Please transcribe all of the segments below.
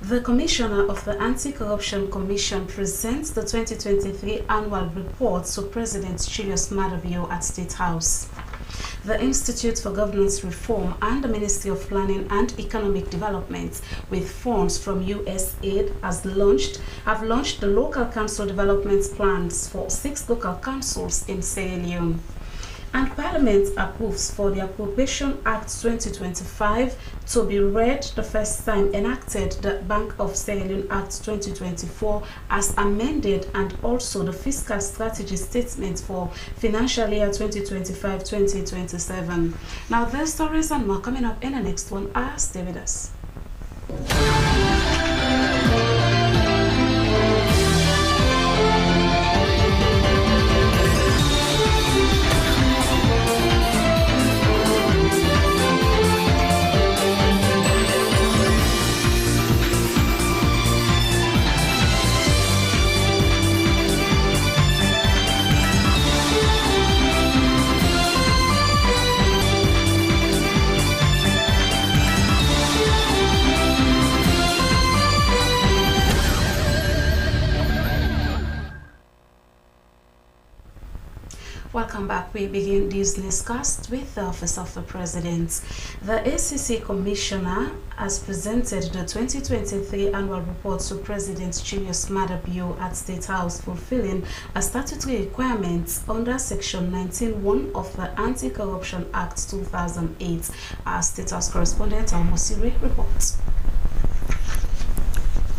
The Commissioner of the Anti-Corruption Commission presents the 2023 annual report to President Julius Maada Bio at State House. The Institute for Governance Reform and the Ministry of Planning and Economic Development, with funds from USAID, have launched the local council development plans for 6 local councils in Sierra Leone. And Parliament approves for the Appropriation Act 2025 to be read the first time enacted the Bank of Sierra Leone Act 2024 as amended, and also the Fiscal Strategy Statement for financial year 2025-2027. Now, there's stories and more coming up in the next one. Stay with us. Welcome back. We begin this newscast with the Office of the President. The ACC Commissioner has presented the 2023 annual report to President Julius Maada Bio at State House, fulfilling a statutory requirement under Section 19(1) of the Anti-Corruption Act 2008. Our State House correspondent Almosire reports.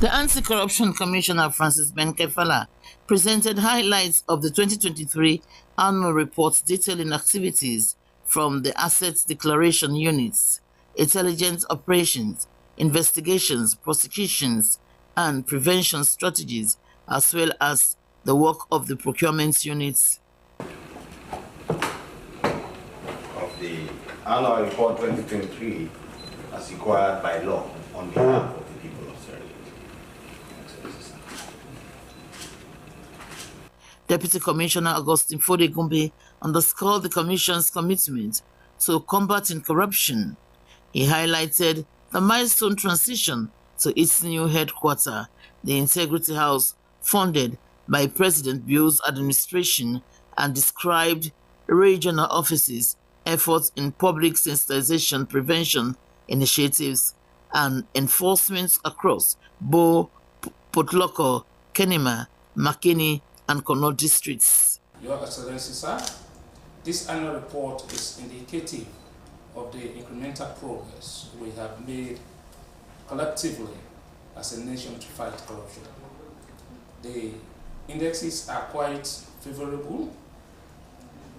The Anti-Corruption Commissioner Francis Benkefala presented highlights of the 2023 annual report detailing activities from the Assets Declaration Units, intelligence operations, investigations, prosecutions, and prevention strategies, as well as the work of the procurement units. Of the annual report 2023 as required by law on behalf of the people of Sierra Leone. Deputy Commissioner Augustine Fode-Gumbe underscored the Commission's commitment to combating corruption. He highlighted the milestone transition to its new headquarters, the Integrity House, funded by President Bio's administration, and described regional offices' efforts in public sensitization prevention initiatives and enforcement across Bo, Potloko, Kenema, Makeni, and Kono districts. Your Excellency, sir, this annual report is indicative of the incremental progress we have made collectively as a nation to fight corruption. The indexes are quite favorable,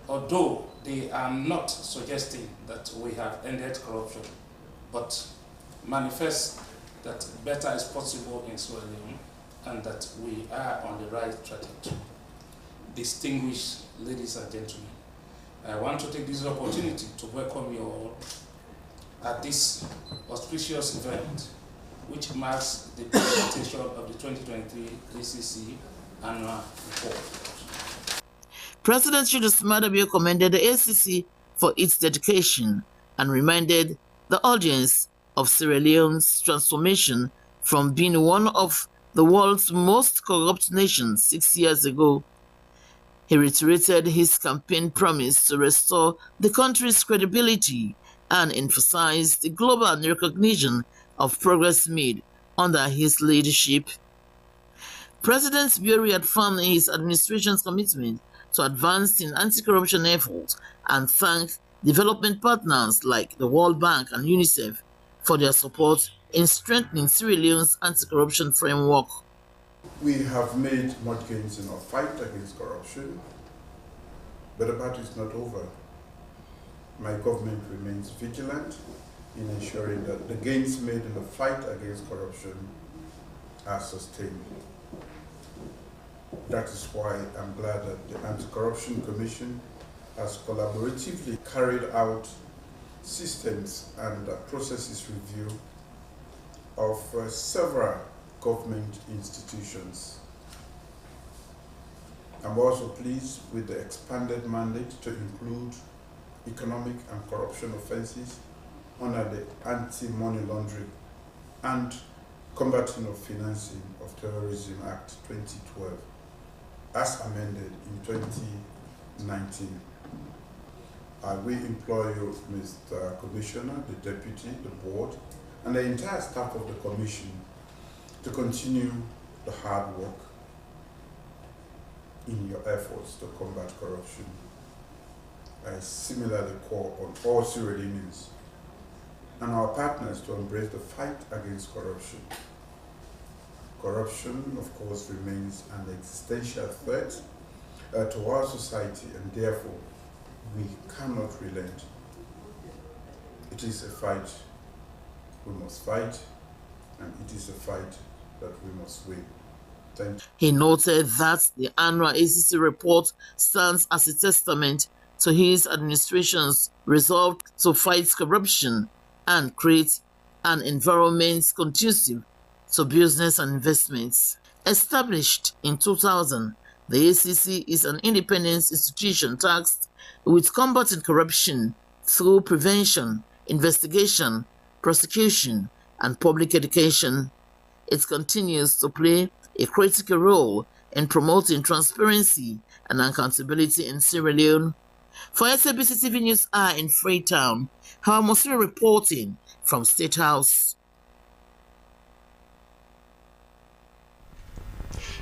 although they are not suggesting that we have ended corruption, but manifest that better is possible in Sierra Leone and that we are on the right trajectory. Distinguished ladies and gentlemen, I want to take this opportunity to welcome you all at this auspicious event, which marks the presentation of the 2023 ACC annual report. President Julius Maada Bio commended the ACC for its dedication and reminded the audience of Sierra Leone's transformation from being one of the world's most corrupt nations 6 years ago. He reiterated his campaign promise to restore the country's credibility and emphasized the global recognition of progress made under his leadership. President Bio reaffirmed his administration's commitment to advancing anti-corruption efforts and thanked development partners like the World Bank and UNICEF for their support in strengthening Sierra Leone's anti-corruption framework. We have made much gains in our fight against corruption, but the battle is not over. My government remains vigilant in ensuring that the gains made in the fight against corruption are sustained. That is why I'm glad that the Anti-Corruption Commission has collaboratively carried out systems and processes review of several government institutions. I'm also pleased with the expanded mandate to include economic and corruption offenses under the anti-money laundering and Combating of Financing of Terrorism Act 2012 as amended in 2019. I will employ you, Mr. Commissioner, the Deputy, the Board, and the entire staff of the Commission to continue the hard work in your efforts to combat corruption. I similarly call on all Sierra Leoneans and our partners to embrace the fight against corruption. Corruption, of course, remains an existential threat to our society, and therefore we cannot relent. It is a fight we must fight, and it is a fight that we must win. Thank you. He noted that the annual ACC report stands as a testament to his administration's resolve to fight corruption and create an environment conducive to business and investments. Established in 2000, the ACC is an independent institution tasked with combating corruption through prevention, investigation, prosecution, and public education. It continues to play a critical role in promoting transparency and accountability in Sierra Leone. For Slbc TV News Hour in Freetown, Hawamosiri reporting from State House.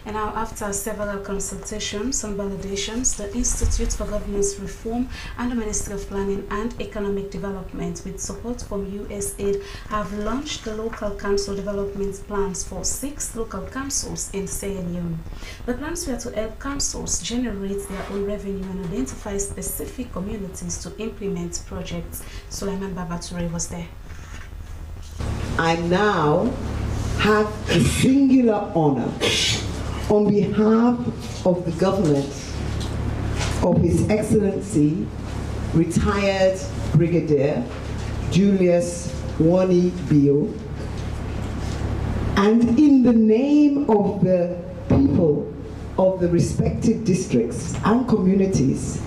And now, after several consultations and validations, the Institute for Governance Reform and the Ministry of Planning and Economic Development, with support from USAID, have launched the local council development plans for 6 local councils in Sierra Leone. The plans were to help councils generate their own revenue and identify specific communities to implement projects. Suleiman Babature was there. I now have the singular honor on behalf of the government of His Excellency, retired Brigadier Julius Wani Bio, and in the name of the people of the respective districts and communities,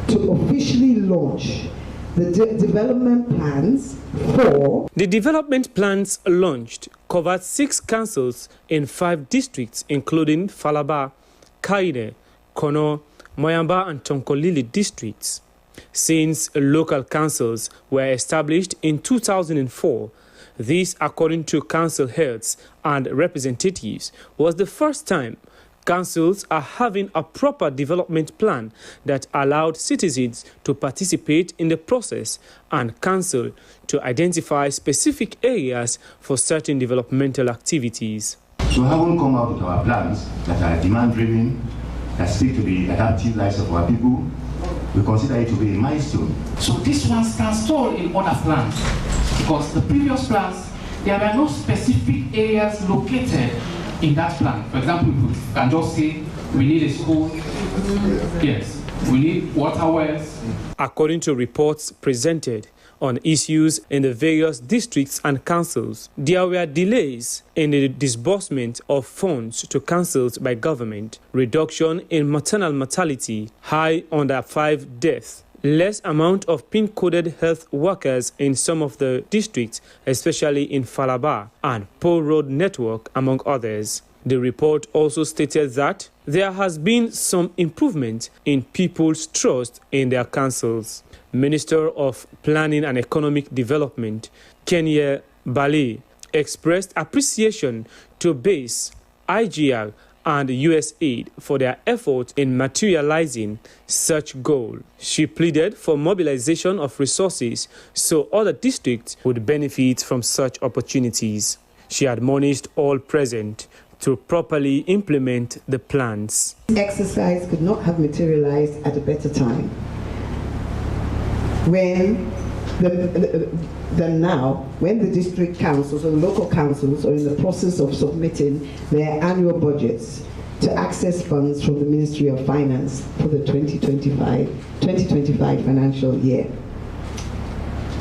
to officially launch the development plans for... The development plans launched covered 6 councils in 5 districts, including Falaba, Kaine, Kono, Moyamba, and Tonkolili districts. Since local councils were established in 2004, this, according to council heads and representatives, was the first time councils are having a proper development plan that allowed citizens to participate in the process and council to identify specific areas for certain developmental activities. So having come out with our plans that are demand-driven, that speak to the adaptive lives of our people, we consider it to be a milestone. So this one stands tall in other plans, because the previous plans, there were no specific areas located in that plan. For example, we can just say we need a school, yes, we need water wells. According to reports presented on issues in the various districts and councils, there were delays in the disbursement of funds to councils by government, reduction in maternal mortality, high under 5 deaths, less amount of pin-coded health workers in some of the districts, especially in Falaba, and poor road network, among others. The report also stated that there has been some improvement in people's trust in their councils. Minister of Planning and Economic Development, Kenema Bali, expressed appreciation to BECCE, IGR, and USAID for their effort in materializing such goal. She pleaded for mobilization of resources so other districts would benefit from such opportunities. She admonished all present to properly implement the plans. This exercise could not have materialized at a better time than now, when the district councils or local councils are in the process of submitting their annual budgets to access funds from the Ministry of Finance for the 2025 financial year.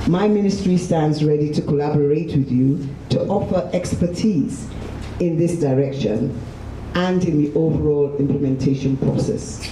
My ministry stands ready to collaborate with you to offer expertise in this direction and in the overall implementation process.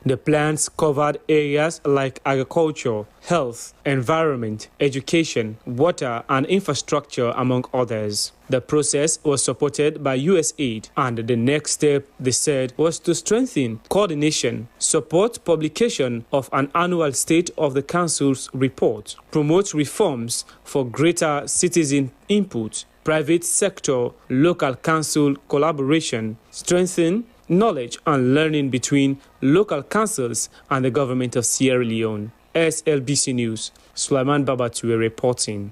The plans covered areas like agriculture, health, environment, education, water, and infrastructure, among others. The process was supported by US aid, and the next step, they said, was to strengthen coordination, support publication of an annual State of the Council's report, promote reforms for greater citizen input, private sector, local council collaboration, strengthen knowledge and learning between local councils and the government of Sierra Leone. SLBC News, Sulaiman Babatue reporting.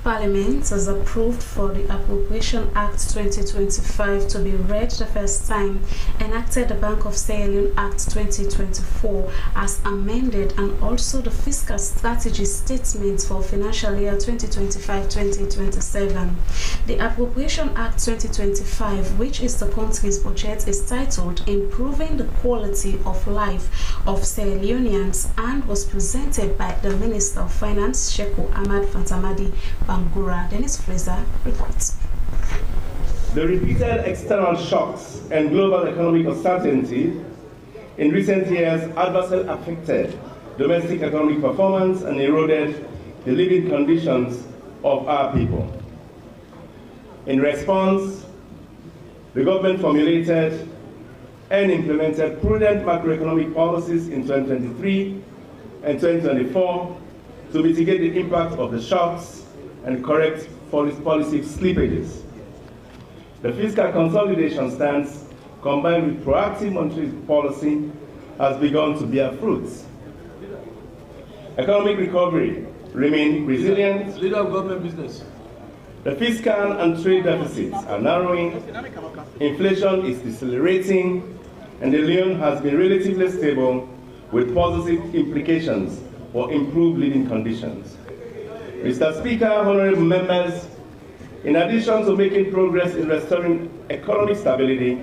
Parliament has approved for the Appropriation Act 2025 to be read the first time, enacted the Bank of Sierra Leone Act 2024 as amended, and also the Fiscal Strategy Statement for financial year 2025-2027. The Appropriation Act 2025, which is the country's budget, is titled Improving the Quality of Life of Sierra Leoneans and was presented by the Minister of Finance, Sheku Ahmad Fantamadi Bangura. Dennis Fraser reports. The repeated external shocks and global economic uncertainty in recent years adversely affected domestic economic performance and eroded the living conditions of our people. In response, the government formulated and implemented prudent macroeconomic policies in 2023 and 2024 to mitigate the impact of the shocks and correct policy slippages. The fiscal consolidation stance, combined with proactive monetary policy, has begun to bear fruits. Economic recovery remains resilient. Leader of government business. The fiscal and trade deficits are narrowing. Inflation is decelerating, and the Leone has been relatively stable, with positive implications for improved living conditions. Mr. Speaker, honorable members, in addition to making progress in restoring economic stability,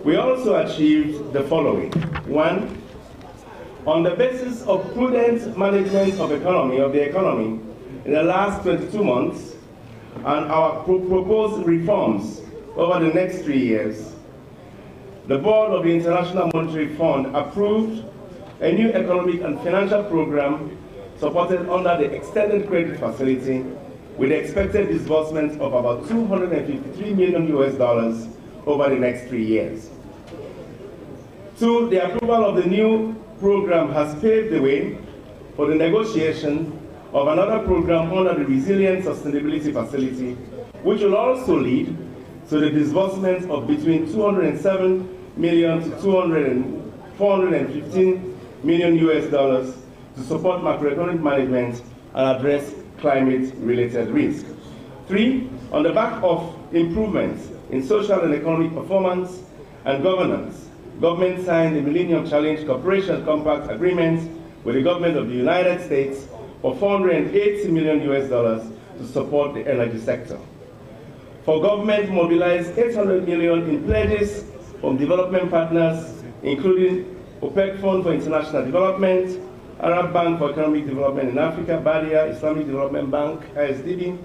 we also achieved the following. One, on the basis of prudent management of the economy in the last 22 months and our proposed reforms over the next 3 years, the Board of the International Monetary Fund approved a new economic and financial program supported under the extended credit facility with expected disbursement of about $253 million over the next 3 years. Two, the approval of the new program has paved the way for the negotiation of another program under the Resilient Sustainability Facility, which will also lead to the disbursement of between $207 million to $415 million to support macroeconomic management and address climate-related risk. Three, on the back of improvements in social and economic performance and governance, government signed the Millennium Challenge Cooperation Compact Agreement with the government of the United States for $480 million to support the energy sector. For government, mobilized $800 million in pledges from development partners, including OPEC Fund for International Development, Arab Bank for Economic Development in Africa, Badia, Islamic Development Bank, ISDB,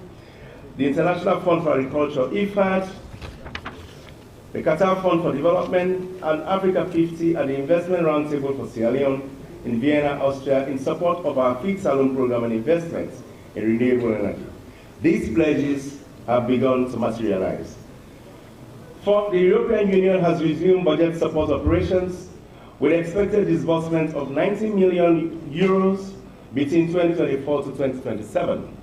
the International Fund for Agriculture, IFAD, the Qatar Fund for Development, and Africa 50 at the Investment Roundtable for Sierra Leone in Vienna, Austria, in support of our Feed Salon program and investments in renewable energy. These pledges have begun to materialize. Fourth, the European Union has resumed budget support operations with expected disbursement of €90 million between 2024 to 2027.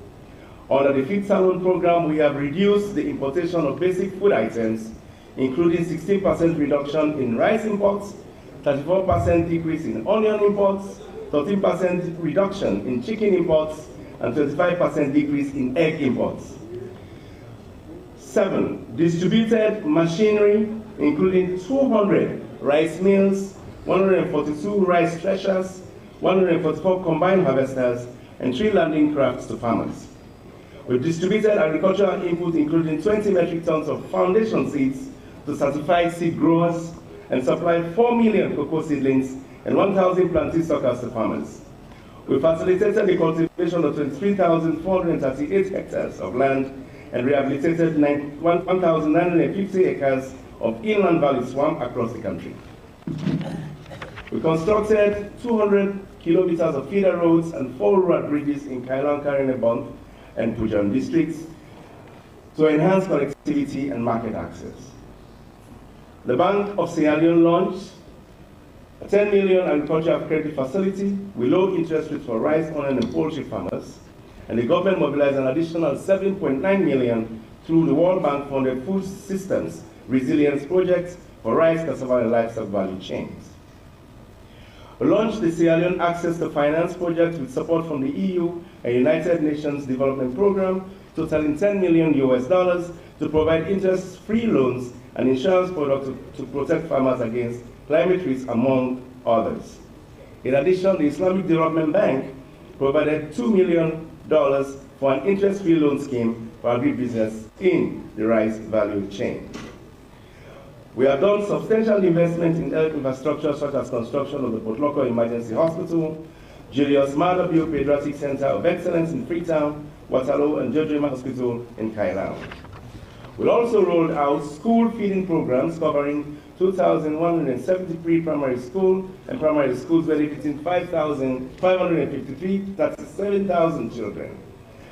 Under the Feed Salon program, we have reduced the importation of basic food items, including 16% reduction in rice imports, 34% decrease in onion imports, 13% reduction in chicken imports, and 25% decrease in egg imports. 7, distributed machinery, including 200 rice mills, 142 rice threshers, 144 combined harvesters, and 3 landing crafts to farmers. We've distributed agricultural input, including 20 metric tons of foundation seeds to certified seed growers, and supplied 4 million cocoa seedlings and 1,000 plantain suckers to farmers. We facilitated the cultivation of 23,438 hectares of land and rehabilitated 1,950 acres of inland valley swamp across the country. We constructed 200 kilometers of feeder roads and 4 rural bridges in Kailan, Karenebon, and Pujan districts to enhance connectivity and market access. The Bank of Sierra Leone launched a 10 million agricultural credit facility with low interest rates for rice, onion, and poultry farmers, and the government mobilized an additional 7.9 million through the World Bank-funded Food Systems Resilience Project for rice, cassava, and livestock value chains. We launched the Sierra Leone Access to Finance project with support from the EU and United Nations Development Program, totaling $10 million to provide interest-free loans and insurance products to protect farmers against climate risk, among others. In addition, the Islamic Development Bank provided $2 million for an interest-free loan scheme for agribusiness in the rice value chain. We have done substantial investment in health infrastructure such as construction of the Port Loko Emergency Hospital, Julius Maada Bio Pediatric Center of Excellence in Freetown, Waterloo, and Jojima Hospital in Kailan. We also rolled out school feeding programs covering 2,173 primary schools and primary schools benefiting 5,553, that's 7,000 children.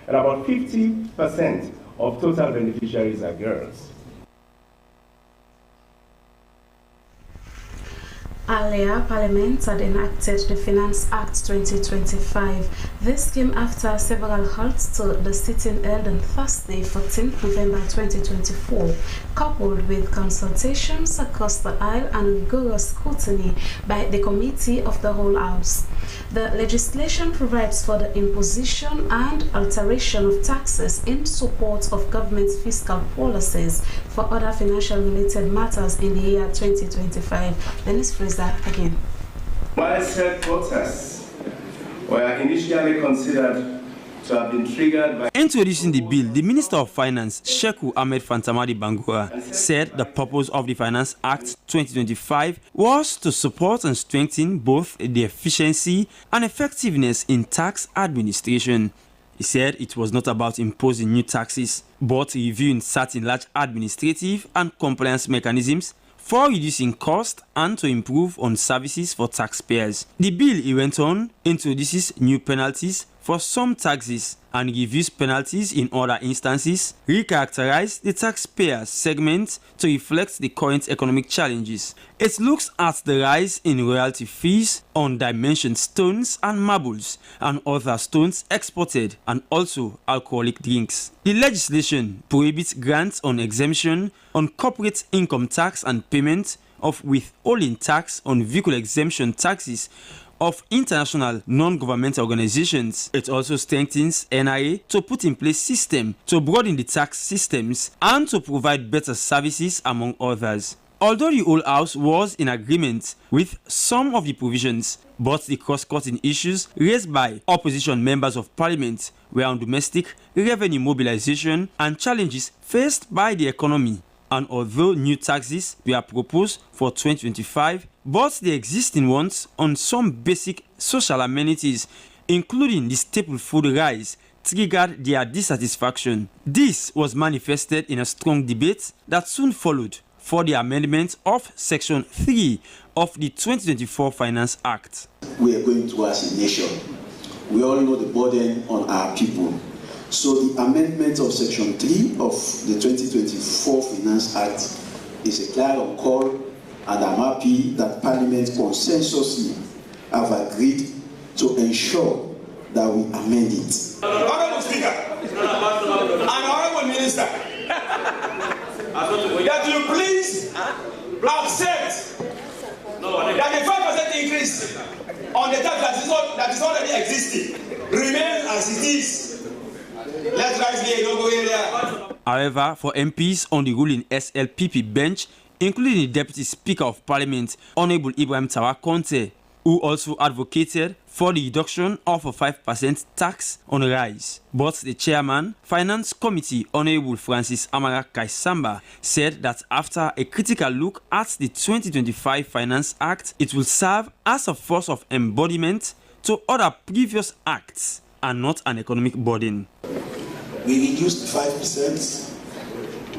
And about 50% of total beneficiaries are girls. Earlier, Parliament had enacted the Finance Act 2025. This came after several halts to the sitting held on Thursday, 14th November 2024, coupled with consultations across the aisle and rigorous scrutiny by the Committee of the Whole House. The legislation provides for the imposition and alteration of taxes in support of government's fiscal policies for other financial-related matters in the year 2025. Dennis Fraser again. Widespread protests were initially considered to have been triggered by... Introducing the bill, the Minister of Finance, Sheku Ahmed Fantamadi Bangura, said the purpose of the Finance Act 2025 was to support and strengthen both the efficiency and effectiveness in tax administration. He said it was not about imposing new taxes, but reviewing certain large administrative and compliance mechanisms for reducing cost and to improve on services for taxpayers. The bill, he went on, introduces new penalties for some taxes and reviews penalties in other instances, recharacterize the taxpayer segment to reflect the current economic challenges. It looks at the rise in royalty fees on dimensioned stones and marbles and other stones exported, and also alcoholic drinks. The legislation prohibits grants on exemption on corporate income tax and payment of withholding tax on vehicle exemption taxes of international non-governmental organizations. It also strengthens NIA to put in place systems to broaden the tax systems and to provide better services, among others. Although the whole House was in agreement with some of the provisions, but the cross-cutting issues raised by opposition members of parliament were on domestic revenue mobilization and challenges faced by the economy. And although new taxes were proposed for 2025, but the existing ones on some basic social amenities, including the staple food rise, triggered their dissatisfaction. This was manifested in a strong debate that soon followed for the amendment of Section 3 of the 2024 Finance Act. We are going to as a nation. We all know the burden on our people. So the amendment of Section 3 of the 2024 Finance Act is a clear call, and I'm happy that Parliament consensuously have agreed to ensure that we amend it. Honourable Speaker and Honourable Minister, that you please accept that the 5% increase on the tax that is already existing remains as it is. Let's rise here, don't go here. However, for MPs on the ruling SLPP bench, including the Deputy Speaker of Parliament, Honourable Ibrahim Tawa Conte, who also advocated for the reduction of a 5% tax on rice. But the chairman, Finance Committee, Honourable Francis Amara Kaisamba, said that after a critical look at the 2025 Finance Act, it will serve as a force of embodiment to other previous acts and not an economic burden. We reduced 5%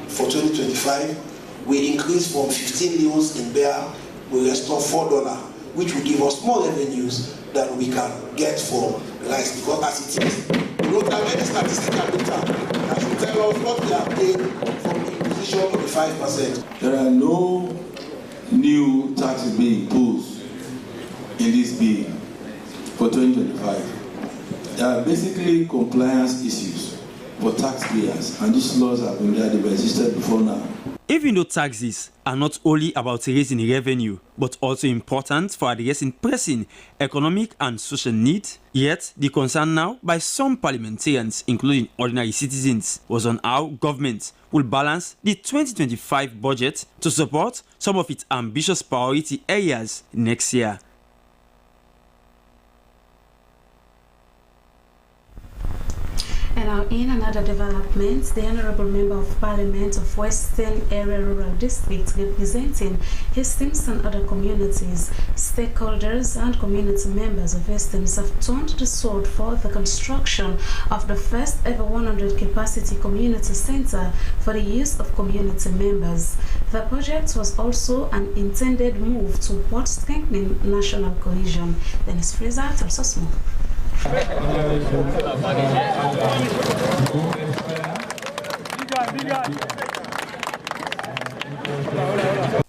for 2025. We increased from 15 leons in bear. We restore $4. which will give us more revenues than we can get from rice, because as it is, we don't have any statistical data that should tell us what we are paying from the imposition of the 5%. There are no new taxes being imposed in this bill for 2025. There are basically compliance issues for taxpayers, and these laws have been existed before now. Even though taxes are not only about raising revenue, but also important for addressing pressing economic and social needs, yet the concern now by some parliamentarians, including ordinary citizens, was on how government will balance the 2025 budget to support some of its ambitious priority areas next year. And now in another development, the Honourable Member of Parliament of Western Area Rural District representing Hastings and other communities, stakeholders and community members of Hastings have turned the sword for the construction of the first ever 100 capacity community centre for the use of community members. The project was also an intended move towards strengthening national cohesion. Dennis Fraser tells us more.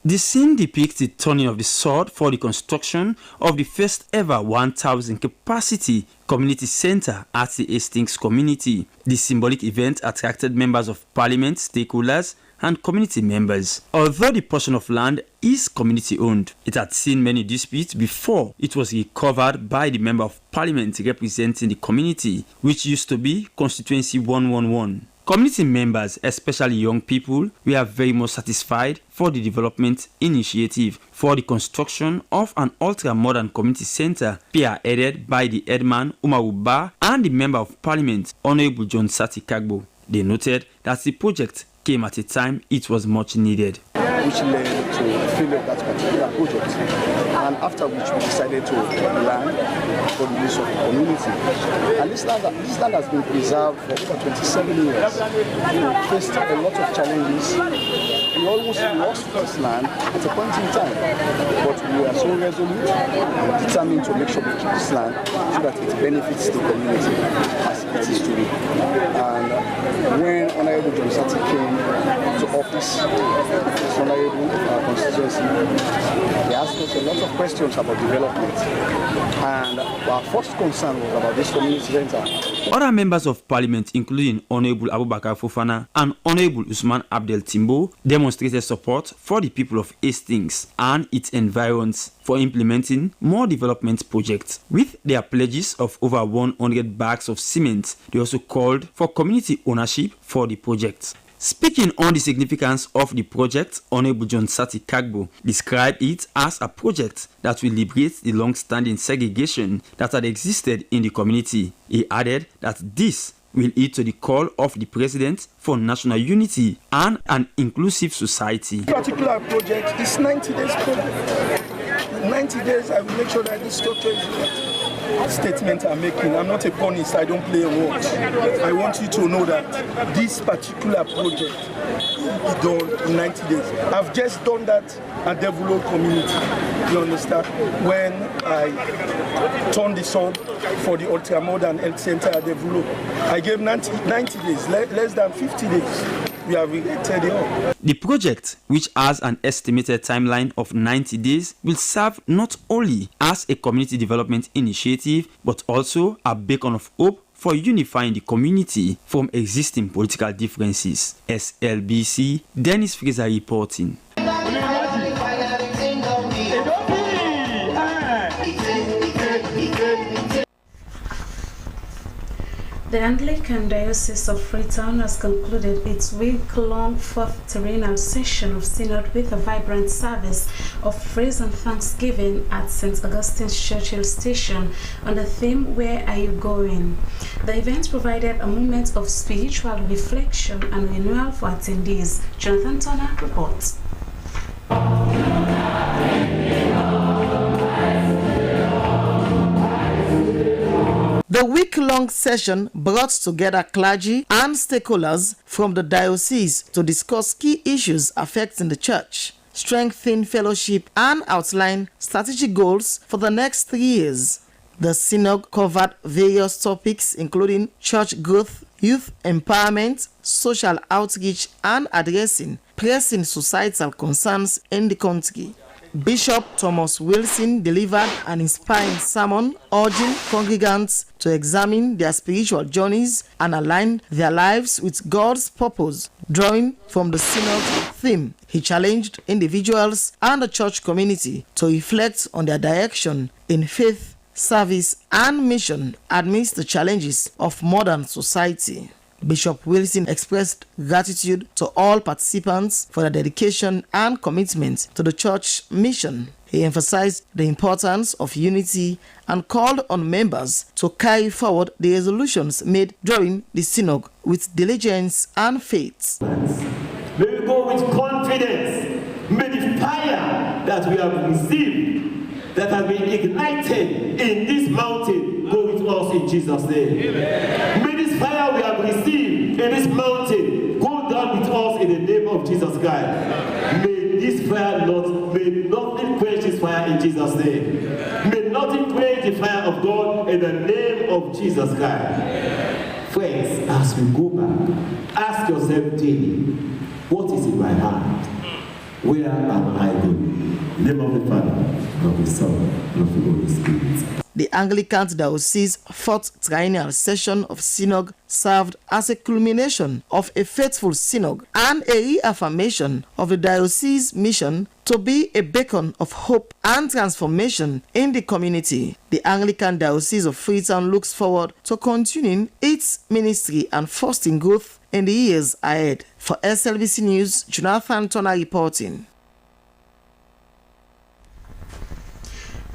The scene depicts the turning of the sword for the construction of the first ever 1,000 capacity community center at the Hastings community. The symbolic event attracted members of parliament, stakeholders, and community members. Although the portion of land is community owned, it had seen many disputes before it was recovered by the member of parliament representing the community, which used to be constituency 111. Community members, especially young people, were very much satisfied for the development initiative for the construction of an ultra-modern community center spearheaded by the headman Umaru Ba and the member of parliament Honorable John Sati Kagbo. They noted that the project came at a time it was much needed. Which led to the failure of that particular project, and after which we decided to land for the use of the community. And this land has been preserved for over 27 years. We faced a lot of challenges. We almost lost this land at a point in time, but we are so resolute and determined to make sure we keep this land so that it benefits the community as it is today. And when Honorable John Sati came to office, constituency, they asked us a lot of questions about development, and our first concern was about this community center. Other members of parliament, including Honorable Abubakar Fofana and Honorable Usman Abdel Timbo, demonstrated support for the people of Hastings and its environs for implementing more development projects. With their pledges of over 100 bags of cement, they also called for community ownership for the project. Speaking on the significance of the project, Honorable John Sati Kagbo described it as a project that will liberate the long-standing segregation that had existed in the community. He added that this will lead to the call of the President for national unity and an inclusive society. This particular project is 90 days project. In 90 days, I will make sure that this structure is right. Statement I'm making, I'm not a ponist, I don't play words. I want you to know that this particular project will be done in 90 days. I've just done that at Devulo community, you understand? When I turned the sword for the ultra-modern health center at Devulo, I gave 90 days, less than 50 days. We have erected it up. The project, which has an estimated timeline of 90 days, will serve not only as a community development initiative, but also a beacon of hope for unifying the community from existing political differences. SLBC, Dennis Fraser reporting. The Anglican Diocese of Freetown has concluded its week-long fourth terrenal session of synod with a vibrant service of praise and thanksgiving at St. Augustine's Churchill Station on the theme, "Where Are You Going?" The event provided a moment of spiritual reflection and renewal for attendees. Jonathan Turner reports. The week-long session brought together clergy and stakeholders from the diocese to discuss key issues affecting the church. strengthen fellowship, and outline strategic goals for the next 3 years. The synod covered various topics including church growth, youth empowerment, social outreach, and addressing pressing societal concerns in the country. Bishop Thomas Wilson delivered an inspiring sermon urging congregants to examine their spiritual journeys and align their lives with God's purpose. Drawing from the synod's theme, he challenged individuals and the church community to reflect on their direction in faith, service, and mission amidst the challenges of modern society. Bishop Wilson expressed gratitude to all participants for their dedication and commitment to the church mission. He emphasized the importance of unity and called on members to carry forward the resolutions made during the synod with diligence and faith. May we go with confidence. May the fire that we have received, that has been ignited in this mountain, go with us in Jesus' name. Amen. May this fire we have received in this mountain go down with us in the name of Jesus Christ. May this fire may nothing quench this fire in Jesus' name. May nothing quench the fire of God in the name of Jesus Christ. Friends, as we go back, ask yourself daily, what is in my heart? Where am I going? In the name of the Father, of the Son, and of the Holy Spirit. The Anglican Diocese 4th Triennial Session of Synod served as a culmination of a faithful synod and a reaffirmation of the diocese's mission to be a beacon of hope and transformation in the community. The Anglican Diocese of Freetown looks forward to continuing its ministry and fostering growth in the years ahead. For SLBC News, Jonathan Turner reporting.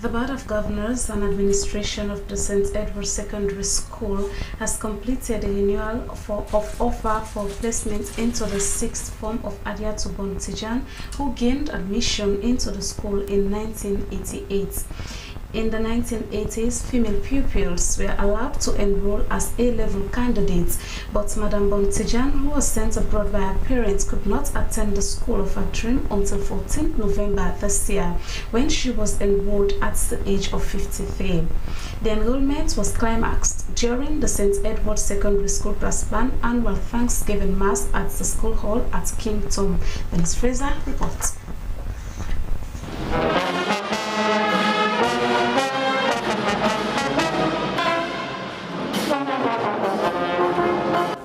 The Board of Governors and Administration of the St. Edward Secondary School has completed a renewal of offer for placement into the 6th form of Adiatu Bontijan, who gained admission into the school in 1988. In the 1980s, female pupils were allowed to enroll as A-level candidates, but Madam Bontijan, who was sent abroad by her parents, could not attend the school of her dream until 14 November this year, when she was enrolled at the age of 53. The enrollment was climaxed during the St. Edward Secondary School Brass Band annual Thanksgiving Mass at the school hall at King Tom. Dennis Fraser reports.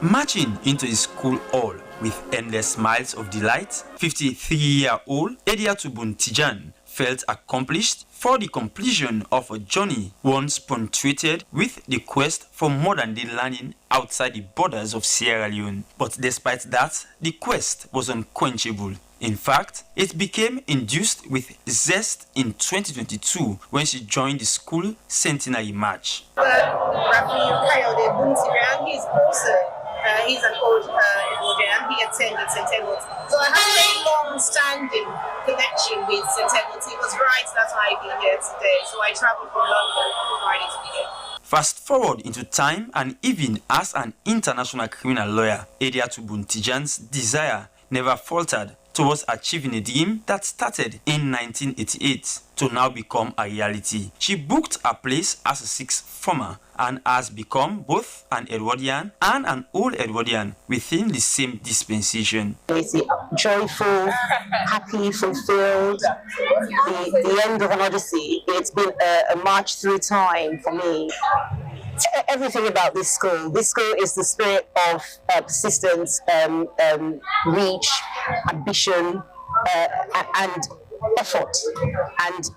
Marching into the school hall with endless smiles of delight, 53-year-old Adiatu Bontijan felt accomplished for the completion of a journey once punctuated with the quest for modern-day learning outside the borders of Sierra Leone. But despite that, the quest was unquenchable. In fact, it became induced with zest in 2022 when she joined the school centenary march. He's an old Liberian. He attended St. Edward's. So I have a very long-standing connection with St. Edward's. It was right that I be here today. So I traveled from London Friday to be here. Fast forward into time, and even as an international criminal lawyer, Adiatu Bontijan's desire never faltered towards achieving a dream that started in 1988 to now become a reality. She booked a place as a 6th former and has become both an Edwardian and an old Edwardian within the same dispensation. It's joyful, happy, fulfilled, the end of an odyssey. It's been a march through time for me. Everything about this school is the spirit of persistence, reach, ambition, and effort, and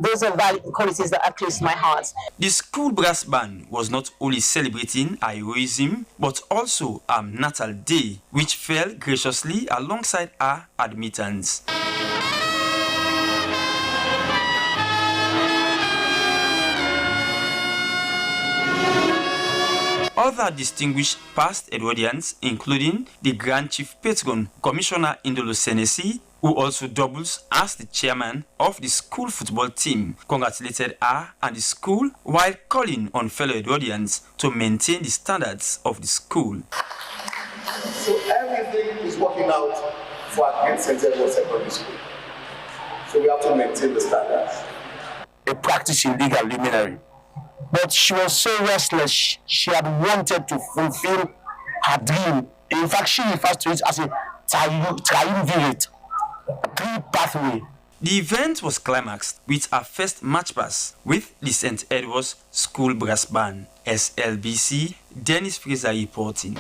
those are qualities that are close to my heart. The school brass band was not only celebrating her heroism, but also her natal day, which fell graciously alongside her admittance. Other distinguished past Edwardians, including the Grand Chief Patron, Commissioner Indolo Senesi, who also doubles as the chairman of the school football team, congratulated her and the school while calling on fellow Edwardians to maintain the standards of the school. So everything is working out for St. Edward Secondary School. So we have to maintain the standards. A practicing legal luminary. But she was so restless, she had wanted to fulfill her dream. In fact, she refers to it as a triumvirate, three pathway. The event was climaxed with our first match pass with the St. Edward's School Brass Band. SLBC, Dennis Fraser reporting.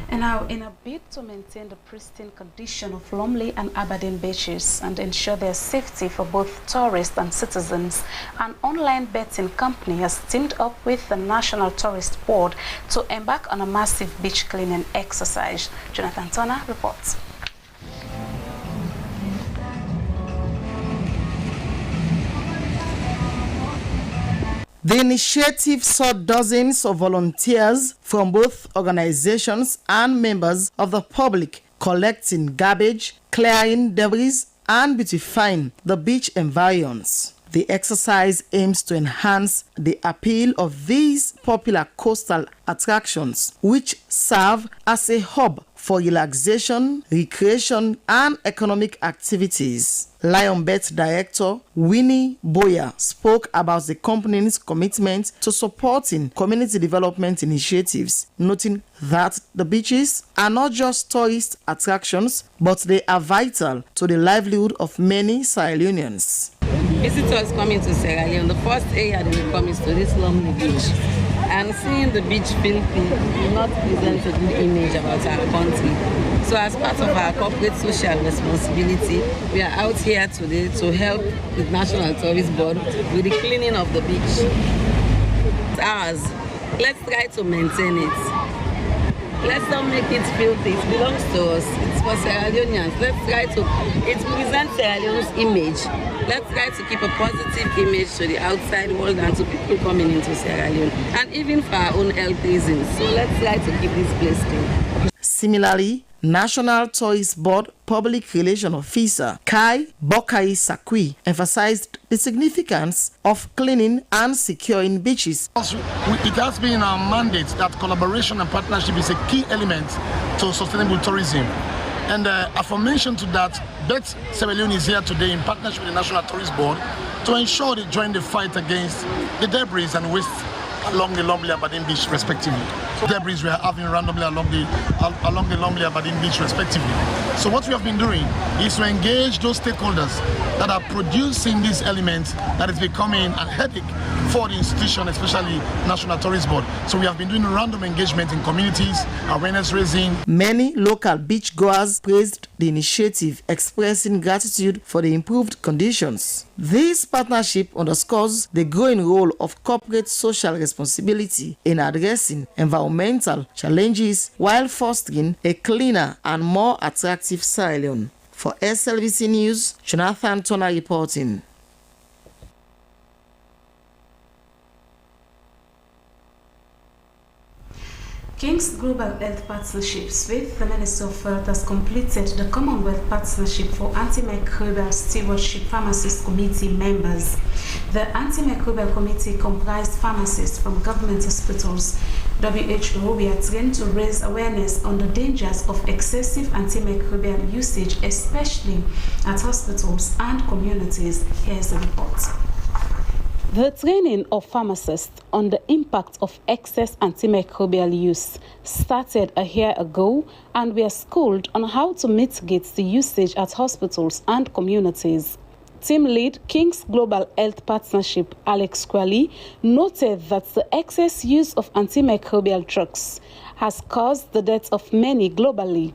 And now, in a bid to maintain the pristine condition of Lumley and Aberdeen beaches and ensure their safety for both tourists and citizens, an online betting company has teamed up with the National Tourist Board to embark on a massive beach cleaning exercise. Jonathan Turner reports. The initiative saw dozens of volunteers from both organizations and members of the public collecting garbage, clearing debris, and beautifying the beach environs. The exercise aims to enhance the appeal of these popular coastal attractions, which serve as a hub for relaxation, recreation, and economic activities. Lionbet director Winnie Boyer spoke about the company's commitment to supporting community development initiatives, noting that the beaches are not just tourist attractions, but they are vital to the livelihood of many Sierra Leoneans. Visitors coming to Sierra Leone, the first area they will come is to this Lumley beach. And seeing the beach filthy will not present a good image about our country. So as part of our corporate social responsibility, we are out here today to help the National Tourist Board with the cleaning of the beach. It's ours. Let's try to maintain it. Let's not make it filthy. It belongs to us. It's for Sierra Leoneans. Let's try to, it presents Sierra Leone's image. Let's try to keep a positive image to the outside world and to people coming into Sierra Leone, and even for our own health reasons. So let's try to keep this place clean. Similarly, National Tourist Board Public Relations Officer Kai Bokai Sakwi emphasized the significance of cleaning and securing beaches. It has been our mandate that collaboration and partnership is a key element to sustainable tourism. And aforementioned to that, BECCE Sierra Leone is here today in partnership with the National Tourist Board to ensure they join the fight against the debris and waste along the Lumley Aberdeen beach respectively. Debris we are having randomly along the Lumley Aberdeen beach respectively. So what we have been doing is to engage those stakeholders that are producing these elements that is becoming a headache for the institution, especially National Tourist Board. So we have been doing random engagement in communities, awareness raising. Many local beachgoers praised the initiative, expressing gratitude for the improved conditions. This partnership underscores the growing role of corporate social responsibility in addressing environmental challenges while fostering a cleaner and more attractive Sierra Leone. For SLBC News, Jonathan Turner reporting. King's Global Health Partnerships with the Ministry of Health has completed the Commonwealth Partnership for Antimicrobial Stewardship Pharmacist Committee members. The Antimicrobial Committee comprised pharmacists from government hospitals. WHO, we are trained to raise awareness on the dangers of excessive antimicrobial usage, especially at hospitals and communities. Here's the report. The training of pharmacists on the impact of excess antimicrobial use started a year ago, and we are schooled on how to mitigate the usage at hospitals and communities. Team lead King's Global Health Partnership, Alex Kwali, noted that the excess use of antimicrobial drugs has caused the deaths of many globally,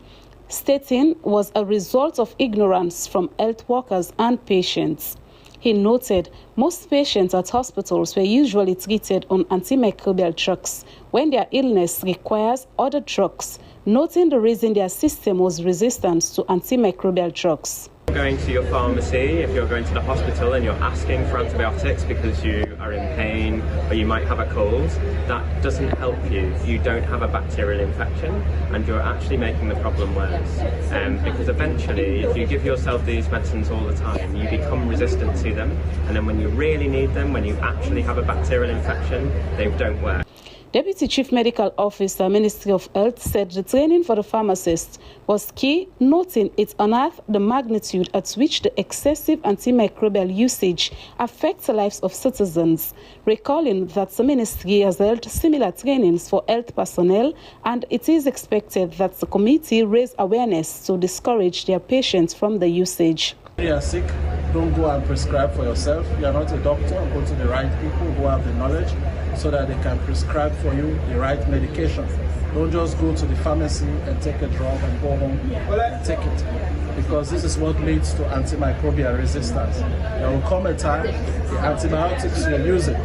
stating was a result of ignorance from health workers and patients. He noted most patients at hospitals were usually treated on antimicrobial drugs when their illness requires other drugs, noting the reason their system was resistant to antimicrobial drugs. Going to your pharmacy, if you're going to the hospital and you're asking for antibiotics because you are in pain or you might have a cold, that doesn't help you. You don't have a bacterial infection and you're actually making the problem worse. Because eventually, if you give yourself these medicines all the time, you become resistant to them, and then when you really need them, when you actually have a bacterial infection, they don't work. Deputy Chief Medical Officer, Ministry of Health, said the training for the pharmacists was key, noting it unearthed the magnitude at which the excessive antimicrobial usage affects the lives of citizens, recalling that the ministry has held similar trainings for health personnel, and it is expected that the committee raise awareness to discourage their patients from the usage. If you are sick, don't go and prescribe for yourself. You are not a doctor. Go to the right people who have the knowledge so that they can prescribe for you the right medication. Don't just go to the pharmacy and take a drug and go home and take it, because this is what leads to antimicrobial resistance. There will come a time the antibiotics you're using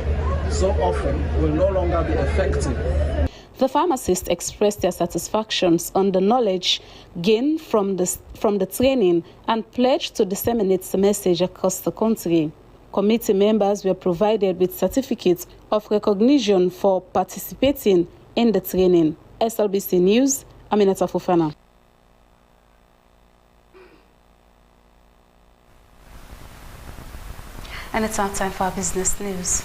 so often will no longer be effective. The pharmacists expressed their satisfactions on the knowledge gained from the training and pledged to disseminate the message across the country. Committee members were provided with certificates of recognition for participating in the training. SLBC News, Aminata Fofana. And it's our time for our business news.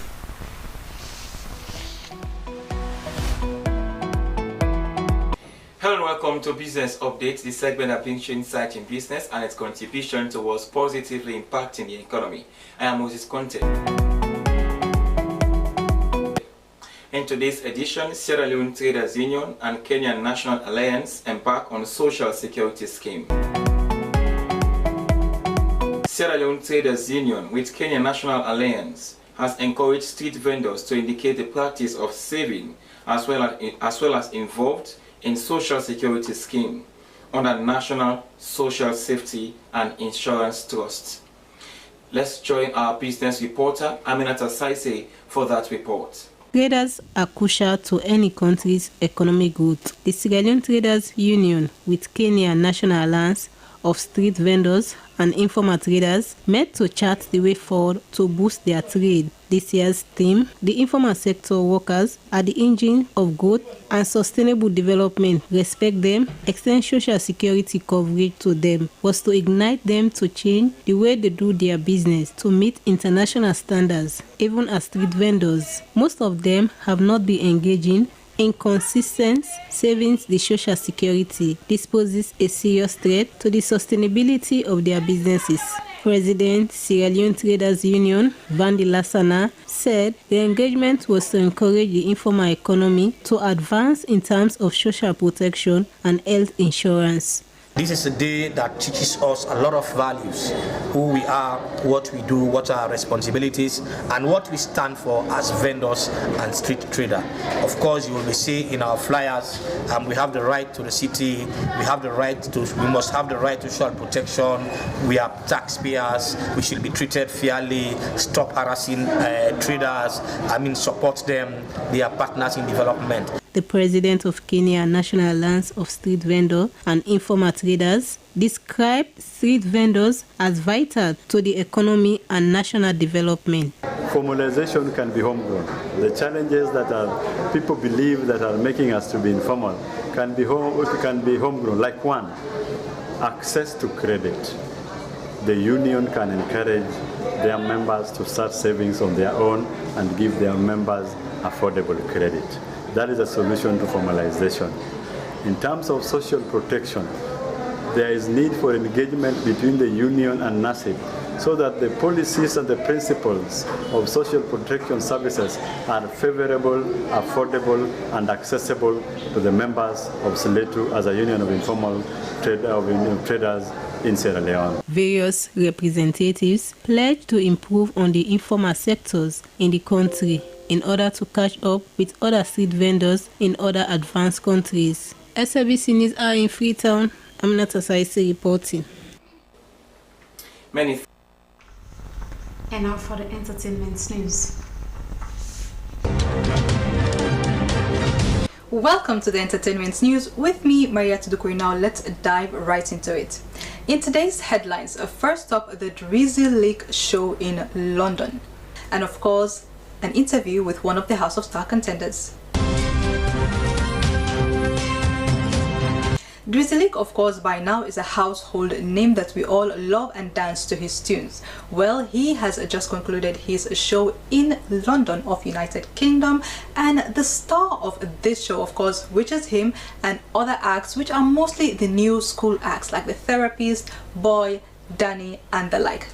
Hello and welcome to Business Updates, the segment that brings you insight in business and its contribution towards positively impacting the economy. I am Moses Conte. In today's edition, Sierra Leone Traders Union and Kenyan National Alliance embark on a social security scheme. Sierra Leone Traders Union with Kenyan National Alliance has encouraged street vendors to indicate the practice of saving as well as involved in social security scheme under National Social Safety and Insurance Trust. Let's join our business reporter Aminata Saise for that report. Traders are crucial to any country's economic growth. The Sierra Leone Traders Union with Kenya National Alliance of street vendors and informal traders met to chart the way forward to boost their trade. This year's theme, the informal sector workers are the engine of growth and sustainable development. Respect them, extend social security coverage to them, was to ignite them to change the way they do their business to meet international standards, even as street vendors. Most of them have not been engaging inconsistent savings. The social security. This poses a serious threat to the sustainability of their businesses. President Sierra Leone Traders Union Vandi Lassana said the engagement was to encourage the informal economy to advance in terms of social protection and health insurance. This is a day that teaches us a lot of values, who we are, what we do, what are our responsibilities, and what we stand for as vendors and street trader. Of course, you will see in our flyers, we have the right to the city, we must have the right to social protection, we are taxpayers, we should be treated fairly, stop harassing traders, support them, they are partners in development. The president of Kenya National Alliance of Street Vendors and Informal Traders described street vendors as vital to the economy and national development. Formalization can be homegrown. The challenges that people believe that are making us to be informal can be homegrown. Like one, access to credit. The union can encourage their members to start savings on their own and give their members affordable credit. That is a solution to formalization. In terms of social protection, there is need for engagement between the union and NASIP so that the policies and the principles of social protection services are favorable, affordable, and accessible to the members of SLETU as a union of informal traders in Sierra Leone. Various representatives pledged to improve on the informal sectors in the country in order to catch up with other street vendors in other advanced countries. SLBC News are in Freetown. Aminata Saise reporting. Many. And now for the entertainment news. Welcome to the entertainment news with me, Maria Tudukuri. Now let's dive right into it. In today's headlines, first up, the Drizzy League show in London, and of course, an interview with one of the House of Star contenders. Drizzly, of course, by now is a household name that we all love and dance to his tunes. Well, he has just concluded his show in London of United Kingdom, and the star of this show, of course, which is him and other acts, which are mostly the new school acts like The Therapist, Boy, Danny, and the like.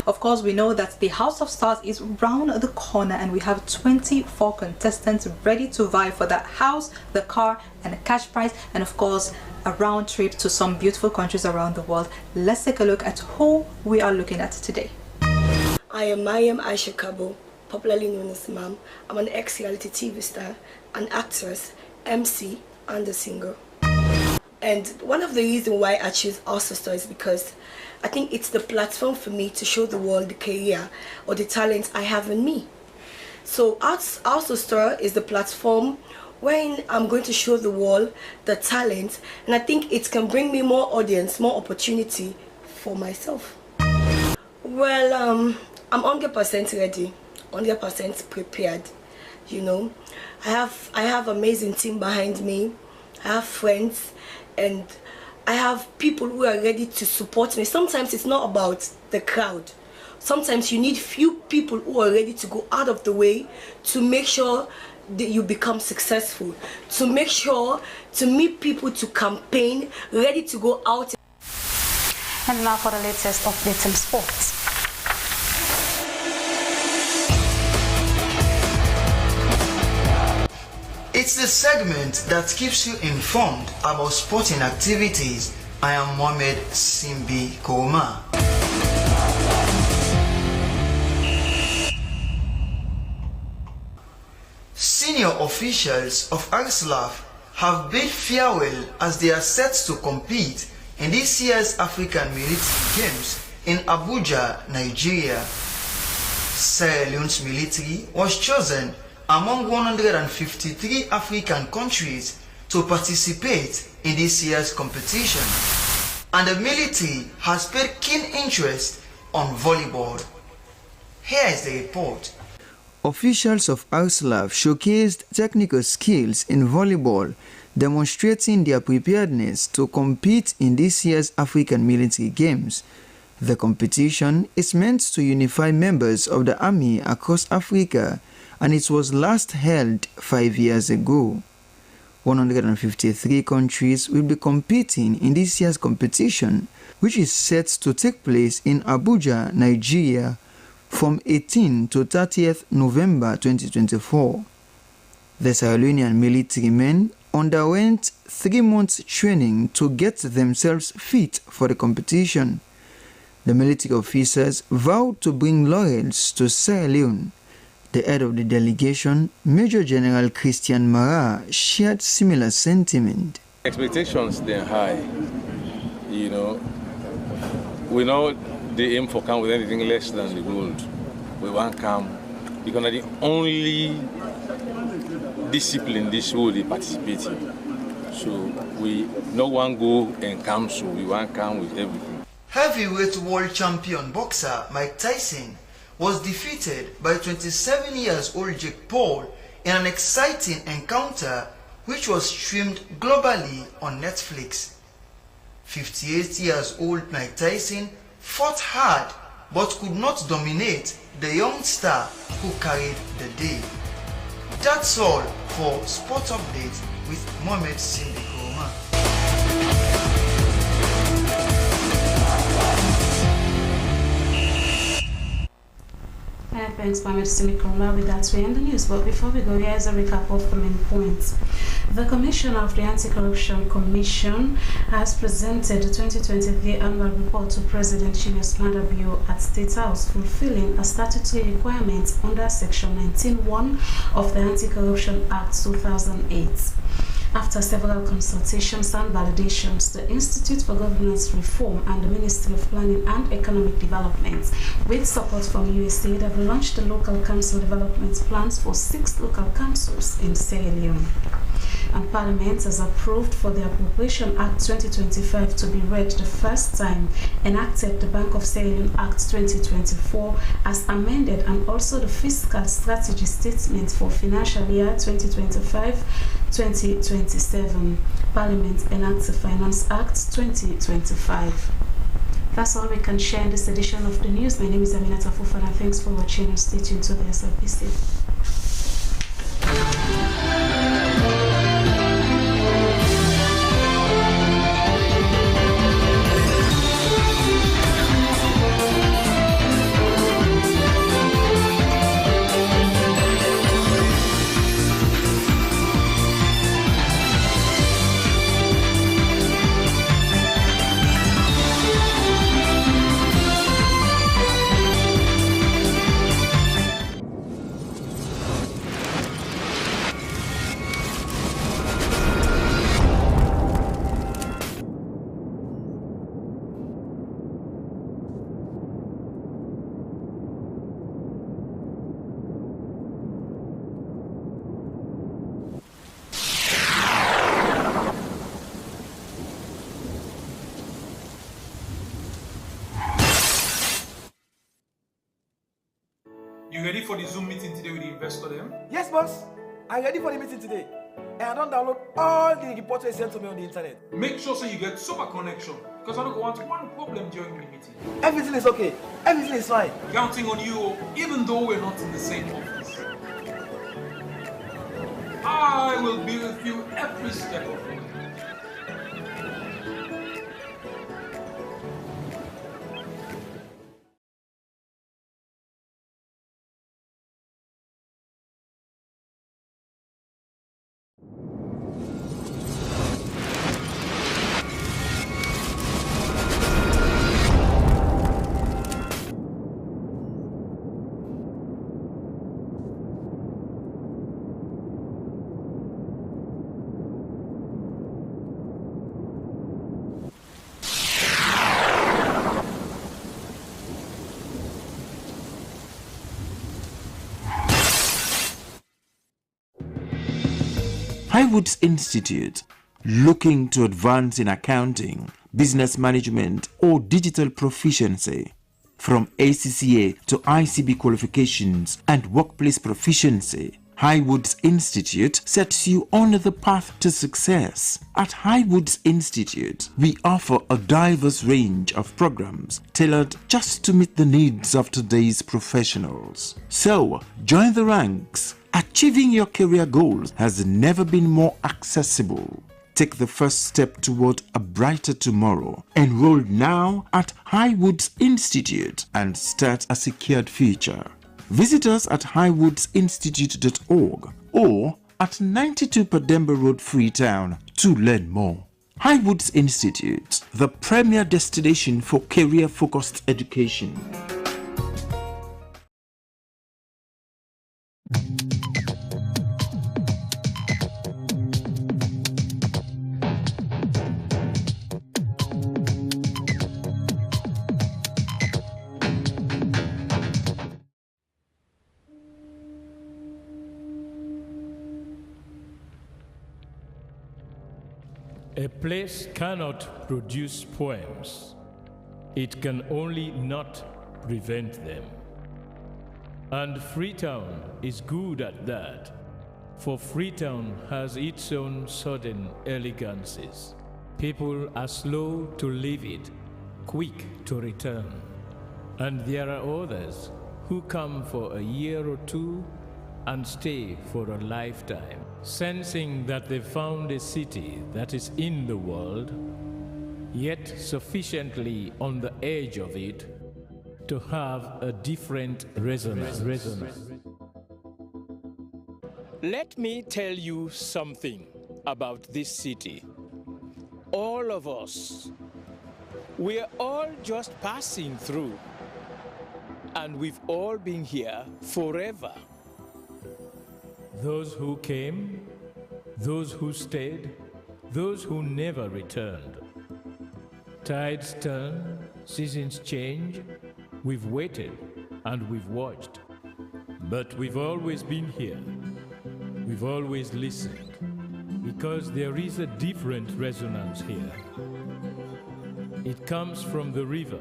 Of course, we know that the House of Stars is round the corner, and we have 24 contestants ready to vie for that house, the car, and the cash prize, and of course a round trip to some beautiful countries around the world. Let's take a look at who we are looking at today. I am Mariam Aisha Kabo, popularly known as Mam. I'm an ex-reality TV star, an actress, MC, and a singer. And one of the reasons why I choose House of Stars is because I think it's the platform for me to show the world the career or the talent I have in me. So House of Stars is the platform when I'm going to show the world the talent, and I think it can bring me more audience, more opportunity for myself. Well, I'm 100% ready, 100% prepared. You know, I have amazing team behind me. I have friends, and I have people who are ready to support me. Sometimes it's not about the crowd. Sometimes you need few people who are ready to go out of the way to make sure that you become successful, to make sure to meet people, to campaign, ready to go out. And now for the latest updates in sports. It's the segment that keeps you informed about sporting activities. I am Mohamed Simbi Kouma. Senior officials of ARSLAF have bid farewell as they are set to compete in this year's African Military Games in Abuja, Nigeria. Sierra Leone's military was chosen among 153 African countries to participate in this year's competition, and the military has paid keen interest on volleyball. Here is the report. Officials of ARSLAF showcased technical skills in volleyball, demonstrating their preparedness to compete in this year's African Military Games. The competition is meant to unify members of the army across Africa, and it was last held 5 years ago. 153 countries will be competing in this year's competition, which is set to take place in Abuja, Nigeria, from 18 to 30th November 2024. The Sierra Leonean military men underwent 3 months training to get themselves fit for the competition. The military officers vowed to bring laurels to Sierra Leone. The head of the delegation, Major General Christian Mara, shared similar sentiment. Expectations they're high. You know, we know they aim for come with anything less than the gold. We want come because the only discipline this world they participate in. So we no one go and come, so we want come with everything. Heavyweight world champion boxer Mike Tyson was defeated by 27-year-old Jake Paul in an exciting encounter which was streamed globally on Netflix. 58-year-old Mike Tyson fought hard but could not dominate the young star who carried the day. That's all for Sport Update with Mohamed Simbi Kouma. Thanks, Mohamed Simbi. With that, we end the news. But before we go, here's a recap of the main points. The Commissioner of the Anti-Corruption Commission has presented the 2023 annual report to President Julius Maada at State House, fulfilling a statutory requirement under Section 19(1) of the Anti-Corruption Act 2008. After several consultations and validations, the Institute for Governance Reform and the Ministry of Planning and Economic Development, with support from USAID, have launched the local council development plans for 6 local councils in Sierra Leone. and Parliament has approved for the Appropriation Act 2025 to be read the first time, enacted the Bank of Sierra Leone Act 2024 as amended, and also the Fiscal Strategy Statement for financial year 2025-2027. Parliament enacts the Finance Act 2025. That's all we can share in this edition of the news. My name is Aminata Fofana. Thanks for watching and stay tuned to the Slbc. You ready for the Zoom meeting today with the investor then? Yes, boss. I'm ready for the meeting today. And I don't download all the reports they sent to me on the internet. Make sure so you get super connection, because I don't want one problem during the meeting. Everything is okay. Everything is fine. Counting on you, even though we're not in the same office. I will be with you every step of the way. Highwoods Institute, looking to advance in accounting, business management, or digital proficiency. From ACCA to ICB qualifications and workplace proficiency, Highwoods Institute sets you on the path to success. At Highwoods Institute, we offer a diverse range of programs tailored just to meet the needs of today's professionals. So, join the ranks. Achieving your career goals has never been more accessible. Take the first step toward a brighter tomorrow. Enroll now at Highwoods Institute and start a secured future. Visit us at highwoodsinstitute.org or at 92 Pademba Road, Freetown to learn more. Highwoods Institute, the premier destination for career-focused education. A place cannot produce poems. It can only not prevent them. And Freetown is good at that, for Freetown has its own sudden elegances. People are slow to leave it, quick to return. And there are others who come for a year or two and stay for a lifetime, sensing that they found a city that is in the world, yet sufficiently on the edge of it to have a different resonance. Let me tell you something about this city. All of us, we're all just passing through, and we've all been here forever. Those who came, those who stayed, those who never returned. Tides turn, seasons change. We've waited and we've watched. But we've always been here. We've always listened. because there is a different resonance here. It comes from the river,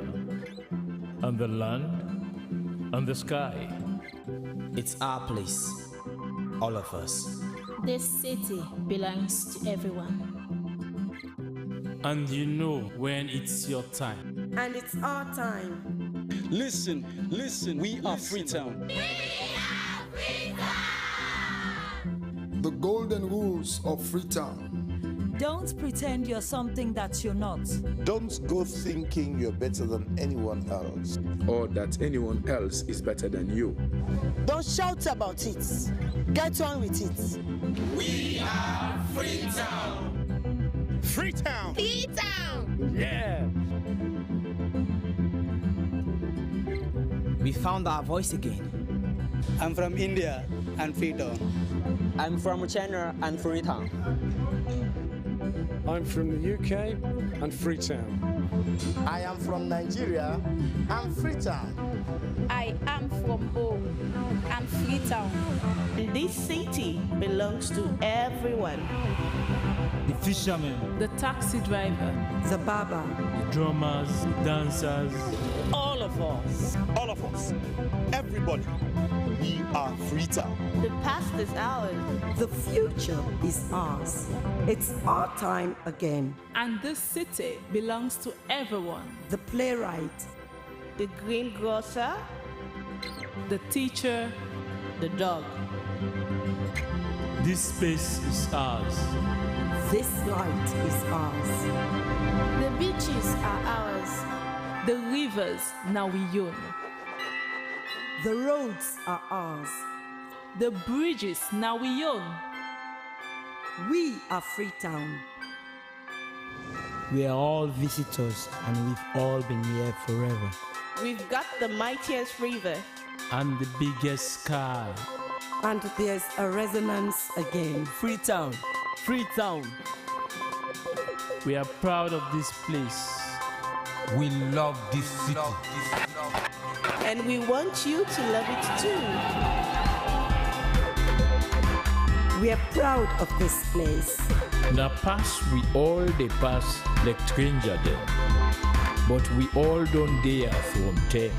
and the land, and the sky. It's our place, all of us. This city belongs to everyone. And you know when it's your time. And it's our time. Listen, we are Freetown. We are Freetown! The golden rules of Freetown. Don't pretend you're something that you're not. Don't go thinking you're better than anyone else. Or that anyone else is better than you. Don't shout about it. Get on with it. We are Freetown! Freetown! Freetown! Yeah! We found our voice again. I'm from India and Freetown. I'm from China and Freetown. I'm from the UK and Freetown. I am from Nigeria and Freetown. I am from home and Freetown. This city belongs to everyone. The fishermen, The taxi driver, The barber, the drummers, the dancers. All of us. All of us. Everybody. We are Freetown. The past is ours. the future is ours. It's our time again. and this city belongs to everyone. The playwright, The greengrocer, The teacher, the dog. This space is ours. this light is ours. the beaches are ours. The rivers now we own. The roads are ours. The bridges now we own. We are Freetown. We are all visitors and we've all been here forever. We've got the mightiest river. And the biggest sky. And there's a resonance again. Freetown. Freetown. We are proud of this place. We love this city. And we want you to love it too. We are proud of this place. Na pass we all dey pass like stranger dem, but we all don dey from ten.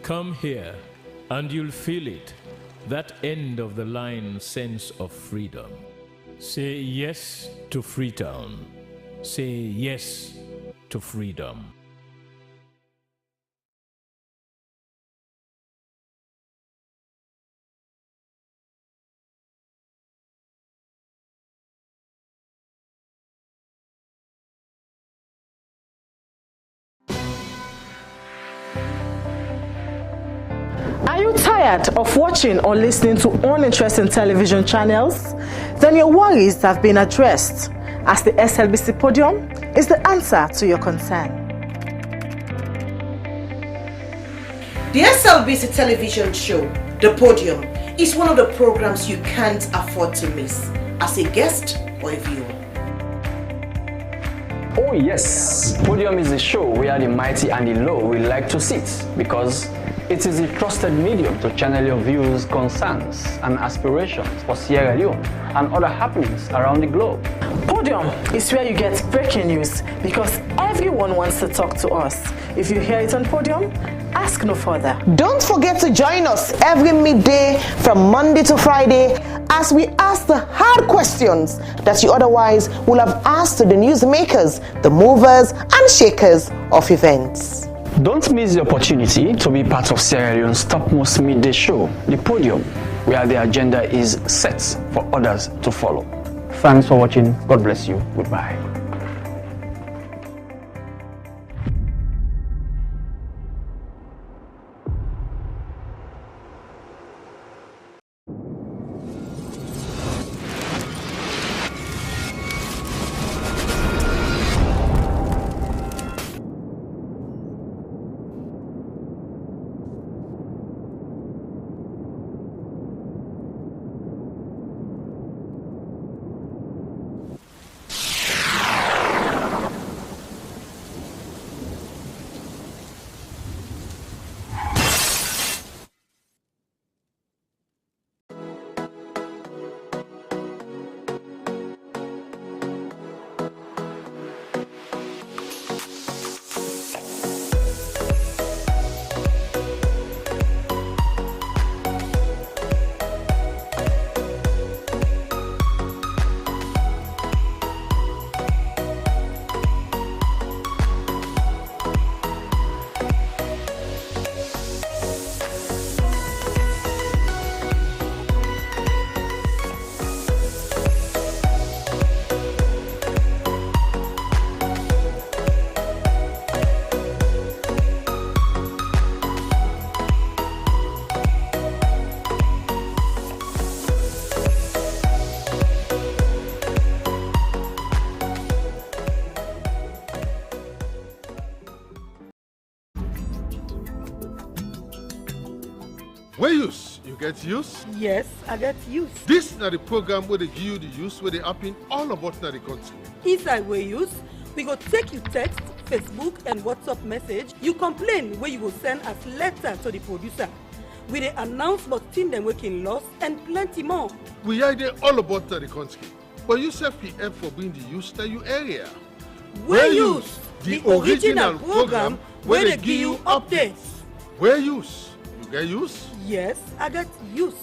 Come here, and you'll feel it, that end of the line sense of freedom. Say yes to Freetown. Say yes to freedom. Are you tired of watching or listening to uninteresting television channels? Then your worries have been addressed, as the SLBC Podium is the answer to your concern. The SLBC television show, The Podium, is one of the programs you can't afford to miss as a guest or a viewer. Oh yes, Podium is a show where the mighty and the low will like to sit, because it is a trusted medium to channel your views, concerns and aspirations for Sierra Leone and other happenings around the globe. Podium is where you get breaking news, because everyone wants to talk to us. If you hear it on Podium, ask no further. Don't forget to join us every midday from Monday to Friday as we ask the hard questions that you otherwise would have asked to the newsmakers, the movers and shakers of events. Don't miss the opportunity to be part of Sierra Leone's topmost midday show, The Podium, where the agenda is set for others to follow. Thanks for watching. God bless you. Goodbye. get use? Yes, I get use. This is the program where they give you the use where they happen all about the country. Inside where use, we go take you text, Facebook and WhatsApp message. You complain where you go send as letter to the producer. We dey announce about things them working lost and plenty more. We are there all about the country. But you self help for being the use that you area. Where use the original program where they give you updates. Where use? You get use? Yes, I get use.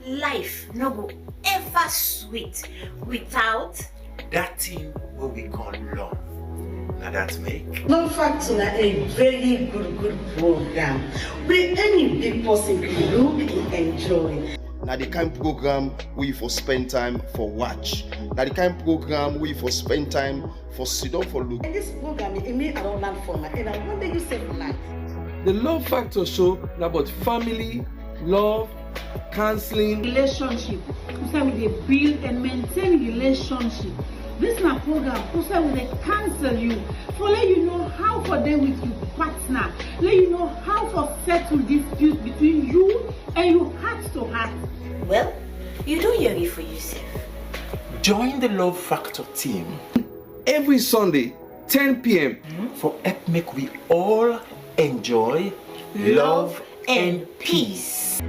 Life no go ever sweet without that thing what we call love. Now that make no fact na a very good program where any big person can look and enjoy. Now the kind of program we for spend time for watch. Now the kind of program we for spend time for sit down for look. And this program it may around land format and I wonder you save life. The Love Factor show is about family, love, counseling, relationship. We say we dey build and maintain relationship. This na program we say we dey counsel you for let you know how for dey with your partner, let you know how for settle dispute between you and your heart to heart. Well, you don't hear it for yourself. Join the Love Factor team every Sunday, 10 p.m. for help make we all enjoy love and peace.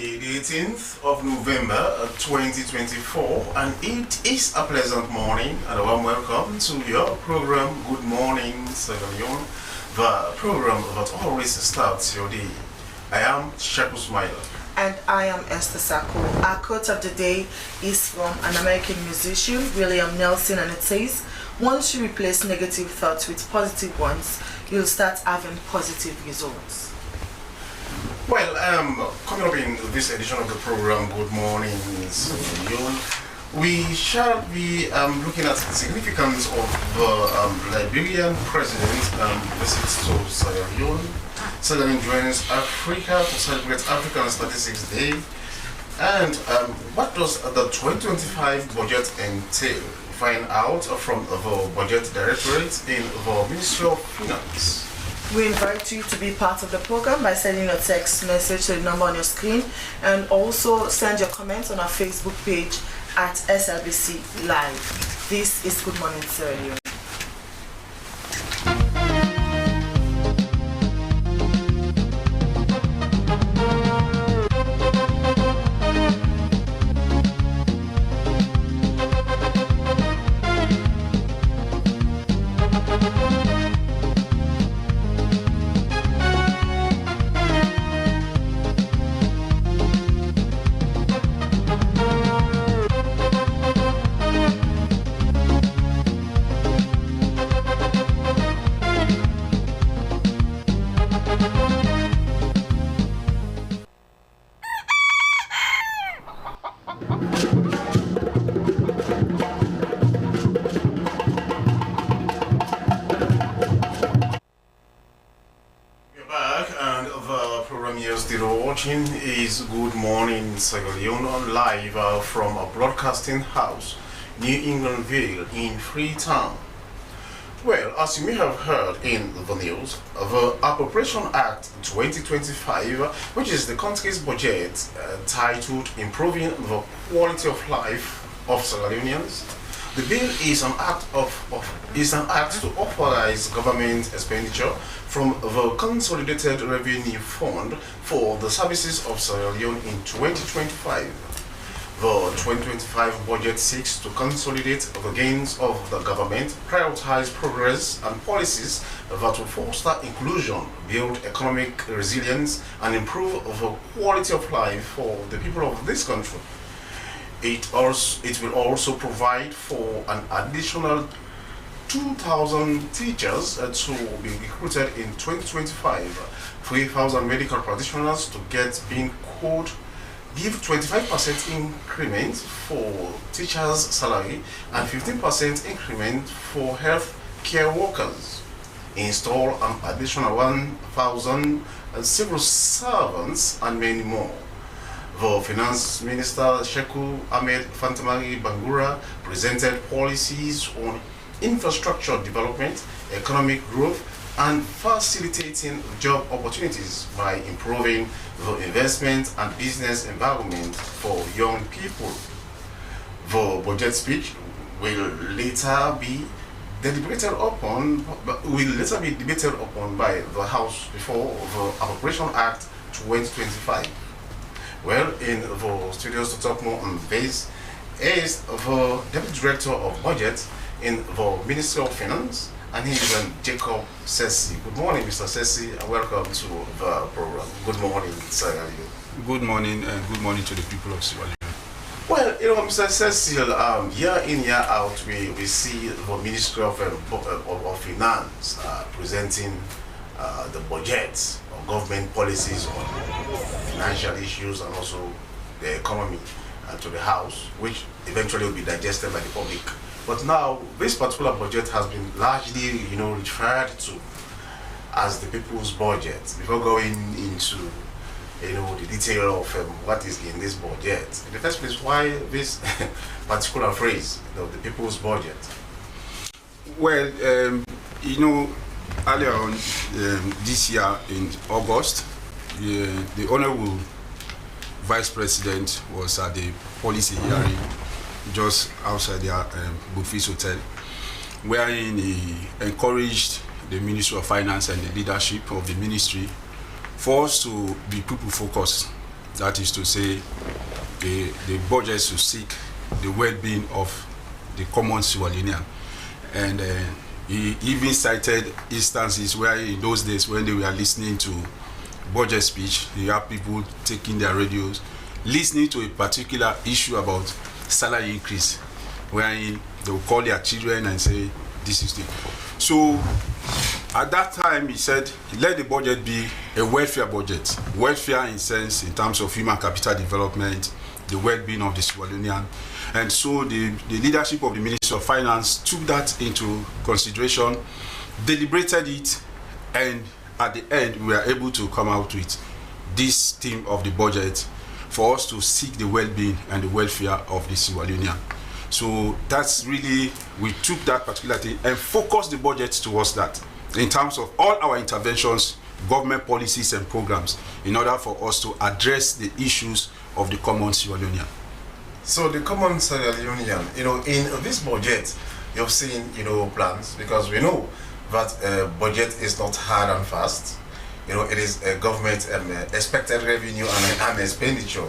Friday, the 18th of November 2024, and it is a pleasant morning and a warm welcome to your program, Good Morning Sierra Leone, the program that always starts your day. I am Sheku Smiler. And I am Esther Sako. Our quote of the day is from an American musician, William Nelson, and it says, once you replace negative thoughts with positive ones, you'll start having positive results. Well, coming up in this edition of the program, Good Morning Sierra Leone, we shall be looking at the significance of the Liberian president's visit to Sierra Leone. Sierra Leone joins Africa to celebrate African Statistics Day. And what does the 2025 budget entail? Find out from the Budget Directorate in the Ministry of Finance. We invite you to be part of the program by sending a text message to the number on your screen, and also send your comments on our Facebook page at SLBC Live. This is Good Morning Sierra Leone. Is Good Morning Sierra Leone live from a broadcasting house, New Englandville in Freetown. Well, as you may have heard in the news, the Appropriation Act 2025, which is the country's budget titled Improving the Quality of Life of Sierra Leoneans. The bill is an act to authorize government expenditure from the Consolidated Revenue Fund for the services of Sierra Leone in 2025. The 2025 budget seeks to consolidate the gains of the government, prioritize progress and policies that will foster inclusion, build economic resilience, and improve the quality of life for the people of this country. It will also provide for an additional 2,000 teachers to be recruited in 2025, 3,000 medical practitioners to get being called, give 25% increment for teachers' salary and 15% increment for health care workers, install an additional 1,000 civil servants, and many more. The Finance Minister Sheku Ahmed Fantamari Bangura presented policies on infrastructure development, economic growth, and facilitating job opportunities by improving the investment and business environment for young people. The budget speech will later be debated upon by the House before the Appropriation Act 2025. Well, in the studios to talk more on this is the Deputy Director of Budget in the Ministry of Finance, and he is Jacob Sessi. Good morning, Mr. Sessi, and welcome to the program. Good morning, Sierra Leone. Good morning, and good morning to the people of Sierra Leone. Well, you know, Mr. Sessi, year in, year out, we see the Ministry of Finance presenting the budget or government policies on financial issues and also the economy to the House, which eventually will be digested by the public. But now, this particular budget has been largely, referred to as the people's budget. Before going into, the detail of what is in this budget, in the first place, why this particular phrase, the people's budget? Well, earlier on this year in August, the Honorable Vice President was at the policy hearing just outside the Buffets Hotel, wherein he encouraged the Ministry of Finance and the leadership of the ministry for us to be people-focused That is to say, the budget should seek the well-being of the common Sierra Leonean. And he even cited instances where in those days when they were listening to budget speech, you have people taking their radios, listening to a particular issue about salary increase, where they will call their children and say, this is the... So at that time, he said, let the budget be a welfare budget. Welfare in sense, in terms of human capital development, the well-being of the Sierra Leonean. And so the leadership of the Ministry of Finance took that into consideration, deliberated it, and at the end, we were able to come out with this theme of the budget for us to seek the well-being and the welfare of the Sierra Leonean. So that's really, we took that particular thing and focused the budget towards that in terms of all our interventions, government policies and programs in order for us to address the issues of the common Sierra Leonean. So the common Sierra Leonean, in this budget, you've seen, plans, because we know that budget is not hard and fast. It is a government expected revenue and expenditure.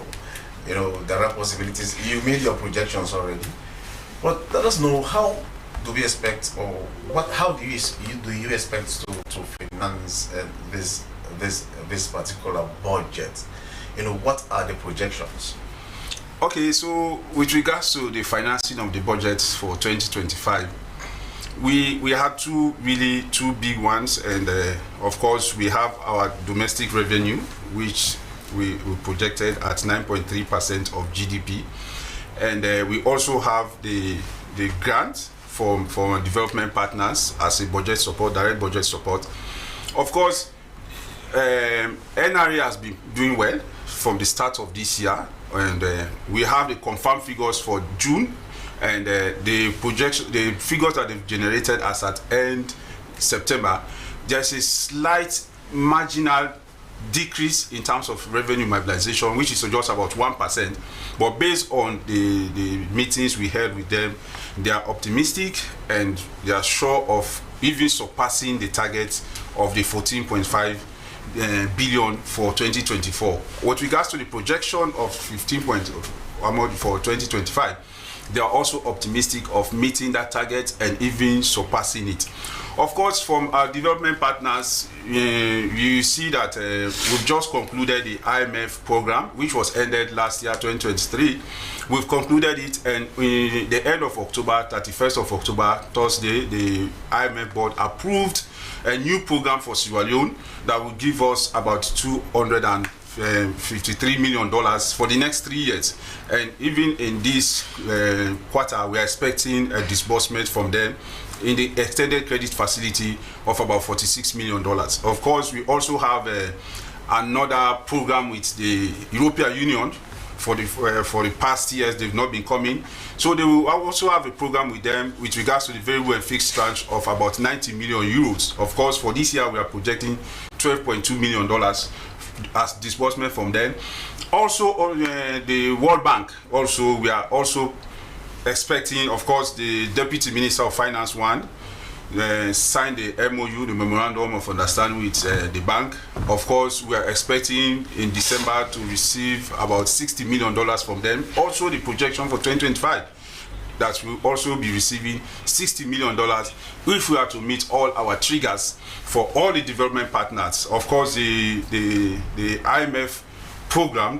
There are possibilities. You made your projections already. But let us know, how do we expect, or how do you expect to finance this particular budget? What are the projections? Okay, so with regards to the financing of the budget for 2025, we had two big ones, and of course we have our domestic revenue, which we projected at 9.3% of GDP. And we also have the grant from development partners as a budget support, direct budget support. Of course, NRA has been doing well from the start of this year, and we have the confirmed figures for June, and the figures that they've generated as at end September. There's a slight marginal decrease in terms of revenue mobilization, which is just about 1%. But based on the meetings we had with them, they are optimistic and they are sure of even surpassing the target of the 14.5 billion for 2024. With regards to the projection of 15 point for 2025, they are also optimistic of meeting that target and even surpassing it. Of course, from our development partners, you see that we've just concluded the IMF program, which was ended last year, 2023. We've concluded it, and in the end of October, 31st of October, Thursday, the IMF board approved a new program for Sierra Leone that will give us about $253 million for the next 3 years. And even in this quarter, we are expecting a disbursement from them in the extended credit facility of about $46 million. Of course, we also have another program with the European Union. For the past years, they've not been coming. So they will also have a program with them with regards to the variable and fixed tranche of about 90 million euros. Of course, for this year, we are projecting $12.2 million as disbursement from them. Also, on the World Bank, we are also expecting, of course, the Deputy Minister of Finance signed the MOU, the Memorandum of Understanding with the bank. Of course, we are expecting in December to receive about $60 million from them. Also, the projection for 2025, that we'll also be receiving $60 million if we are to meet all our triggers for all the development partners. Of course, the IMF program,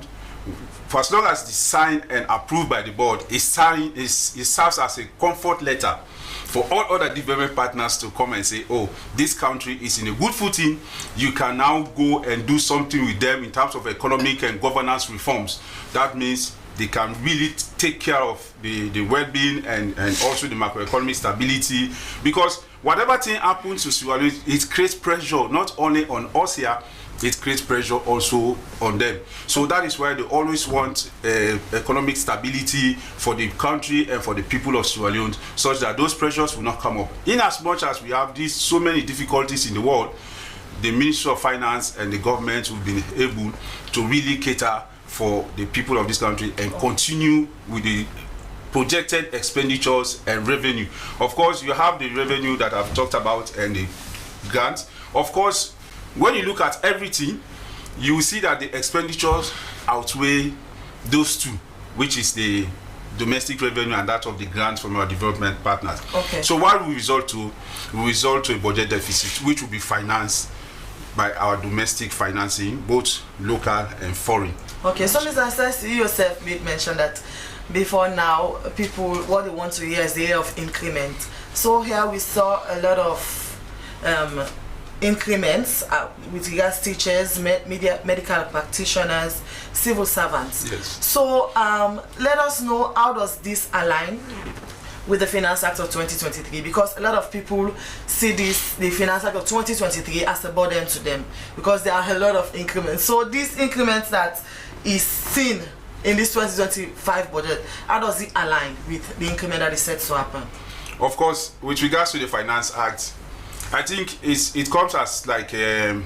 for as long as it's signed and approved by the board, it serves as a comfort letter for all other development partners to come and say, oh, this country is in a good footing. You can now go and do something with them in terms of economic and governance reforms. That means they can really take care of the well-being and also the macroeconomic stability, because whatever thing happens to Sierra Leone, it creates pressure not only on us here, it creates pressure also on them. So that is why they always want economic stability for the country and for the people of Sierra Leone, such that those pressures will not come up. In as much as we have so many difficulties in the world, the Ministry of Finance and the government will be able to really cater for the people of this country and continue with the projected expenditures and revenue. Of course, you have the revenue that I've talked about and the grants. Of course, when you look at everything, you will see that the expenditures outweigh those two, which is the domestic revenue and that of the grants from our development partners. Okay. So what we result to? We result to a budget deficit, which will be financed by our domestic financing, both local and foreign. Okay, so Mr. Assess, you yourself made mention that before now, people, what they want to hear is the year of increment. So here we saw a lot of increments with regards to teachers, medical practitioners, civil servants. Yes. So let us know, how does this align with the Finance Act of 2023? Because a lot of people see the Finance Act of 2023 as a burden to them because there are a lot of increments. So these increments that is seen in this 2025 budget, how does it align with the increment that is set to happen? Of course, with regards to the Finance Act, I think it comes as like a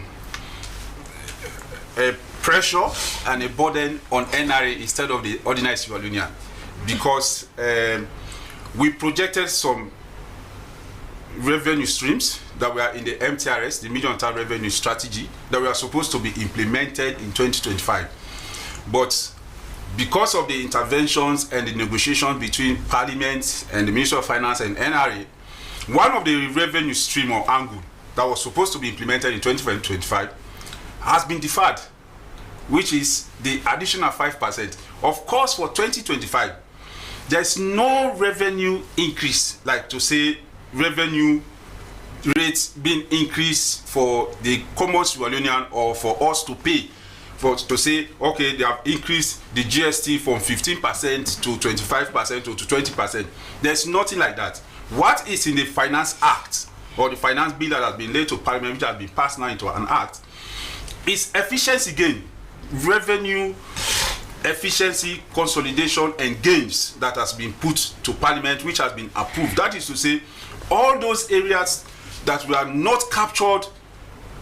pressure and a burden on NRA instead of the ordinary Sierra Leonean, because we projected some revenue streams that were in the MTRS, the medium-term revenue strategy, that were supposed to be implemented in 2025. But because of the interventions and the negotiations between Parliament and the Ministry of Finance and NRA, one of the revenue stream or angle that was supposed to be implemented in 2025 has been deferred, which is the additional 5%. Of course, for 2025, there's no revenue increase, like to say revenue rates being increased for the common Sierra Leonean or for us to pay, to say, okay, they have increased the GST from 15% to 25% to 20%. There's nothing like that. What is in the Finance Act or the finance bill that has been laid to Parliament, which has been passed now into an act, is efficiency gain, revenue efficiency, consolidation and gains that has been put to Parliament, which has been approved. That is to say, all those areas that were not captured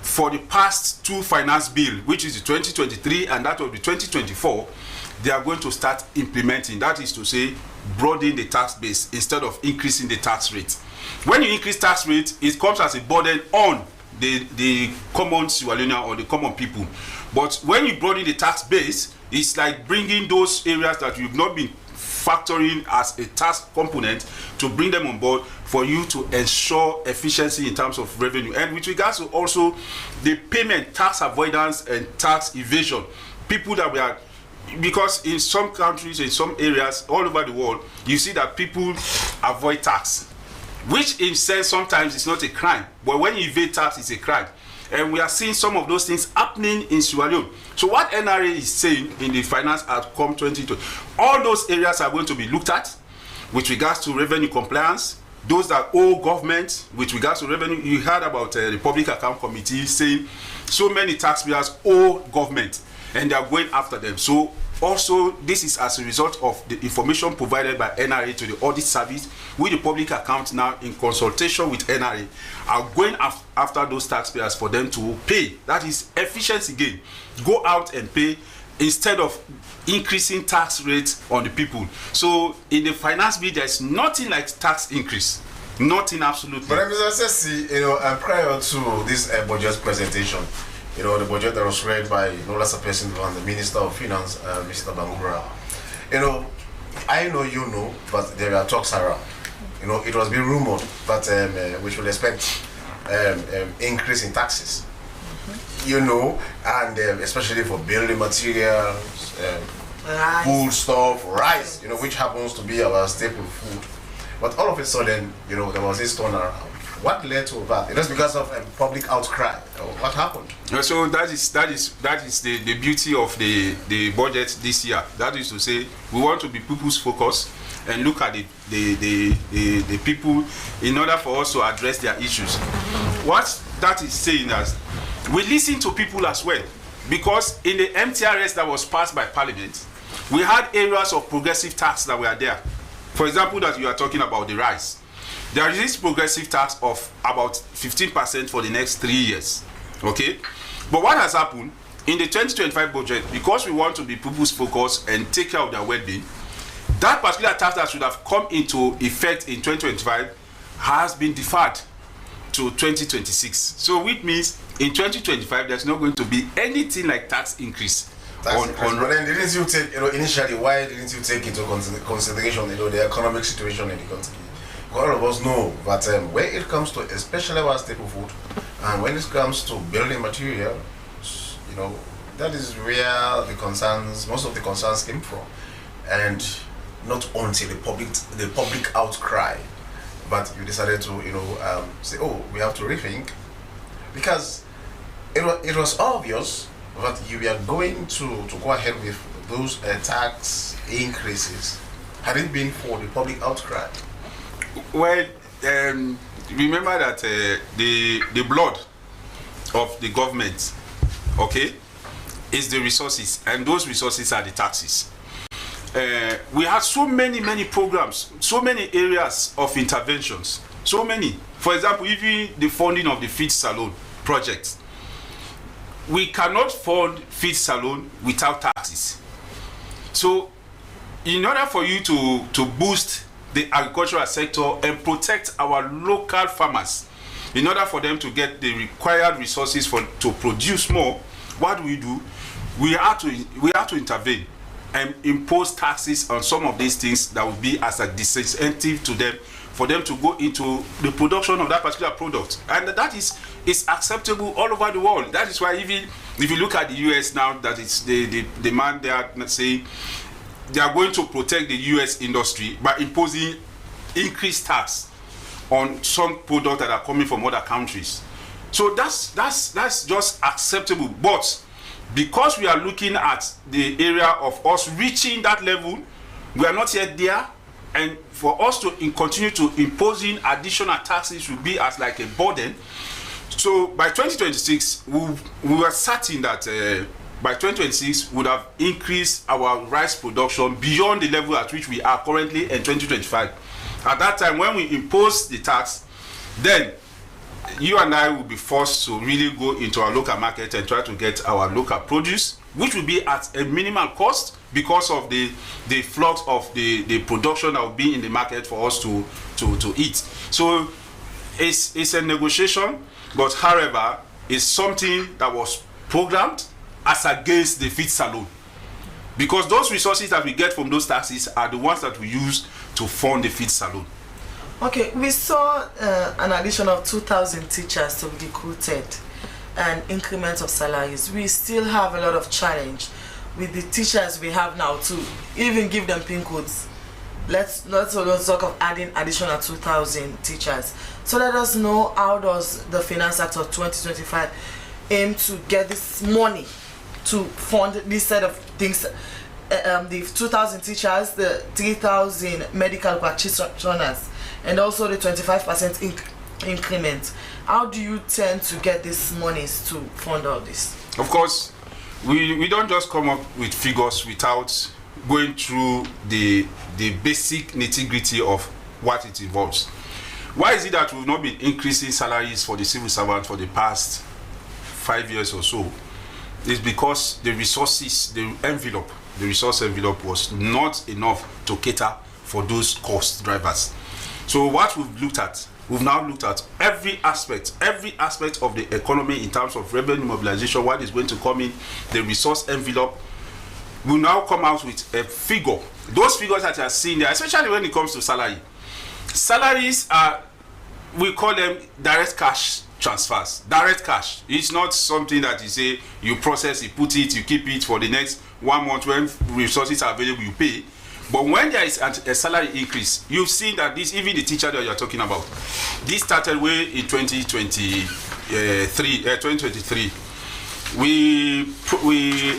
for the past two finance bill, which is the 2023 and that of the 2024, they are going to start implementing. That is to say, broadening the tax base instead of increasing the tax rate. When you increase tax rate, it comes as a burden on the common Sierra Leonean or the common people. But when you broaden the tax base, it's like bringing those areas that you've not been factoring as a tax component to bring them on board for you to ensure efficiency in terms of revenue. And with regards to also the payment, tax avoidance and tax evasion, people that were, because in some countries, in some areas all over the world, you see that people avoid tax, which in sense sometimes is not a crime, but when you evade tax, it's a crime. And we are seeing some of those things happening in Sierra Leone. So what NRA is saying in the Finance Act come 2020, all those areas are going to be looked at with regards to revenue compliance. Those that owe government with regards to revenue, you heard about the Public Account Committee saying so many taxpayers owe government and they are going after them. So also, this is as a result of the information provided by NRA to the audit service, with the public account now in consultation with NRA are going after those taxpayers for them to pay. That is efficiency gain. Go out and pay instead of increasing tax rates on the people. So in the finance bill, there's nothing like tax increase. Nothing, absolutely. But Mr. Sessi, prior to this budget presentation, the budget that was read by no less a person than the Minister of Finance, Mr. Bangura. I know you know, but there are talks around. It was being rumored that we should expect increase in taxes. And especially for building materials, food stuff, rice, which happens to be our staple food. But all of a sudden, there was this turnaround. What led to that? It was because of public outcry. What happened? So that is the beauty of the budget this year. That is to say, we want to be people's focus and look at the people in order for us to address their issues. What that is saying is, we listen to people as well, because in the MTRS that was passed by Parliament, we had areas of progressive tax that were there. For example, that you are talking about the rice. There is this progressive tax of about 15% for the next 3 years. Okay? But what has happened in the 2025 budget, because we want to be people's focus and take care of their well-being, that particular tax that should have come into effect in 2025 has been deferred to 2026. So which means in 2025 there's not going to be anything like tax increase But then didn't you take, initially, why didn't you take into consideration, the economic situation in the country? All of us know that when it comes to especially our staple food, and when it comes to building material, that is where most of the concerns came from, and not until the public outcry, but you decided to say, oh, we have to rethink, because it was obvious that you were going to go ahead with those tax increases had it been for the public outcry. Well, remember that the blood of the government, okay, is the resources, and those resources are the taxes. We had so many programs, so many areas of interventions, so many. For example, even the funding of the feed salon project. We cannot fund feed salon without taxes. So, in order for you to boost the agricultural sector and protect our local farmers, in order for them to get the required resources to produce more, what do? We have to intervene and impose taxes on some of these things that will be as a disincentive to them, for them to go into the production of that particular product. And that is acceptable all over the world. That is why even if you look at the US now, that it's the man they are saying they are going to protect the US industry by imposing increased tax on some products that are coming from other countries. So that's just acceptable. But because we are looking at the area of us reaching that level, we are not yet there. And for us to continue to imposing additional taxes will be as like a burden. So by 2026, we were certain that by 2026 we would have increased our rice production beyond the level at which we are currently in 2025. At that time, when we impose the tax, then you and I will be forced to really go into our local market and try to get our local produce, which will be at a minimal cost because of the flux of the production that will be in the market for us to eat. So it's a negotiation, but however, it's something that was programmed as against the feed salon, because those resources that we get from those taxes are the ones that we use to fund the feed salon. Okay, we saw an addition of 2,000 teachers to be recruited and increment of salaries. We still have a lot of challenge with the teachers we have now to even give them PIN codes. Let's talk of adding additional 2,000 teachers. So let us know, how does the Finance Act of 2025 aim to get this money to fund this set of things? The 2,000 teachers, the 3,000 medical practitioners, and also the 25% increment. How do you tend to get these monies to fund all this? Of course, we don't just come up with figures without going through the basic nitty-gritty of what it involves. Why is it that we've not been increasing salaries for the civil servant for the past 5 years or so? It's because the resources, the resource envelope was not enough to cater for those cost drivers. So what we've now looked at every aspect of the economy in terms of revenue mobilization, what is going to come in, the resource envelope. Will now come out with a figure. Those figures that you are seeing there, especially when it comes to salary. Salaries are, we call them direct cash transfers. Direct cash. It's not something that you say, you process, you put it, you keep it for the next 1 month. When resources are available, you pay. But when there is a salary increase, you've seen that this, even the teacher that you're talking about, this started way in 2023. We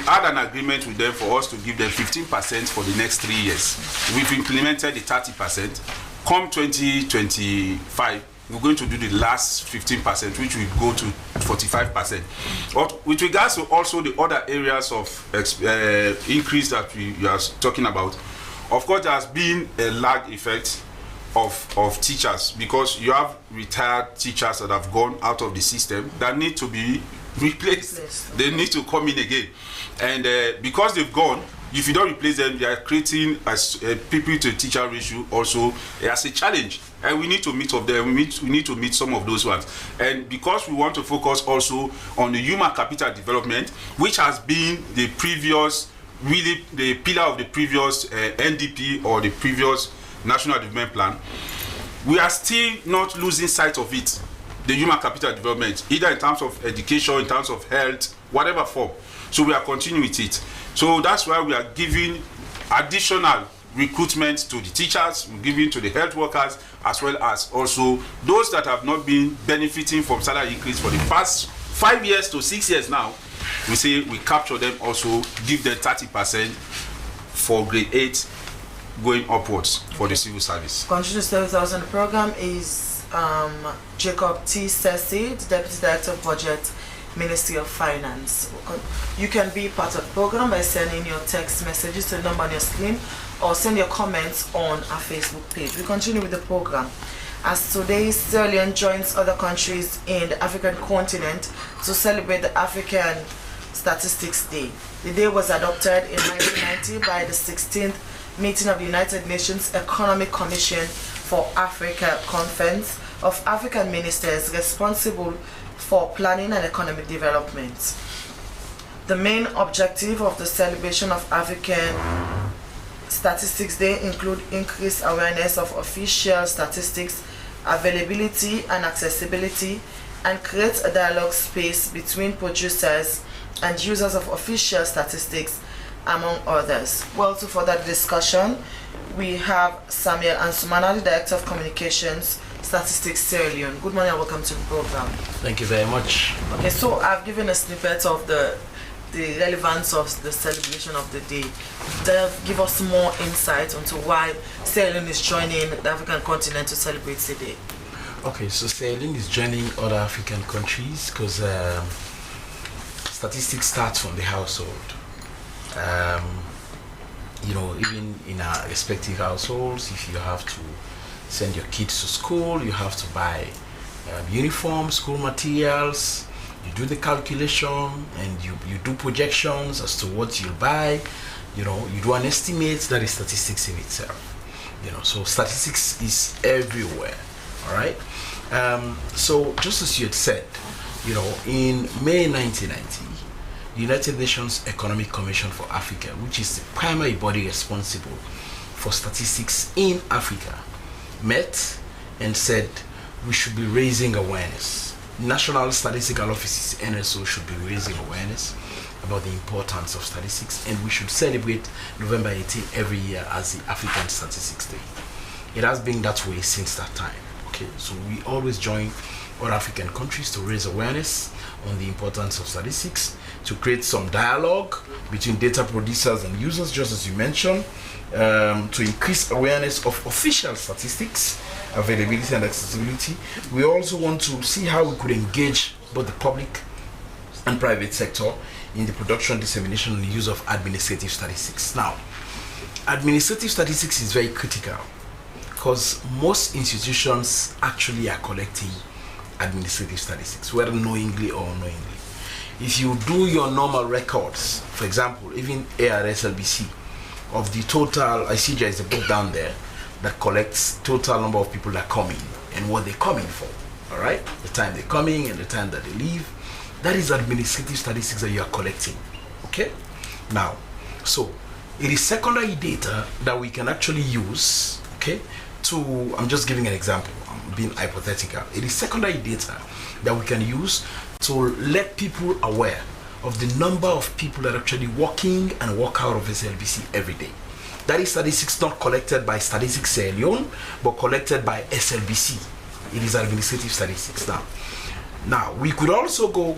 had an agreement with them for us to give them 15% for the next 3 years. We've implemented the 30%. Come 2025, we're going to do the last 15%, which will go to 45%. But with regards to also the other areas of increase that we are talking about, of course, there has been a lag effect of teachers, because you have retired teachers that have gone out of the system that need to be replaced. They need to come in again, and because they've gone, if you don't replace them, they are creating as people to teacher ratio also as a challenge, and we need to meet of them. We need to meet some of those ones, and because we want to focus also on the human capital development, which has been the previous, really the pillar of the previous NDP or the previous National Development Plan. We are still not losing sight of it, the human capital development, either in terms of education, in terms of health, whatever form. So we are continuing with it. So that's why we are giving additional recruitment to the teachers, we're giving to the health workers, as well as also those that have not been benefiting from salary increase for the past 5 years to 6 years now. We say we capture them also, give them 30% for grade 8 going upwards for the civil service. Continue to stay with us on the program is Jacob T. Sessi, the Deputy Director of Budget, Ministry of Finance. You can be part of the program by sending your text messages to the number on your screen or send your comments on our Facebook page. We continue with the program. As today, Sierra Leone joins other countries in the African continent to celebrate the African Statistics Day. The day was adopted in 1990 by the 16th meeting of the United Nations Economic Commission for Africa Conference of African Ministers responsible for planning and economic development. The main objective of the celebration of African Statistics Day include increased awareness of official statistics, availability and accessibility, and create a dialogue space between producers and users of official statistics, among others. Well, to further discussion, we have Samuel Ansumana, the Director of Communications, Statistics Sierra Leone. Good morning and welcome to the program. Thank you very much. Okay, so I've given a snippet of the relevance of the celebration of the day. Give us more insight into why Sierra Leone is joining the African continent to celebrate the day. Okay, so Sierra Leone is joining other African countries because statistics starts from the household. You know, even in our respective households, if you have to send your kids to school, you have to buy uniform, school materials, you do the calculation and you do projections as to what you'll buy, you know, you do an estimate. That is statistics in itself, you know, so statistics is everywhere. All right. So just as you had said, you know, in May 1990, the United Nations Economic Commission for Africa, which is the primary body responsible for statistics in Africa, met and said we should be raising awareness. National Statistical Offices, NSO, should be raising awareness about the importance of statistics, and we should celebrate November 18 every year as the African Statistics Day. It has been that way since that time. Okay, so we always join other African countries to raise awareness on the importance of statistics, to create some dialogue between data producers and users, just as you mentioned, to increase awareness of official statistics, availability and accessibility. We also want to see how we could engage both the public and private sector in the production, dissemination, and use of administrative statistics. Now, administrative statistics is very critical because most institutions actually are collecting administrative statistics, whether knowingly or unknowingly. If you do your normal records, for example, even ARSLBC, of the total, I see there is a book down there that collects total number of people that come in and what they're coming for, all right? The time they're coming and the time that they leave. That is administrative statistics that you are collecting, okay? Now, so it is secondary data that we can actually use, okay, to, I'm just giving an example, I'm being hypothetical. It is secondary data that we can use to let people aware of the number of people that are actually walk-in and walk out of SLBC every day. That is statistics not collected by Statistics Sierra Leone, but collected by SLBC. It is administrative statistics now. Now, we could also go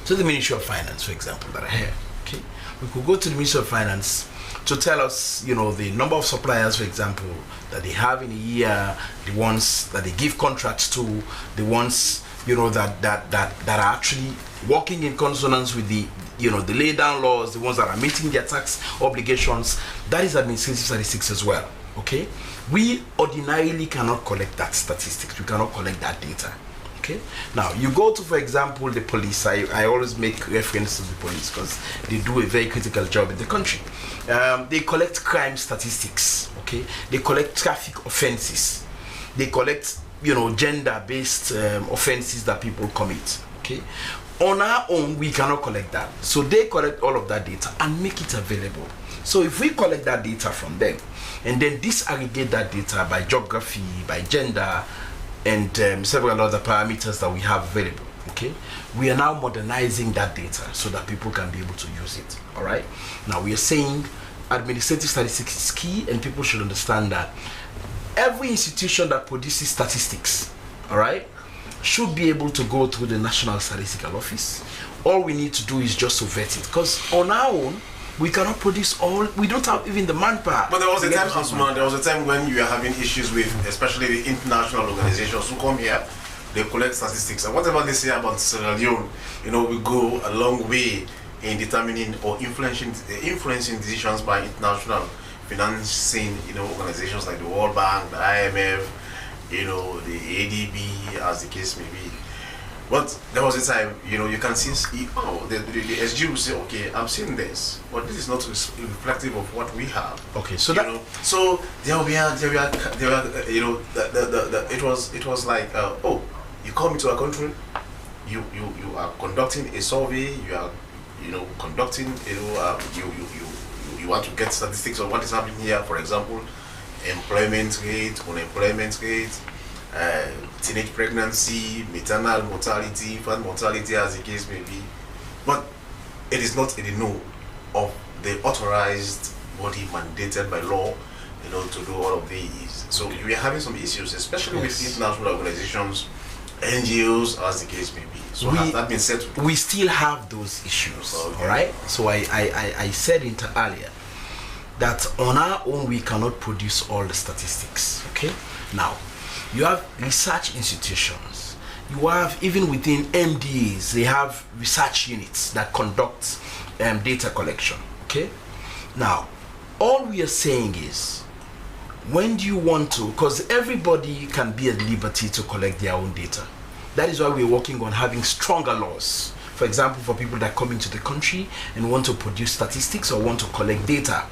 to the Ministry of Finance, for example, that are here. Okay, we could go to the Ministry of Finance to tell us, you know, the number of suppliers, for example, that they have in a year, the ones that they give contracts to, the ones, you know, that are actually working in consonance with the, you know, the lay down laws, the ones that are meeting their tax obligations. That is administrative statistics as well. Okay, we ordinarily cannot collect that statistics. We cannot collect that data. Okay. Now you go to, for example, the police. I always make reference to the police because they do a very critical job in the country. They collect crime statistics. Okay. They collect traffic offenses. They collect, gender-based offenses that people commit. Okay. On our own, we cannot collect that. So they collect all of that data and make it available. So if we collect that data from them and then disaggregate that data by geography, by gender, and several other parameters that we have available, okay, we are now modernizing that data so that people can be able to use it. All right. Now we are saying administrative statistics is key, and people should understand that every institution that produces statistics, all right, should be able to go through the National Statistical Office. All we need to do is just to vet it, because on our own we cannot produce all. We don't have even the manpower. But there was a time, Asman, there was a time when you were having issues with, especially the international organizations who come here, they collect statistics, and whatever they say about Sierra Leone, we go a long way in determining or influencing decisions by international financing, organizations like the World Bank, the IMF, the ADB, as the case may be. But there was a time, you can see, the SG will say, okay, I'm seeing this, but this is not reflective of what we have. Okay, so so there were, it was like, oh, you come into a country, you are conducting a survey, you are, conducting, you want to get statistics on what is happening here. For example, employment rate, unemployment rate, teenage pregnancy, maternal mortality, infant mortality, as the case may be. But it is not in the know of the authorized body mandated by law, to do all of these. So we are having some issues, especially with international organizations, NGOs, as the case may be. So has that been said? We still have those issues. Okay. All right. So I said earlier that on our own we cannot produce all the statistics. Okay. Now, you have research institutions. You have, even within MDAs, they have research units that conduct data collection. Okay. Now, all we are saying is, when do you want to? Because everybody can be at liberty to collect their own data. That is why we're working on having stronger laws. For example, for people that come into the country and want to produce statistics or want to collect data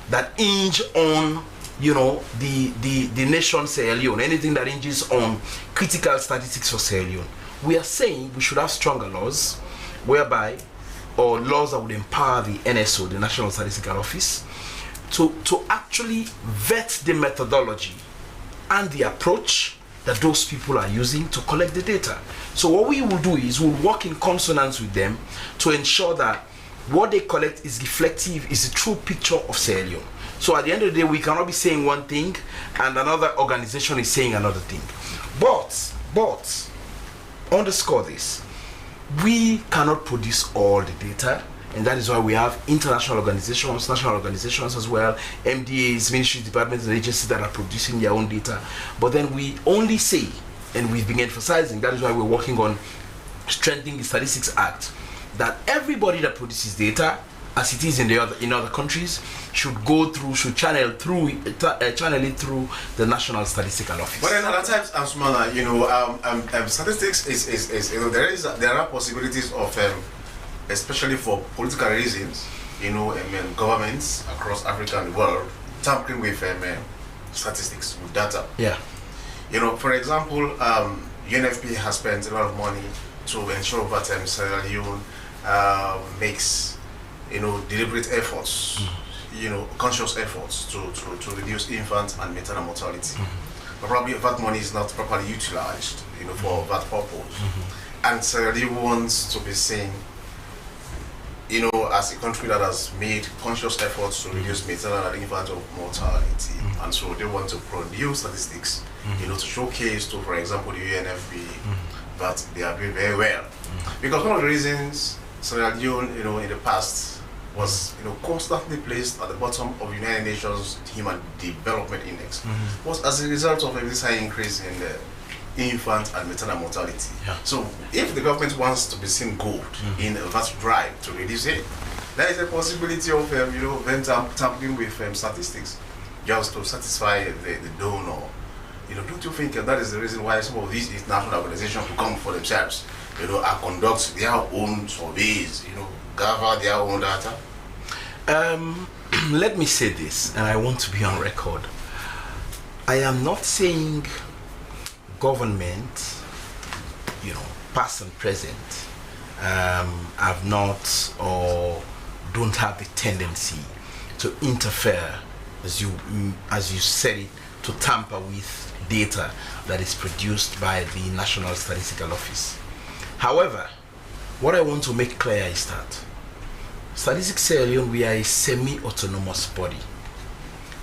that hinge on, the nation Sierra Leone, anything that hinges on critical statistics for Sierra Leone. We are saying we should have stronger laws, whereby, or laws that would empower the NSO, the National Statistical Office, to actually vet the methodology and the approach that those people are using to collect the data. So what we will do is we'll work in consonance with them to ensure that what they collect is reflective, is a true picture of Sierra Leone. So at the end of the day, we cannot be saying one thing and another organization is saying another thing. But underscore this, we cannot produce all the data, and that is why we have international organizations, national organizations as well, MDAs, ministries, departments, and agencies that are producing their own data. But then we only say, and we've been emphasizing, that is why we're working on strengthening the Statistics Act, that everybody that produces data, as it is in other countries, should channel it through the National Statistical Office. But then other times, Asmana, statistics is there are possibilities of, especially for political reasons, governments across Africa and the world tampering with statistics, with data. Yeah. For example, UNFP has spent a lot of money to ensure that Sierra Leone makes deliberate efforts, conscious efforts to reduce infant and maternal mortality. But probably that money is not properly utilized, for that purpose. And Sierra Leone wants to be seen, as a country that has made conscious efforts to reduce maternal and infant mortality. And so they want to produce statistics, to showcase to, for example, the UNFP that they are doing very well. Because one of the reasons Sierra Leone, in the past was, constantly placed at the bottom of United Nations Human Development Index was as a result of this high increase in the infant and maternal mortality. Yeah. So if the government wants to be seen good in that drive to reduce it, there is a possibility of them tampering with statistics just to satisfy the donor, Don't you think that is the reason why some of these international organizations will come for themselves, and conduct their own surveys, gather their own data? Let me say this, and I want to be on record. I am not saying government, past and present, have not or don't have the tendency to interfere, as you said it, to tamper with data that is produced by the National Statistical Office. However, what I want to make clear is that Statistics Sierra Leone, we are a semi-autonomous body.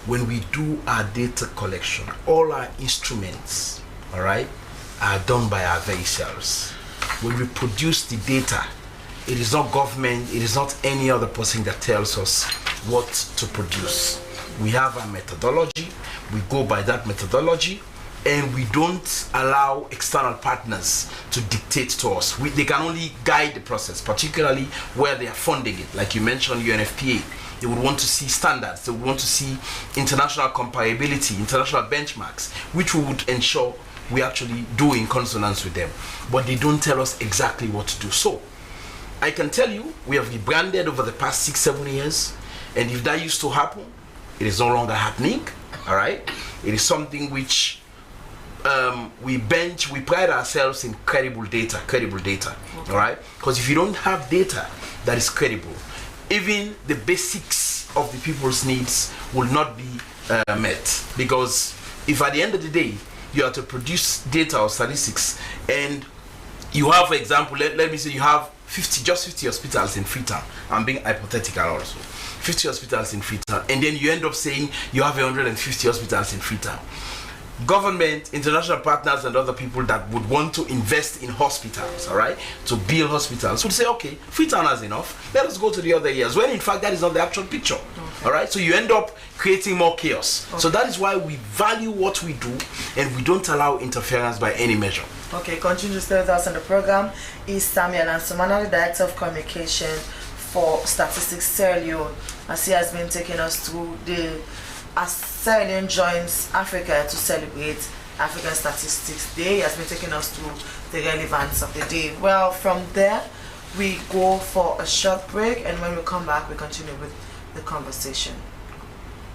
When we do our data collection, all our instruments, all right, are done by our vessels. When we produce the data, it is not government, it is not any other person that tells us what to produce. We have our methodology, we go by that methodology, and we don't allow external partners to dictate to us. They can only guide the process, particularly where they are funding it. Like you mentioned, UNFPA, they would want to see standards, they would want to see international comparability, international benchmarks, which we would ensure we actually do in consonance with them. But they don't tell us exactly what to do. So, I can tell you, we have rebranded over the past 6-7 years, and if that used to happen, it is no longer happening, all right? It is something which we pride ourselves in credible data, all right? Because if you don't have data that is credible, even the basics of the people's needs will not be met. Because if at the end of the day, you have to produce data or statistics, and you have, for example, let me say you have 50 hospitals in Freetown. I'm being hypothetical also. 50 hospitals in Freetown, and then you end up saying you have 150 hospitals in Freetown. Government, international partners, and other people that would want to invest in hospitals, all right, to build hospitals, would say, okay, Freetown has enough, let us go to the other areas, when in fact that is not the actual picture. All right, so you end up creating more chaos. So that is why we value what we do, and we don't allow interference by any measure. Okay, continue to stay with us on the program is Samuel Ansumana, the Director of Communication for Statistics Sierra Leone, as he has been taking us through as Sierra Leone joins Africa to celebrate African Statistics Day. He has been taking us through the relevance of the day. Well, from there, we go for a short break, and when we come back, we continue with the conversation.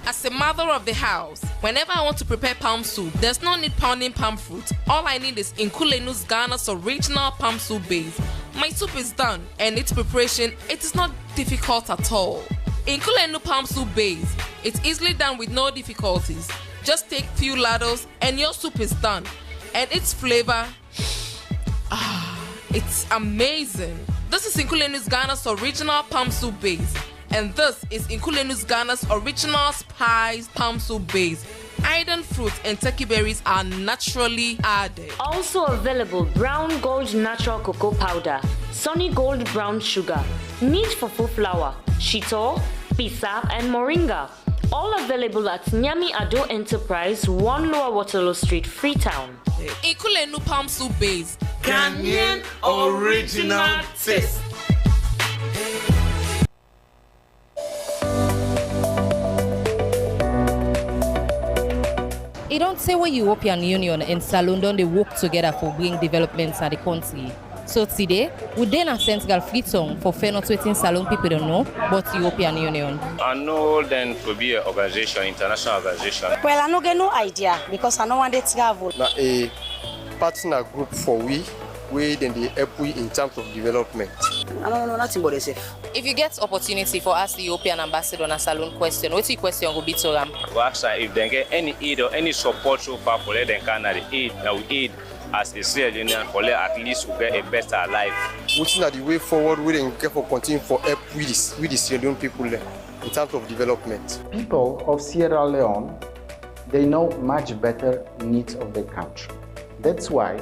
As a mother of the house, whenever I want to prepare palm soup, there's no need pounding palm fruit. All I need is Inkulenu's Ghana's original palm soup base. My soup is done, and its preparation, it is not difficult at all. Inkulenu palm soup base, it's easily done with no difficulties. Just take few ladles and your soup is done. And its flavor, it's amazing. This is Inkulenu's Ghana's original palm soup base. And this is Inkulenu's Ghana's original spiced palm soup base. Iron fruit and turkey berries are naturally added. Also available brown gold natural cocoa powder, sunny gold brown sugar, neat fufu flour, shito, pisa, and moringa. All available at Nyami Ado Enterprise, 1 Lower Waterloo Street, Freetown. Inkulenu palm soup base. Ghanaian original taste. It don't say what European Union and Salon don't they work together for bring developments in the country. So today, we then a Senegal Freetown for fair not waiting Salon people don't know, but European Union. I know then to be an organization, international organization. Well, I don't get no idea because I don't want to travel. Now a partner group for we then they help we in terms of development. I don't know nothing about this. If you get opportunity for ask the European ambassador on a Salon question, what's your question will be to them? We ask if they get any aid or any support so far for them can the aid that we aid as a Sierra Leonean for at least we get a better life. Which is the way forward we then get for continue for help with the Sierra Leone people there in terms of development. People of Sierra Leone, they know much better needs of their country. That's why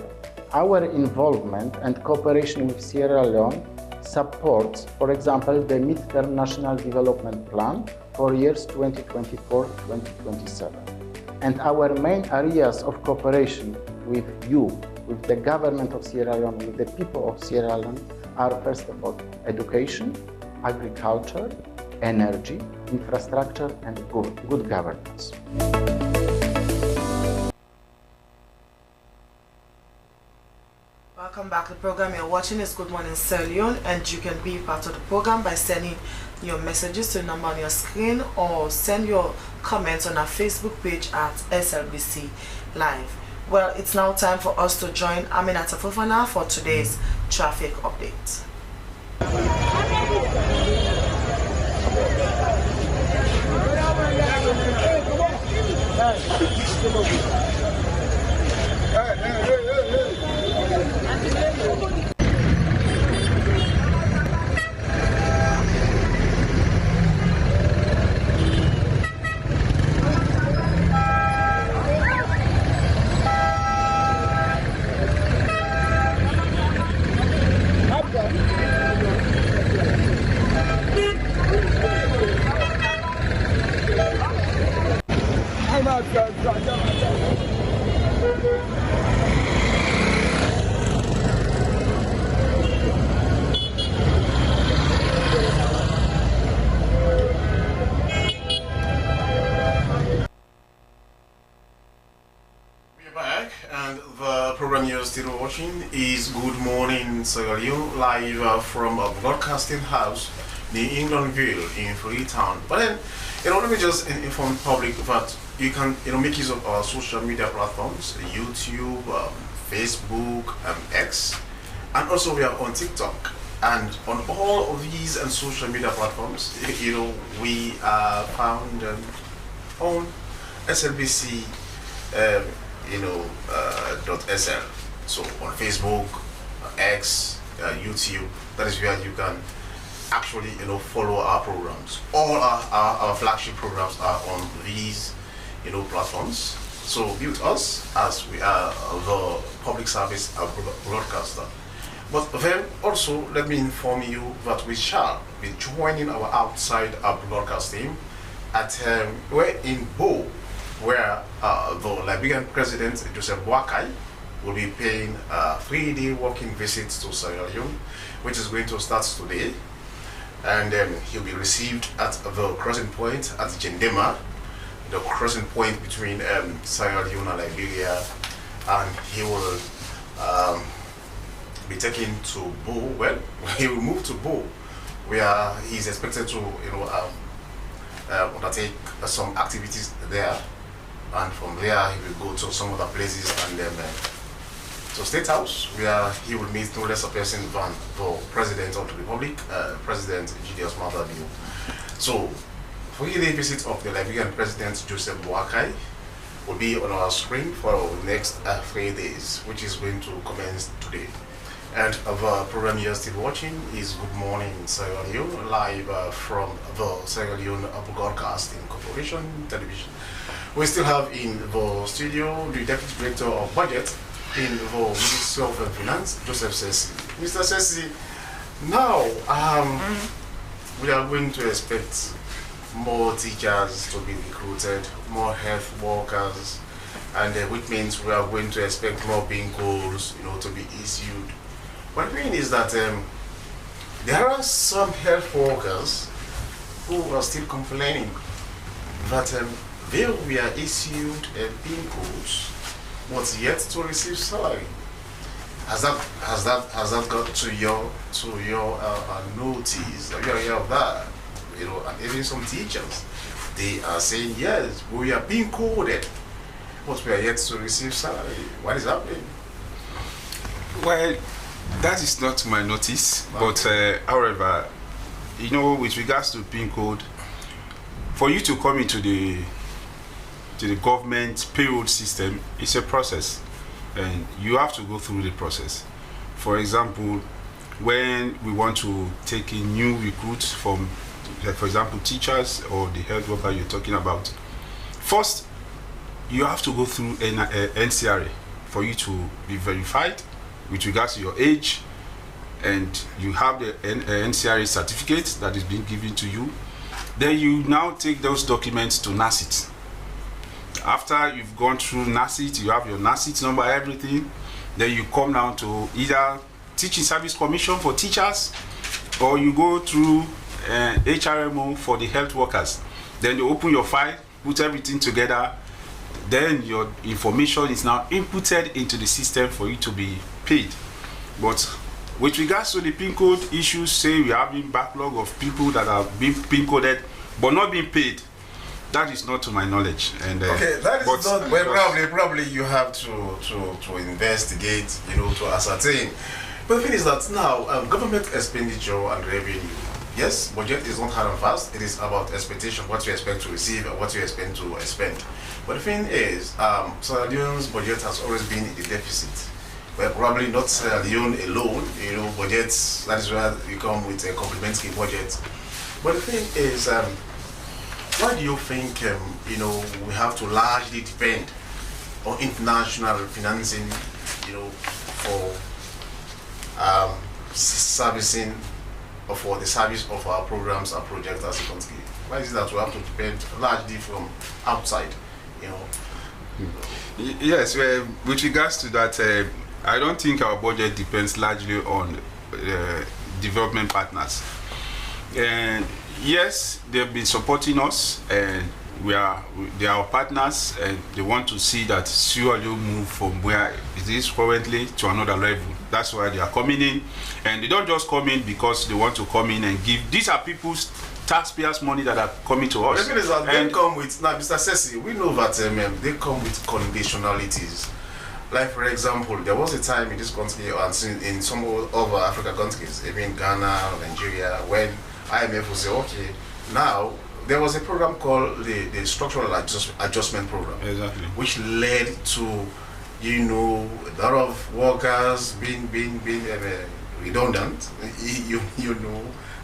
our involvement and cooperation with Sierra Leone supports, for example, the Mid-Term National Development Plan for years 2024-2027. And our main areas of cooperation with you, with the government of Sierra Leone, with the people of Sierra Leone, are first of all education, agriculture, energy, infrastructure, and good governance. Welcome back. The program you're watching is Good Morning Sierra Leone, and you can be part of the program by sending your messages to the number on your screen or send your comments on our Facebook page at SLBC Live. Well, it's now time for us to join Aminata Fofana for today's traffic update. Still watching is Good Morning Sierra Leone live from a broadcasting house, New England Ville in Freetown. But then, let me just inform the public that you can, make use of our social media platforms, YouTube, Facebook, X, and also we are on TikTok. And on all of these and social media platforms, we are found on SLBC, .sl. So on Facebook, X, YouTube, that is where you can actually follow our programs. All our flagship programs are on these platforms. So be with us as we are the public service broadcaster. But then also let me inform you that we shall be joining our outside broadcasting at we're in Bo, where the Liberian President Joseph Boakai will be paying a 3-day working visit to Sierra Leone, which is going to start today. And he'll be received at the crossing point at Kenema, the crossing point between Sierra Leone and Liberia, and he will be taken to Bo. Well, he will move to Bo, where he's expected to undertake some activities there, and from there he will go to some other places and then to State House, where he will meet no less a person than the President of the Republic, President Julius Maada. So, 3-day visit of the Liberian President Joseph Boakai will be on our screen for the next 3 days, which is going to commence today. And the program you're still watching is Good Morning Sierra Leone, live from the Sierra Leone Broadcasting Corporation television. We still have in the studio the Deputy Director of Budget in the Ministry of Finance, Joseph Sessi. Mr. Sessi, now we are going to expect more teachers to be recruited, more health workers, and which means we are going to expect more pin codes, to be issued. What I mean is that there are some health workers who are still complaining that they were issued pin codes but yet to receive salary. Has that got to your notice? Are you aware of that? And even some teachers, they are saying yes, we are being coded, but we are yet to receive salary. What is happening? Well, that is not to my notice, but however, with regards to PIN code, for you to come into the government payroll system, it's a process, and you have to go through the process. For example, when we want to take in new recruits from, for example, teachers or the health worker you're talking about, first you have to go through NCRA for you to be verified with regards to your age, and you have the NCRA certificate that is being given to you. Then you now take those documents to NACIT. After you've gone through NACIT, you have your NACIT number, everything, then you come down to either Teaching Service Commission for teachers, or you go through HRMO for the health workers. Then you open your file, put everything together, then your information is now inputted into the system for you to be paid. But with regards to the PIN code issues, say we are having backlog of people that are being PIN coded but not being paid. That is not to my knowledge. And okay, that is not. Well, probably you have to investigate, to ascertain. But the thing is that now government expenditure and revenue. Yes, budget is not hard and fast. It is about expectation, what you expect to receive and what you expect to spend. But the thing is, Sierra Leone's budget has always been in the deficit. Well, probably not Sierra Leone alone. Budgets. That is where you come with a complementary budget. But the thing is, why do you think we have to largely depend on international financing, for servicing or for the service of our programs and projects as a country? Why is it that we have to depend largely from outside? Yes, well, with regards to that, I don't think our budget depends largely on development partners. And yes, they've been supporting us, and they are our partners, and they want to see that Sierra Leone move from where it is currently to another level. That's why they are coming in, and they don't just come in because they want to come in and give. These are people's taxpayers' money that are coming to us. The thing is that they come with, now, Mr. Sessi, we know that they come with conditionalities. Like, for example, there was a time in this country and in some other African countries, even Ghana, Nigeria, when IMF will say, okay, now there was a program called the Structural Adjustment Program, exactly, which led to a lot of workers being redundant,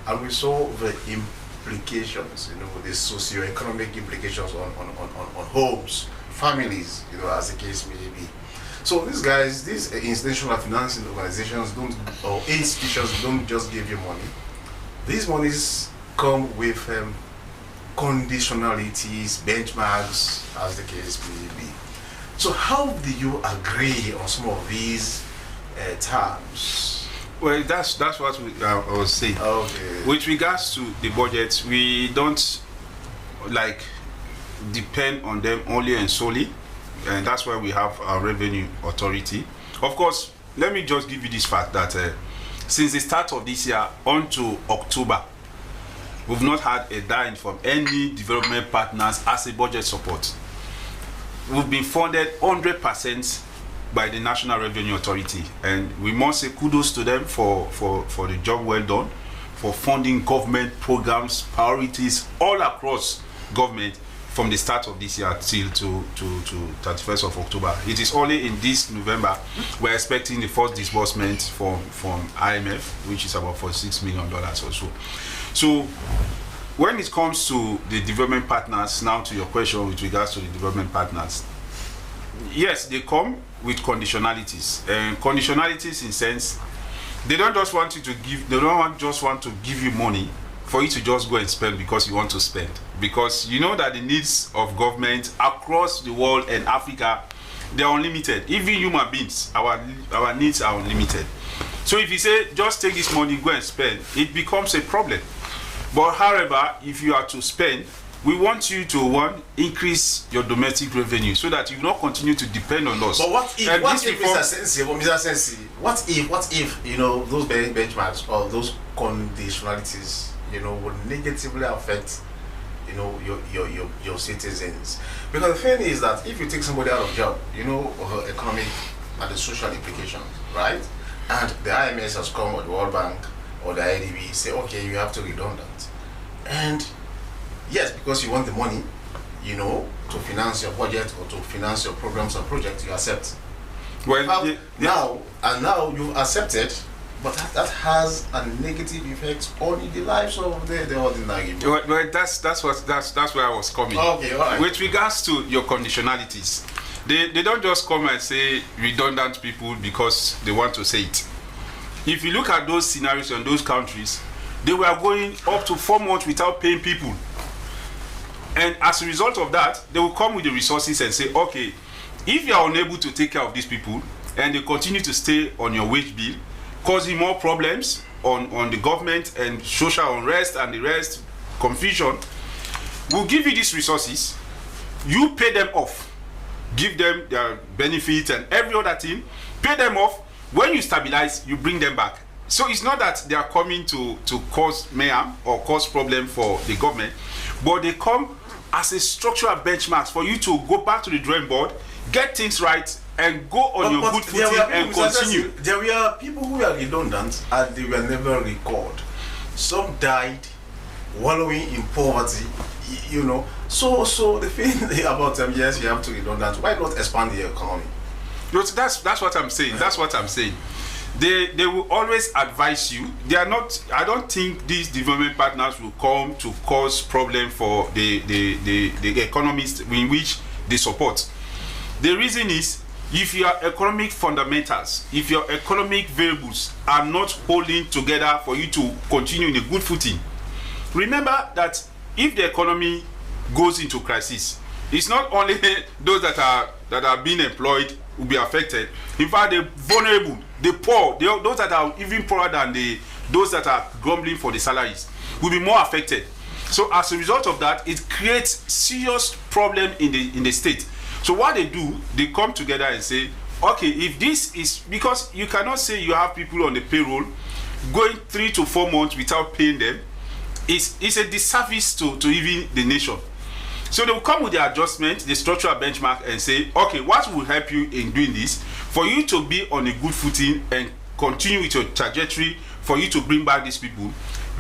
and we saw the implications, the socio-economic implications on homes, families, as the case may be. So these guys, these institutional financing organizations or institutions don't just give you money. These monies come with conditionalities, benchmarks, as the case may be. So how do you agree on some of these terms? Well, that's what I was saying. Okay. With regards to the budget, we don't depend on them only and solely, and that's why we have our revenue authority. Of course, let me just give you this fact that since the start of this year on to October, we've not had a dime from any development partners as a budget support. We've been funded 100% by the National Revenue Authority, and we must say kudos to them for the job well done, for funding government programs, priorities all across government from the start of this year till to 31st of October. It is only in this November we're expecting the first disbursement from IMF, which is about $46 million or so. So when it comes to the development partners, now to your question with regards to the development partners, yes, they come with conditionalities, and conditionalities in sense they don't just want you to give, they don't just want to give you money for you to just go and spend because you want to spend, because you know that the needs of government across the world and Africa, they are unlimited. Even human beings, our needs are unlimited. So if you say just take this money, go and spend, it becomes a problem. But however, if you are to spend, we want you to increase your domestic revenue so that you will not continue to depend on us. But what if Mr. Sensi, what if those benchmarks or those conditionalities would negatively affect your citizens? Because the thing is that if you take somebody out of job, economic and the social implications, right? And the IMS has come, or the World Bank or the IDB say, okay, you have to redundant, and yes, because you want the money, to finance your budget or to finance your programs or projects, you accept. Well, now you've accepted, but that has a negative effect on the lives of the ordinary people. Well, that's where I was coming. Okay, all right. With regards to your conditionalities, they don't just come and say redundant people because they want to say it. If you look at those scenarios in those countries, they were going up to 4 months without paying people. And as a result of that, they will come with the resources and say, okay, if you are unable to take care of these people and they continue to stay on your wage bill, causing more problems on the government and social unrest and the rest, confusion, we'll give you these resources, you pay them off, give them their benefits and every other thing, pay them off, When you stabilize, you bring them back. So it's not that they are coming to cause mayhem or cause problem for the government, but they come as a structural benchmark for you to go back to the drawing board, get things right, and go on your good footing and continue. There were people who were redundant and they were never recalled. Some died wallowing in poverty, you know. So the thing about them, yes, you have to redundant. Why not expand the economy? That's what I'm saying. That's what I'm saying. They will always advise you. They are not. I don't think these development partners will come to cause problem for the economies in which they support. The reason is, if your economic fundamentals, if your economic variables are not holding together for you to continue in a good footing, remember that if the economy goes into crisis, it's not only those that are being employed will be affected. In fact, the vulnerable, the poor, those that are even poorer than those that are grumbling for the salaries will be more affected. So as a result of that, it creates serious problem in the state. So what they do, they come together and say, okay, if this is, because you cannot say you have people on the payroll going 3 to 4 months without paying them. It's a disservice to even the nation. So they will come with the adjustment, the structural benchmark, and say, okay, what will help you in doing this for you to be on a good footing and continue with your trajectory for you to bring back these people?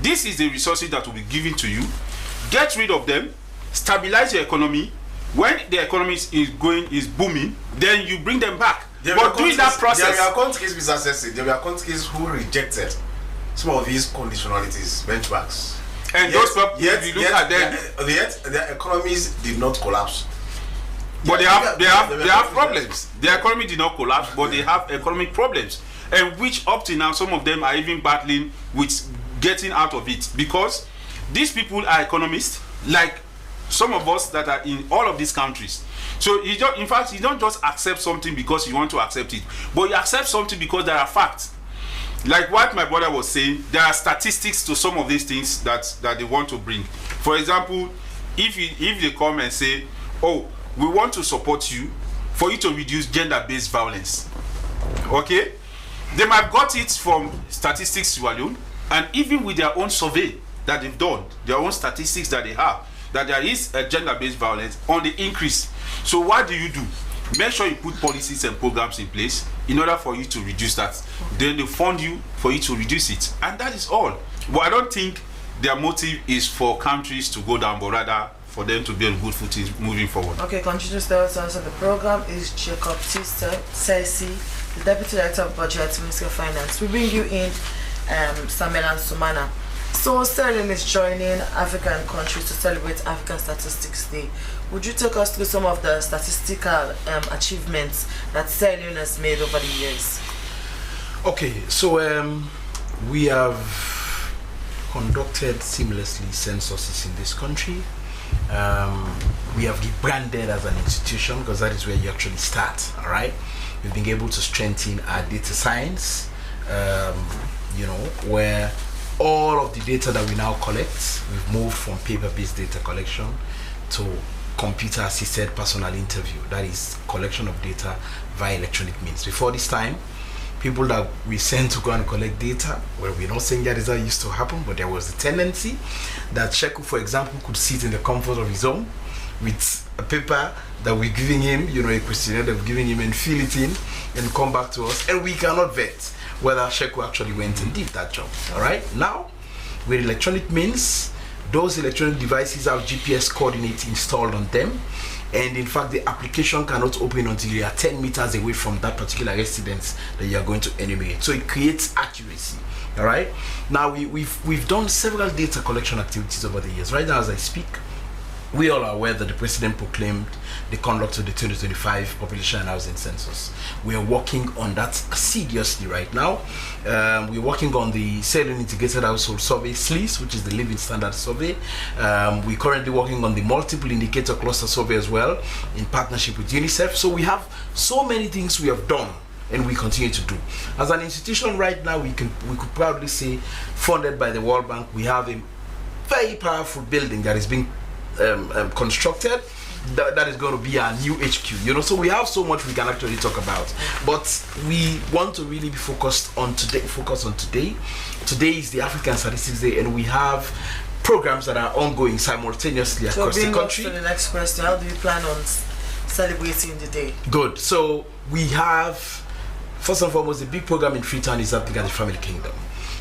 This is the resources that will be given to you. Get rid of them, stabilize your economy. When the economy is booming, then you bring them back. But during that process, there were countries, Mr. Sessi, there were countries who rejected some of these conditionalities, benchmarks. And those people, if you look at them, yet their economies did not collapse. But they have problems. Their economy did not collapse, but they have economic problems, and which up to now some of them are even battling with getting out of it, because these people are economists, like some of us that are in all of these countries. So in fact, you don't just accept something because you want to accept it, but you accept something because there are facts. Like what my brother was saying, there are statistics to some of these things that they want to bring. For example, if they come and say, oh, we want to support you for you to reduce gender-based violence, okay, they might have got it from statistics alone, and even with their own survey that they've done, their own statistics that they have, that there is a gender-based violence on the increase. So what do? Make sure you put policies and programs in place in order for you to reduce that. Then they fund you for you to reduce it, and that is all. But I don't think their motive is for countries to go down, but rather for them to be on good footing moving forward. Okay, continue to answer the program is Jacob Sessi, the Deputy Director of Budget, Ministry of Finance. We bring you in Samuel and Sumana. So Sierra Leone is joining African countries to celebrate African Statistics Day. Would you take us through some of the statistical achievements that Sierra Leone has made over the years? Okay, so we have conducted seamlessly censuses in this country. We have rebranded as an institution because that is where you actually start. All right, we've been able to strengthen our data science, where all of the data that we now collect, we've moved from paper-based data collection to computer-assisted personal interview. That is collection of data via electronic means. Before this time, people that we sent to go and collect data, well, we're not saying that is how it used to happen, but there was a tendency that Sheku, for example, could sit in the comfort of his home with a paper that we're giving him, a questionnaire that we're giving him, and fill it in and come back to us, and we cannot vet whether Sheku actually went and did that job. All right, now with electronic means, those electronic devices have GPS coordinates installed on them, and in fact the application cannot open until you are 10 meters away from that particular residence that you are going to enumerate. So it creates accuracy. All right, now we've done several data collection activities over the years. Right now as I speak, we all are aware that the president proclaimed the conduct of the 2025 population and housing census. We are working on that assiduously right now. We're working on the Sierra Leone Integrated Household Survey, SLIS, which is the Living Standard Survey. We're currently working on the Multiple Indicator Cluster Survey as well, in partnership with UNICEF. So we have so many things we have done and we continue to do. As an institution right now, we could proudly say, funded by the World Bank, we have a very powerful building that is being constructed. that is going to be our new HQ. You know, so we have so much we can actually talk about, but we want to really be focused on today. Today is the African Statistics Day, and we have programs that are ongoing simultaneously across the country. So, the next question: how do you plan on celebrating the day? Good. So we have, first and foremost, the big program in Freetown is happening at the Family Kingdom.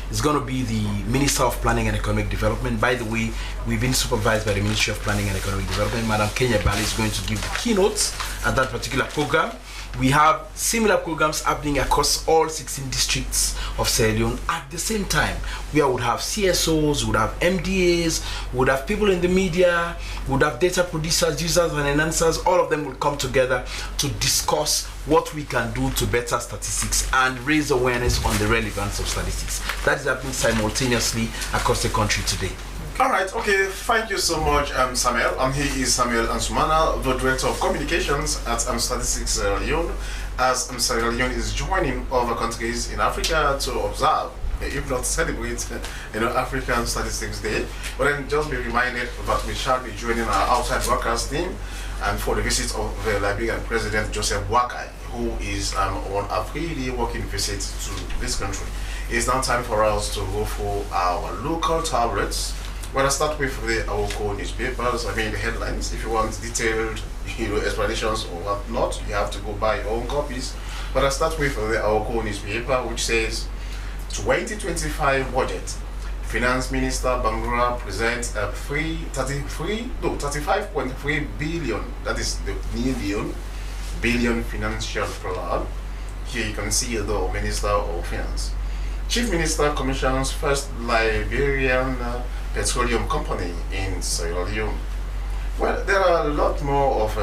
It's going to be the Minister of Planning and Economic Development. By the way, we've been supervised by the Ministry of Planning and Economic Development. Madam Kenema is going to give the keynotes at that particular program. We have similar programs happening across all 16 districts of Sierra Leone at the same time. We would have CSOs, we would have MDAs, we would have people in the media, we would have data producers, users and enhancers. All of them will come together to discuss what we can do to better statistics and raise awareness on the relevance of statistics. That is happening simultaneously across the country today. All right, okay, thank you so much, Samuel. He is Samuel Ansumana, the Director of Communications at Statistics Sierra Leone, as Sierra Leone is joining other countries in Africa to observe, if not celebrate, African Statistics Day. But then just be reminded that we shall be joining our outside broadcasting and for the visit of the Liberian President Joseph Boakai, who is on a 3-day working visit to this country. It's now time for us to go for our local tablets. Well, I start with the Awoko newspapers. I mean the headlines. If you want detailed, explanations or whatnot, you have to go buy your own copies. But I start with the Awoko newspaper, which says 2025 budget. Finance Minister Bangura presents a 35.3 billion. That is the billion financial plan. Here you can see the Minister of Finance. Chief Minister commissions first Liberian petroleum company in Sierra Leone. Well, there are a lot more of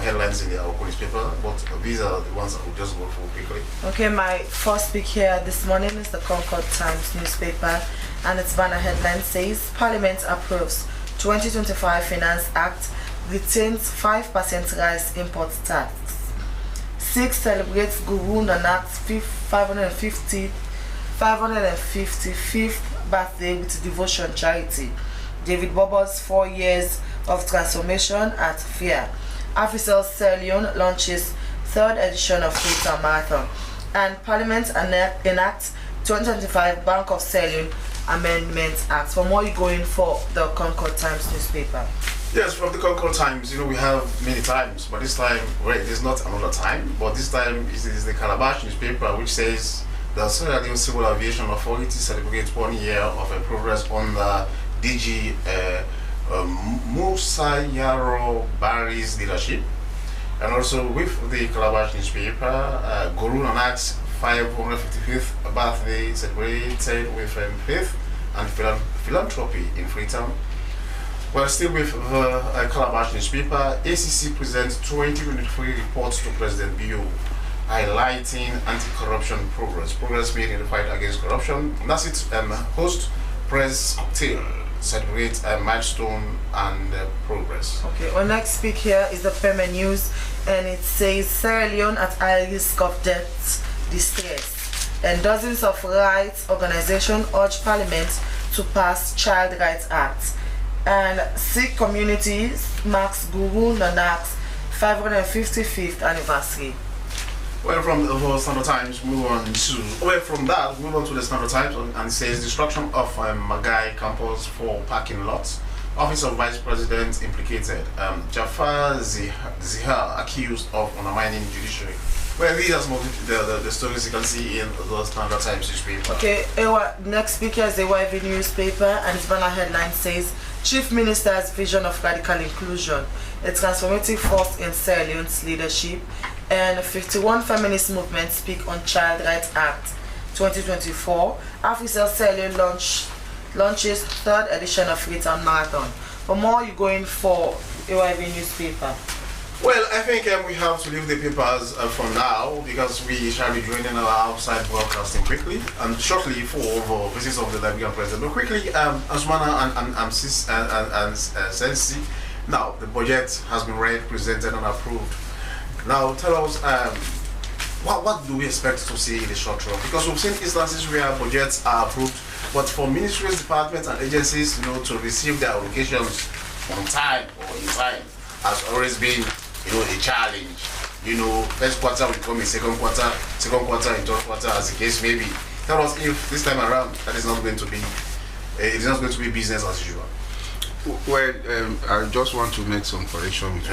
headlines in the Awoko newspaper, but these are the ones I will just go for quickly. Okay, my first pick here this morning is the Concord Times newspaper, and its banner headline says Parliament approves 2025 Finance Act, retains 5% rise import tax. 6 celebrates Guru Nanak's 555th birthday with devotion charity. David Bobo's 4 years of transformation at FIA. Africell Sierra Leone launches 3rd edition of Freetown Marathon. And Parliament enacts 2025 Bank of Sierra Leone Amendment Act. For more, you go in for the Concord Times newspaper. Yes, from the Concord Times, we have many times, but this time, there's not another time, but this time is the Calabash newspaper, which says the Sierra Leone Civil Aviation Authority celebrates 1 year of progress on the DG Musayaro Barry's leadership. And also with the Calabash newspaper, Guru Nanak's 555th birthday celebrated with faith and philanthropy in Freetown. Well, still with the Calabash newspaper, ACC presents 2023 reports to President Bio, highlighting anti-corruption progress made in the fight against corruption. That's it. Host press cocktail celebrate a milestone and progress. Okay, our next speak here is the Permanent News, and it says Sierra Leone at high risk of debt distress, and dozens of rights organizations urge Parliament to pass Child Rights Act. And Sikh communities marks Guru Nanak's 555th anniversary. Well, from the Standard Times, move on to the Standard Times, and it says destruction of Magai campus for parking lots. Office of Vice President implicated. Jafar Zihar accused of undermining judiciary. Well, these are some of the stories you can see in the Standard Times newspaper. Okay, our next speaker is the YV newspaper, and its banner headline says Chief Minister's vision of radical inclusion, a transformative force in Sierra Leone's leadership, and 51 feminist movements speak on Child Rights Act 2024. Africell Sierra Leone launches 3rd edition of Freetown Marathon. For more, you go in for AYV newspaper. Well, I think we have to leave the papers for now, because we shall be joining our outside broadcasting quickly and shortly for the visits of the Liberian president. But quickly, Ansumana and Sensi, now the budget has been read, presented and approved. Now tell us, what do we expect to see in the short run? Because we've seen instances where budgets are approved, but for ministries, departments and agencies, to receive their allocations on time or in time, has always been, a challenge. First quarter will become a second quarter and third quarter, as the case may be. Tell us if this time around that is not going to be, it is not going to be business as usual. Well, I just want to make some correction with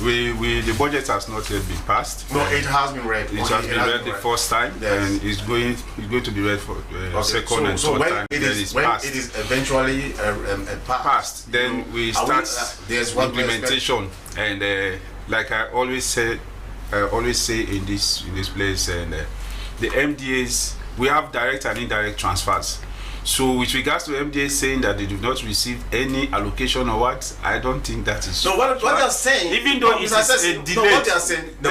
you. The budget has not yet been passed. No, it has been read. It has been read the first time, and it's going to be read for second and third time. It is eventually passed, then we start implementation. And like I always say in this place, and the MDAs, we have direct and indirect transfers. So with regards to MDA saying that they do not receive any allocation or what, I don't think that is so. What they're saying, even though it is a delay, what they are saying, they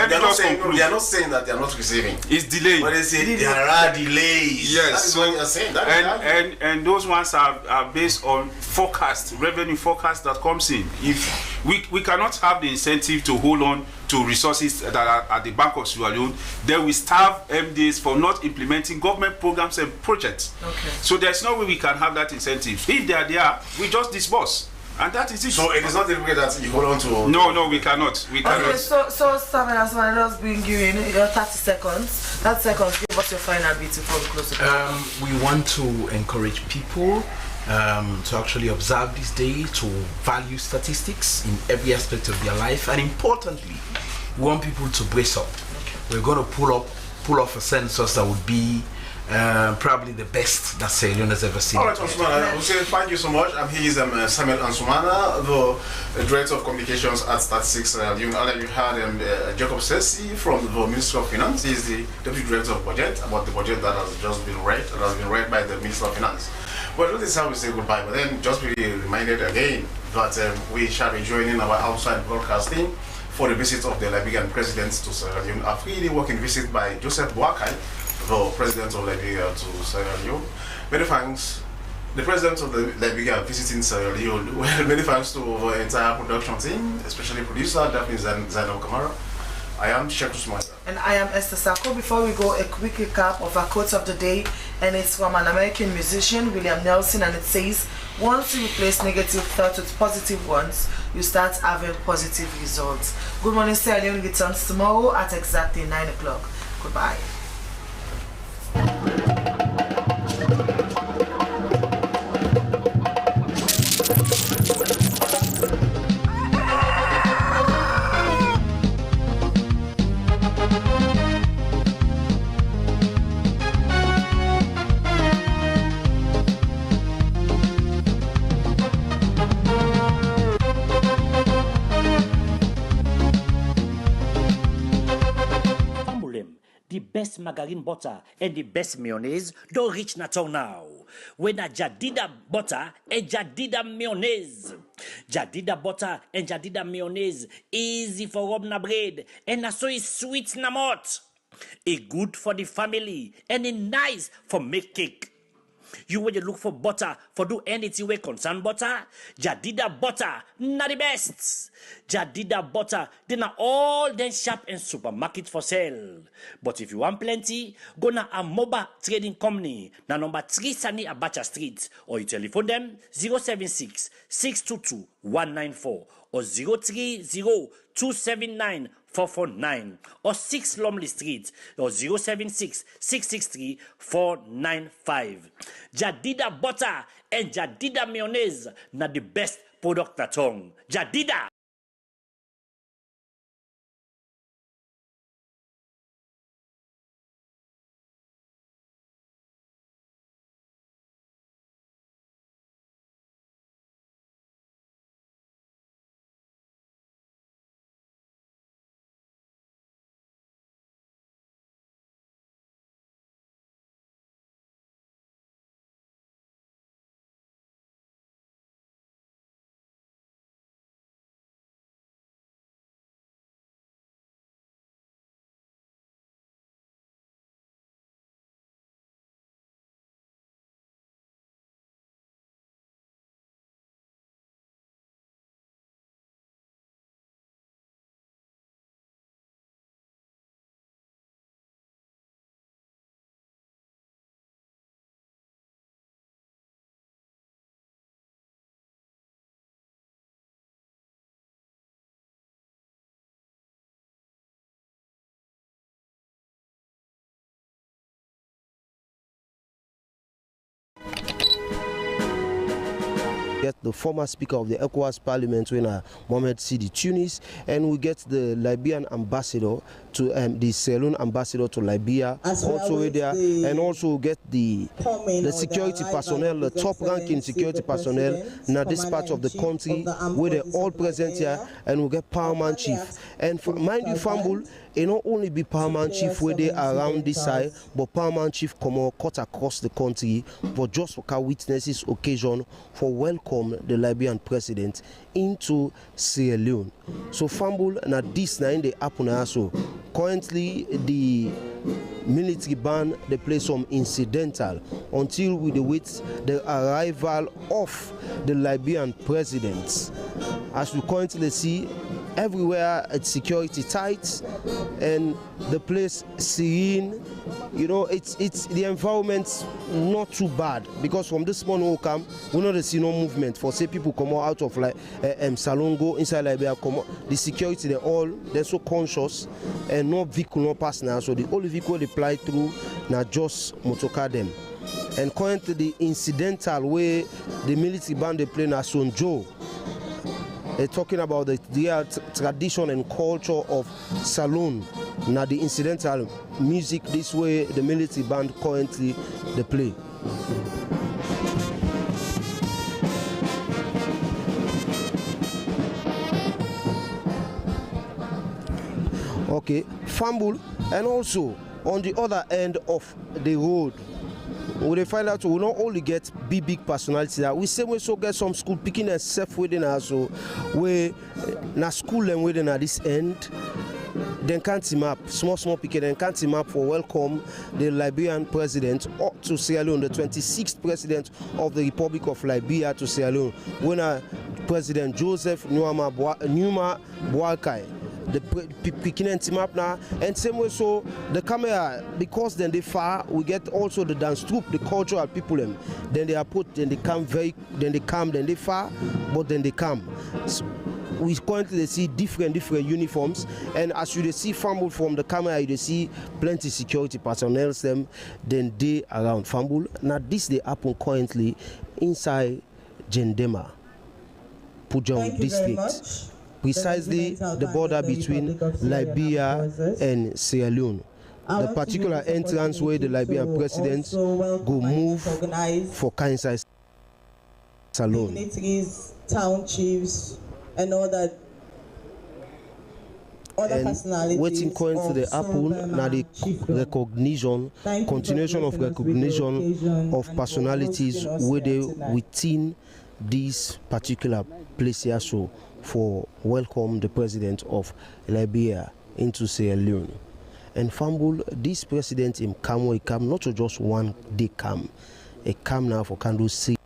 are not saying that they are not receiving. It's delayed. But they say there are delays. Yes, that is what they are saying. And those ones are based on revenue forecast that comes in. If we cannot have the incentive to hold on to resources that are at the Bank of Sierra Leone, then we starve MDAs for not implementing government programs and projects. Okay. So there's no way we can have that incentive. If they are there, we just disburse. And that is it. So it is not the way that you hold on to. No, we cannot. We cannot. Okay, so Simon, let us bring you in your 30 seconds. 30 seconds, give us your final bit before we close it. We want to encourage people to actually observe this day, to value statistics in every aspect of their life, and importantly, we want people to brace up. We're going to pull off a census that would be probably the best that Sierra Leone has ever seen. All right, Ansumana, I will say thank you so much. He is Samuel Ansumana, the Director of Communications at Statistics. You had Jacob Sessi from the Ministry of Finance. He is the Deputy Director of Budget, about the budget that has just been read, by the Minister of Finance. Well, this is how we say goodbye, but then just be reminded again that we shall be joining our outside broadcasting for the visit of the Liberian President to Sierra Leone. A free working visit by Joseph Boakai, the President of Liberia, to Sierra Leone. Many thanks. The President of the Liberia visiting Sierra Leone. Well, many thanks to the entire production team, especially producer Daphne Zainab Kamara. I am Sheikh Usman. And I am Esther Sako. Before we go, a quick recap of our quote of the day, and it's from an American musician, William Nelson, and it says, once you replace negative thoughts with positive ones, you start having positive results. Good morning, Sierra Leone returns tomorrow at exactly 9 o'clock. Goodbye. Margarine butter and the best mayonnaise don't reach Natal now. When a Jadida butter and Jadida mayonnaise. Jadida butter and Jadida mayonnaise easy for rub na bread and so is sweet na mouth. It good for the family and it nice for make cake. You when you look for butter for do anything with concern butter, Jadida butter not the best. Jadida butter they not all then shop and supermarket for sale. But if you want plenty, go na a mobile trading company na number 3 Sani Abacha Street, or you telephone them 076 622 194 or 030 279 449 or 6 Lumley Street or 076 663 495. Jadida butter and Jadida mayonnaise na the best product at home. Jadida. get the former speaker of the ECOWAS Parliament, Mohamed Sidi Tunis, and we get the Liberian ambassador to the Sierra Leone ambassador to Liberia, also there, and also get the security personnel, the top-ranking security personnel in this part of the country, where they're all present here, and we get Paramount Chief. And mind you, Fambul, it not only be Paramount Chief where they are around this side, but Paramount Chief come on cut across the country for just for witness this occasion for welcome the Liberian president into Sierra Leone. So Fambul, now this night they happen also. Currently the military band they play some incidental until we wait the arrival of the Liberian president. As we currently see, everywhere it's security tight and the place serene. You know, it's the environment's not too bad, because from this morning we come, we not see no movement for say people come out of like Salon, go inside Liberia, come out. The security they're so conscious, and no vehicle no pass now, so the only vehicle they fly through now just motorcar them. And currently the incidental way the military band they play na Sonjo. They're talking about the tradition and culture of Salon. Now the incidental music, this way the military band currently they play. Okay, Fambul, and also on the other end of the road, we find out we not only get big personalities that we say we so get some school picking and self within us, so we na school and within at this end. Then can't team up, small picking, then can't team up for welcome the Liberian president to Sierra Leone, the 26th president of the Republic of Liberia to Sierra Leone. When President Joseph Numa Boakai, the picking and team up now, and same way so the camera, because then they far, we get also the dance troupe, the cultural people them. Then they are put, then they come then they far, but then they come. So, we currently see different uniforms, and as you see Fambul from the camera, you see plenty security personnel them then they around Fambul. Now this they happen currently inside Kenema, Pujang district, precisely the border between Liberia and Sierra Leone. The particular entrance where the Liberian president go move for Kansai Salon. Dignitaries, town chiefs, and all that other personalities. Waiting currently the happen now the recognition, continuation of recognition of personalities where they within this particular place here, so for welcome the president of Liberia into Sierra Leone. And Fambul, this president in come not just one day come, a come now for can do see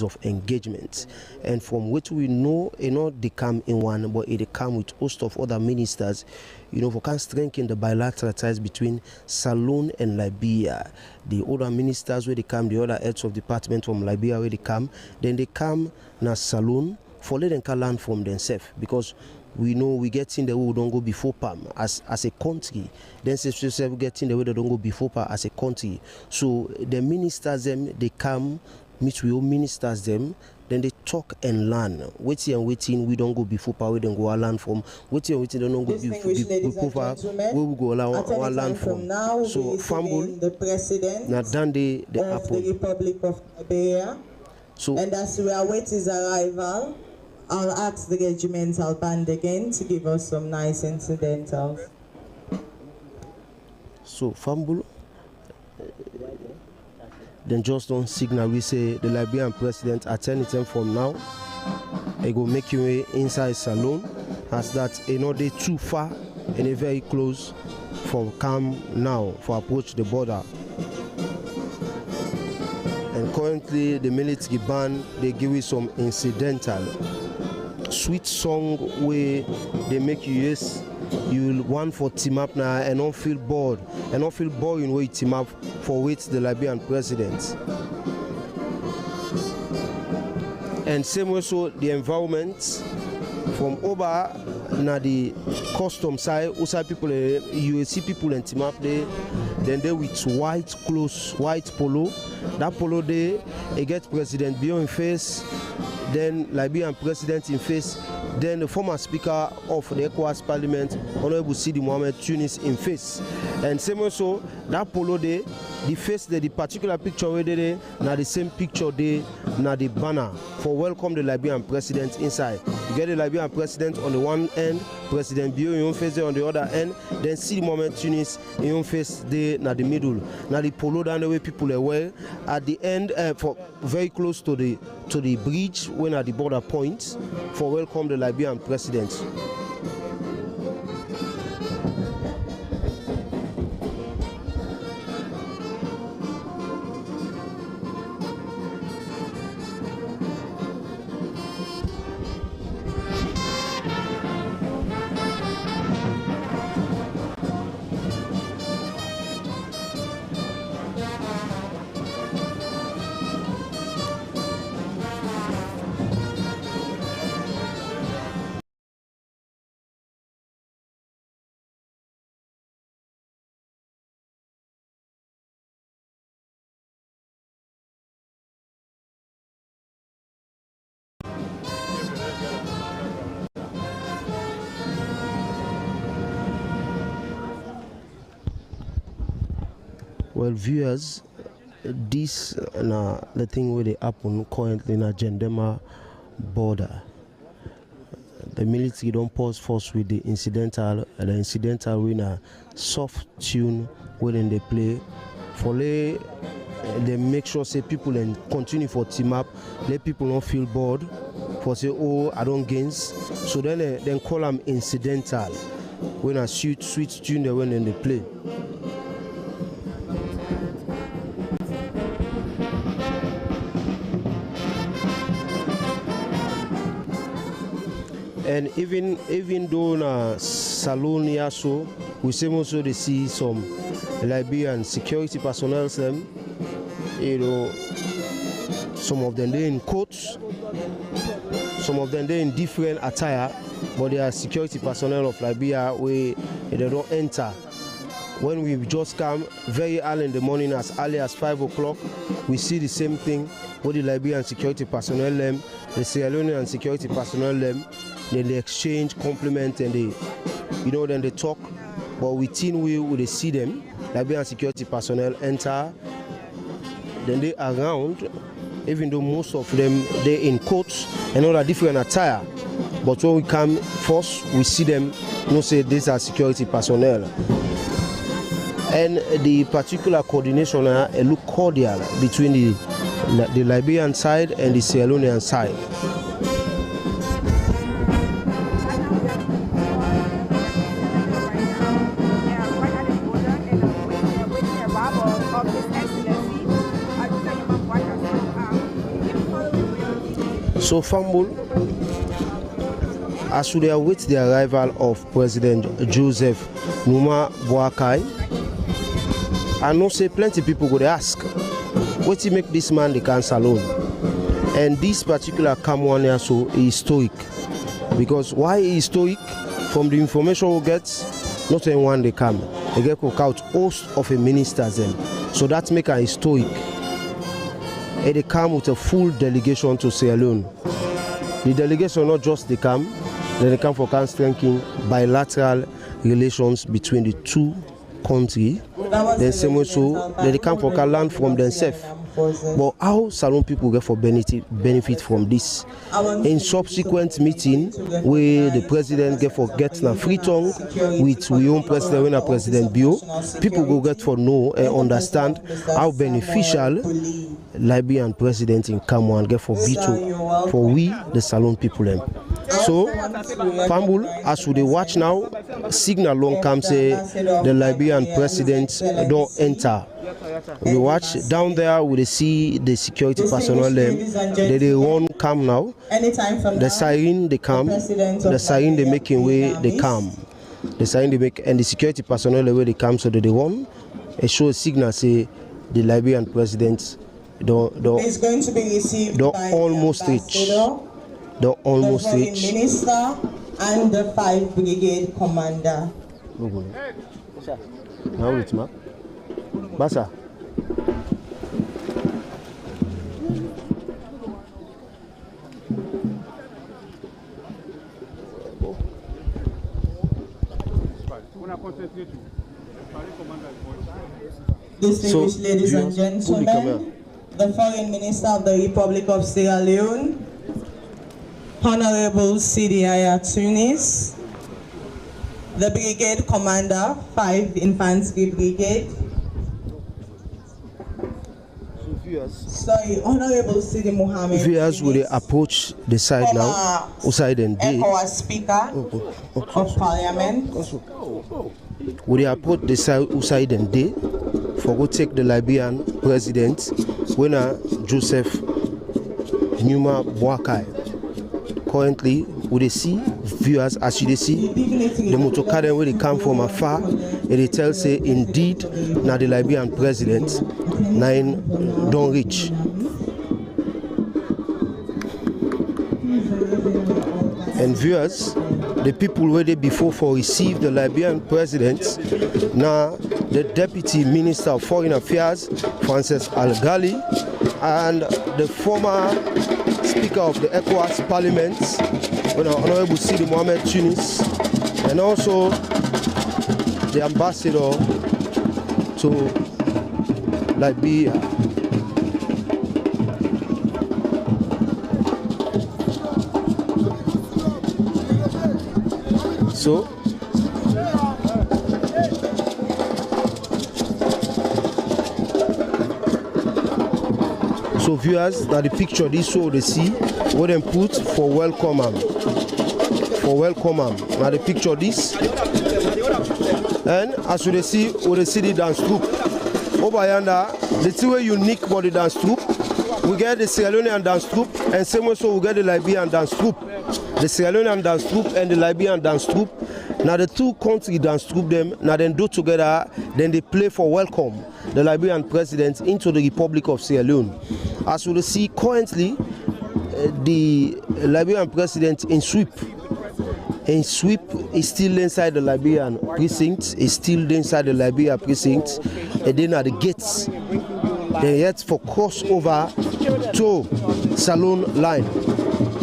of engagement, and from what we know, they come in one, but they come with host of other ministers, for can strengthen the bilateral ties between Salon and Liberia. The other ministers where they come, the other heads of department from Liberia where they come, then they come na Salon for let them can learn from themselves, because we know we get in the way we don't go before PAM as a country. Then we get in the way they don't go before PAM as a country. So the ministers them they come meet with all ministers them, then they talk and learn. Waiting, we don't go before power, we don't go learn from. Waiting, they don't go before power, where we go learn from. Now so Fambul, the president now done the of the Republic of Liberia. So, and as we await his arrival, I'll ask the regimental band again to give us some nice incidentals. So Fambul, then just don't signal we say the Liberian president at any time from now he go make your way inside Salon, as that they too far and a very close from come now for approach the border. And currently the military band they give you some incidental sweet song where they make you yes you want for team up now and don't feel bored and don't feel boring where you team up for which the Liberian president. And same also the environment From over na the custom side, outside people, you will see people in team up there. Then they with white clothes, white polo. That polo there, they get President Bio in face, then Liberian President in face, then the former Speaker of the ECOWAS Parliament, Honorable Sidi Mohamed Tunis in face. And same also, that polo there, the face there, the particular picture where they now the same picture there, now the banner for welcome the Liberian President inside. You get the Liberian President on the one end, President Bio in your face there on the other end, then Sidi Mohamed Tunis in your face there, now the middle. Now the polo down the way people are well. At the end, for very close to the bridge, when at the border point, for welcome the Liberian President. Well, viewers, this the thing where they happen currently in a Kenema border. The military don't pause first with the incidental with a soft tune when they play. For they make sure say people and continue for team up. Let people don't feel bored. For say oh I don't gains. So then call them incidental when a sweet tune they when they play. And even though na Salon here, so we see also they see some Liberian security personnel, them, you know, some of them they in coats, some of them they in different attire, but they are security personnel of Liberia where they don't enter. When we just come very early in the morning, as early as 5 o'clock, we see the same thing with the Liberian security personnel, them, the Sierra Leone security personnel, them. Then they exchange, compliment, and then they talk. But within we they see them, Liberian security personnel enter. Then they around, even though most of them they in coats and all that different attire. But when we come first, we see them. Say these are security personnel. And the particular coordination look cordial between the Liberian side and the Sierra Leonean side. So Fambul, as we await the arrival of President Joseph Numa Boakai, I know say plenty people go to ask, what to make this man the cancer alone? And this particular Cameroon also is historic. Because why is historic? From the information we get, not anyone they come. They get cook out host of a ministers then. So that make a historic. And they come with a full delegation to Sierra Leone. The delegation not just they come for strengthening bilateral relations between the two countries. Then same way so they come for learn from themselves. But how Salon people get for benefit from this? In subsequent meeting where the president get for getting a Freetown with we own president when a President Bio, people go get for know and understand how beneficial Liberian president in Cameroon get for veto for we the Salon people them. So Fambul, as we watch now, signal long come say the Liberian president don't enter. We watch down there, we see the security personnel them. They run come now. The siren they come. The siren they making way they come. The siren they make and the security personnel the way they come so that they run. It shows signal say the Liberian president don't almost reach. the almost Foreign stage. Minister, and the 5 Brigade Commander. Now it's map. Basa. Distinguished ladies and gentlemen, the Foreign Minister of the Republic of Sierra Leone, Honorable Sidi Tunis, the Brigade Commander, 5 Infantry Brigade. Sorry, Honorable Sidi Mohammed. Viewers will approach the side now, outside and day. ECOWAS Speaker of Parliament. Will they approach the side outside and day for go take the Liberian president, when Joseph Numa Boakai. Currently, we they see viewers as you see the motor car where they come from afar, and they tell say indeed now the Liberian president 9 don't reach. And viewers, the people where they before for receive the Liberian president, now the Deputy Minister of Foreign Affairs, Francis Al-Ghali, and the former Speaker of the ECOWAS Parliament, Honorable Sidi Mohammed Tunis, and also the Ambassador to Liberia. So viewers, now the picture this show they see what them put for welcome am. For welcome am. Now the picture this. And as you see the dance troupe. Over yonder, the two way unique about the dance troupe. We get the Sierra Leonean dance troupe, and same also we get the Liberian dance troupe. The Sierra Leonean dance troupe and the Liberian dance troupe. Now the two country dance troupe them, now then do together, then they play for welcome the Liberian president into the Republic of Sierra Leone. As you see currently, the Liberian president in sweep is still inside the Liberian precinct, is still inside the Liberian precinct, and then at the gates, they yet for crossover to Salon line.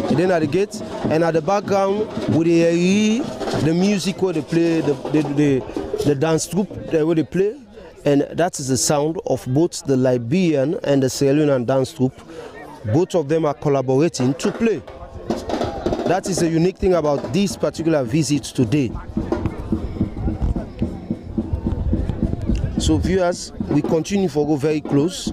And then at the gate, and at the background, with the music where they play, the dance troupe where they play, and that is the sound of both the Liberian and the Sierra Leonean dance troupe. Both of them are collaborating to play. That is the unique thing about this particular visit today. So viewers, we continue to go very close.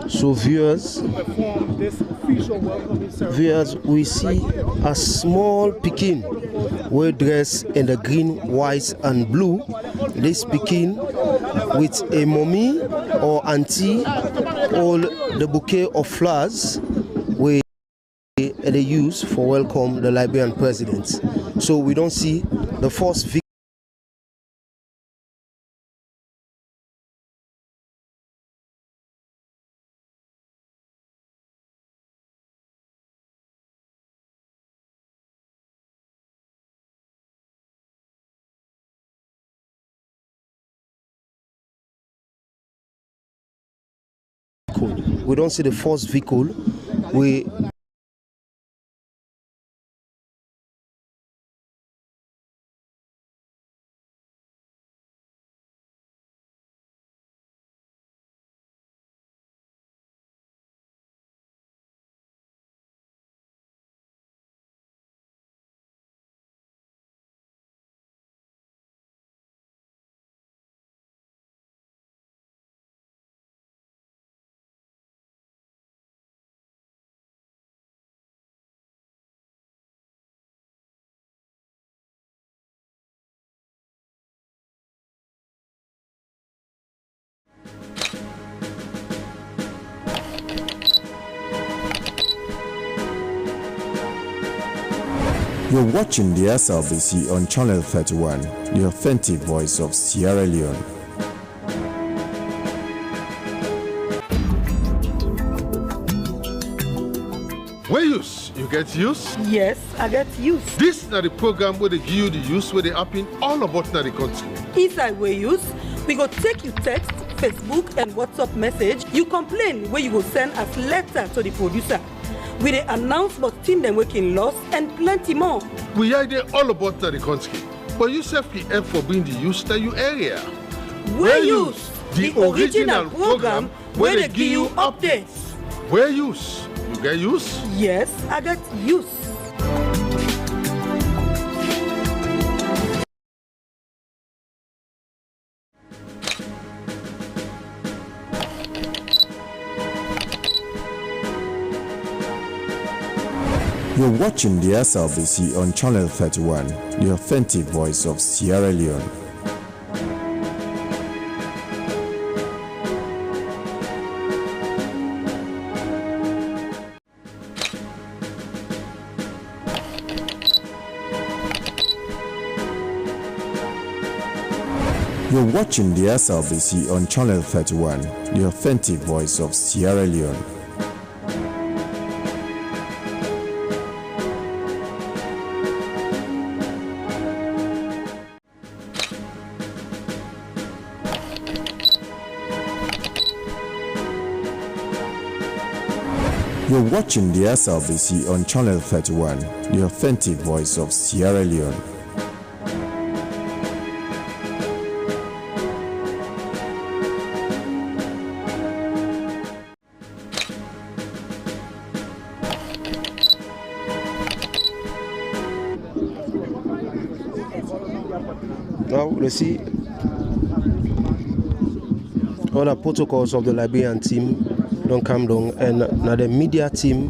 So viewers, we see a small Pekin well dressed in the green, white and blue. This Pekin with a mommy or auntie or the bouquet of flowers we they use for welcome the Liberian president. So we don't see the first victim. We don't see the first vehicle. We You're watching the SLBC on Channel 31, the authentic voice of Sierra Leone. Where use? You get use? Yes, I get use. This is the program where they give you the use where they happen all about the country. Inside where use, we go take you text, Facebook and WhatsApp message. You complain where you go send as letter to the producer. We dey announce about things them working lost and plenty more. We are there all about the country, but you self the help for bring the use to your area. Where use? The original program where they give you updates. Where use? You get use? Yes, I get use. You're watching the SLBC on Channel 31, the authentic voice of Sierra Leone. You're watching the SLBC on Channel 31, the authentic voice of Sierra Leone. You're watching the SLBC on Channel 31, the authentic voice of Sierra Leone. Now, you see, all the protocols of the Liberian team don't come down, and now the media team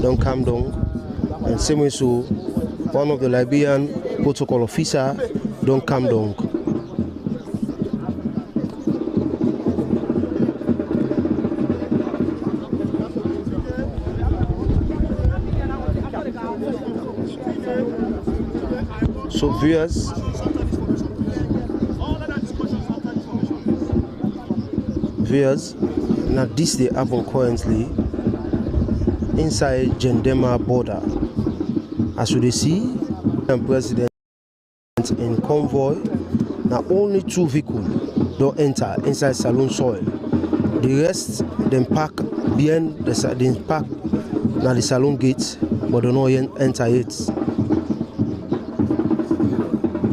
don't come down, and same way so one of the Liberian protocol officer don't come down. So viewers, now this they happen currently inside Kenema border. As you see, the president in convoy. Now only 2 vehicles don't enter inside saloon soil. The rest then park behind the park now the saloon gates, but don't enter it.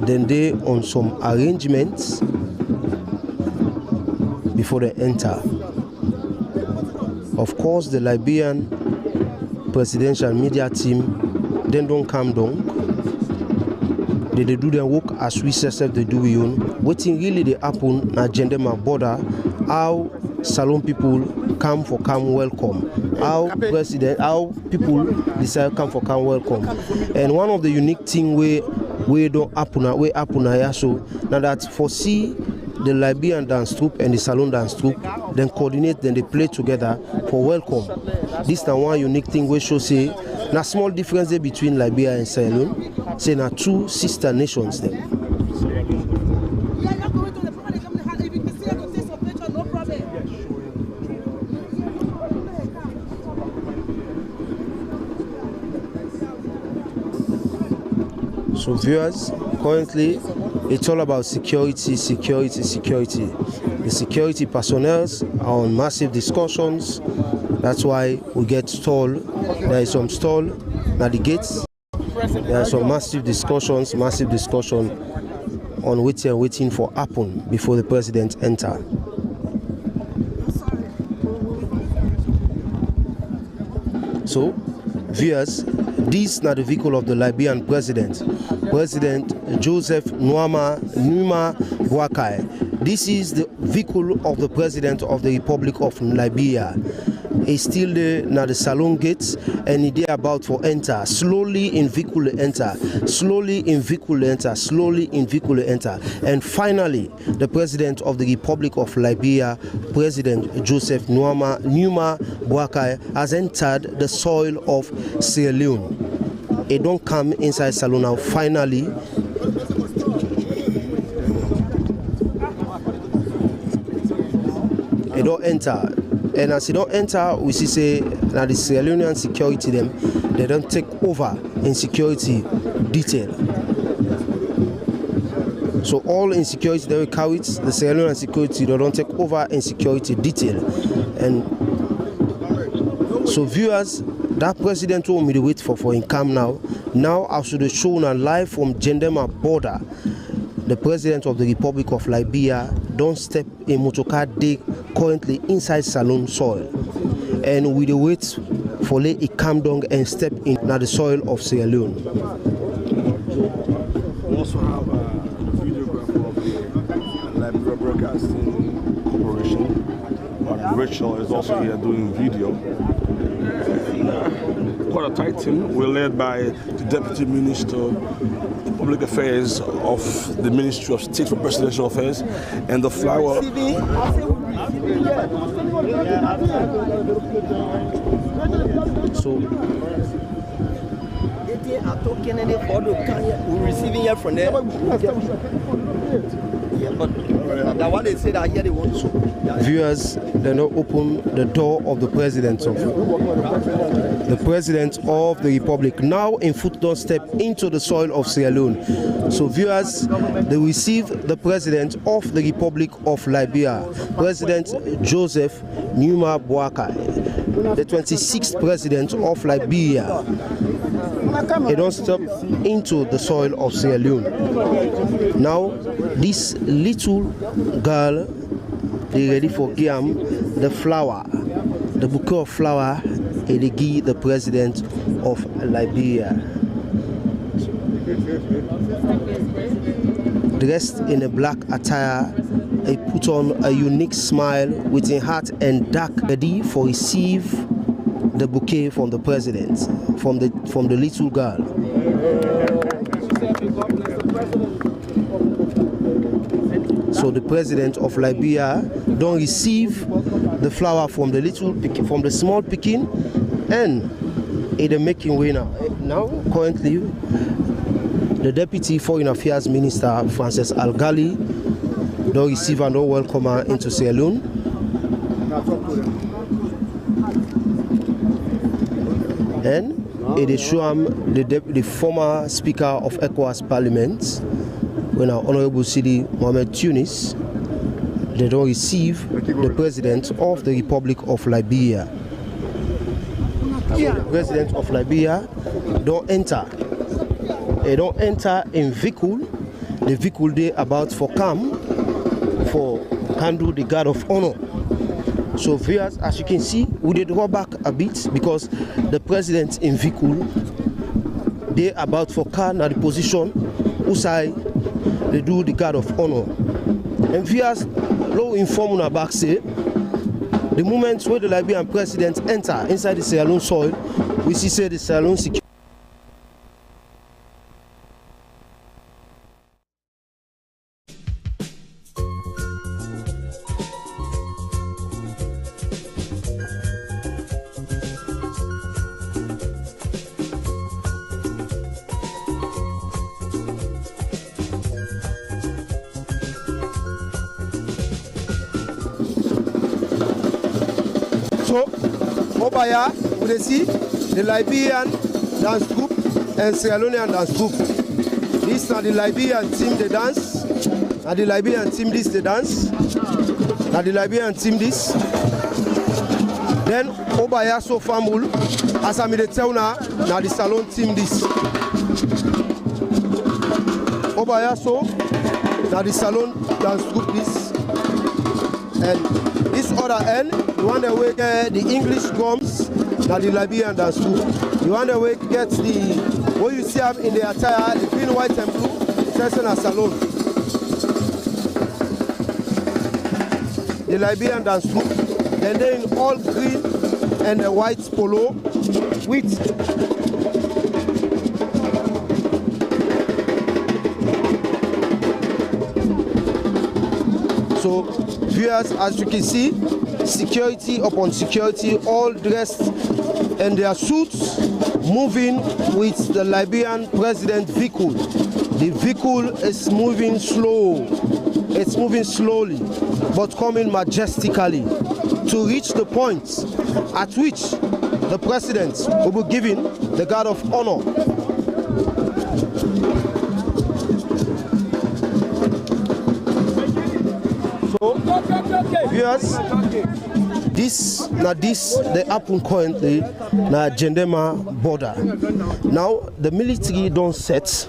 Then they on some arrangements before they enter. Of course, the Liberian presidential media team then don't come down. They do their work as we self they do we own. Waiting really they happen na Kenema border. How salon people come for come welcome. How people decide come for come welcome. And one of the unique thing we don't happen here so now that foresee the Liberian dance troupe and the salon dance troupe, then coordinate, then they play together for welcome. This is one unique thing we show say, na small difference there between Liberia and Sierra Leone. Say na 2 sister nations there. So viewers, currently it's all about security. The security personnel are on massive discussions. That's why we get stall. There is some stall at the gates. There are some massive discussion on waiting for happen before the president enter. So, viewers, this is not the vehicle of the Liberian president. President Joseph Numa Boakai. This is the vehicle of the president of the Republic of Liberia. He's still there now the salon gates and he there about for enter. Slowly in vehicle enter. And finally, the president of the Republic of Liberia, President Joseph Numa Boakai, has entered the soil of Sierra Leone. it don't come inside saloon now. Finally, it don't enter. And as it don't enter, we see say that the Sierra Leonean security them, they don't take over in security detail. So all insecurity they will carry it, the Sierra Leonean security they don't take over in security detail. And so viewers, that president told me to wait for him come now. Now I should have shown a live from Kenema border. The president of the Republic of Liberia don't step in motorcar day currently inside saloon soil. And we wait for let it come down and step in now the soil of Sierra Leone. We also have a videographer of the Liberian Broadcasting Corporation. Rachel is also here doing video. Quite a tight team. We're led by the Deputy Minister of Public Affairs of the Ministry of State for Presidential Affairs and the flower. So we're receiving here from there. Yeah, but that one they say that here they want to. Viewers, they now open the door of the president of the Republic. Now in foot don't step into the soil of Sierra Leone. So viewers, they receive the president of the Republic of Liberia, President Joseph Numa Boakai, the 26th president of Liberia. They don't step into the soil of Sierra Leone. Now this little girl, they ready for Giam the flower, the bouquet of flower, and they give the president of Liberia. Dressed in a black attire, he put on a unique smile with a hat and dark, ready for receive the bouquet from the president, from the little girl. So the president of Liberia don't receive the flower from the small Pekin, and they're making way now. Now, currently, the Deputy Foreign Affairs Minister Francis Algali don't receive and don't welcome her into Sierra Leone. And they show him the former Speaker of ECOWAS Parliament, when our Honorable Sidi Mohamed Tunis, they don't receive the President of the Republic of Liberia. The President of Liberia don't enter. They don't enter in vehicle. The vehicle they about for come for handle the guard of honor. So viewers, as you can see, we did draw back a bit because the president in vehicle they about for car now the position usai they do the guard of honor. And viewers, low inform on back say the moment where the Liberian president enter inside the Sierra Leone soil, we see say the Sierra Leone security. So, over here, we see the Liberian dance group and Sierra Leonean dance group. This are the Liberian team, they dance. And the Liberian team, this, they dance. And the Liberian team, this. Then, over here, so famul, as I'm in the town now, the salon team, this. Over here, so, now the salon dance group, this. And this other end, the one that we get the English drums, that the Liberian dance too. The one that we get the, what you see in the attire, the green, white and blue, session and salon. The Liberian dance too. Then they in all green and the white polo with so viewers, as you can see, security upon security, all dressed in their suits, moving with the Liberian president vehicle. The vehicle is moving slow. It's moving slowly, but coming majestically to reach the point at which the president will be given the guard of honor. So, viewers, this they happen currently na Kenema border. Now the military don't set.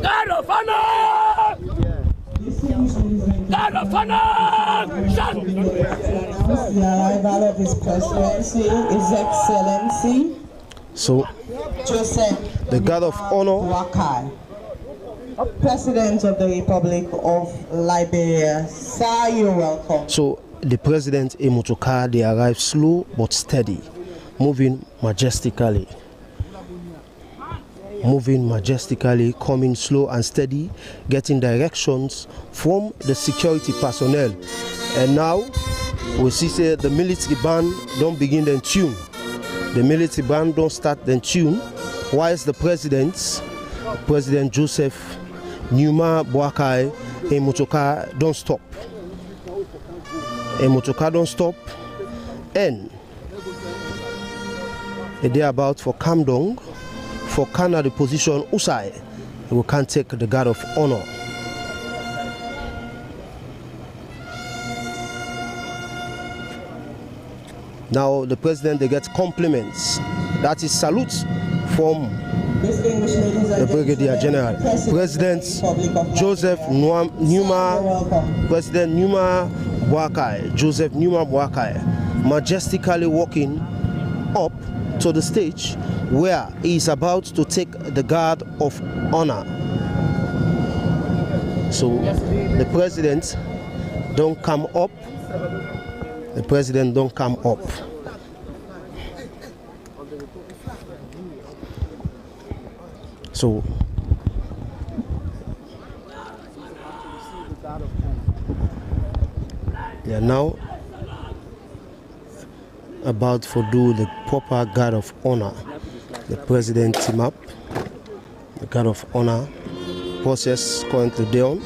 Guard of honor! Guard of honor! Stand! The arrival of His Presidency, His Excellency. So, Joseph, the guard of honor. Wakai, President of the Republic of Liberia. Sir, you're welcome. So, the president in motorcar, they arrive slow but steady, moving majestically. Moving majestically, coming slow and steady, getting directions from the security personnel. And now we see say the military band don't begin the tune. The military band don't start the tune, whilst the President Joseph Numa Boakai in motorcar don't stop. A motorcar don't stop, and they are about for calm down, for Canada position Usai, we can take the guard of honor. Now the president they get compliments. That is salute from the Brigadier General. President Joseph Numa, President Numa Boakai, Joseph Numa Boakai, majestically walking up to the stage where he is about to take the guard of honor. So the president don't come up. The president don't come up. So they are now about to do the proper guard of honor. The president team up. The guard of honor process currently down.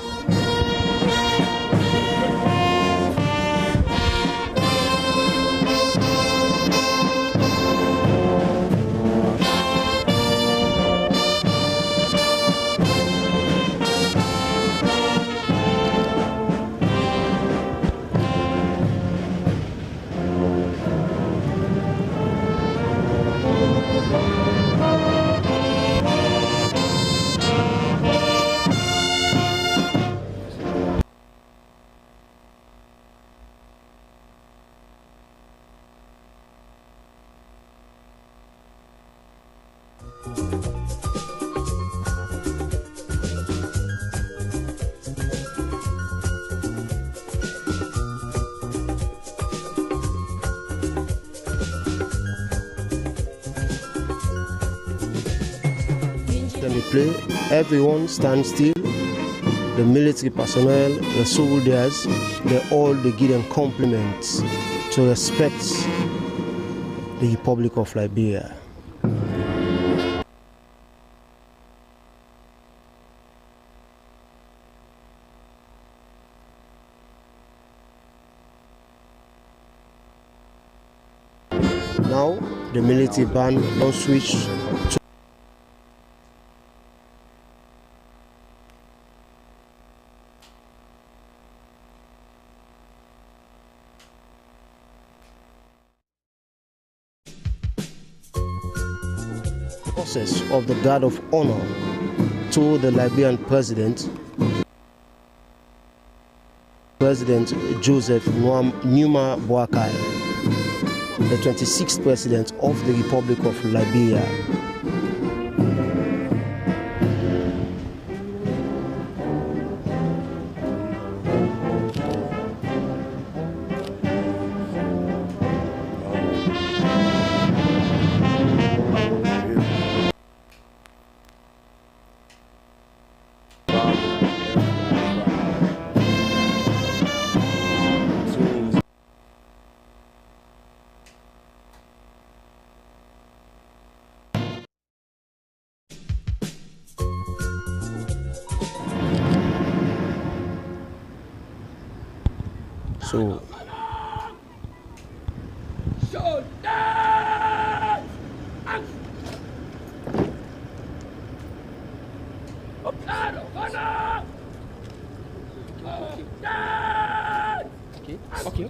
Play. Everyone stand still. The military personnel, the soldiers, they all give them compliments to respect the Republic of Liberia. Now the military band don't switch to of the guard of honor to the Liberian president, President Joseph Numa Boakai, the 26th president of the Republic of Liberia. So Okay.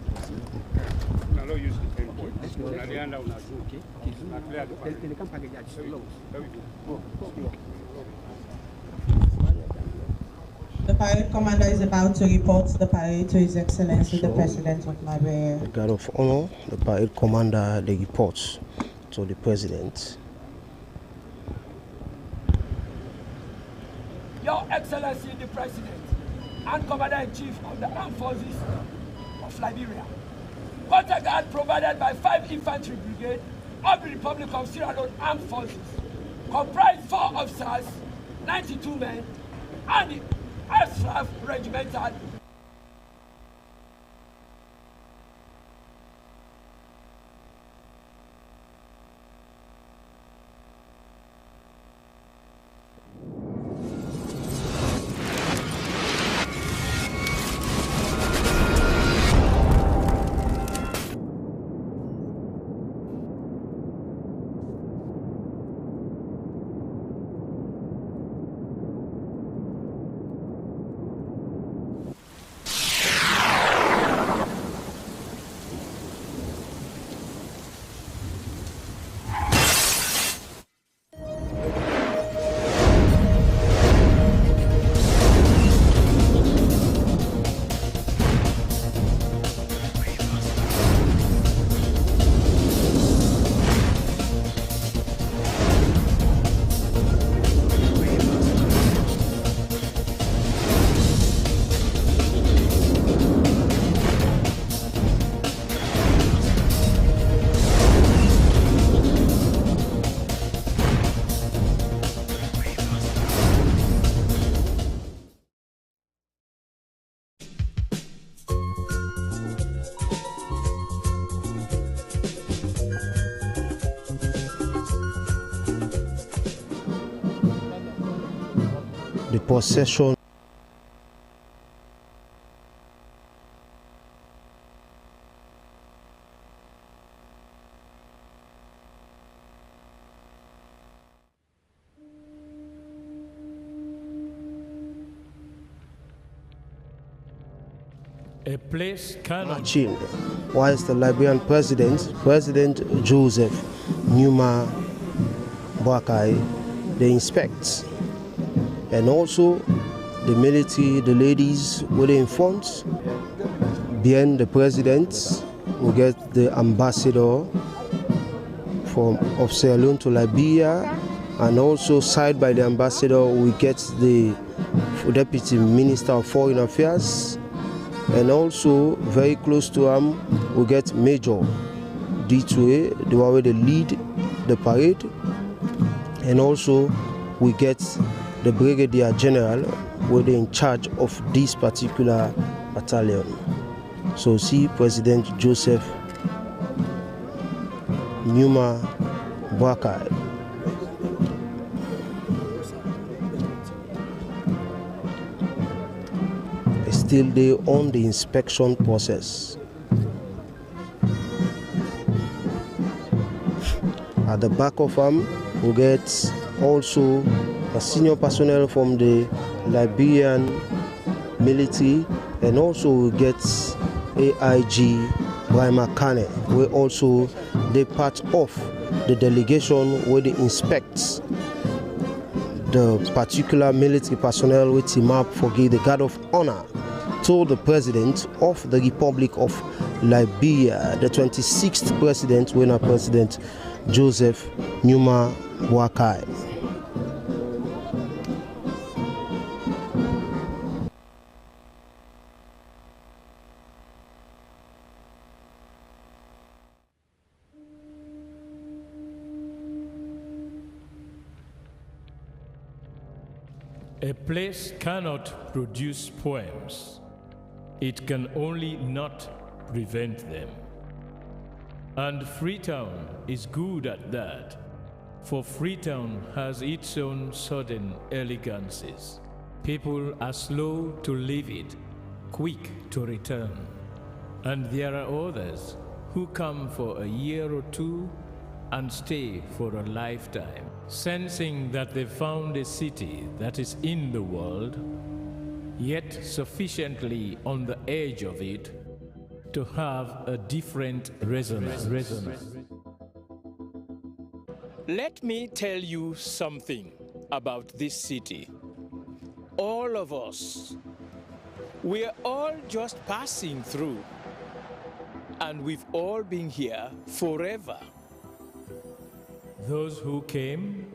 The parade commander is about to report the parade to His Excellency the President of Liberia. the guard of honor, the parade commander, the reports to the president. Your Excellency the President and Commander-in-Chief of the Armed Forces of Liberia. Water guard provided by 5 Infantry Brigade of the Republic of Sierra Leone Armed Forces comprised 4 officers, 92 men, and the Ashraf Regimental. The possession A place cannot marching, whilst the Liberian President Joseph Numa Boakai, they inspect, and also the military, the ladies were in front. Behind the president, we get the ambassador of Sierra Leone to Liberia, and also side by the ambassador we get the Deputy Minister of Foreign Affairs, and also very close to him we get Major D2A, they were the lead the parade, and also we get the Brigadier General were in charge of this particular battalion. So see President Joseph Numa Boakai. Still they on the inspection process. At the back of him we get also a senior personnel from the Liberian military, and also we get AIG Brahma Kane, where also they part of the delegation where they inspect the particular military personnel with him up for the guard of honor to the President of the Republic of Liberia, the 26th President, when President Joseph Numa Boakai. A place cannot produce poems. It can only not prevent them. And Freetown is good at that, for Freetown has its own sudden elegances. People are slow to leave it, quick to return. And there are others who come for a year or two and stay for a lifetime, sensing that they found a city that is in the world, yet sufficiently on the edge of it to have a different resonance. Let me tell you something about this city. All of us, we're all just passing through, and we've all been here forever. Those who came,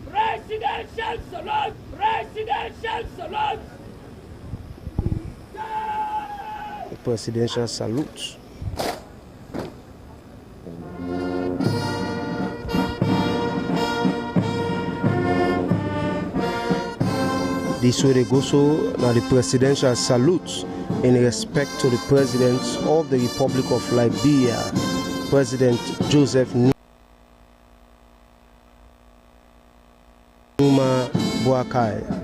Presidential salute! Presidential salute! The presidential salute. This way they go so now the presidential salute in respect to the President of the Republic of Liberia, President Joseph Numa Boakai.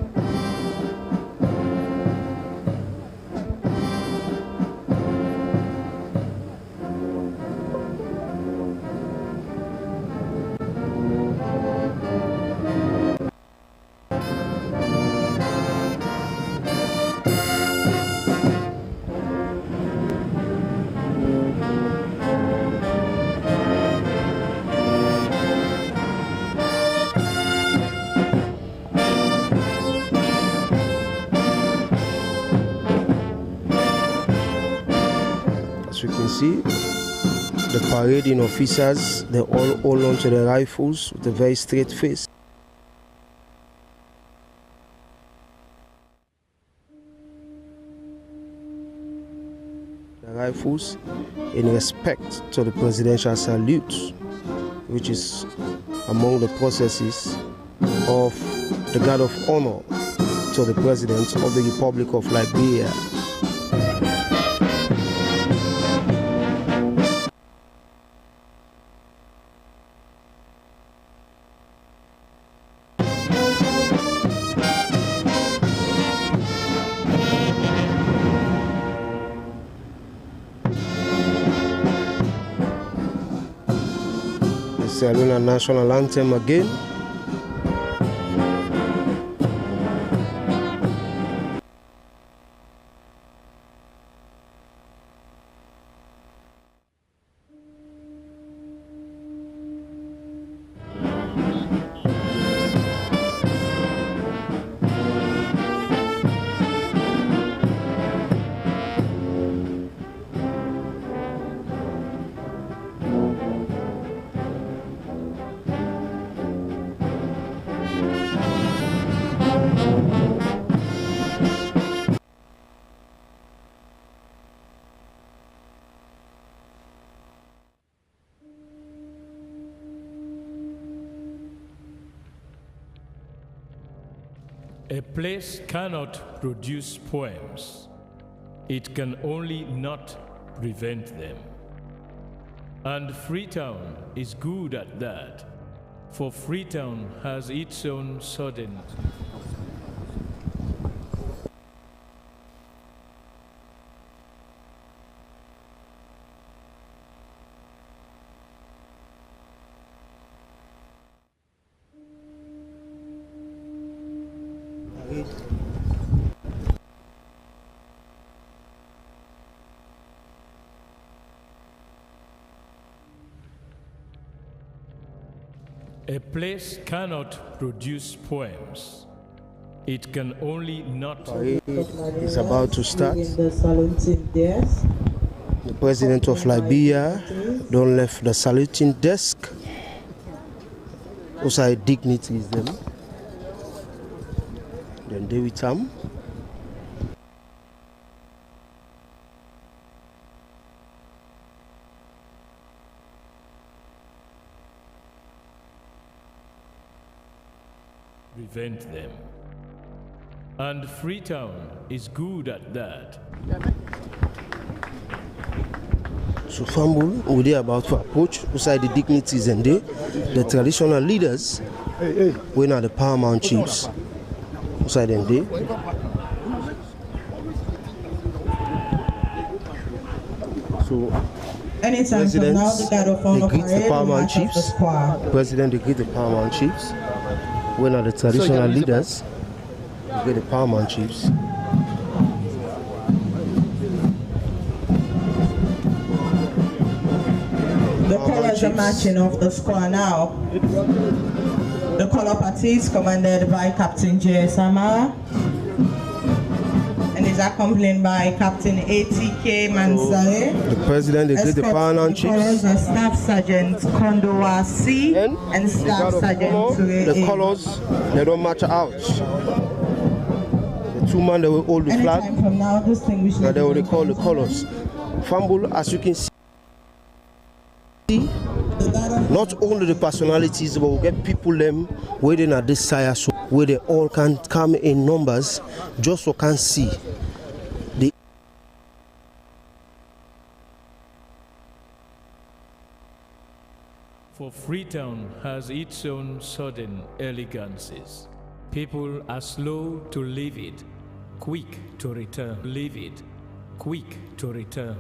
You can see the parading officers, they all hold on to their rifles with a very straight face. The rifles in respect to the presidential salute, which is among the processes of the guard of honor to the President of the Republic of Liberia. Sierra Leone national anthem again. A place cannot produce poems. It can only not prevent them. And Freetown is good at that, for Freetown has its own sudden A place cannot produce poems. It can only not. It's about to start. The President of Liberia don't left the saluting desk. Also dignitaries them. Then they will come. Prevent them. And Freetown is good at that. So Fambul, we are about to approach beside the dignitaries and the traditional leaders. We are the paramount chiefs. Beside them there. So anytime from now, the guard of honor greet the parade paramount will march off the chiefs. square. President, they greet the paramount chiefs. We are the traditional leaders. They greet the paramount chiefs. The colors are marching off the square now. The color party is commanded by Captain J. Samara and is accompanied by Captain ATK Mansare. The president, they greet the paramount chiefs. Colors are Staff Sergeant Kondowa C and Staff Sergeant Ture The A. colors, they don't match out. The two men, they will hold the flag. Anytime from now, distinguished They will recall the colors. Fambul, as you can see, not only the personalities, but we get people them waiting at this side, so where they all can come in numbers, just so can see. For Freetown has its own sudden elegances. People are slow to leave it, quick to return. Leave it, quick to return.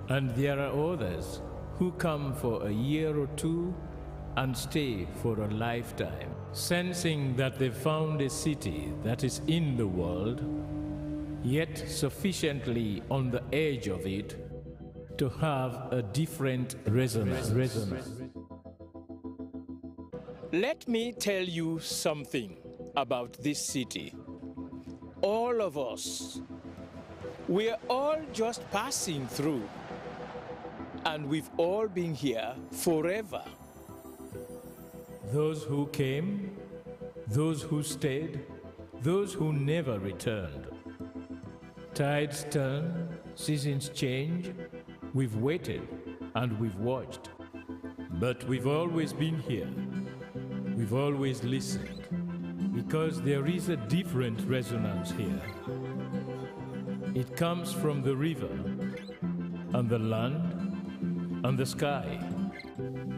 And there are others who come for a year or two and stay for a lifetime, sensing that they found a city that is in the world, yet sufficiently on the edge of it to have a different resonance. Let me tell you something about this city. All of us, we're all just passing through. And we've all been here forever. Those who came, those who stayed, those who never returned. Tides turn, seasons change. We've waited and we've watched. But we've always been here. We've always listened. Because there is a different resonance here. It comes from the river and the land and the sky.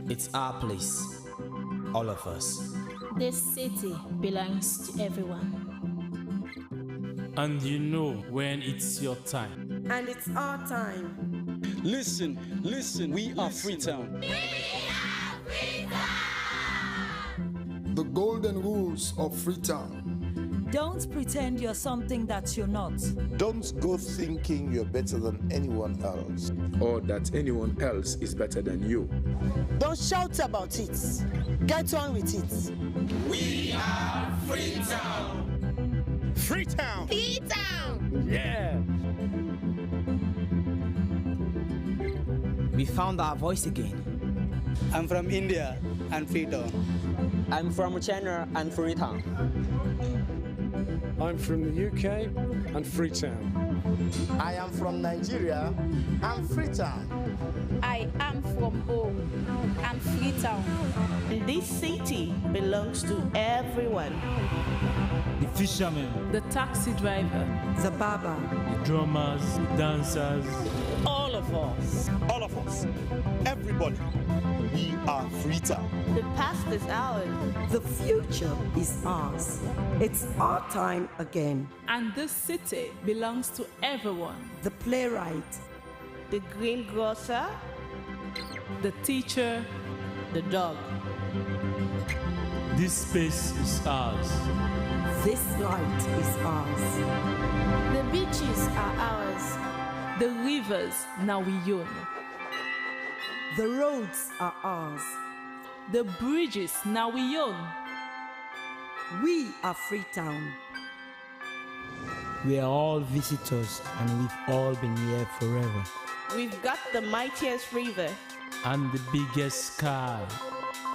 It's our place, all of us. This city belongs to everyone. And you know when it's your time. And it's our time. Listen, we are Freetown. The golden rules of Freetown. Don't pretend you're something that you're not. Don't go thinking you're better than anyone else. Or that anyone else is better than you. Don't shout about it. Get on with it. We are Freetown. Freetown. Freetown. Yeah. We found our voice again. I'm from India and Freetown. I'm from China and Freetown. I'm from the UK and Freetown. I am from Nigeria and Freetown. I am from home and Freetown. This city belongs to everyone. The fishermen, The taxi driver, The barber, the drummers, the dancers. All of us. All of us. Everybody. We are Freetown. The past is ours. The future is ours. It's our time again. And this city belongs to everyone. The playwright, The greengrocer, the teacher, the dog. This space is ours. this light is ours. The beaches are ours. The rivers now we own. The roads are ours. The bridges now we own. We are Freetown. We are all visitors and we've all been here forever. We've got the mightiest river. And the biggest sky.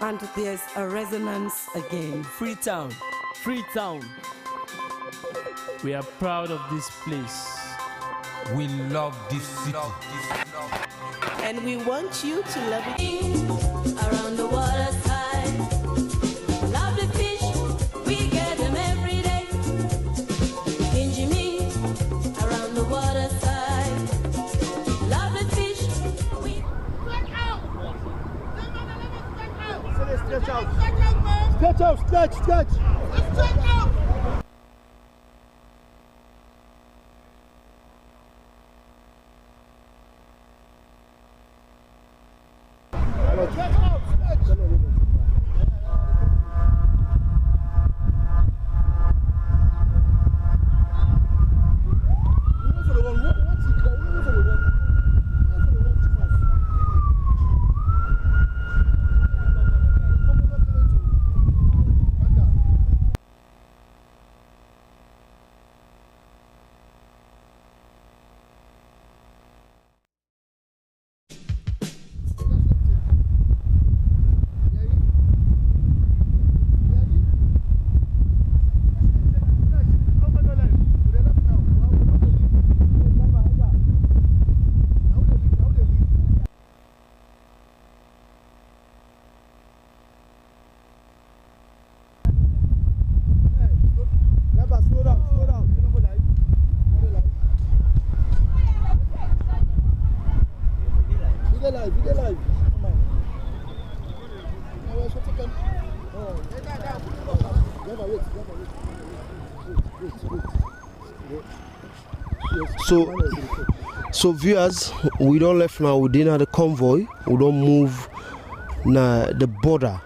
And there's a resonance again. Freetown, Freetown. We are proud of this place. We love this city. And we want you to love it. Around the water side, lovely fish, we get them every day. In Jimmy, around the water side, lovely fish, we Stretch out, stretch. So viewers, we don't left now within the convoy. We don't move now the border.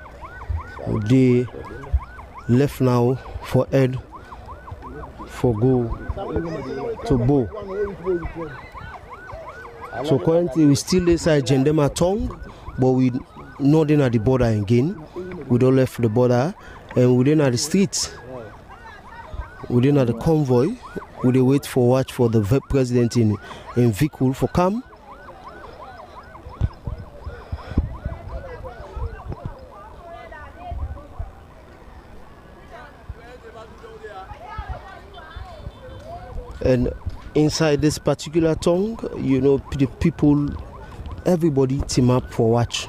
They left now for head for go to Bo. So currently we still inside Kenema tongue, but we not in at the border again. We don't left the border and we didn't at the streets. We didn't at the convoy. We dey wait for watch for the president in vehicle for come. And inside this particular tongue, you know, the people, everybody team up for watch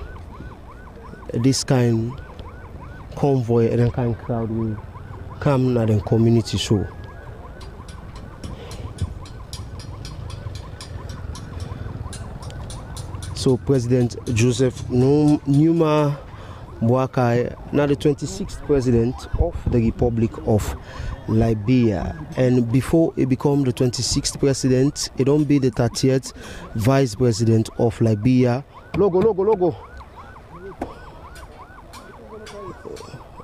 this kind convoy and kind crowd will come na the community show. So President Joseph Numa Boakai, now the 26th president of the Republic of Liberia, and before he become the 26th president, he don't be the 30th vice president of Liberia. Logo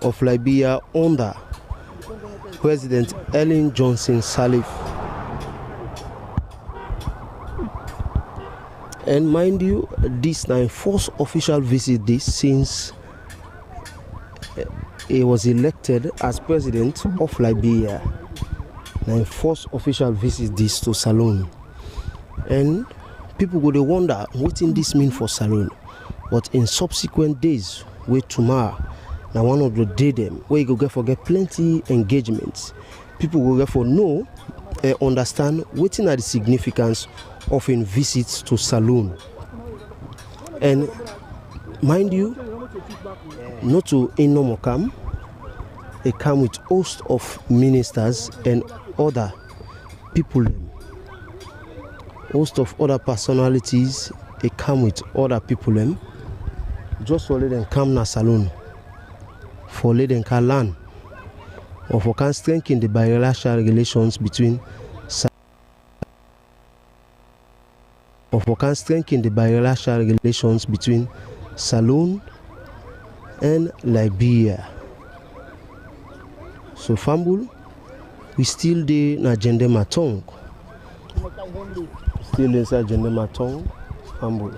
of Liberia under President Ellen Johnson Sirleaf. And mind you, this now first official visit this since he was elected as president of Liberia. Now first official visit this to Salone. And people would wonder what in this mean for Salone. But in subsequent days, wait tomorrow, now one of the day them where you go get plenty engagements. People will get for know understand what are the significance of in visits to Salone. And mind you, not to come, they come with host of ministers and other people, host of other personalities. They come with other people, just for let them come na Salone, for let them can learn, or for can strengthen the bilateral relations between Salone and Liberia. So Fambul, we still dey na Kenema tongue. Still inside Kenema tongue, Fambul.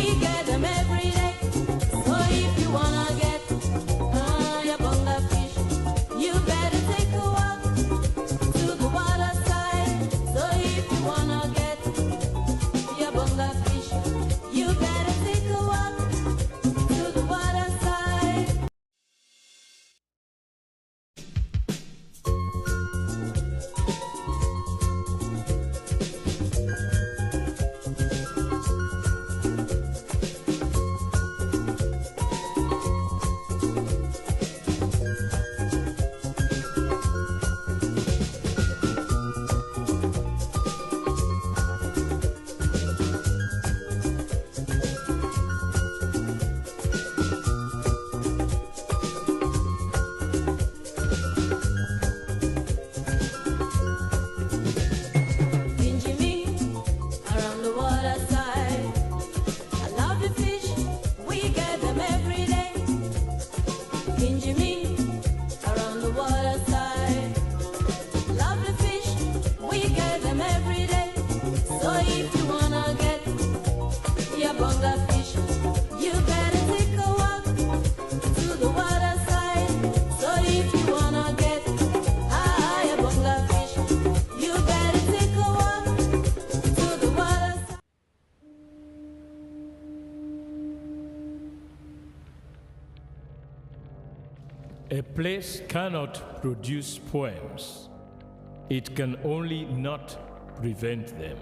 we get them every day. So if you wanna get your bonga fish, you better take a walk to the water side. So if you wanna get your bonga fish, you better take a walk to the water side. Around the water side, I love the fish, we get them every day. Kinjimi, around the water side, love the fish, we get them every day. So if you wanna get your bonga fish, you better take a walk to the water side. So if you wanna get your bonga fish, you better take a walk to the water side. A place cannot produce poems. It can only not prevent them.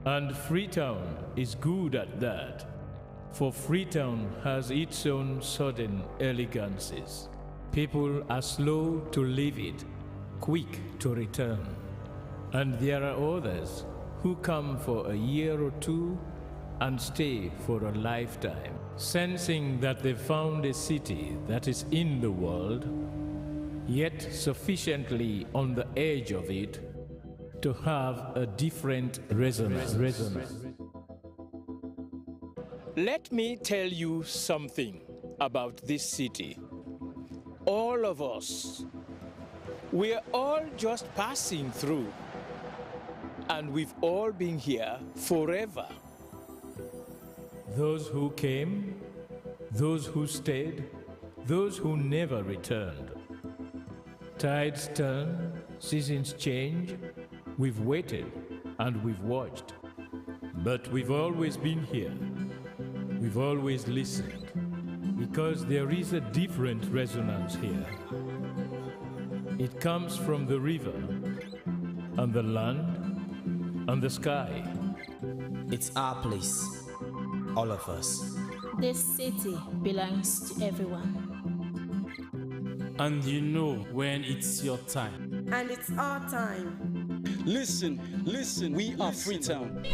And Freetown is good at that, for Freetown has its own sudden elegances. People are slow to leave it, quick to return. And there are others who come for a year or two and stay for a lifetime, sensing that they found a city that is in the world, yet sufficiently on the edge of it to have a different resonance. Let me tell you something about this city. All of us, we're all just passing through, and we've all been here forever. Those who came, those who stayed, those who never returned. Tides turn, seasons change, we've waited and we've watched. But we've always been here. We've always listened, because there is a different resonance here. It comes from the river, and the land, and the sky. It's our place, all of us. This city belongs to everyone. And you know when it's your time. And it's our time. Listen, we are Freetown.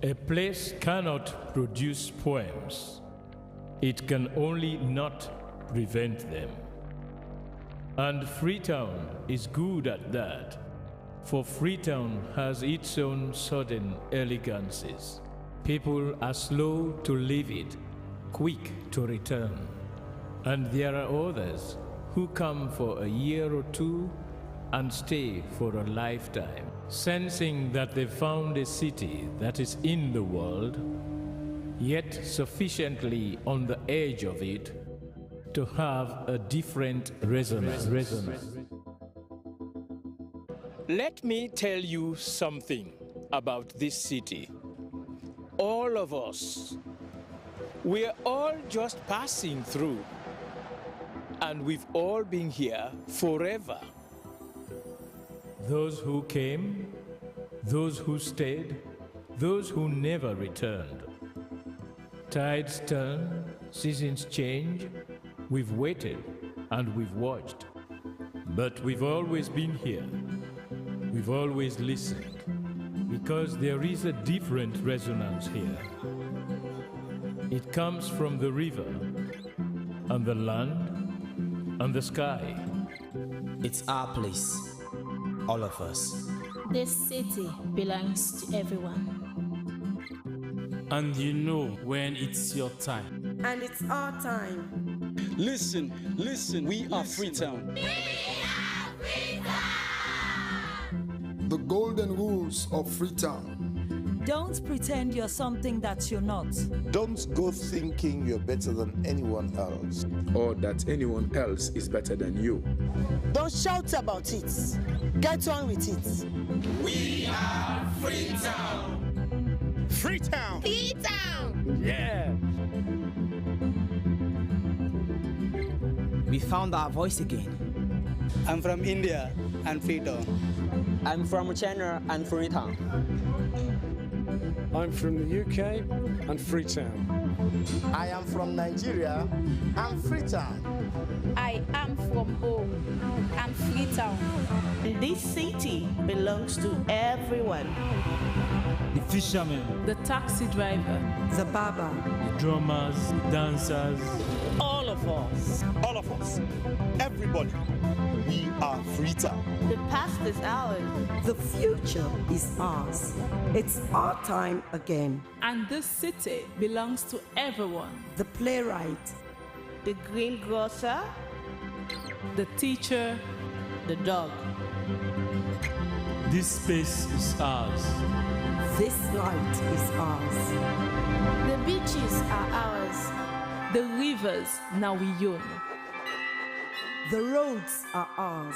A place cannot produce poems. It can only not prevent them. And Freetown is good at that, for Freetown has its own sudden elegances. People are slow to leave it, quick to return. And there are others who come for a year or two and stay for a lifetime, sensing that they found a city that is in the world, yet sufficiently on the edge of it to have a different resonance. Let me tell you something about this city. All of us, we're all just passing through, and we've all been here forever. Those who came, those who stayed, those who never returned. Tides turn, seasons change. We've waited and we've watched. But we've always been here. We've always listened. Because there is a different resonance here. It comes from the river, and the land, and the sky. It's our place, all of us. This city belongs to everyone. And you know when it's your time. And it's our time. Listen, we are Freetown. The golden rules of Freetown. Don't pretend you're something that you're not. Don't go thinking you're better than anyone else, or that anyone else is better than you. Don't shout about it. Get on with it. We are Freetown. Freetown. Freetown. Yeah. We found our voice again. I'm from India and Freetown. I'm from China and Freetown. I'm from the UK and Freetown. I am from Nigeria and Freetown. I am from home and Freetown. This city belongs to everyone. The fishermen, The taxi driver. The barber. the drummers, the dancers. All of us. All of us. Everybody. We are Freetown. The past is ours. The future is ours. It's our time again. And this city belongs to everyone. The playwright. The greengrocer. The teacher. The dog. This space is ours. This light is ours. The beaches are ours. The rivers now we own. The roads are ours.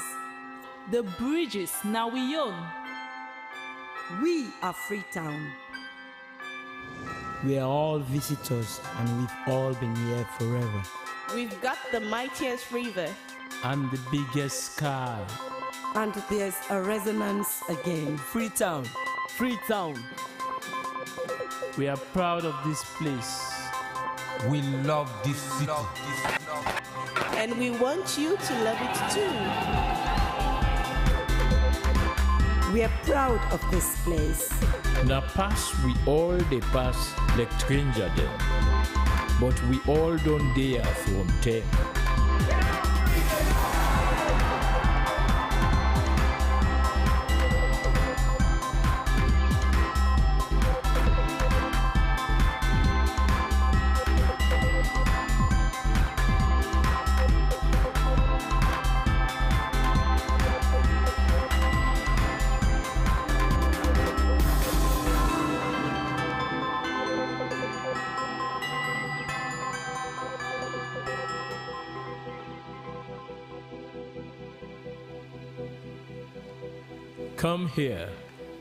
The bridges now we own. We are Freetown. We are all visitors and we've all been here forever. We've got the mightiest river. And the biggest sky. And there's a resonance again. Freetown. Freetown. We are proud of this place. We love this city. And we want you to love it too. We are proud of this place. Na pass we all dey pass like stranger dem, but we all don't dare from them. Come here,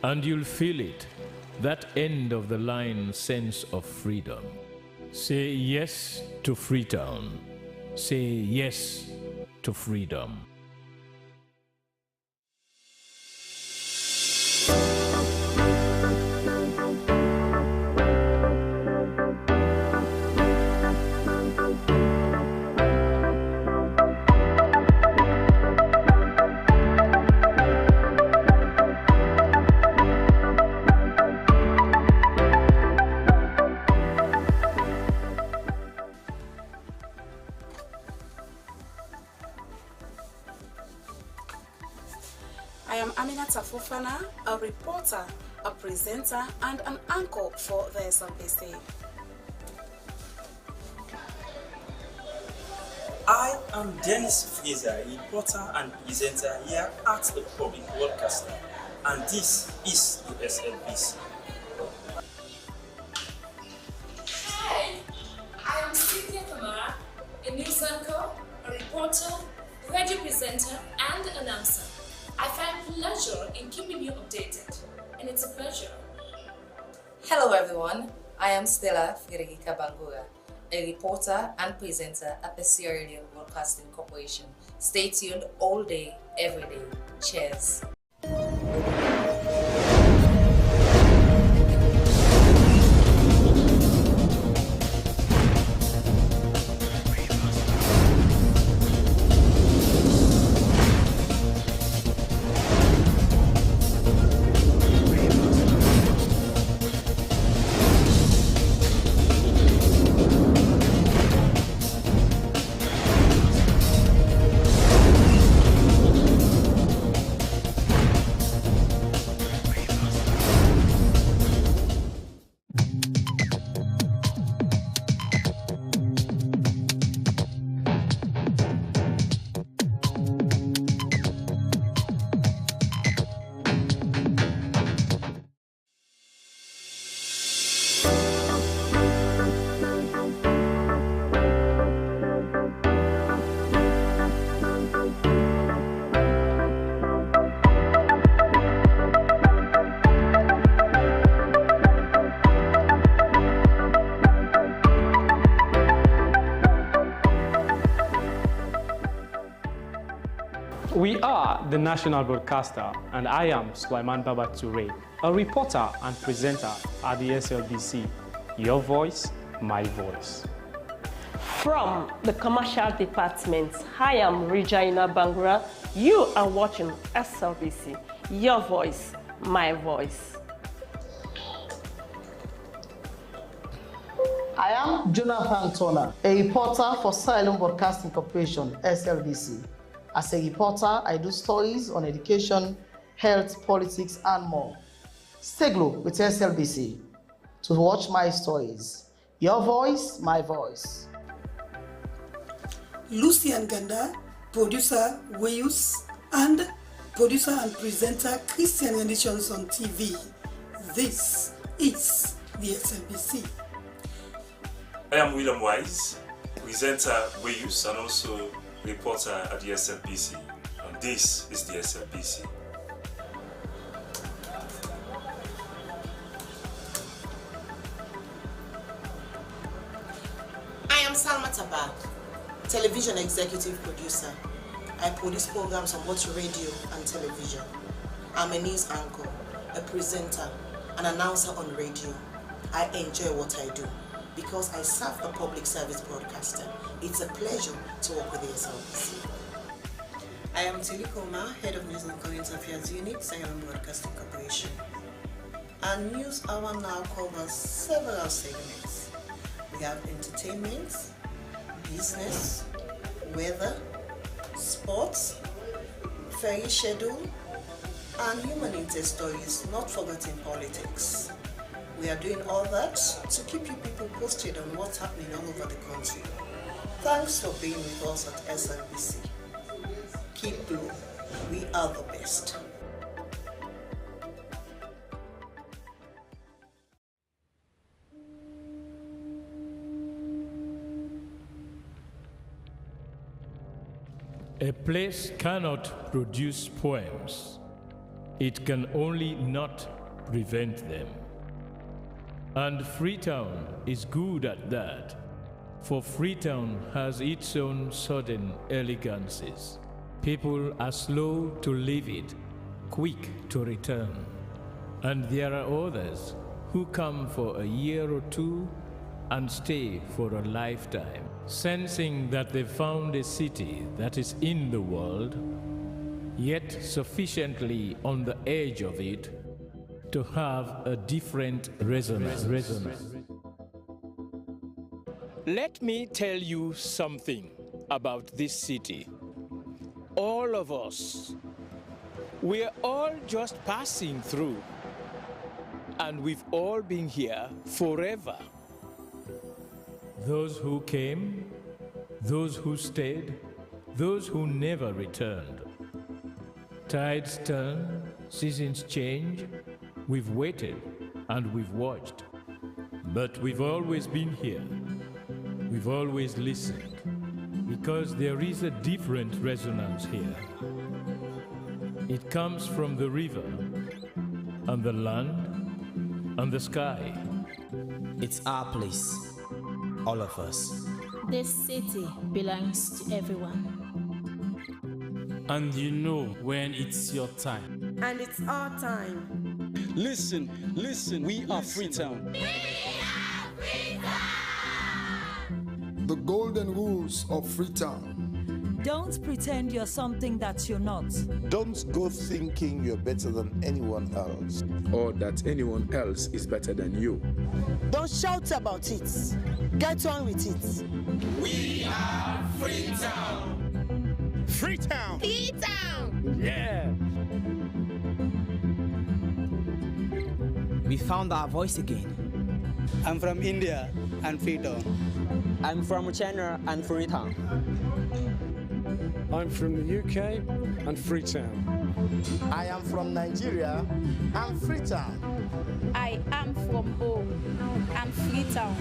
and you'll feel it, that end of the line sense of freedom. Say yes to Freetown. Say yes to freedom. I am Aminata Fofana, a reporter, a presenter, and an anchor for the Slbc. I am Dennis Fraser, a reporter and presenter here at the Public Broadcaster, and this is the Slbc. Hi, I am Cynthia Kamara, a news anchor, a reporter, radio presenter, and announcer. I find pleasure in keeping you updated, and it's a pleasure. Hello everyone, I am Stella Frederica Bangura, a reporter and presenter at the Sierra Leone Broadcasting Corporation. Stay tuned all day, every day. Cheers. We are the National Broadcaster, and I am Sulaiman Baba Toure, a reporter and presenter at the Slbc. Your voice, my voice. From the commercial department, I am Regina Bangura. You are watching Slbc. Your voice, my voice. I am Jonathan Turner, a reporter for Sierra Leone Broadcasting Corporation, Slbc. As a reporter, I do stories on education, health, politics, and more. Stay glued with Slbc to watch my stories. Your voice, my voice. Lucian Ganda, producer Wayus, and producer and presenter Christian Editions on TV. This is the Slbc. I am William Wise, presenter Wayus and also reporter at the Slbc, and this is the Slbc. I am Salma Taba, television executive producer. I produce programs on both radio and television. I'm a news anchor, a presenter, an announcer on radio. I enjoy what I do because I serve a public service broadcaster. It's a pleasure to work with the Slbc. I am Tilly Koma, Head of News and Current Affairs Unit, Sierra Leone Broadcasting Corporation. Our news hour now covers several segments. We have entertainment, business, weather, sports, ferry schedule, and human interest stories, not forgetting politics. We are doing all that to keep you people posted on what's happening all over the country. Thanks for being with us at Slbc. Keep blue. We are the best. A place cannot produce poems. It can only not prevent them. And Freetown is good at that, for Freetown has its own sudden elegances. People are slow to leave it, quick to return. And there are others who come for a year or two and stay for a lifetime, sensing that they've found a city that is in the world, yet sufficiently on the edge of it to have a different resonance. Let me tell you something about this city. All of us, We're all just passing through, and we've all been here forever. Those who came, those who stayed, those who never returned. Tides turn, seasons change. We've waited and we've watched. But we've always been here. We've always listened, because there is a different resonance here. It comes from the river, and the land, and the sky. It's our place, all of us. This city belongs to everyone. And you know when it's your time. And it's our time. Listen, we are Freetown. The golden rules of Freetown. Don't pretend you're something that you're not. Don't go thinking you're better than anyone else, or that anyone else is better than you. Don't shout about it. Get on with it. We are Freetown. Freetown. Freetown. Yeah. We found our voice again. I'm from India and Freetown. I'm from China and Freetown. I'm from the UK and Freetown. I am from Nigeria and Freetown. I am from home and Freetown.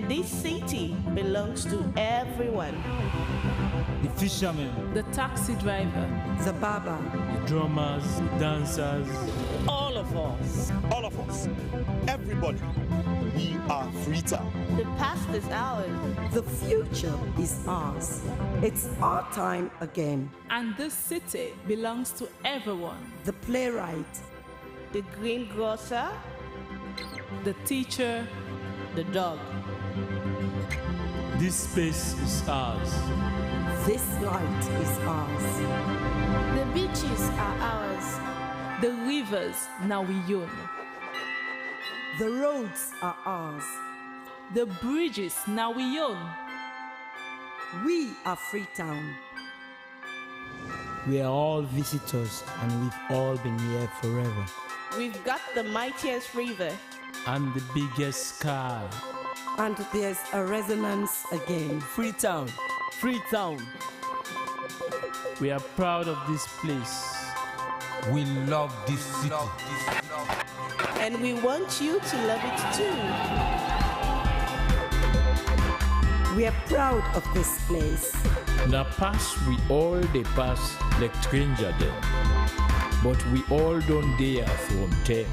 This city belongs to everyone. The fishermen, the taxi driver, the barber, the drummers, the dancers. All of us. All of us. Everybody. We are Freetown. The past is ours. The future is ours. It's our time again. And this city belongs to everyone. The playwright, the greengrocer, the teacher, the dog. This space is ours. This light is ours. The beaches are ours. The rivers now we own. The roads are ours. The bridges now we own. We are Freetown. We are all visitors and we've all been here forever. We've got the mightiest river. And the biggest sky. And there's a resonance again. Freetown. Freetown. We are proud of this place. We love this city. And we want you to love it too. We are proud of this place. Now pass we all they pass like stranger them, but we all don't dare from them.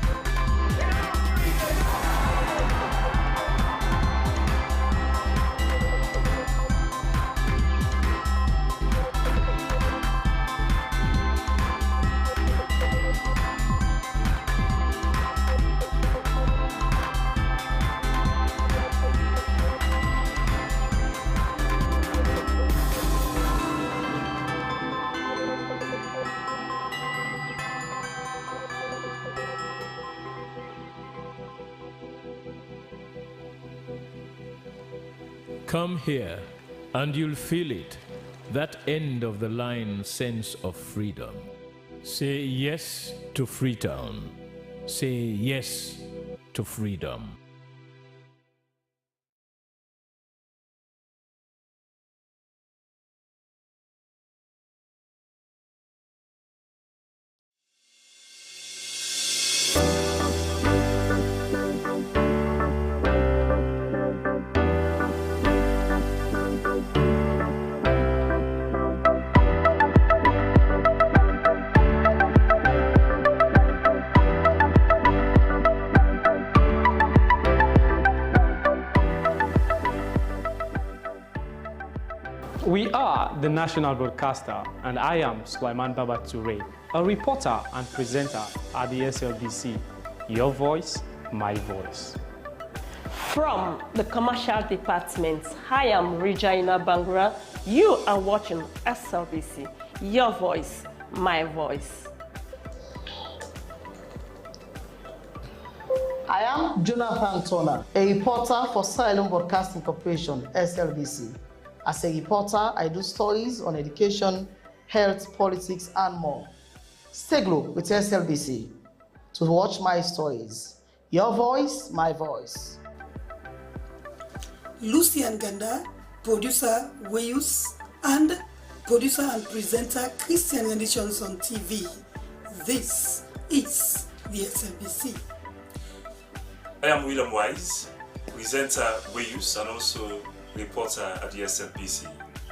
Come here, and you'll feel it, that end of the line sense of freedom. Say yes to Freetown. Say yes to freedom. We are the national broadcaster, and I am Sulaiman Baba Toure, a reporter and presenter at the SLBC. Your voice, my voice. From the commercial department, I am Regina Bangura. You are watching SLBC. Your voice, my voice. I am Jonathan Turner, a reporter for Sierra Leone Broadcasting Corporation, SLBC. As a reporter, I do stories on education, health, politics, and more. Stay glued with SLBC to watch my stories. Your voice, my voice. Lucy and Ganda, producer Wayus, and producer and presenter Christian Editions on TV. This is the SLBC. I am William Wise, presenter Wayus and also reporter at the SLBC.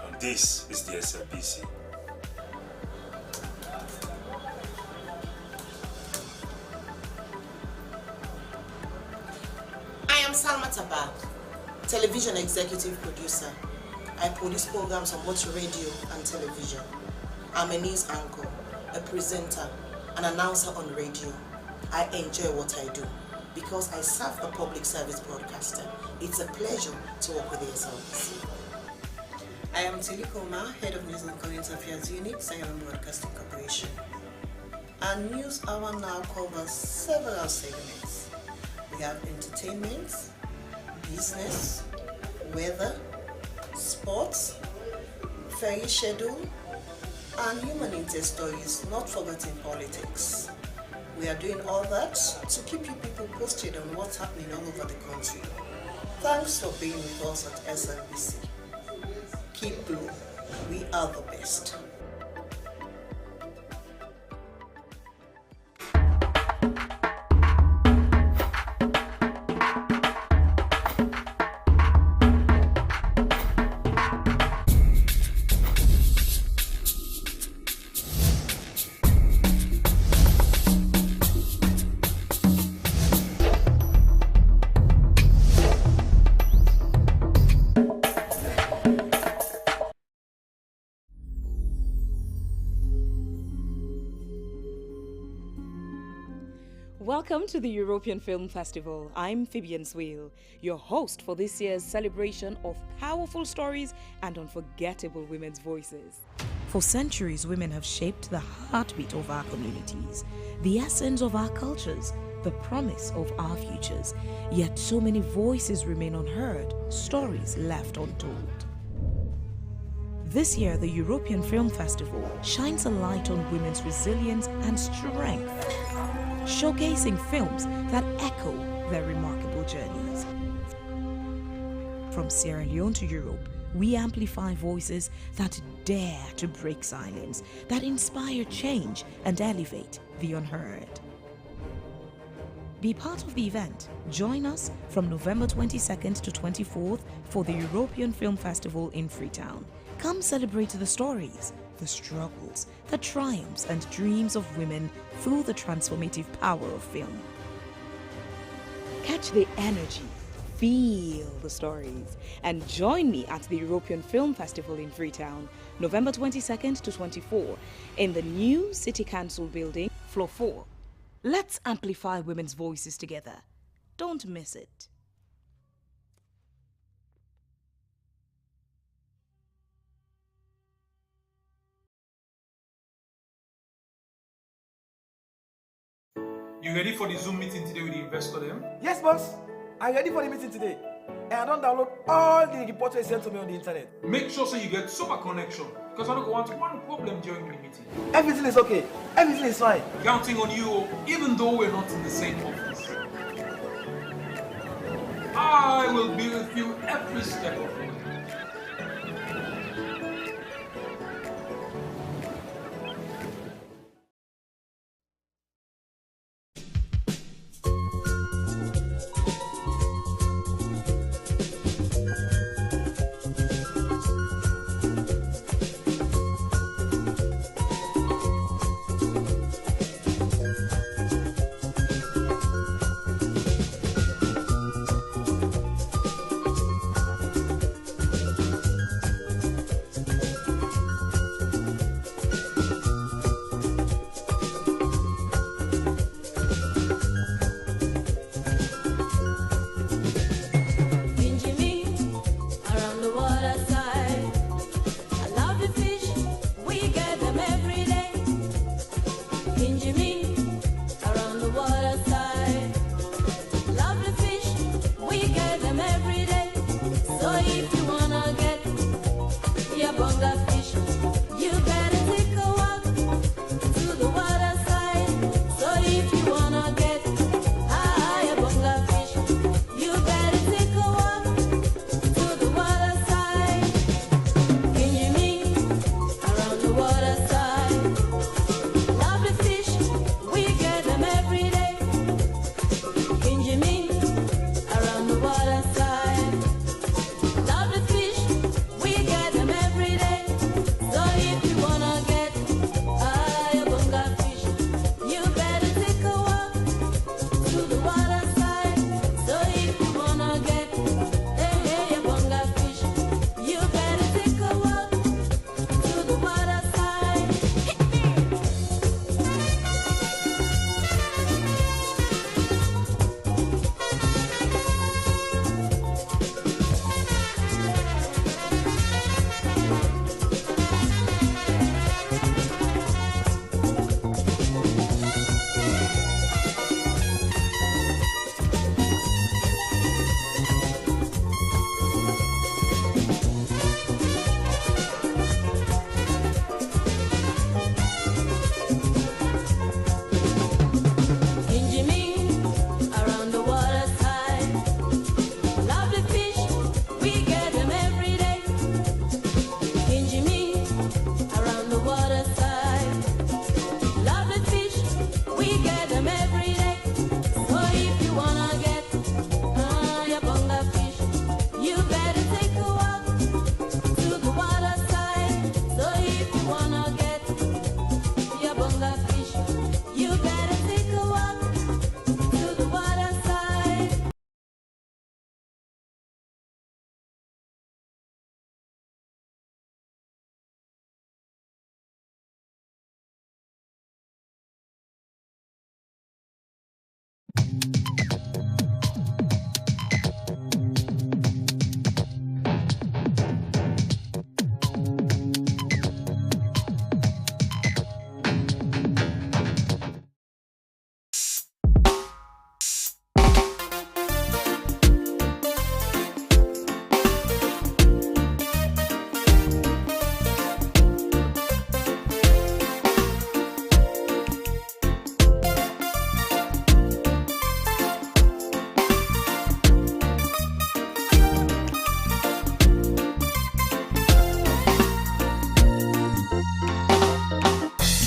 And this is the SLBC. I am Salma Tabak, television executive producer. I produce programs on both radio and television. I'm a news anchor, a presenter, an announcer on radio. I enjoy what I do because I serve a public service broadcaster. It's a pleasure to work with the SLBC. I am Tilly Koma, Head of News and Current Affairs Unit, Sierra Leone Broadcasting Corporation. Our news hour now covers several segments. We have entertainment, business, weather, sports, ferry schedule, and human interest stories, not forgetting politics. We are doing all that to keep you people posted on what's happening all over the country. Thanks for being with us at SLBC. Keep blue. We are the best. Welcome to the European Film Festival. I'm Fabian Swale, your host for this year's celebration of powerful stories and unforgettable women's voices. For centuries, women have shaped the heartbeat of our communities, the essence of our cultures, the promise of our futures. Yet so many voices remain unheard, stories left untold. This year, the European Film Festival shines a light on women's resilience and strength, showcasing films that echo their remarkable journeys. From Sierra Leone to Europe, we amplify voices that dare to break silence, that inspire change and elevate the unheard. Be part of the event. Join us from November 22nd to 24th for the European Film Festival in Freetown. Come celebrate the stories, the struggles, the triumphs and dreams of women through the transformative power of film. Catch the energy, feel the stories, and join me at the European Film Festival in Freetown, November 22nd to 24, in the new City Council building, floor 4. Let's amplify women's voices together. Don't miss it. You ready for the Zoom meeting today with the investor them? Yes, boss. I'm ready for the meeting today. And I don't download all the reports they sent to me on the internet. Make sure so you get super connection, because I don't want one problem during the meeting. Everything is okay. Everything is fine. Counting on you, even though we're not in the same office. I will be with you every step of the way.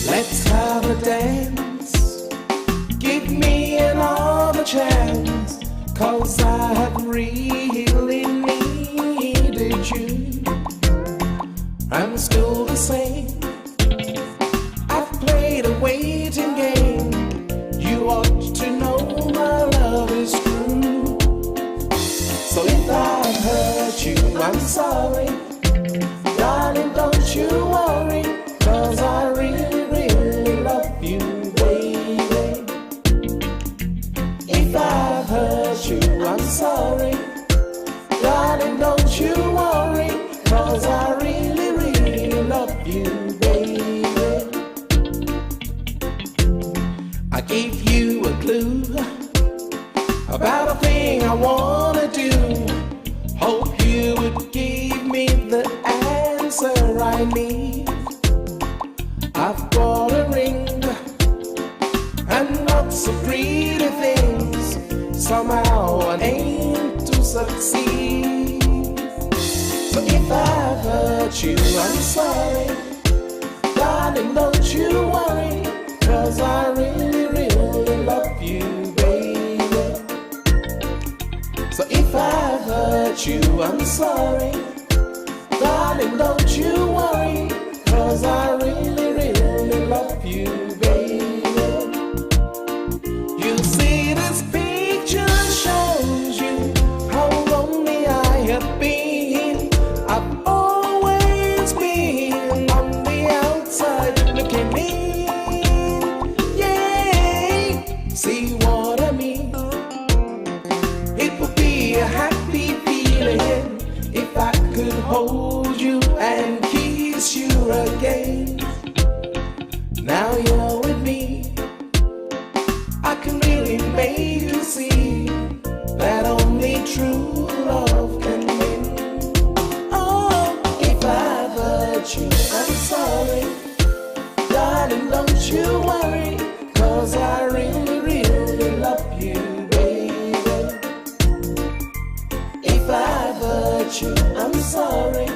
Let's have a dance. Give me another chance, 'cause I have really needed you. I'm still the same. I've played a waiting game. You ought to know my love is true. So if I've hurt you, I'm sorry. Darling, don't you worry, 'cause I really love you, baby. If I've hurt you, I'm sorry. Darling, don't you worry, 'cause I really love you, baby. I gave you a clue about a thing I wanna do. Hope you would give me the answer I need. I've got a ring and lots of pretty things. Somehow I aim to succeed. So if I've hurt you, I'm sorry. Darling, don't you worry, 'cause I really love you, baby. So if I've hurt you, I'm sorry. Darling, don't you worry, 'cause I really love you, baby. You see, this picture shows you how lonely I have been. I've always been on the outside looking in. Yeah, see what I mean? It would be a happy feeling if I could hold you and kiss you again. Now you're with me, I can really make you see that only true love can win. Oh, if I've hurt you, I'm sorry. Darling, don't you worry, 'cause I really love you, baby. If I've hurt you, I'm sorry.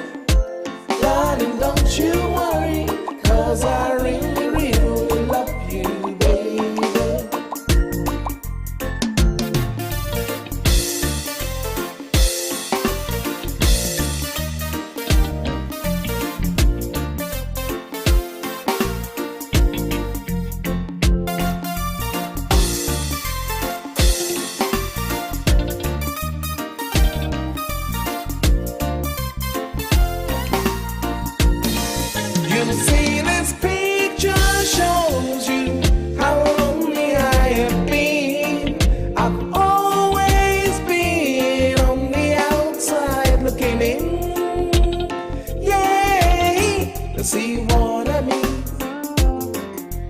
Darling, don't you worry, 'cause I really love you, baby. You see, this picture shows you how lonely I have been. I've always been on the outside looking in. Yeah, see what I mean?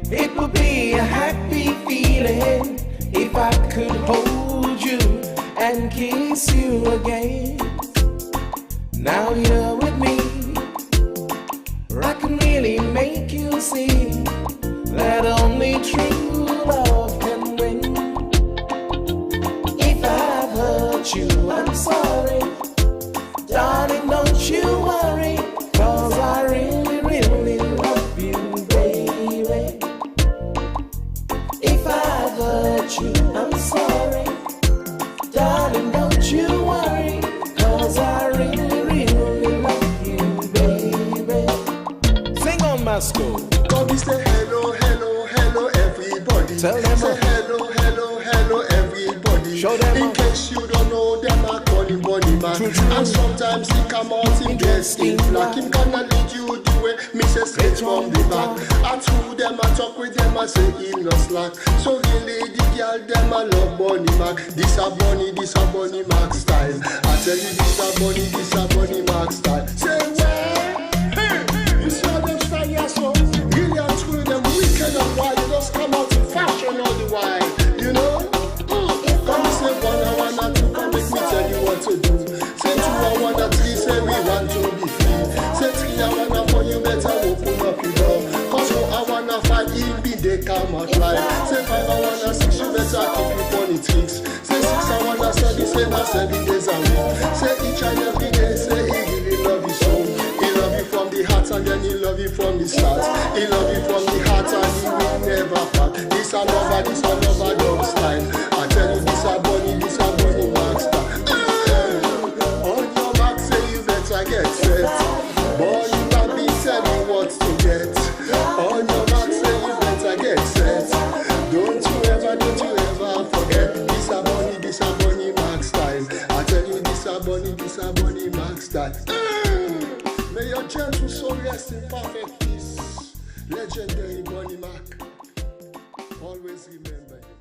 It would be a happy feeling if I could hold you and kiss you again. Now you're with me, I can really make you see that only true love can win. If I've hurt you, I'm sorry. Darling, don't you worry, 'cause I really love you, baby. If I've hurt you, I'm sorry. Darling, don't you worry, 'cause I really love you, baby. Sing on, Masco. Come say hello, hello, hello, everybody. Tell them say hello, hello, hello, everybody. Show them in case you don't know them, I call him Body Man. True. And sometimes he come out in dressed in black. Him gonna lead you the way, me say straight from the back. I threw them, I talk with them, I say him no slack. So really the girl them I love Bunny Mac. This a Bunny Mac style. I tell you this a Bunny Mac style. Say where? Hey, you saw them style, yeah, so really I threw them wicked and wild. You just come out in fashion all the while, you know? Come say 1 and 2, come make me tell you what to do. Say 2 and 3, say we want to be free. Say 3 and 4, you better open up your door. Cause 4 and 5, it be they come out live. Say 5 and 6, you better keep your funny tricks. Say 6 and 7, say not 7 days a week. Say each and every day, say he really love you so. He love you from the heart and then he love you from the start. He love you from the heart and he will never part. This a lover dog style. I tell you this a Bunny Mac style. On your mark, say you better get set. Boy, you have been telling what to get. On your mark, say you better get set. Don't you ever forget. This a Bunny Mac style. I tell you this a Bunny Mac style. May your gentle soul rest in perfect peace. Legendary Bunny Mac. Always remember you.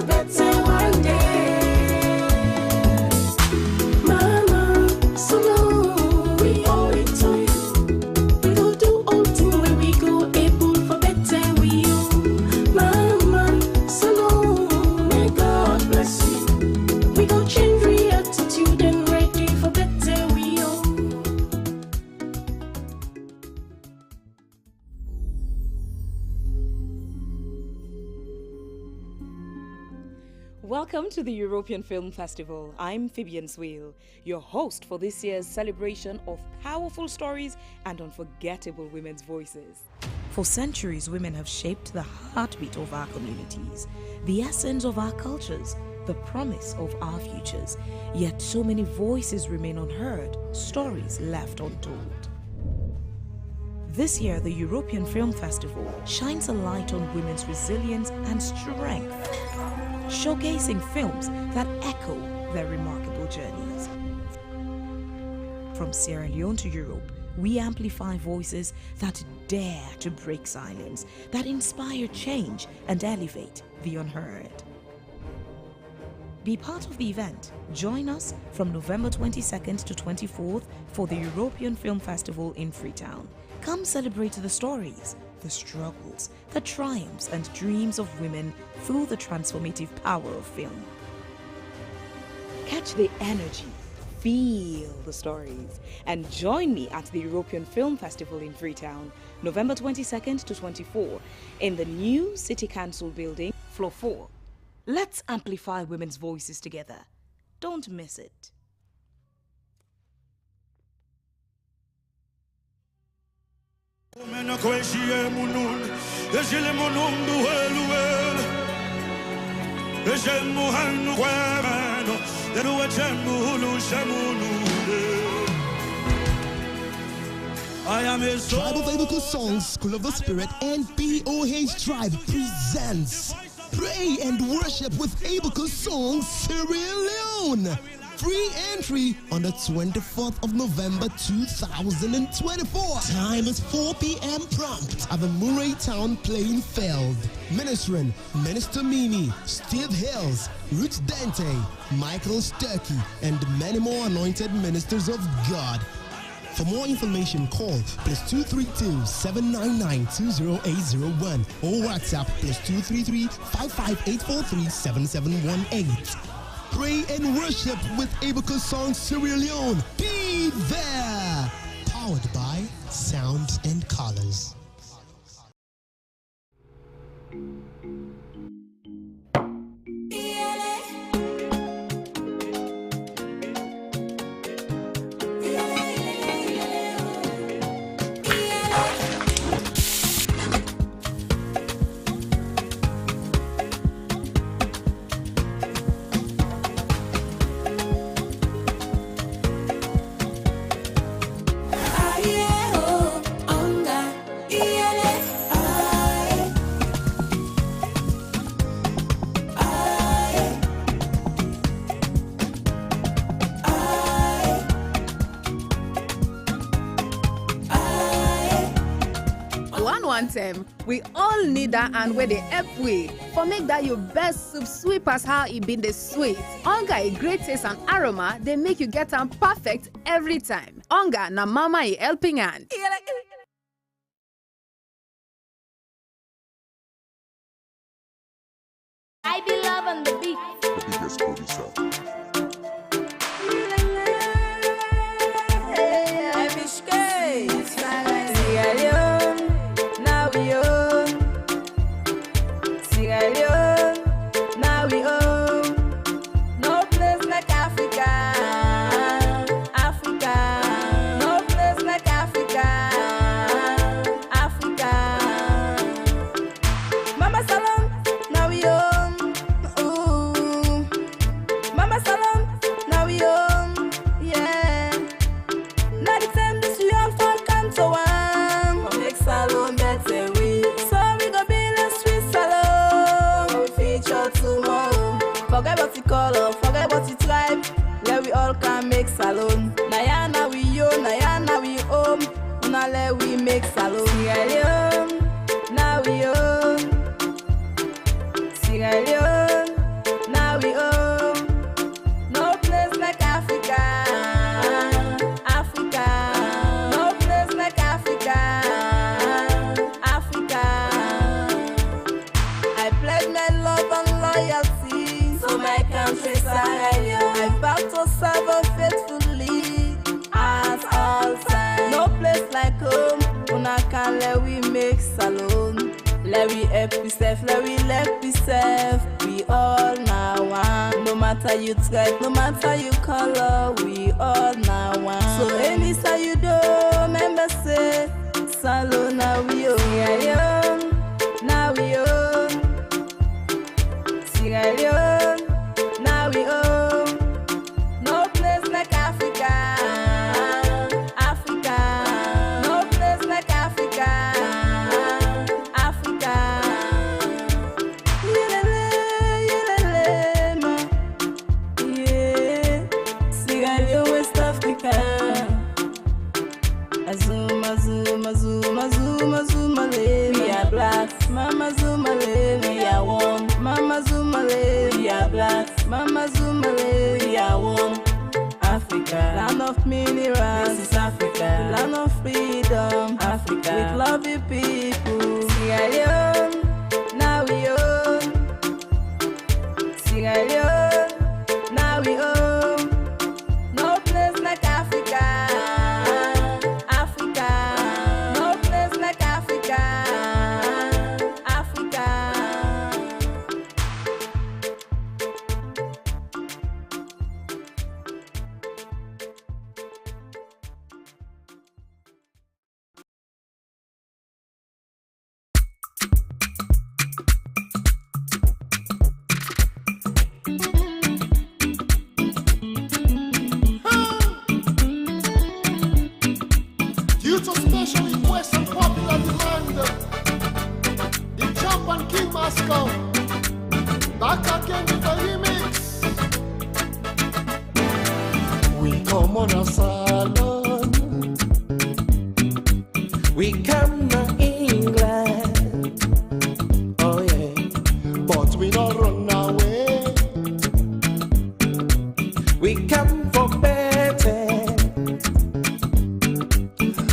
Better Welcome to the European Film Festival. I'm Fabian Swale, your host for this year's celebration of powerful stories and unforgettable women's voices. For centuries, women have shaped the heartbeat of our communities, the essence of our cultures, the promise of our futures. Yet so many voices remain unheard, stories left untold. This year, the European Film Festival shines a light on women's resilience and strength, showcasing films that echo their remarkable journeys. From Sierra Leone to Europe, we amplify voices that dare to break silence, that inspire change and elevate the unheard. Be part of the event. Join us from November 22nd to 24th for the European Film Festival in Freetown. Come celebrate the stories, the struggles, the triumphs and dreams of women through the transformative power of film. Catch the energy, feel the stories, and join me at the European Film Festival in Freetown, November 22nd to 24, in the new City Council building, floor 4. Let's amplify women's voices together. Don't miss it. Tribe of Biblical Songs, School of the Spirit, and POH Tribe presents Pray and Worship with Biblical Songs, Sierra Leone. Free entry on the 24th of November 2024. Time is 4 p.m. prompt at the Murray Town playing field. Ministering Minister Mimi, Steve Hills, Ruth Dente, Michael Sturkey, and many more anointed ministers of God. For more information, call +232 799 20801 or WhatsApp +233 55843 7718. Pray and worship with Biblical Songs Sierra Leone. Be there! Powered by Sounds and Colors. We all need that and where they help we. For make that your best soup sweet as how it been the sweet. Onga a great taste and aroma, they make you get them perfect every time. Onga na mama a helping hand. I be love on the beat. The biggest producer. Forget what you tribe, let we all can make salon. Nayana we yo, Nayana we home, now let we make salon. Sierra Leone, now we home. Sierra Leone, now we home. No place like Africa, Africa. No place like Africa, Africa. I pledge my love and loyalty to my country, Sierra Leone. I vow to serve her faithfully at all times. No place like home, una can let we make salon. Let we help yourself, let we help yourself. We all now one. No matter you tribe, no matter you color, we all now one. So any side you do, remember say, Salo now we own. Sierra Leone, now we own. Sierra Leone, now we own. No place like Africa. Africa. No place like Africa. Africa. Yelele, ma. Yeah. Sierra Leone, West Africa. Azuma, Zuma, Zuma, Zuma, Zuma, we are black. Mama Zuma, we are one. Mama Zuma, we are black. Mama Zuma, we are one. Africa, land of minerals. This is Africa, land of freedom. Africa, with lovely people. Sierra Leone, now we own. Sierra Leone, now we own. No place like Africa. Africa, no place like Africa. Africa. Due to special request and popular demand, the Champ and King must come. Back again with a remix. We come on a salon. We come to England. Oh yeah. But we don't run away. We come for better.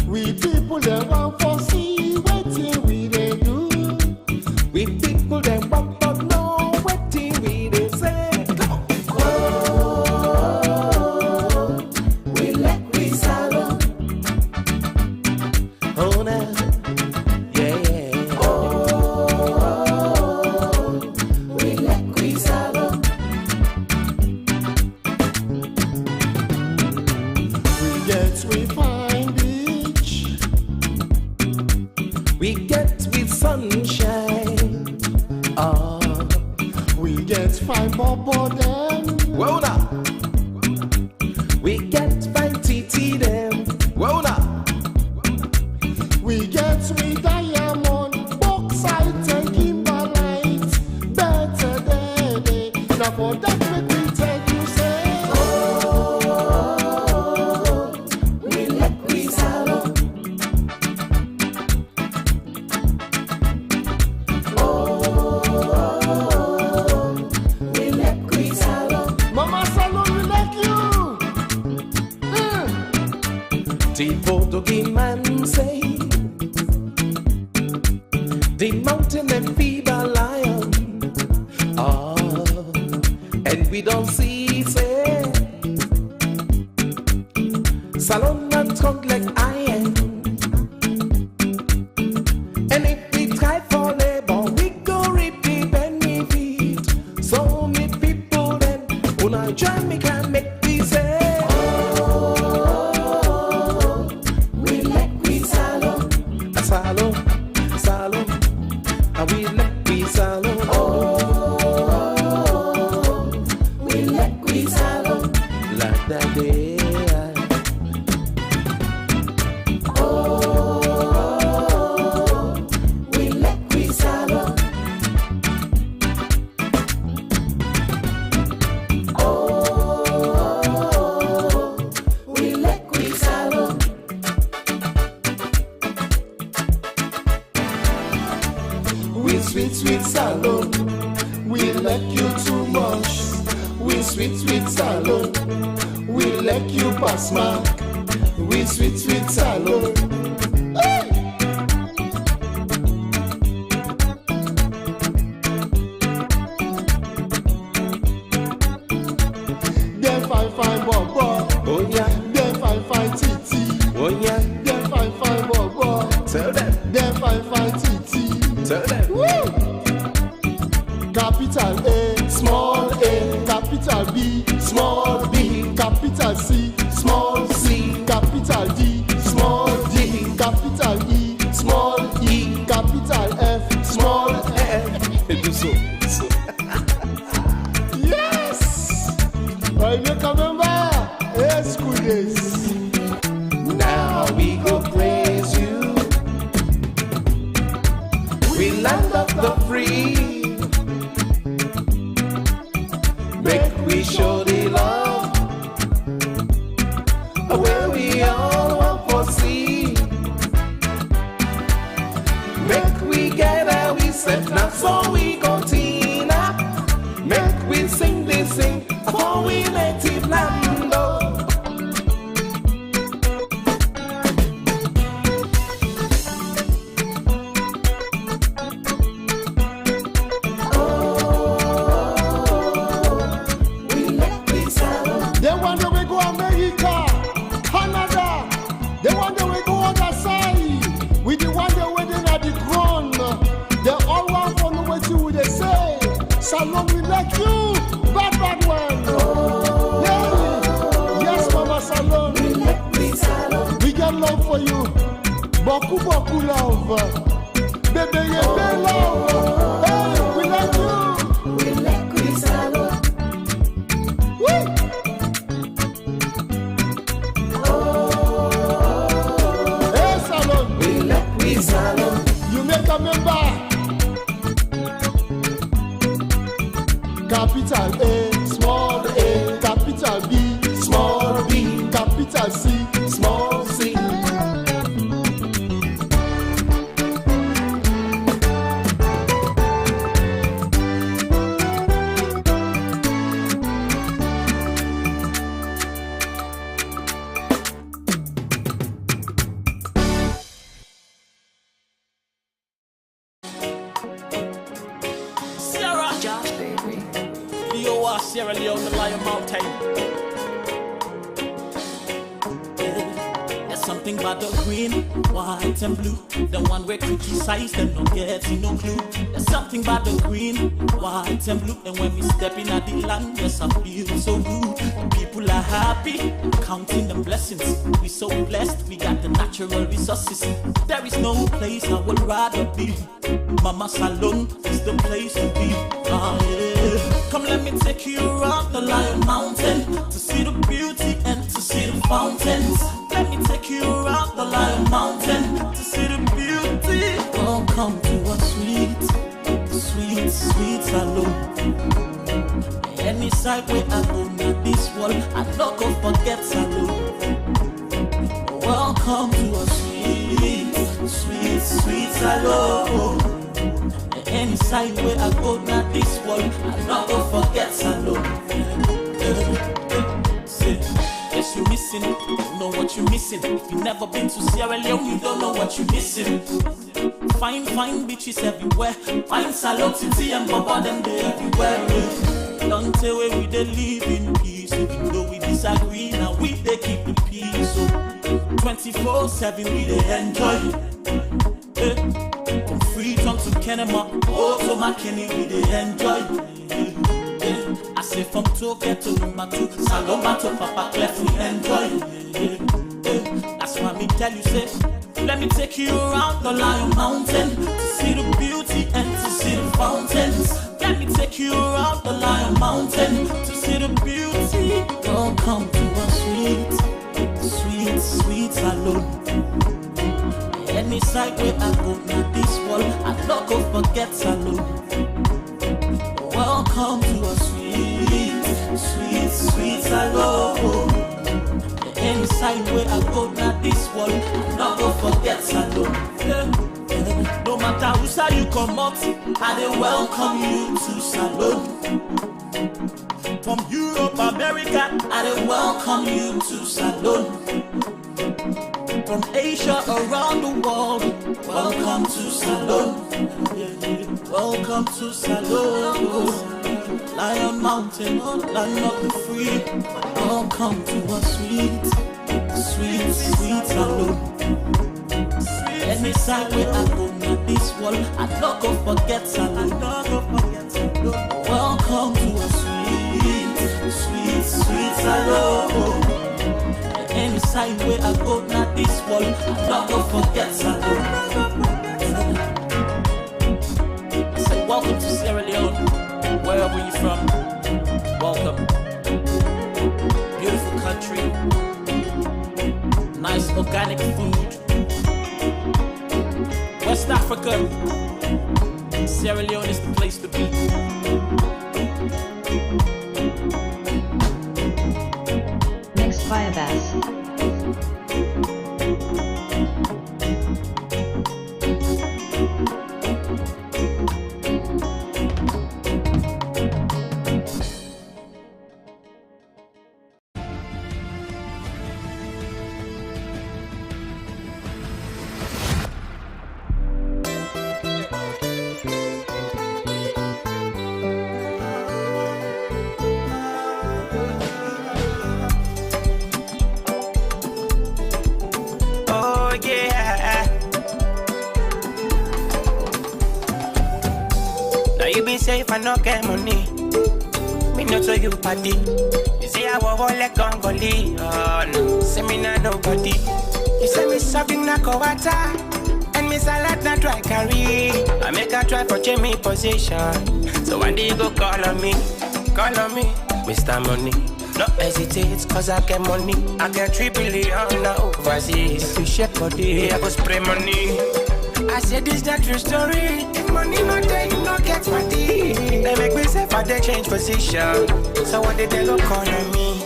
We people that want for see waiting we they do. We people that want to know what we they say. Oh, we like we salon. Oh now, yeah yeah. Oh, we like we salon. We get we fine beach. We get with sunshine. Oh, We get fine bubble them. whoa now. We get fine TT them. Whoa now. We get we diamond, bauxite and kimberlite. Better day. Now for that make we tell you say. We like we salon. We like we salon. Mama Salon we like you. The Portuguese man say the mountain and fever lion. Oh, and we don't see say salon and strong like iron. And if we try for labor, we go reap the benefit. So many people then, when I join me can make me say. We like we salon, a salon, salon, and we like we salon. We like we salon, like that day. We like we salon. We like we salon. We sweet salon. We like you too much. We sweet salon. We like you pass mark. We sweet salon. Hey! Them fine bobo. Oh yeah. Them fine titi. Oh yeah. Them fine bobo. Tell them. Them fine titi. Tell them. love for you. Beaucoup love. Baby, you love. Hey, we like you. We like you, Salon. Hey, Salon. We like you, Salon. You make a member. Capital A, small a, capital B, small b, capital C, small c. Sierra Leone, the Lion Mountain. There's something about the green, white and blue. The one we criticize them, don't get no clue. There's something about the green, white and blue. And when we step in at the land, yes, I feel so good. People are happy, counting the blessings. We so blessed, we got the natural resources. There is no place I would rather be. Mama Salon is the place to be. Yeah. Come let me take you around the Lion Mountain to see the beauty and to see the fountains. Let me take you around the Lion Mountain to see the beauty. Welcome to a sweet, sweet, sweet salon. Any side where I go near this wall, I don't go forget salon. Welcome to a sweet, sweet, sweet salon. Any side where I go now this wall, I not go forget salon. Yes, you missing, you don't know what you're missing. If you never been to Sierra Leone, you don't know what you're missing. Fine bitches everywhere. Fine salon, titi and baba, them they everywhere. Don't tell where we they live in peace. Even though we disagree, now we they keep the peace. So 24/7 we they enjoy. From Freetown to Kenema, oh to McKinney, we they enjoy. I say from Tokyo to Numatu, Saloma to Papa Clef, we enjoy. That's why me tell you, say, let me take you around the Lion Mountain to see the beauty and to see the fountains. Let me take you around the Lion Mountain to see the beauty. Welcome to a sweet, sweet, sweet salon. Any side where I go near this wall, I don't go forget salon. Welcome to a sweet, sweet, sweet salon. Any side where I go near this wall, I don't go forget salon. No matter who side you come out, I they welcome you to salon. From Europe, America, I they welcome you to salon. From Asia around the world, welcome to salon. Welcome to salon. Lion Mountain, land of the free. Welcome to a sweet, sweet, sweet salon. Any side where I go near this wall, I don't go forget salon. Welcome to a sweet, sweet, sweet salon. Any side where I go now this wall, I don't go forget salon. I say welcome to Sierra Leone, wherever you're from. Welcome. Beautiful country, nice organic food. West Africa, Sierra Leone is the place to be. Mixed by Abbas. Say if I no get money, me not so you party. You see I walk like Congolese, oh no, say me not nobody. You say me shopping na kowata, and me salad na dry curry. I make a try for change me position. So one day you go call on me, Mr. Money. No hesitate, cause I get money. I get 3 billion now overseas. If you shake body, I go spray money. I said this that true story. If money not there, you not get money. They make me say for they change position. So what did they go call on me?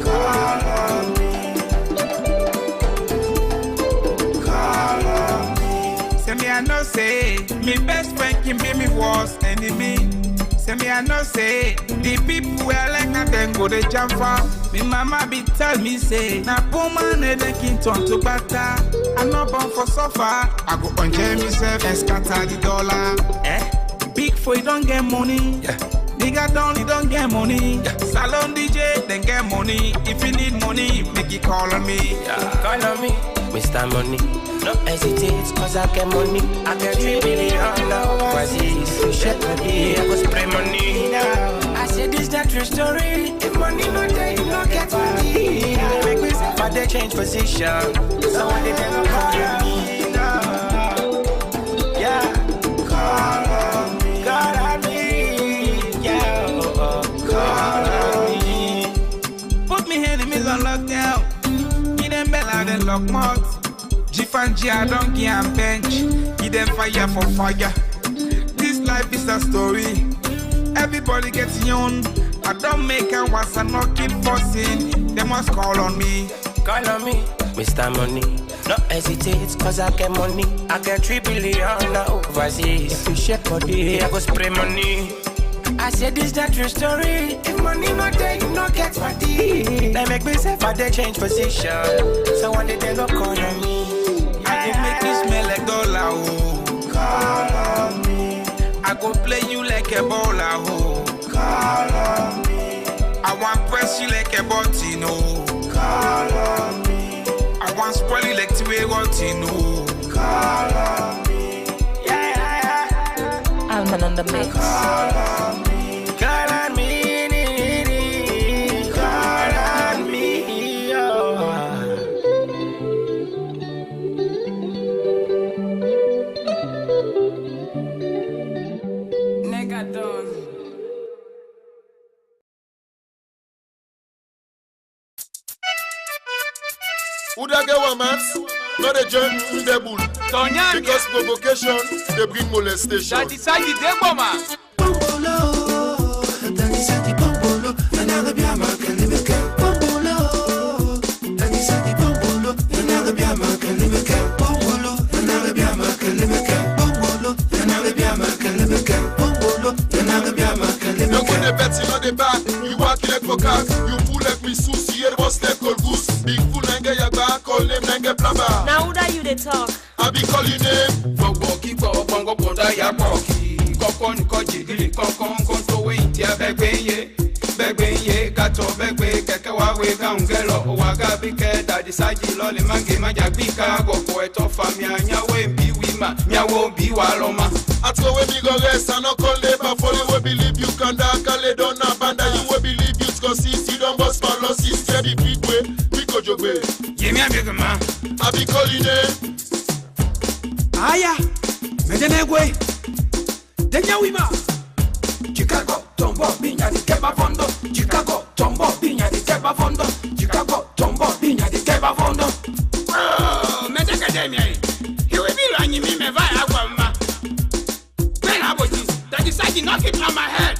Call on me. Call on me. Say me I know say, me best friend can be me worst enemy. Say me I know say, the people who are like that then go they jump for. Me mama be tell me say, na poor man they can turn to butter. I'm not born for suffer. I go enjoy myself and scatter the dollar. Big for you don't get money. Nigga don't get money. Salon DJ then get money. If you need money, make it call on me. Call on me, Mr. Money. No hesitate, cause I get money. I get 3 billion now overseas. You shake body, I go spray money. I said this that true story. If money not there, you not get money. Make me say for they change position. So when they never call on me. Yeah, call on me. Call on me. Yeah, call on me. Put me enemies on lockdown. Give them bell out and lock mouth. G and G, I don't give them bench. Give them fire for fire. This life is a story. Everybody gets young. I don't make a once and not keep forcing. They must call on me. Call on me, Mr. Money. No hesitate, cause I get money. I get 3 billion now overseas. If you shake body, I go spray money. I said this that true story. If money not there, you not get money. They make me say for they change position. So one day they go call on me. I can make you smell like dollar, oh. Call on me. I go play you like a bowler, oh. Call on me. I want press you like a button, oh. Call on me. I want spoil you like 2 rotten, oh. Call on me. Yeah. Alman on the mix. Call on me. Call on me. Call on me. Who da get one man? Not a jump in the bull. Because provocation, they bring molestation. That is how you do, mama. You go the bet, you know the back. You walk like for cock. You pull like me sus. You hear what's like called goose. Big fool nanga ya back. Call name nanga plumber. Now who that you they talk? I be calling name. Fogoki for bongo boda ya poki. Kokon koji dili konkon konto we intia begbenye. Begbenye kato begbe keke wawe gaungelo. Waga bike daddy saji loli mangi majabika. Goko eto famia nyawe mbi wima. Nyawo mbi waloma. At go we be go rest and no call labor for you. We believe you can da kale don na banda. You we believe you consist. You don't bust for losses. Yeah the big way. We go jogwe. Yeah me a big man. I be calling name. Aya, medenegwe, denya wima. Chicago, tombo, binya di keba fondo. Chicago, tombo, binya di keba fondo. Chicago, tombo, binya di keba fondo. Oh, medeka demia. He will be running me me via agwama. When I was this, that decided knock it on my head.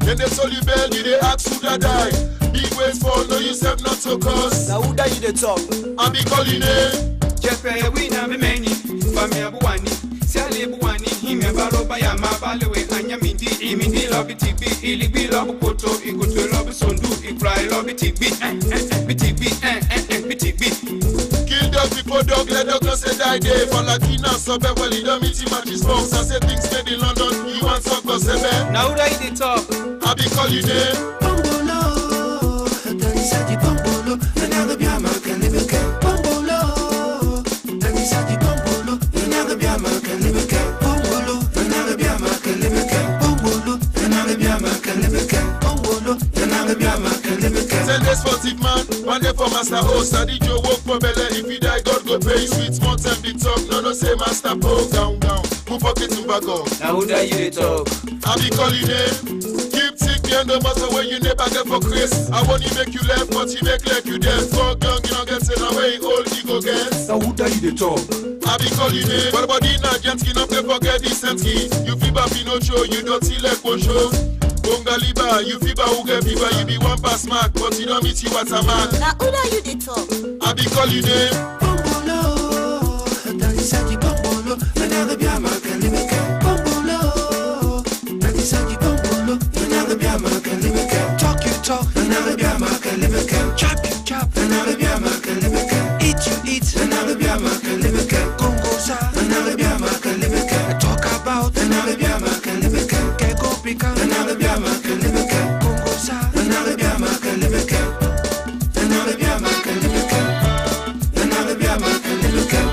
Then they told you bell, you they ask who that die. Big ways for no yourself not so cause. Now who that you they talk? I be calling name. Jefe wina me many, famia buwani, sale buwani, hime baroba ya mabalewe, anya imindi lobby tibi, ilibi lobby koto, igutu lobby sondu, ikrai lobby tibi, BTB. Kill dog before dog, let dog not say die day. For Latina, so well, he don't meet him at his box. I say things made in London, he wants for seven. Now who that you dey talk? I be call you name. Bombolo, Danny Sadi Bombolo, another be a man can live again. Bombolo, Danny Sadi Bombolo, another be a man can live again. Bombolo, another be a man can live again. Bombolo, another be a man can live again. Bombolo, another be a man can live again. Send this sportive man, one day for Master Host. Sadi Joe work for Bele. If you die, God go pay you sweet. Small time big talk. No say Master Poe down. Move pocket in back up. Now who that you dey talk? I be call you name. Keep sick behind the matter when you never get for Chris. I want you make you left, but you make like you dead. Fuck young, you don't get sent away. Old you go get. Now who that you dey talk? I be call you name. But body na gent skin up there forget decently. You fever Pinocchio, you don't see like one show. Bonga liba, you fever who get fever. You be one pass mark, but you don't meet you at a mark. Now who that you dey talk? I be call you name. Bombolo, Danny Sadi Bombolo, another be a man can live again. Bombolo, Danny Sadi Bombolo, another be a man can live again. Talk you talk, another be a man can live again. Chop you chop, another be a man can live again. Eat you eat, another be a man can live again. Gongosa, another be a man can live again. Talk about, another be a man can live again. Keko pika, another be a man can live again. Gongosa, another be a man can live again. Another be a man can live again. Another be a man can live again.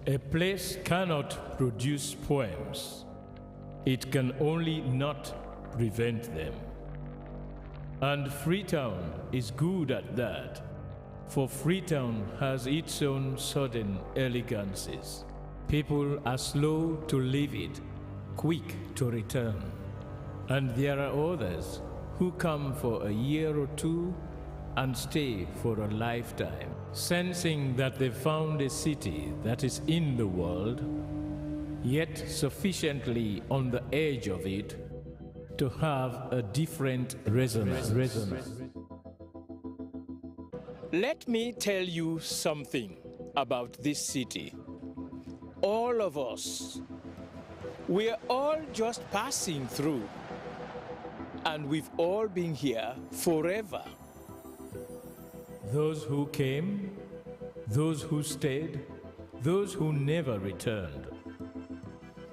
A place cannot produce poems. It can only not prevent them. And Freetown is good at that, for Freetown has its own sudden elegances. People are slow to leave it, quick to return. And there are others who come for a year or two and stay for a lifetime, sensing that they found a city that is in the world, yet sufficiently on the edge of it to have a different resonance. Let me tell you something about this city. All of us, we're all just passing through, and we've all been here forever. Those who came, those who stayed, those who never returned.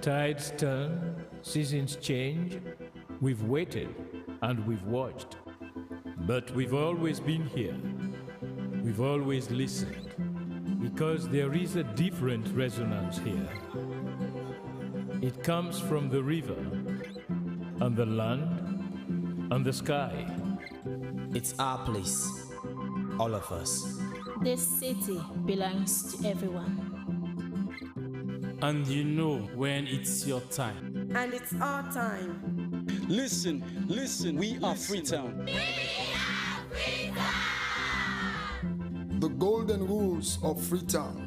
Tides turn, seasons change, we've waited and we've watched. But we've always been here. We've always listened, because there is a different resonance here. It comes from the river, and the land, and the sky. It's our place. All of us. This city belongs to everyone. And you know when it's your time. And it's our time. Listen, we are Freetown. We are Freetown! The golden rules of Freetown.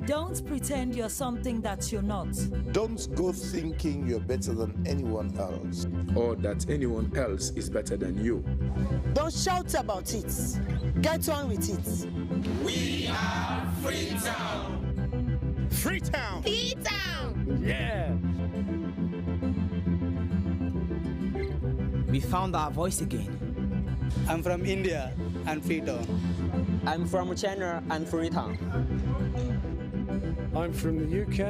Don't pretend you're something that you're not. Don't go thinking you're better than anyone else. Or that anyone else is better than you. Don't shout about it. Get on with it. We are Freetown. Freetown. Freetown. Yeah. We found our voice again. I'm from India and Freetown. I'm from China and Freetown. I'm from the UK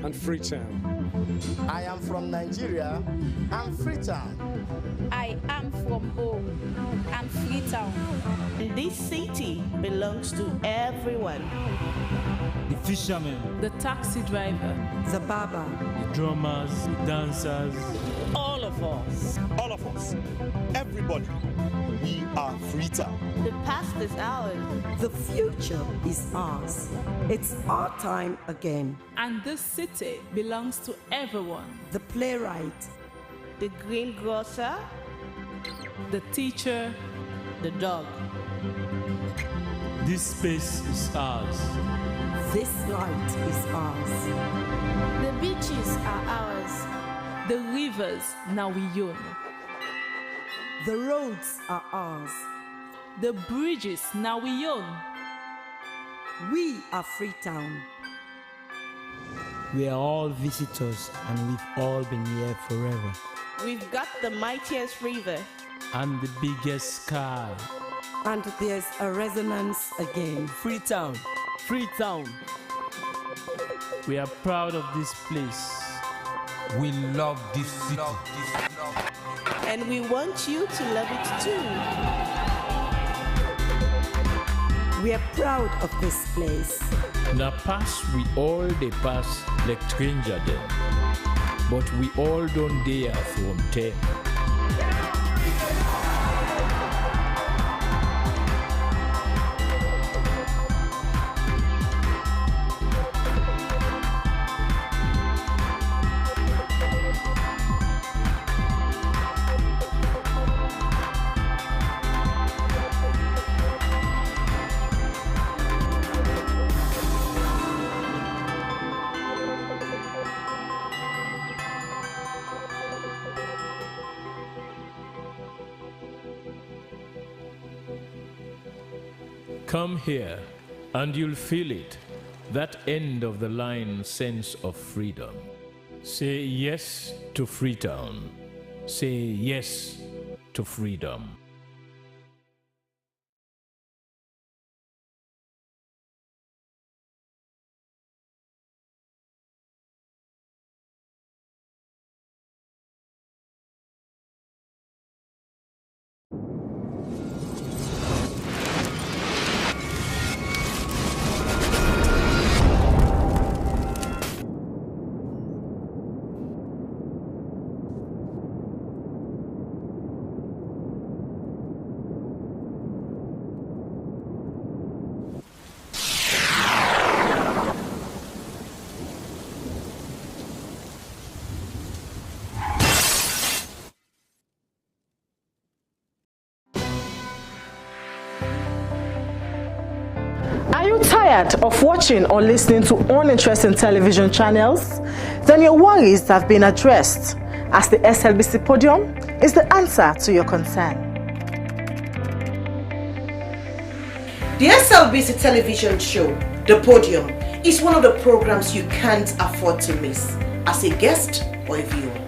and Freetown. I am from Nigeria and Freetown. I am from O and Freetown. This city belongs to everyone. The fishermen, the taxi driver, the barber, the drummers, the dancers. All of us. All of us. Everybody. We are Freetown. The past is ours. The future is ours. It's our time again. And this city belongs to everyone. The playwright, the greengrocer, the teacher, the dog. This space is ours. This light is ours. The beaches are ours. The rivers now we own. The roads are ours. The bridges now we own. We are Freetown. We are all visitors and we've all been here forever. We've got the mightiest river and the biggest sky. And there's a resonance again. Freetown, Freetown. We are proud of this place. We love this city. And we want you to love it too. We are proud of this place. Na pass we all dey pass like stranger them, but we all don't dare from them. Come here, and you'll feel it, that end of the line sense of freedom. Say yes to Freetown. Say yes to freedom. Are you tired of watching or listening to uninteresting television channels? Then your worries have been addressed, as the SLBC Podium is the answer to your concern. The SLBC television show, The Podium, is one of the programs you can't afford to miss as a guest or a viewer.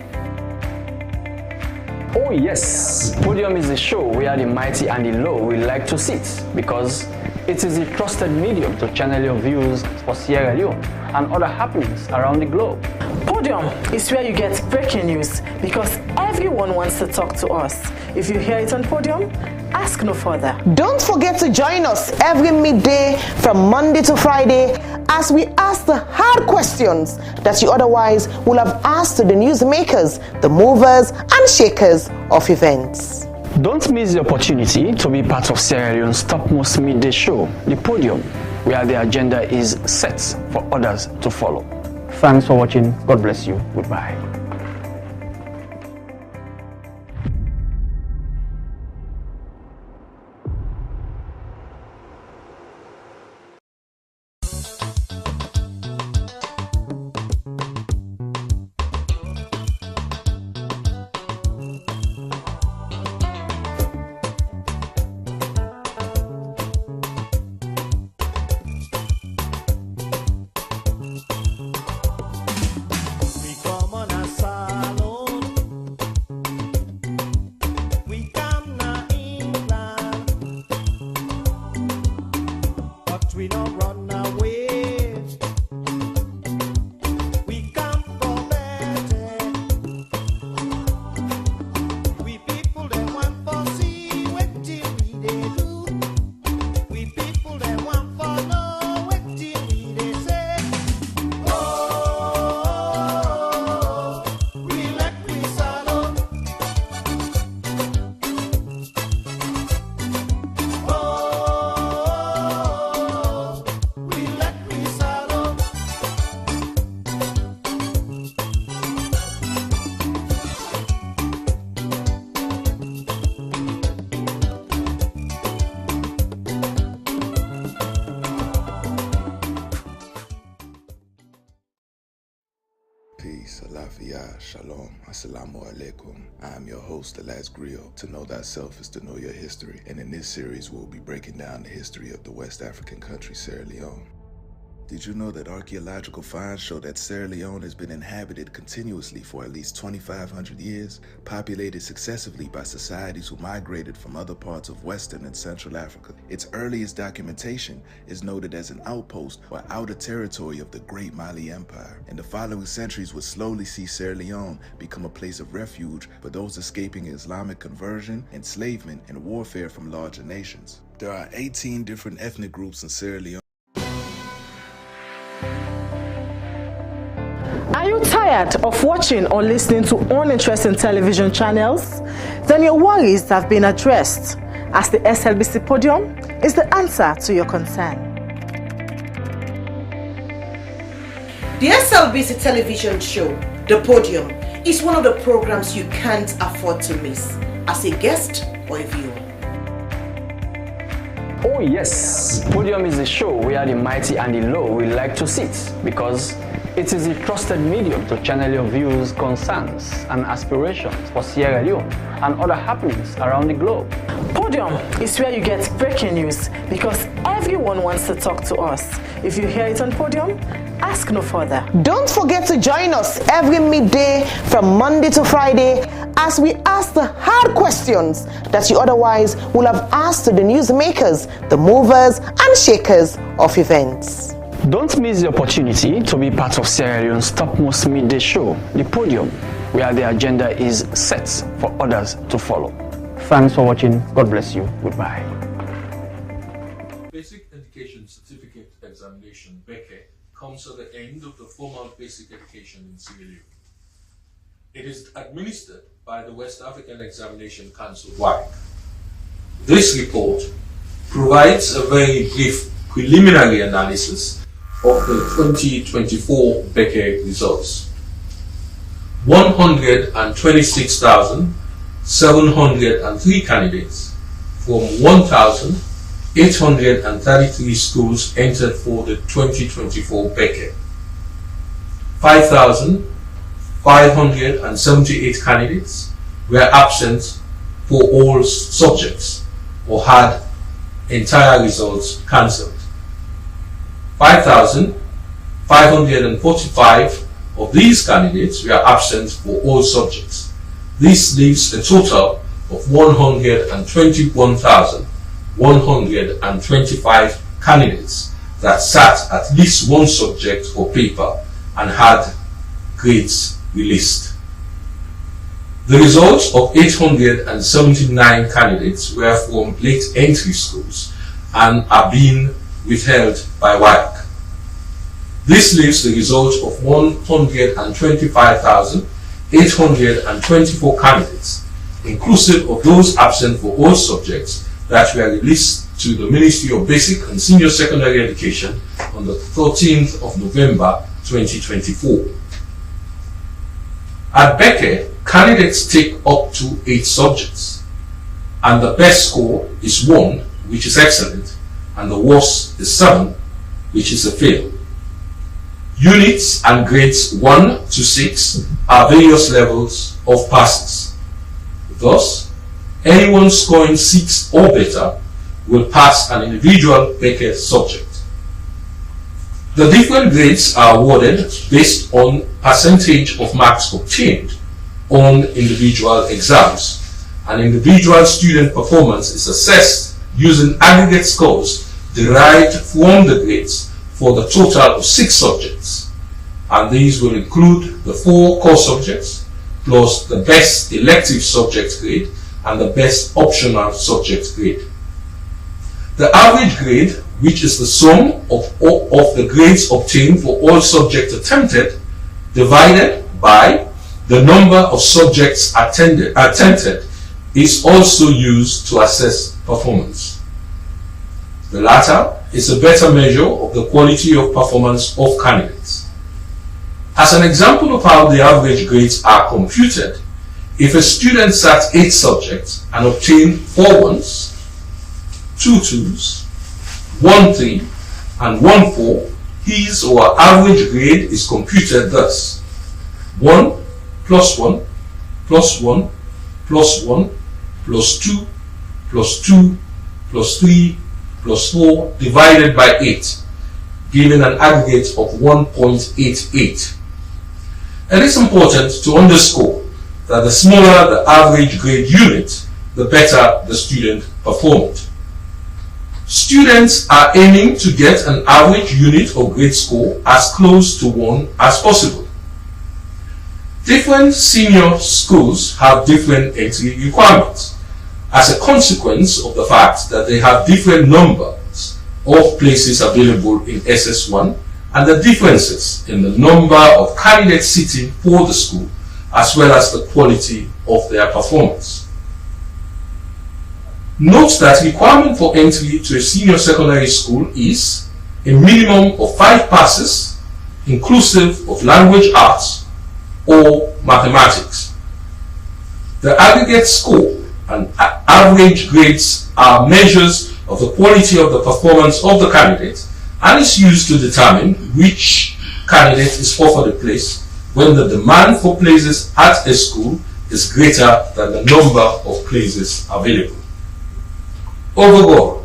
Oh yes, Podium is the show where the mighty and the low will like to sit, because it is a trusted medium to channel your views for Sierra Leone and other happenings around the globe. Podium is where you get breaking news, because everyone wants to talk to us. If you hear it on Podium, ask no further. Don't forget to join us every midday from Monday to Friday as we ask the hard questions that you otherwise would have asked to the newsmakers, the movers and shakers of events. Don't miss the opportunity to be part of Sierra Leone's topmost midday show, The Podium, where the agenda is set for others to follow. Thanks for watching. God bless you. Goodbye. We come on as Rahia, Shalom, Assalamu Alaikum. I am your host, the last griot. To know thyself is to know your history. And in this series, we'll be breaking down the history of the West African country, Sierra Leone. Did you know that archaeological finds show that Sierra Leone has been inhabited continuously for at least 2,500 years, populated successively by societies who migrated from other parts of Western and Central Africa? Its earliest documentation is noted as an outpost or outer territory of the Great Mali Empire, and the following centuries would slowly see Sierra Leone become a place of refuge for those escaping Islamic conversion, enslavement, and warfare from larger nations. There are 18 different ethnic groups in Sierra Leone. Are you tired of watching or listening to uninteresting television channels? Then your worries have been addressed, as the SLBC Podium is the answer to your concern. The SLBC television show, The Podium, is one of the programs you can't afford to miss as a guest or a viewer. Oh yes, Podium is the show where the mighty and the low will like to sit, because it is a trusted medium to channel your views, concerns, and aspirations for Sierra Leone and other happenings around the globe. Podium is where you get breaking news, because everyone wants to talk to us. If you hear it on Podium, ask no further. Don't forget to join us every midday from Monday to Friday as we ask the hard questions that you otherwise would have asked to the newsmakers, the movers and shakers of events. Don't miss the opportunity to be part of Sierra Leone's topmost midday show, The Podium, where the agenda is set for others to follow. Thanks for watching. God bless you. Goodbye. Basic Education Certificate Examination, BECCE, comes at the end of the formal basic education in Sierra Leone. It is administered by the West African Examination Council, WAC. This report provides a very brief preliminary analysis of the 2024 BECCE results. 126,703 candidates from 1,833 schools entered for the 2024 BECCE. 5,578 candidates were absent for all subjects or had entire results cancelled. 5,545 of these candidates were absent for all subjects. This leaves a total of 121,125 candidates that sat at least one subject or paper and had grades released. The results of 879 candidates were from late entry schools and are being withheld by WAC. This leaves the result of 125,824 candidates, inclusive of those absent for all subjects, that were released to the Ministry of Basic and Senior Secondary Education on the 13th of November 2024. At BECCE, candidates take up to 8 subjects, and the best score is 1, which is excellent, and the worst is 7, which is a fail. Units and grades 1 to 6 are various levels of passes. Thus, anyone scoring 6 or better will pass an individual BECCE subject. The different grades are awarded based on percentage of marks obtained on individual exams. An individual student performance is assessed using aggregate scores derived from the grades for the total of 6 subjects, and these will include the 4 core subjects plus the best elective subject grade and the best optional subject grade. The average grade, which is the sum of the grades obtained for all subjects attempted, divided by the number of subjects attempted, is also used to assess performance. The latter is a better measure of the quality of performance of candidates. As an example of how the average grades are computed, if a student sat 8 subjects and obtained 4 1s, 2 2s, 1 3, and 1 4, his or her average grade is computed thus: 1 plus 1, plus 1, plus 1, plus 2, plus 2, plus 3, plus 4 divided by 8, giving an aggregate of 1.88. It is important to underscore that the smaller the average grade unit, the better the student performed. Students are aiming to get an average unit or grade score as close to 1 as possible. Different senior schools have different entry requirements as a consequence of the fact that they have different numbers of places available in SS1 and the differences in the number of candidates sitting for the school as well as the quality of their performance. Note that requirement for entry to a senior secondary school is a minimum of 5 passes inclusive of language arts or mathematics. The aggregate score and average grades are measures of the quality of the performance of the candidate and is used to determine which candidate is offered a place when the demand for places at a school is greater than the number of places available. Overall,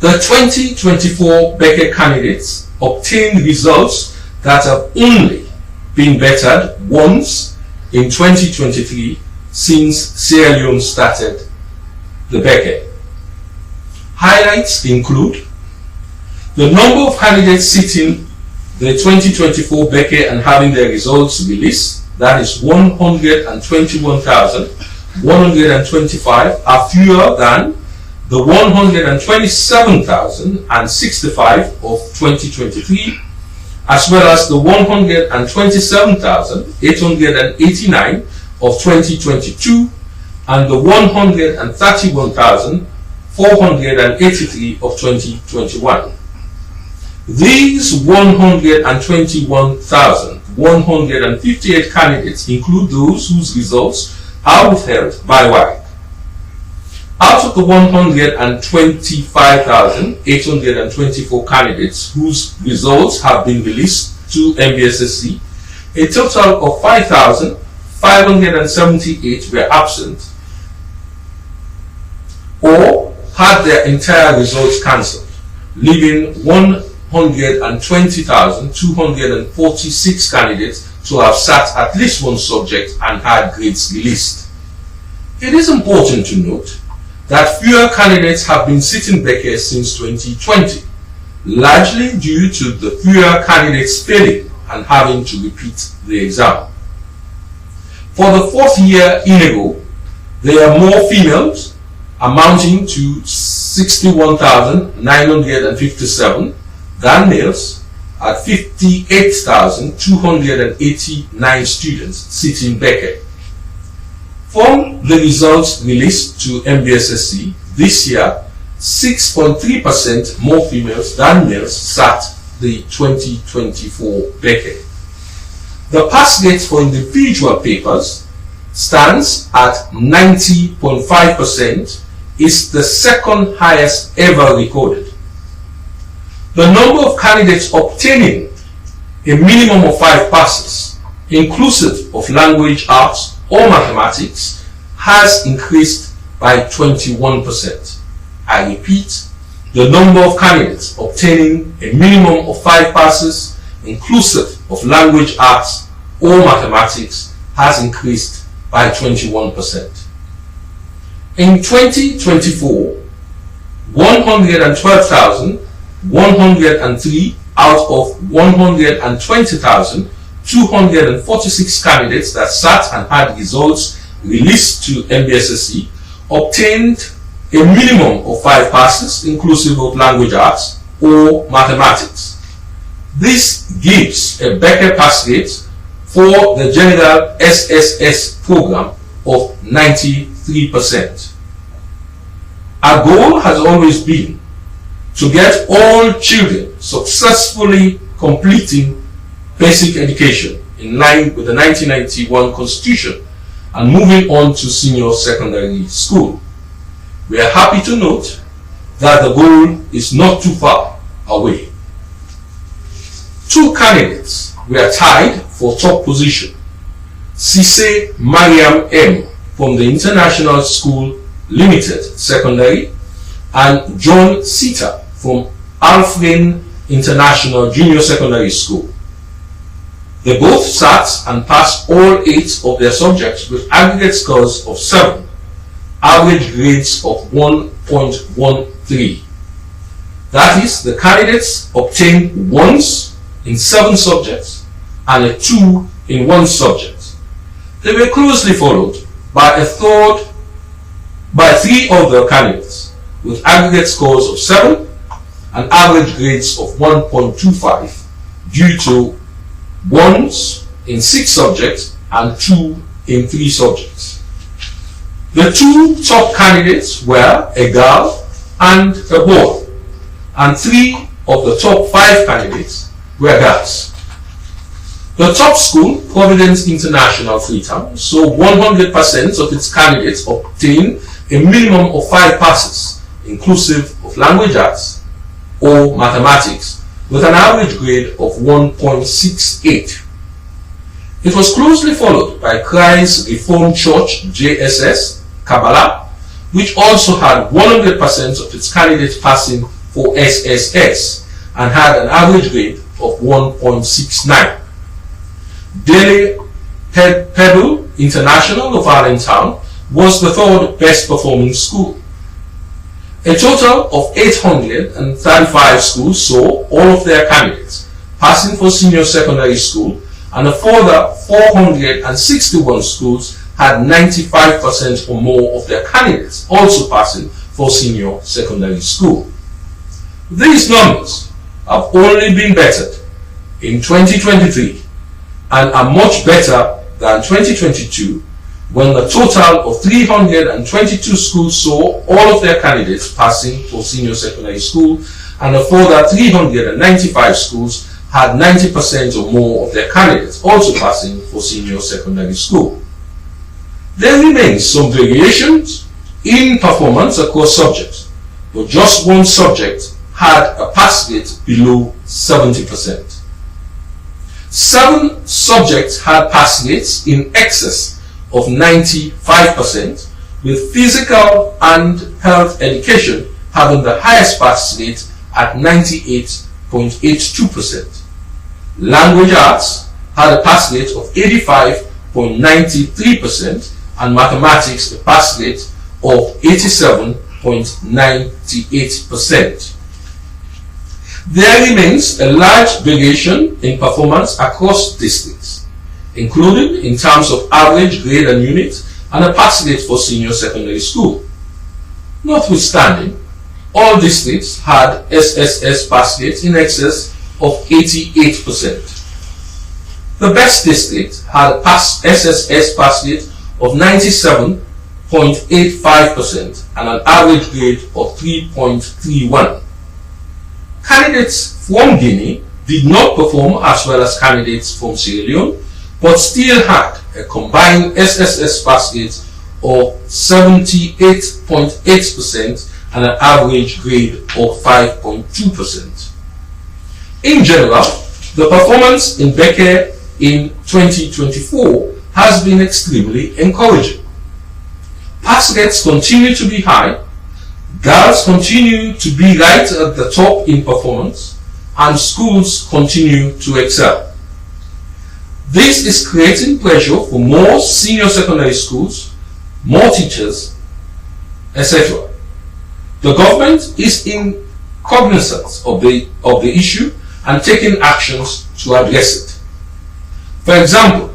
the 2024 BECCE candidates obtained results that have only been bettered once in 2023 since Sierra Leone started the BECCE. Highlights include the number of candidates sitting the 2024 BECCE and having their results released, that is 121,125, are fewer than the 127,065 of 2023, as well as the 127,889 of 2022 and the 131,483 of 2021. These 121,158 candidates include those whose results are withheld by WAEC. Out of the 125,824 candidates whose results have been released to BECCE, a total of 5,578 were absent or had their entire results cancelled, leaving 120,246 candidates to have sat at least one subject and had grades released. It is important to note that fewer candidates have been sitting BECCE since 2020, largely due to the fewer candidates failing and having to repeat the exam. For the 4th year in a row, there are more females, amounting to 61,957, than males, at 58,289 students sitting BECCE. From the results released to BECCE this year, 6.3% more females than males sat the 2024 BECCE. The pass rate for individual papers stands at 90.5%, is the second highest ever recorded. The number of candidates obtaining a minimum of 5 passes, inclusive of language arts or mathematics, has increased by 21%. I repeat, the number of candidates obtaining a minimum of 5 passes, inclusive of language arts or mathematics, has increased by 21%. In 2024, 112,103 out of 120,246 candidates that sat and had results released to BECCE obtained a minimum of 5 passes, inclusive of language arts or mathematics. This gives a BECCE pass rate for the general SSS program of 93%. Our goal has always been to get all children successfully completing basic education in line with the 1991 Constitution and moving on to senior secondary school. We are happy to note that the goal is not too far away. 2 candidates were tied for top position Cisse Mariam M. from the International School Limited Secondary, and John Sita from Alfred International Junior Secondary School. They both sat and passed all 8 of their subjects with aggregate scores of 7, average grades of 1.13. That is, the candidates obtained 1s in 7 subjects and a 2 in 1 subject. They were closely followed by 3 other candidates with aggregate scores of 7 and average grades of 1.25 due to 1s in 6 subjects and 2 in 3 subjects. The 2 top candidates were a girl and a boy, and 3 of the top 5 candidates were girls. The top school, Providence International Freetown, saw 100% of its candidates obtain a minimum of 5 passes, inclusive of language arts or mathematics, with an average grade of 1.68. It was closely followed by Christ Reformed Church JSS, Kabbalah, which also had 100% of its candidates passing for SSS and had an average grade of 1.69. Daily Pebble International of Allentown was the 3rd best performing school. A total of 835 schools saw all of their candidates passing for senior secondary school, and a further 461 schools had 95% or more of their candidates also passing for senior secondary school. These numbers have only been bettered in 2023 and are much better than 2022, when the total of 322 schools saw all of their candidates passing for senior secondary school, and a further 395 schools had 90% or more of their candidates also passing for senior secondary school. There remains some variations in performance across subjects, but just one subject had a pass rate below 70%. 7 subjects had pass rates in excess of 95%, with physical and health education having the highest pass rate at 98.82%. Language arts had a pass rate of 85.93%, and mathematics a pass rate of 87.98%. There remains a large variation in performance across districts, including in terms of average grade and unit and a pass rate for senior secondary school. Notwithstanding, all districts had SSS pass rates in excess of 88%. The best district had a SSS pass rate of 97.85% and an average grade of 3.31. Candidates from Guinea did not perform as well as candidates from Sierra Leone, but still had a combined SSS pass rate of 78.8% and an average grade of 5.2%. In general, the performance in BECCE in 2024 has been extremely encouraging. Pass rates continue to be high, girls continue to be right at the top in performance, and schools continue to excel. This is creating pressure for more senior secondary schools, more teachers, etc. The government is in cognizance of the issue and taking actions to address it. For example,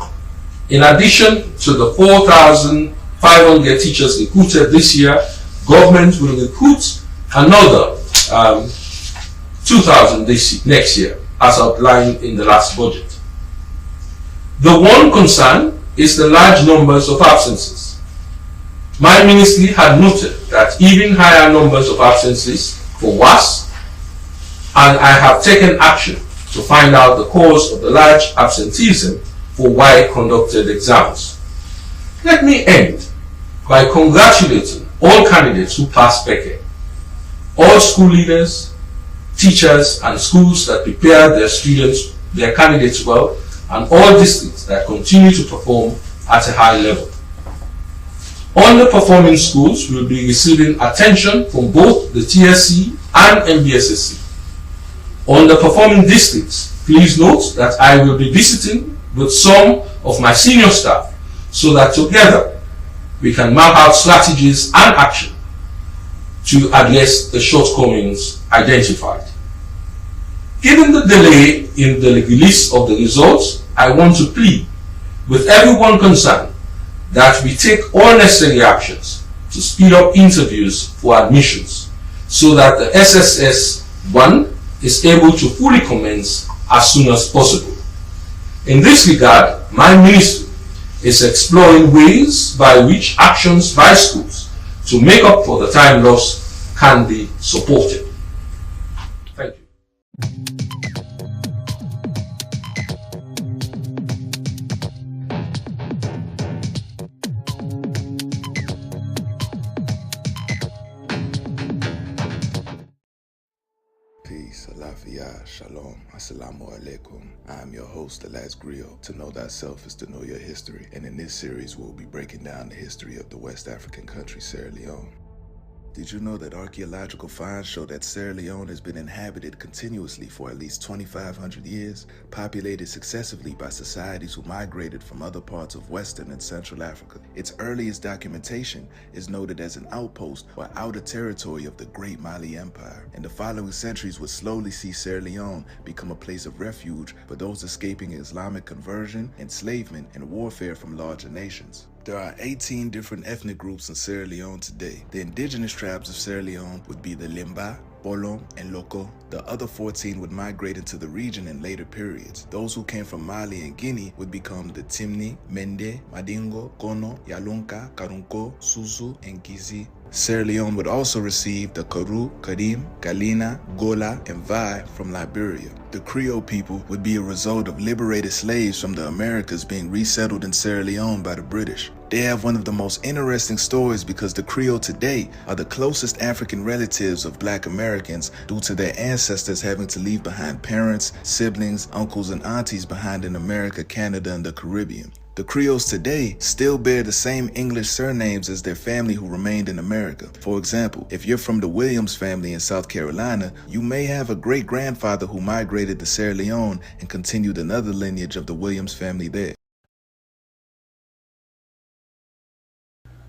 in addition to the 4,500 teachers recruited this year, government will recruit another 2,000 next year, as outlined in the last budget. The one concern is the large numbers of absences. My ministry had noted that even higher numbers of absences for WAS, and I have taken action to find out the cause of the large absenteeism for well-conducted exams. Let me end by congratulating all candidates who passed BECCE, all school leaders, teachers, and schools that prepare their candidates well, and all districts that continue to perform at a high level. Underperforming schools will be receiving attention from both the TSC and MBSSC. Underperforming districts, please note that I will be visiting with some of my senior staff so that together we can map out strategies and action to address the shortcomings identified. Given the delay in the release of the results, I want to plead with everyone concerned that we take all necessary actions to speed up interviews for admissions so that the SSS-1 is able to fully commence as soon as possible. In this regard, my ministry is exploring ways by which actions by schools to make up for the time lost can be supported. Thank you. Peace, alafia, shalom, assalamu alaikum. I am your host, the last griot. To know thyself is to know your history, and in this series we'll be breaking down the history of the West African country Sierra Leone. Did you know that archaeological finds show that Sierra Leone has been inhabited continuously for at least 2,500 years, populated successively by societies who migrated from other parts of Western and Central Africa? Its earliest documentation is noted as an outpost or outer territory of the Great Mali Empire, and the following centuries would slowly see Sierra Leone become a place of refuge for those escaping Islamic conversion, enslavement, and warfare from larger nations. There are 18 different ethnic groups in Sierra Leone today. The indigenous tribes of Sierra Leone would be the Limba, Bolom, and Loko. The other 14 would migrate into the region in later periods. Those who came from Mali and Guinea would become the Timni, Mende, Madingo, Kono, Yalunka, Karunko, Susu, and Gizi. Sierra Leone would also receive the Karu, Karim, Galina, Gola, and Vai from Liberia. The Creole people would be a result of liberated slaves from the Americas being resettled in Sierra Leone by the British. They have one of the most interesting stories because the Creole today are the closest African relatives of Black Americans due to their ancestors having to leave behind parents, siblings, uncles, and aunties behind in America, Canada, and the Caribbean. The Creoles today still bear the same English surnames as their family who remained in America. For example, if you're from the Williams family in South Carolina, you may have a great-grandfather who migrated to Sierra Leone and continued another lineage of the Williams family there.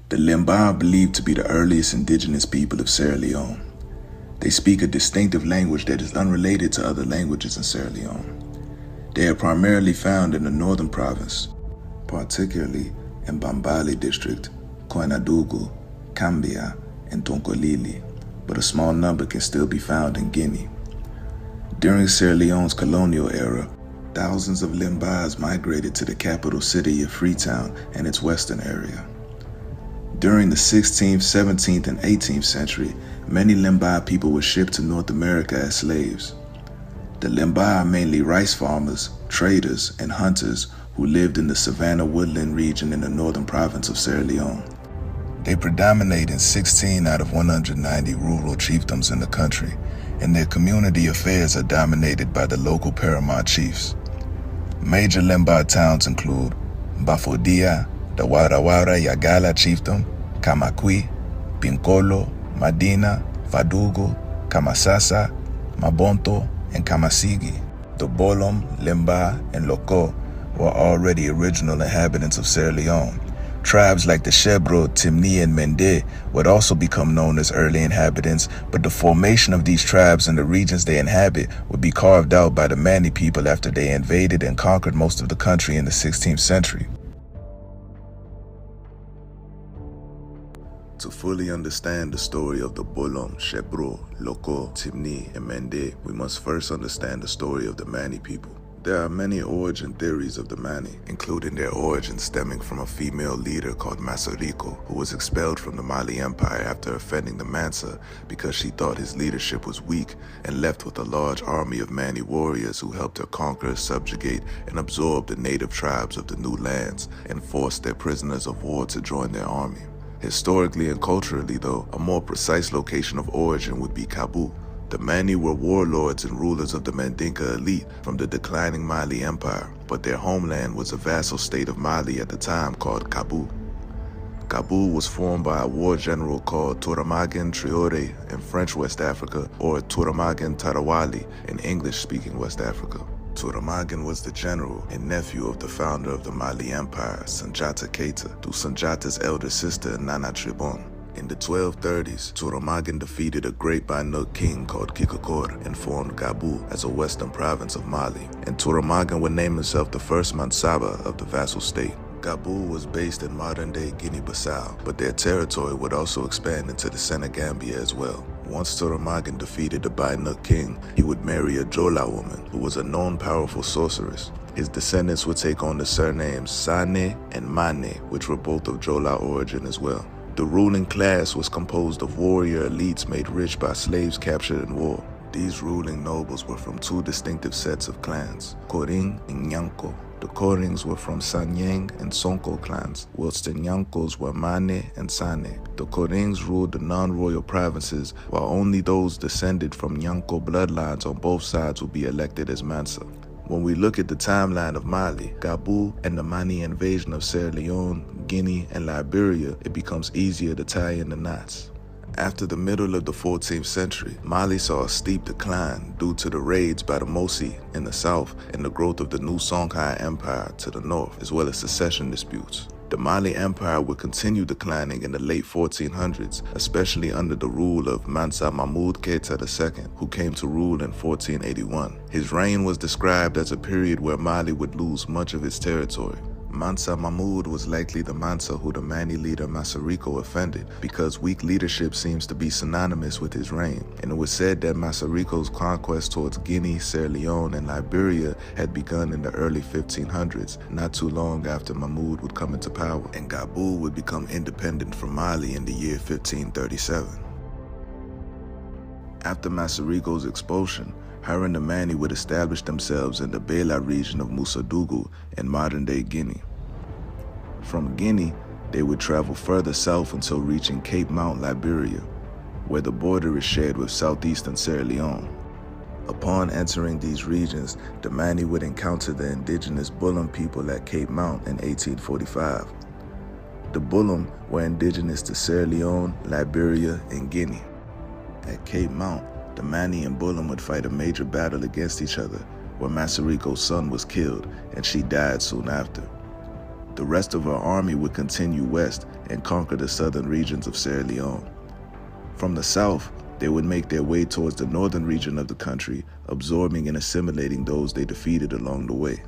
The Limba are believed to be the earliest indigenous people of Sierra Leone. They speak a distinctive language that is unrelated to other languages in Sierra Leone. They are primarily found in the northern province, particularly in Bambali district, Koinadugu, Cambia, and Tonkolili, but a small number can still be found in Guinea. During Sierra Leone's colonial era, thousands of Limbas migrated to the capital city of Freetown and its western area. During the 16th, 17th, and 18th century, many Limba people were shipped to North America as slaves. The Limba are mainly rice farmers, traders, and hunters who lived in the Savannah woodland region in the northern province of Sierra Leone. They predominate in 16 out of 190 rural chiefdoms in the country, and their community affairs are dominated by the local paramount chiefs. Major Limba towns include Bafodia, the Warawara Yagala chiefdom, Kamakwi, Pinkolo, Madina, Fadugu, Kamasasa, Mabonto, and Kamasigi. The Bolom, Limba, and Loko were already original inhabitants of Sierra Leone. Tribes like the Shebro, Timni, and Mende would also become known as early inhabitants, but the formation of these tribes and the regions they inhabit would be carved out by the Mani people after they invaded and conquered most of the country in the 16th century. To fully understand the story of the Bolom, Shebro, Loko, Timni, and Mende, we must first understand the story of the Mani people. There are many origin theories of the Mani, including their origin stemming from a female leader called Masariko, who was expelled from the Mali Empire after offending the Mansa because she thought his leadership was weak, and left with a large army of Mani warriors who helped her conquer, subjugate, and absorb the native tribes of the new lands, and forced their prisoners of war to join their army. Historically and culturally, though, a more precise location of origin would be Kabu, The Mani were warlords and rulers of the Mandinka elite from the declining Mali Empire, but their homeland was a vassal state of Mali at the time called Kabu. Kabu was formed by a war general called Touramagan Traoré in French West Africa, or Touramagan Tarawali in English-speaking West Africa. Touramagan was the general and nephew of the founder of the Mali Empire, Sunjata Keita, through Sunjata's elder sister, Nana Tribon. In the 1230s, Touramagan defeated a great Banuk king called Kikakor and formed Gabu as a western province of Mali, and Touramagan would name himself the first Mansaba of the vassal state. Gabu was based in modern-day Guinea-Bissau, but their territory would also expand into the Senegambia as well. Once Touramagan defeated the Banuk king, he would marry a Jola woman, who was a known powerful sorceress. His descendants would take on the surnames Sane and Mane, which were both of Jola origin as well. The ruling class was composed of warrior elites made rich by slaves captured in war. These ruling nobles were from two distinctive sets of clans, Koring and Nyanko. The Korings were from Sanyang and Sonko clans, whilst the Nyankos were Mane and Sane. The Korings ruled the non-royal provinces, while only those descended from Nyanko bloodlines on both sides would be elected as Mansa. When we look at the timeline of Mali, Gabu, and the Mani invasion of Sierra Leone, Guinea, and Liberia, it becomes easier to tie in the knots. After the middle of the 14th century, Mali saw a steep decline due to the raids by the Mosi in the south and the growth of the new Songhai Empire to the north, as well as succession disputes. The Mali Empire would continue declining in the late 1400s, especially under the rule of Mansa Mahmud Keita II, who came to rule in 1481. His reign was described as a period where Mali would lose much of its territory. Mansa Mahmud was likely the Mansa who the Mani leader Masariko offended, because weak leadership seems to be synonymous with his reign, and it was said that Masariko's conquest towards Guinea, Sierra Leone, and Liberia had begun in the early 1500s, not too long after Mahmud would come into power, and Gabu would become independent from Mali in the year 1537. After Masariko's expulsion, her and the Mani would establish themselves in the Bela region of Musadugu in modern-day Guinea. From Guinea, they would travel further south until reaching Cape Mount, Liberia, where the border is shared with southeastern Sierra Leone. Upon entering these regions, the Mani would encounter the indigenous Bulum people at Cape Mount in 1845. The Bulum were indigenous to Sierra Leone, Liberia, and Guinea. At Cape Mount, the Mani and Bulum would fight a major battle against each other, where Masariko's son was killed, and she died soon after. The rest of her army would continue west and conquer the southern regions of Sierra Leone. From the south, they would make their way towards the northern region of the country, absorbing and assimilating those they defeated along the way.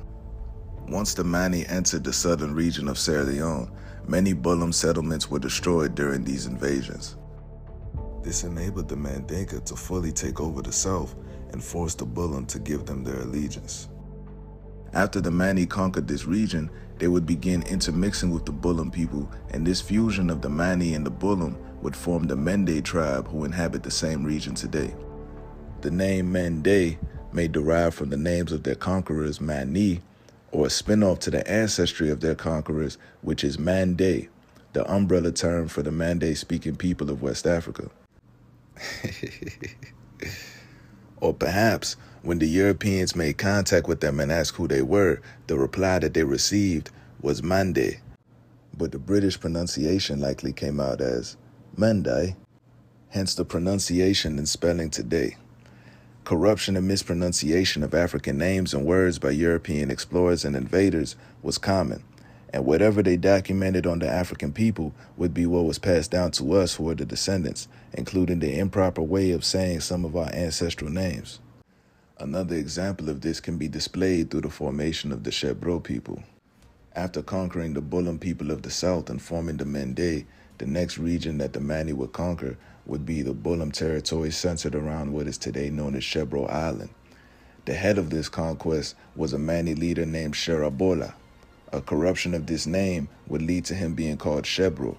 Once the Mani entered the southern region of Sierra Leone, many Bulum settlements were destroyed during these invasions. This enabled the Mandinka to fully take over the south and forced the Bulum to give them their allegiance. After the Mani conquered this region, they would begin intermixing with the Bulum people, and this fusion of the Mani and the Bulum would form the Mende tribe, who inhabit the same region today. The name Mende may derive from the names of their conquerors Mani, or a spin-off to the ancestry of their conquerors, which is Mande, the umbrella term for the Mande-speaking people of West Africa. Or perhaps, when the Europeans made contact with them and asked who they were, the reply that they received was Mande, but the British pronunciation likely came out as Mandai, hence the pronunciation and spelling today. Corruption and mispronunciation of African names and words by European explorers and invaders was common, and whatever they documented on the African people would be what was passed down to us who are the descendants, including the improper way of saying some of our ancestral names. Another example of this can be displayed through the formation of the Shebro people. After conquering the Bulum people of the south and forming the Mende, the next region that the Mani would conquer would be the Bulum territory centered around what is today known as Shebro Island. The head of this conquest was a Mani leader named Sherabola. A corruption of this name would lead to him being called Shebro,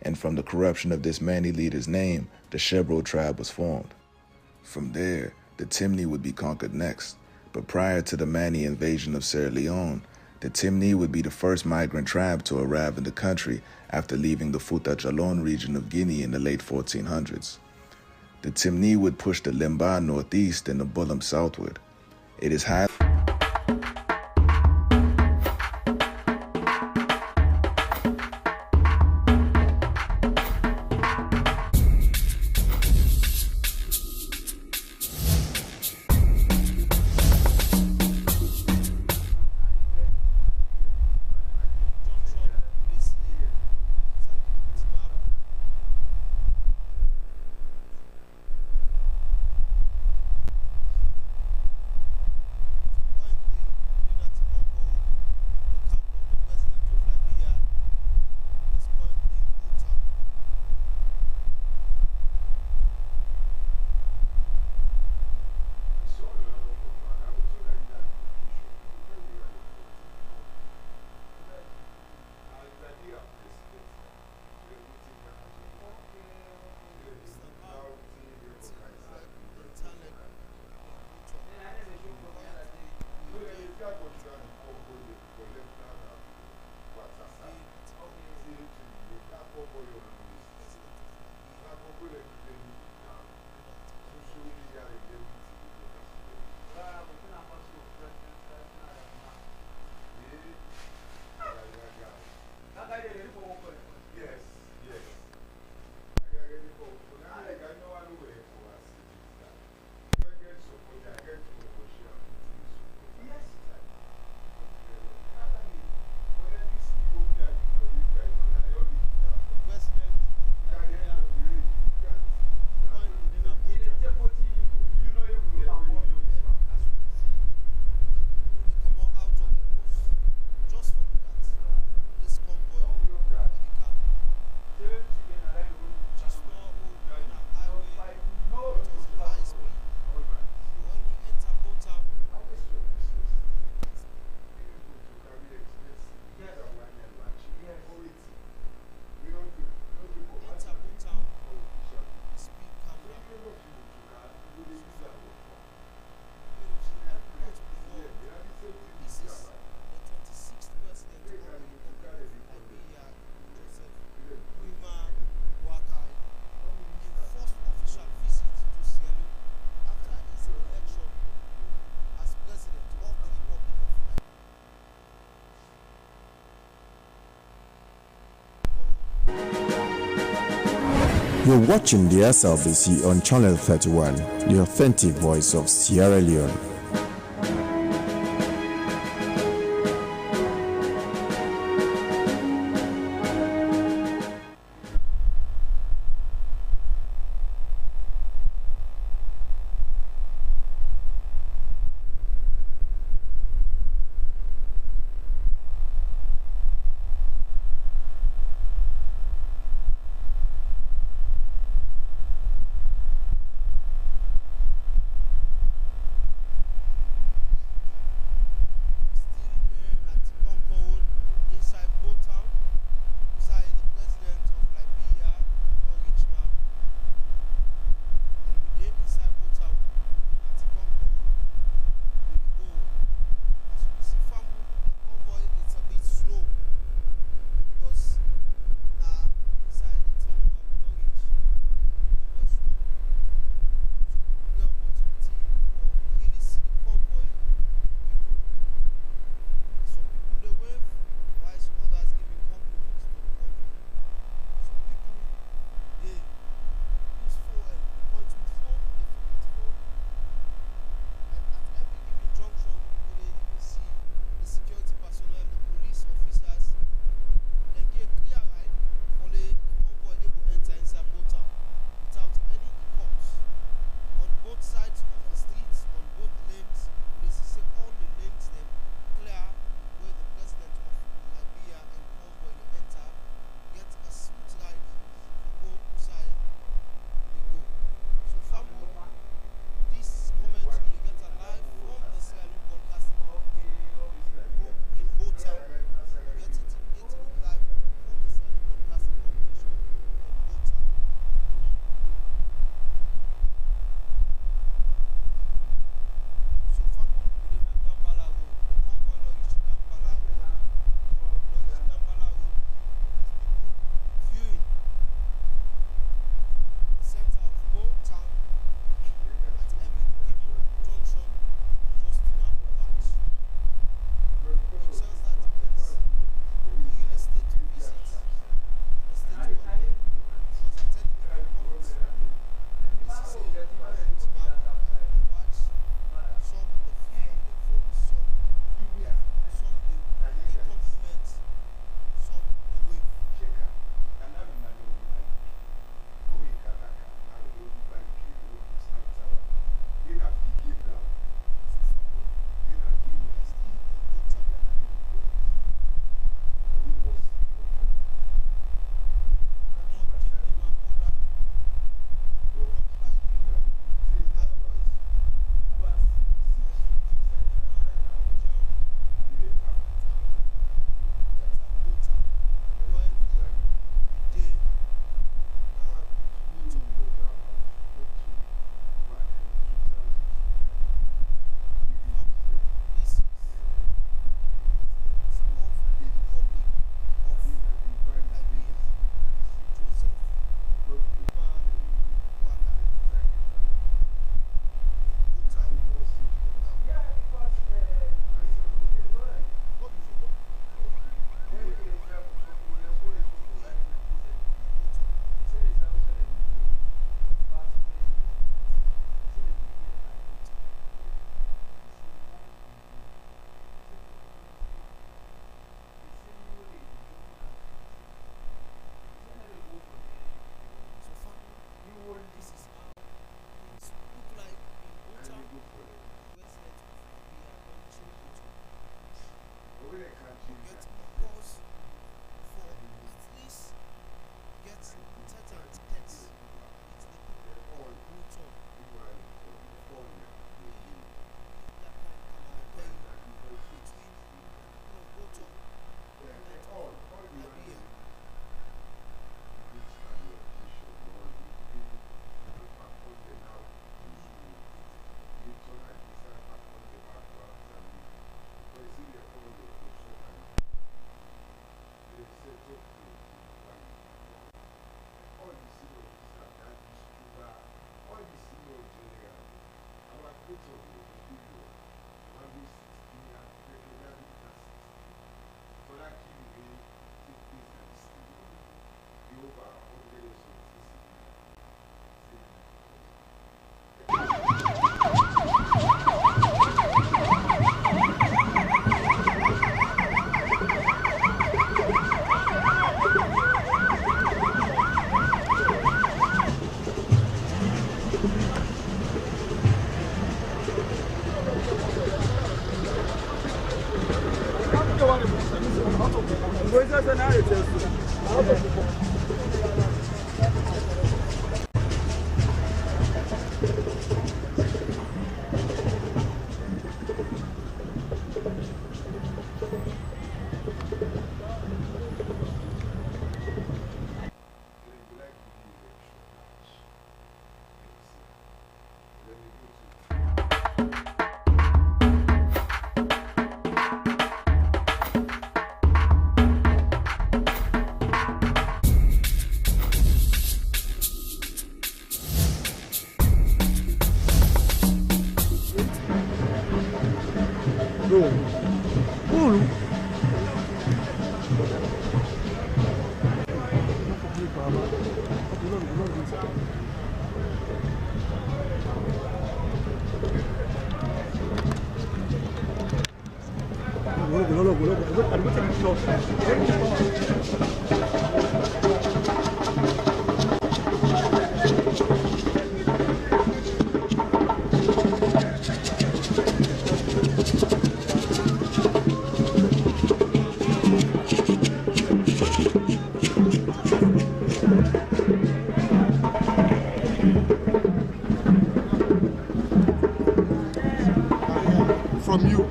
and from the corruption of this Mani leader's name, the Shebro tribe was formed. From there, the Timni would be conquered next, but prior to the Mani invasion of Sierra Leone, the Timni would be the first migrant tribe to arrive in the country after leaving the Futa Jalon region of Guinea in the late 1400s. The Timni would push the Limba northeast and the Bullam southward. It is high. You're watching the SLBC on Channel 31, the authentic voice of Sierra Leone. From you.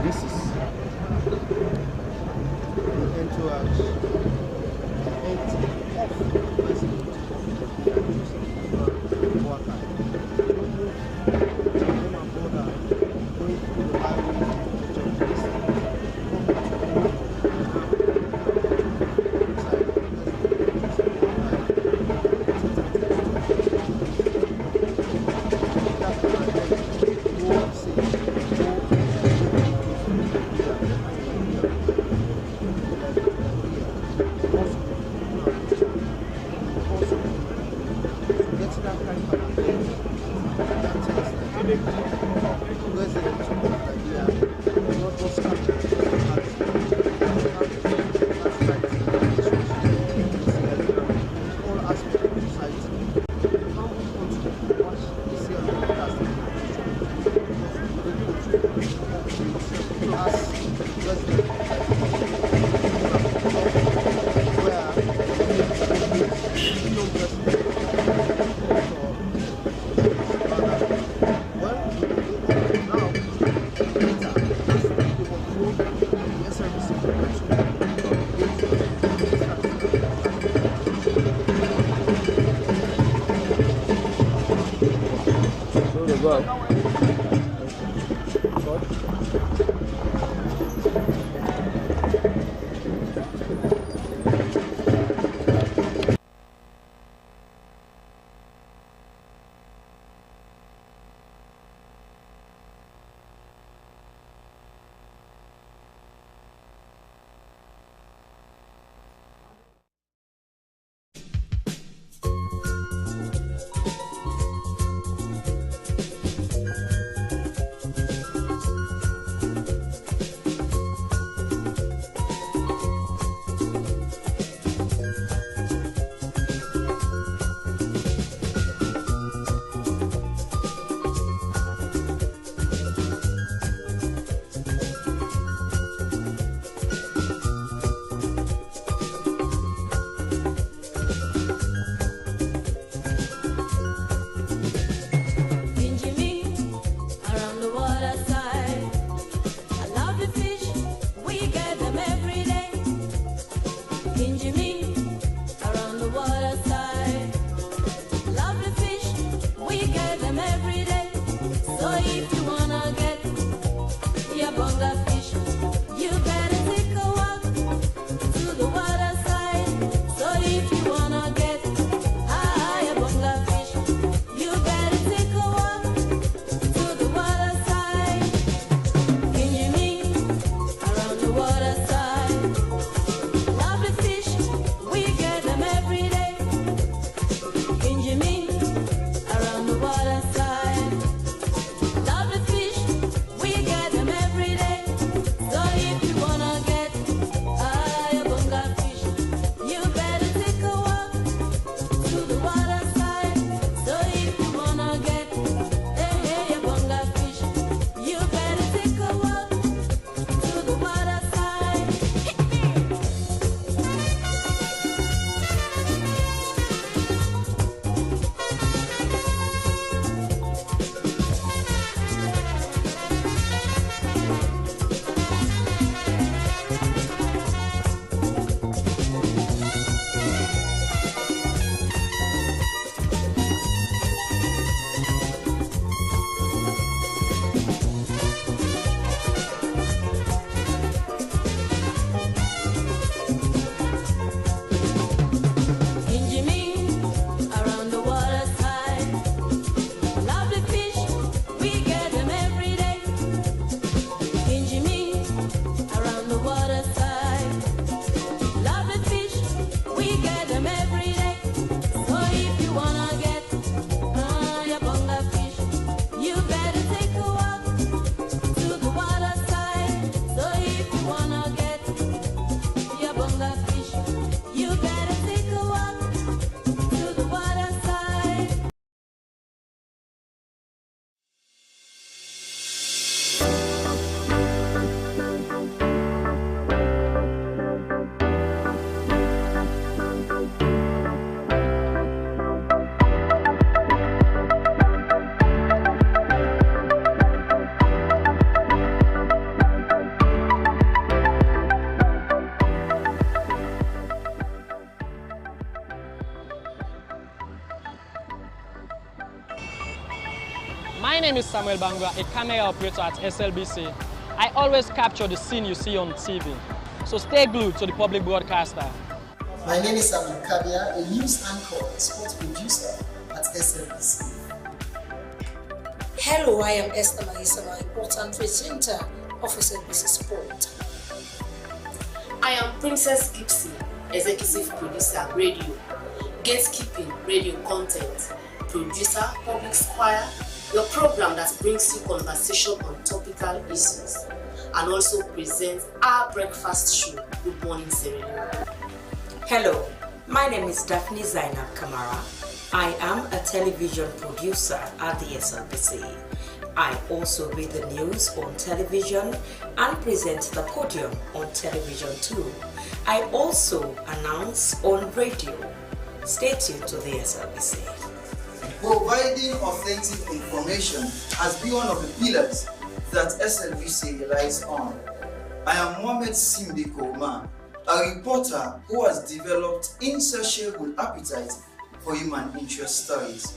This is into a name is Samuel Bangwa, a camera operator at SLBC. I always capture the scene you see on TV. So stay glued to the public broadcaster. My name is Abdul Kabia, a news anchor and sports producer at SLBC. Hello, I am Esther Maisama, important presenter of SLBC Sport. I am Princess Gipsy, executive producer, radio, gatekeeping, radio content, producer, public squire, your program that brings you conversation on topical issues, and also presents our breakfast show, Good Morning Sierra Leone. Hello, my name is Daphne Zainab Kamara. I am a television producer at the SLBC. I also read the news on television and present the podium on television too. I also announce on radio. Stay tuned to the SLBC. Providing authentic information has been one of the pillars that SLBC relies on. I am Mohamed Simbiko Omar, a reporter who has developed insatiable appetite for human interest stories.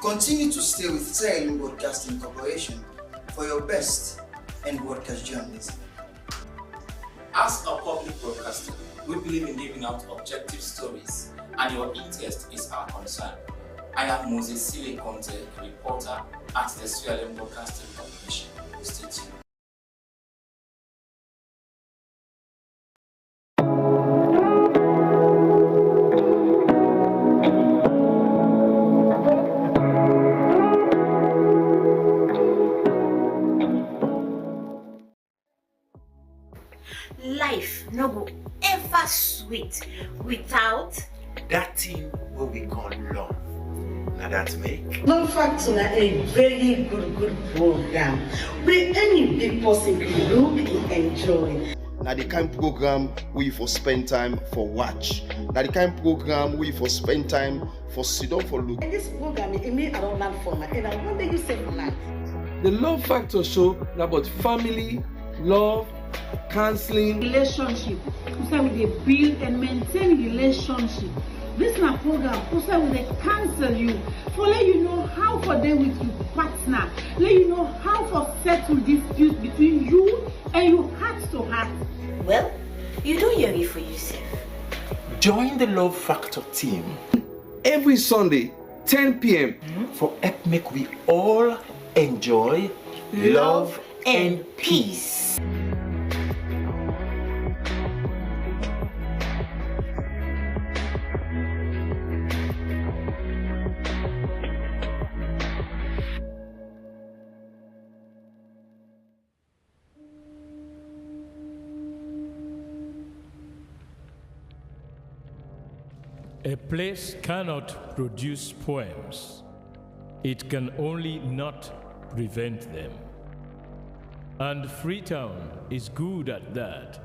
Continue to stay with Sierra Leone Broadcasting Corporation for your best in broadcast journalism. As a public broadcaster, we believe in giving out objective stories, and your interest is our concern. I am Moses Sile Conte, a reporter at the Sierra Leone Broadcasting Corporation. Stay tuned. Life no go ever sweet without that thing what we call love. Now that make Love Factor a very good program where any big person can look and enjoy. Now the kind of program we for spend time for watch. Now the kind of program we for spend time for sit down for look. And this program it made around land for and I wonder you say for life. The Love Factor show is about family, love, counseling, relationship. We say we build and maintain relationship. This is a program. We say we counsel you for let you know how for them with your partner. Let you know how for settle disputes between you and your heart to heart. Well, you don't hear it for yourself. Join the Love Factor team every Sunday, 10 p.m. for help make we all enjoy love and peace. A place cannot produce poems. It can only not prevent them. And Freetown is good at that,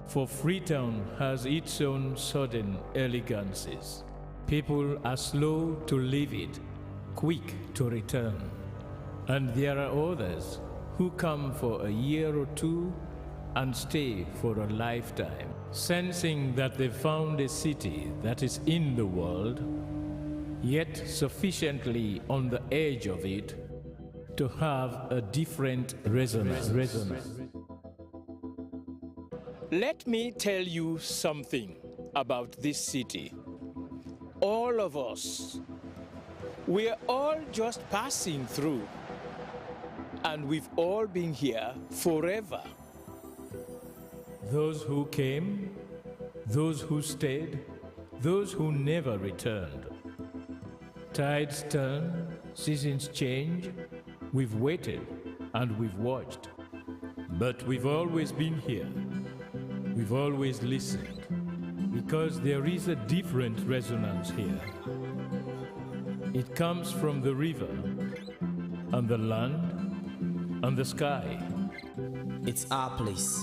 for Freetown has its own sudden elegances. People are slow to leave it, quick to return. And there are others who come for a year or two and stay for a lifetime, sensing that they found a city that is in the world, yet sufficiently on the edge of it to have a different resonance. Let me tell you something about this city. All of us, we're all just passing through, and we've all been here forever. Those who came, those who stayed, those who never returned. Tides turn, seasons change. We've waited and we've watched. But we've always been here. We've always listened, because there is a different resonance here. It comes from the river, and the land, and the sky. It's our place.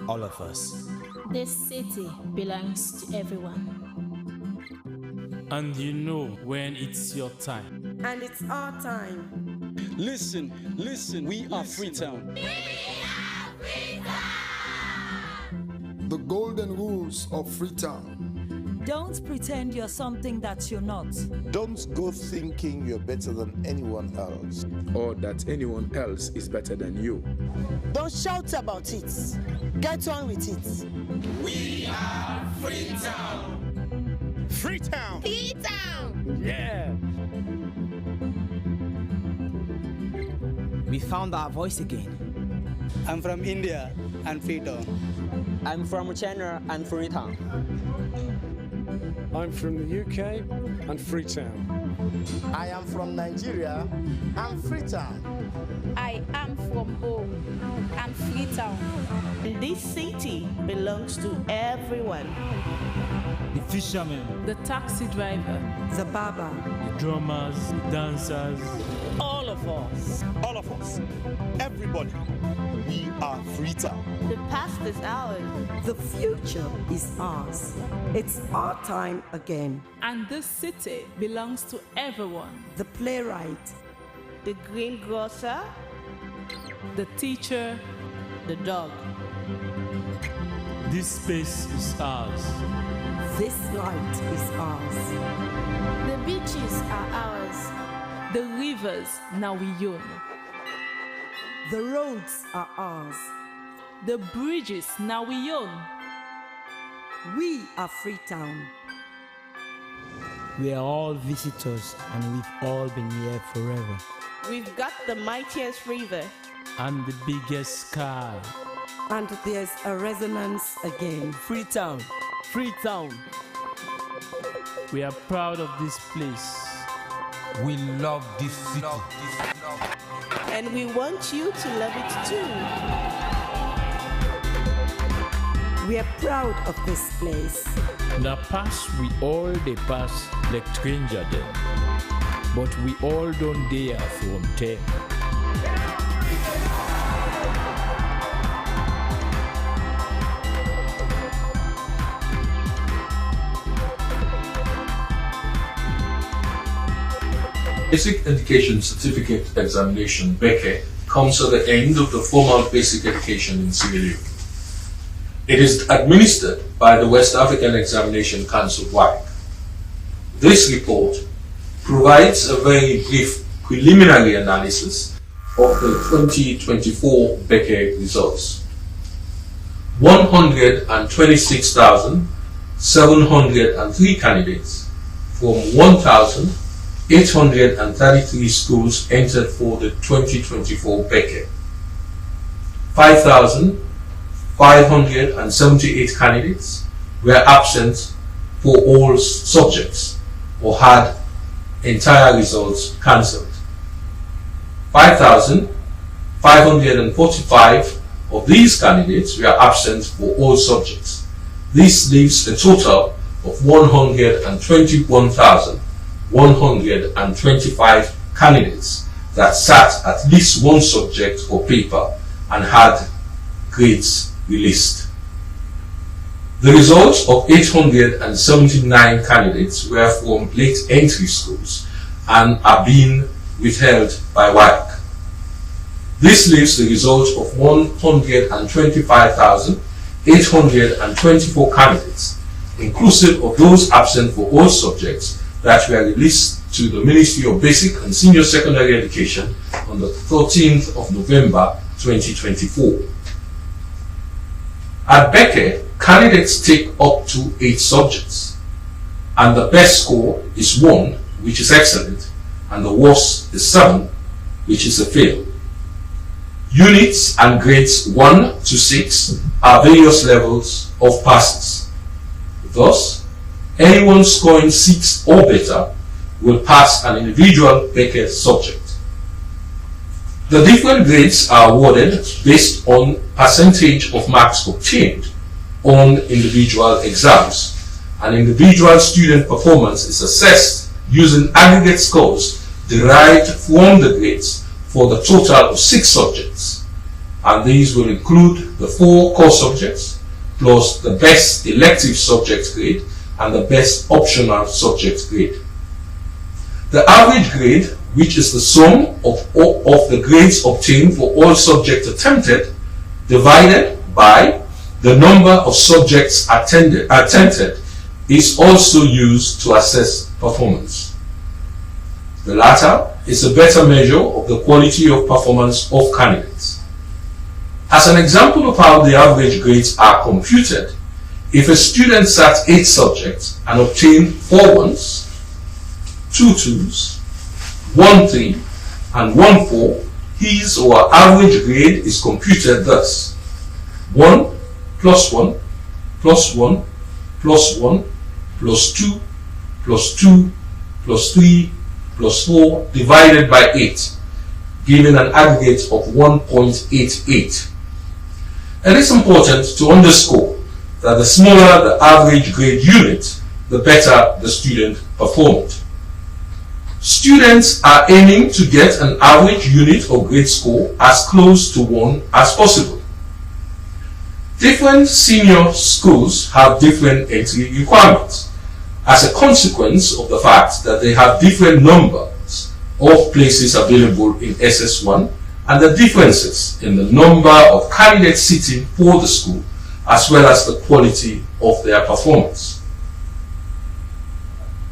All of us. This city belongs to everyone. And you know when it's your time. And it's our time. Listen, we are Freetown. We are Freetown! The golden rules of Freetown. Don't pretend you're something that you're not. Don't go thinking you're better than anyone else, or that anyone else is better than you. Don't shout about it. Get on with it. We are Freetown. Freetown. Freetown. Yeah. We found our voice again. I'm from India and Freetown. I'm from China and Freetown. I'm from the UK and Freetown. I am from Nigeria and Freetown. I am from Bo and Freetown. This city belongs to everyone. The fishermen, The taxi driver, The barber, the drummers, the dancers. All of us. All of us. Everybody. We are Freetown. The past is ours. the future is ours. It's our time again. and this city belongs to everyone. The playwright, The greengrocer, The teacher, the dog. This space is ours. this light is ours. The beaches are ours. the rivers now we own. The roads are ours. The bridges now we own. We are Freetown. We are all visitors and we've all been here forever. We've got the mightiest river. And the biggest sky. And there's a resonance again. Freetown. Freetown. We are proud of this place. We love this city. And we want you to love it too. We are proud of this place. Na pass we all dey pass like stranger dem, but we all don dey from there. Basic Education Certificate Examination, BECCE, comes at the end of the formal basic education in Sierra Leone. It is administered by the West African Examination Council, WAC. This report provides a very brief preliminary analysis of the 2024 BECCE results. 126,703 candidates from 1,833 schools entered for the 2024 BECCE. 5,578 candidates were absent for all subjects or had entire results cancelled. 5,545 of these candidates were absent for all subjects. This leaves a total of 121,125 candidates that sat at least one subject or paper and had grades released. The results of 879 candidates were from late entry schools and are being withheld by WAEC. This leaves the result of 125,824 candidates, inclusive of those absent for all subjects, that were released to the Ministry of Basic and Senior Secondary Education on the 13th of November 2024. At BECCE, candidates take up to 8 subjects, and the best score is 1, which is excellent, and the worst is 7, which is a fail. Units and grades 1 to 6 are various levels of passes. Thus, anyone scoring 6 or better will pass an individual BECCE subject. The different grades are awarded based on percentage of marks obtained on individual exams. An individual student performance is assessed using aggregate scores derived from the grades for the total of 6 subjects, and these will include the 4 core subjects plus the best elective subject grade and the best optional subject grade. The average grade, which is the sum of the grades obtained for all subjects attempted, divided by the number of subjects attempted is also used to assess performance. The latter is a better measure of the quality of performance of candidates. As an example of how the average grades are computed, if a student sat 8 subjects and obtained 4 1s, 2 2s, 1 3, and 1 4, his or her average grade is computed thus: 1 plus 1 plus 1 plus 1 plus 2 plus 2 plus 3 plus 4 divided by 8, giving an aggregate of 1.88. It is important to underscore that the smaller the average grade unit, the better the student performed. Students are aiming to get an average unit or grade score as close to 1 as possible. Different senior schools have different entry requirements as a consequence of the fact that they have different numbers of places available in SS1 and the differences in the number of candidates sitting for the school, as well as the quality of their performance.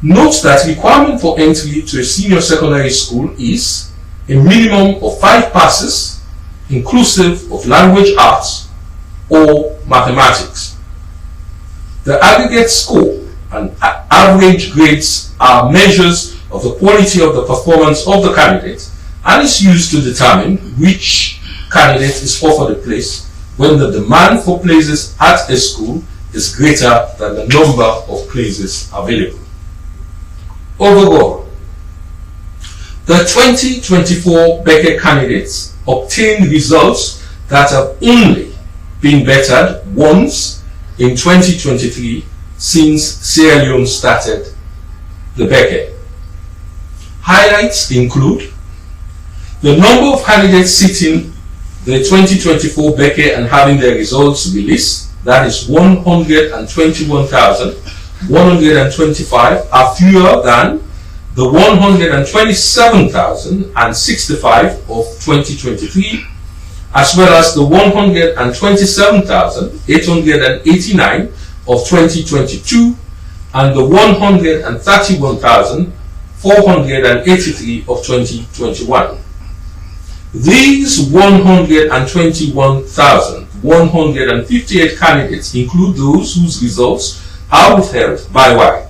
Note that requirement for entry to a senior secondary school is a minimum of 5 passes, inclusive of language arts or mathematics. The aggregate score and average grades are measures of the quality of the performance of the candidate and is used to determine which candidate is offered a place when the demand for places at a school is greater than the number of places available. Overall, the 2024 BECCE candidates obtained results that have only been bettered once in 2023 since Sierra Leone started the BECCE. Highlights include the number of candidates sitting the 2024 BECCE and having their results released, that is 121,125, are fewer than the 127,065 of 2023, as well as the 127,889 of 2022 and the 131,483 of 2021. These 121,158 candidates include those whose results are withheld by WAEC.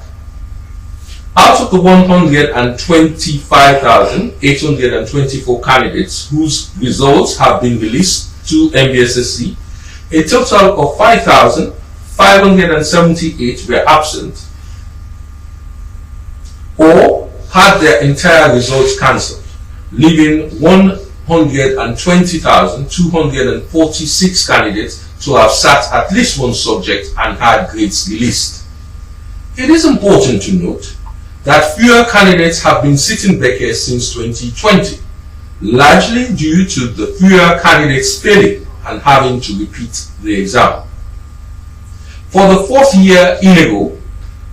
Out of the 125,824 candidates whose results have been released to BECCE, a total of 5,578 were absent or had their entire results cancelled, leaving 120,246 candidates to have sat at least one subject and had grades released. It is important to note that fewer candidates have been sitting BECCE since 2020, largely due to the fewer candidates failing and having to repeat the exam. For the 4th year in a row,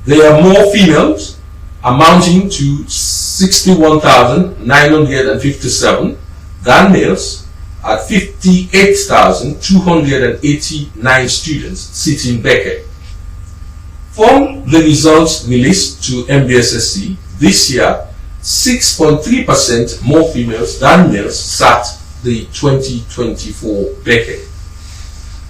there are more females, amounting to 61,957, than males, at 58,289 students sitting BECCE. From the results released to BECCE this year, 6.3% more females than males sat the 2024 BECCE.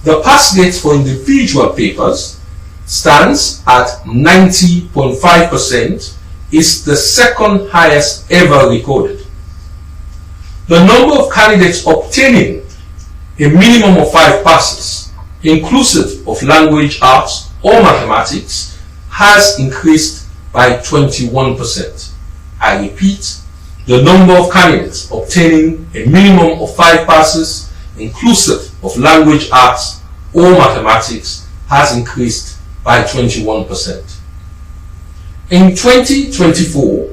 The pass rate for individual papers stands at 90.5%, is the second highest ever recorded. The number of candidates obtaining a minimum of 5 passes, inclusive of language arts or mathematics, has increased by 21%. I repeat, the number of candidates obtaining a minimum of 5 passes, inclusive of language arts or mathematics, has increased by 21%. In 2024,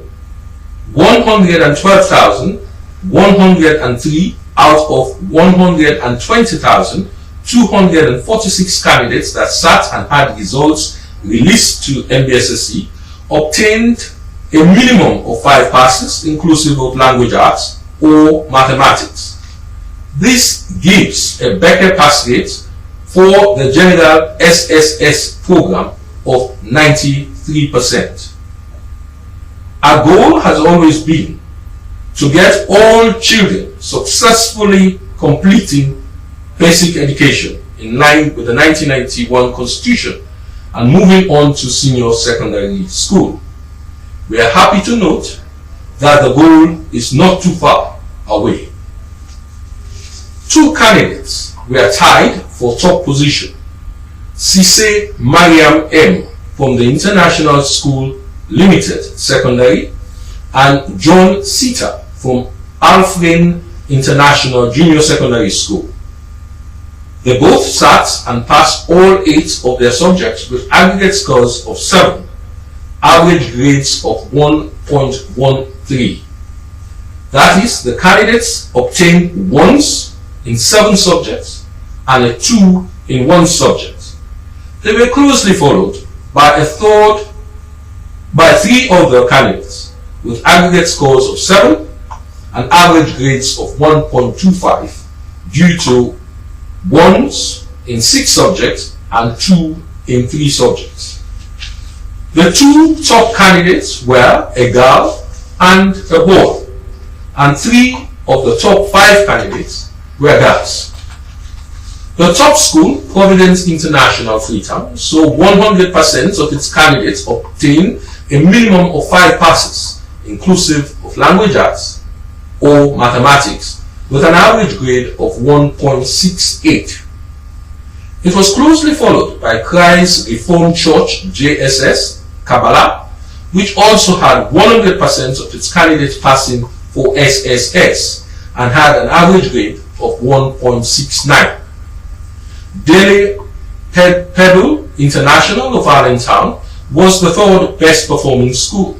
112,103 out of 120,246 candidates that sat and had results released to BECCE obtained a minimum of 5 passes, inclusive of language arts or mathematics. This gives a BECCE pass rate for the general SSS program of 93%. Our goal has always been to get all children successfully completing basic education in line with the 1991 Constitution and moving on to senior secondary school. We are happy to note that the goal is not too far away. 2 candidates were tied for top position. Cisse Mariam M. from the International School Limited Secondary and John Sita from Alfred International Junior Secondary School. They both sat and passed all 8 of their subjects with aggregate scores of 7, average grades of 1.13. That is, the candidates obtained 1s in 7 subjects and a 2 in 1 subject. They were closely followed by 3 other candidates with aggregate scores of 7 and average grades of 1.25 due to 1s in 6 subjects and 2 in 3 subjects. The 2 top candidates were a girl and a boy, and 3 of the top 5 candidates were girls. The top school, Providence International Freetown, saw 100% of its candidates obtain a minimum of 5 passes, inclusive of language arts or mathematics, with an average grade of 1.68. It was closely followed by Christ Reformed Church JSS, Kabbalah, which also had 100% of its candidates passing for SSS and had an average grade of 1.69. Daily Pebble International of Allentown was the 3rd best performing school.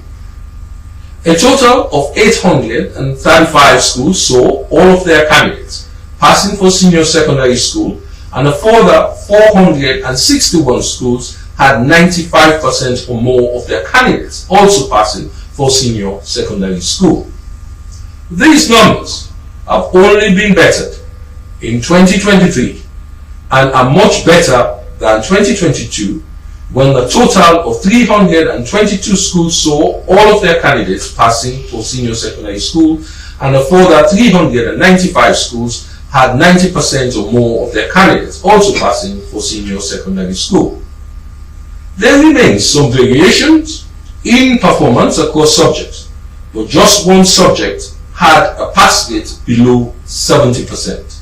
A total of 835 schools saw all of their candidates passing for senior secondary school, and a further 461 schools had 95% or more of their candidates also passing for senior secondary school. These numbers have only been bettered in 2023 and are much better than 2022, when the total of 322 schools saw all of their candidates passing for senior secondary school, and a further 395 schools had 90% or more of their candidates also passing for senior secondary school. There remains some variations in performance across subjects, but just one subject had a pass rate below 70%.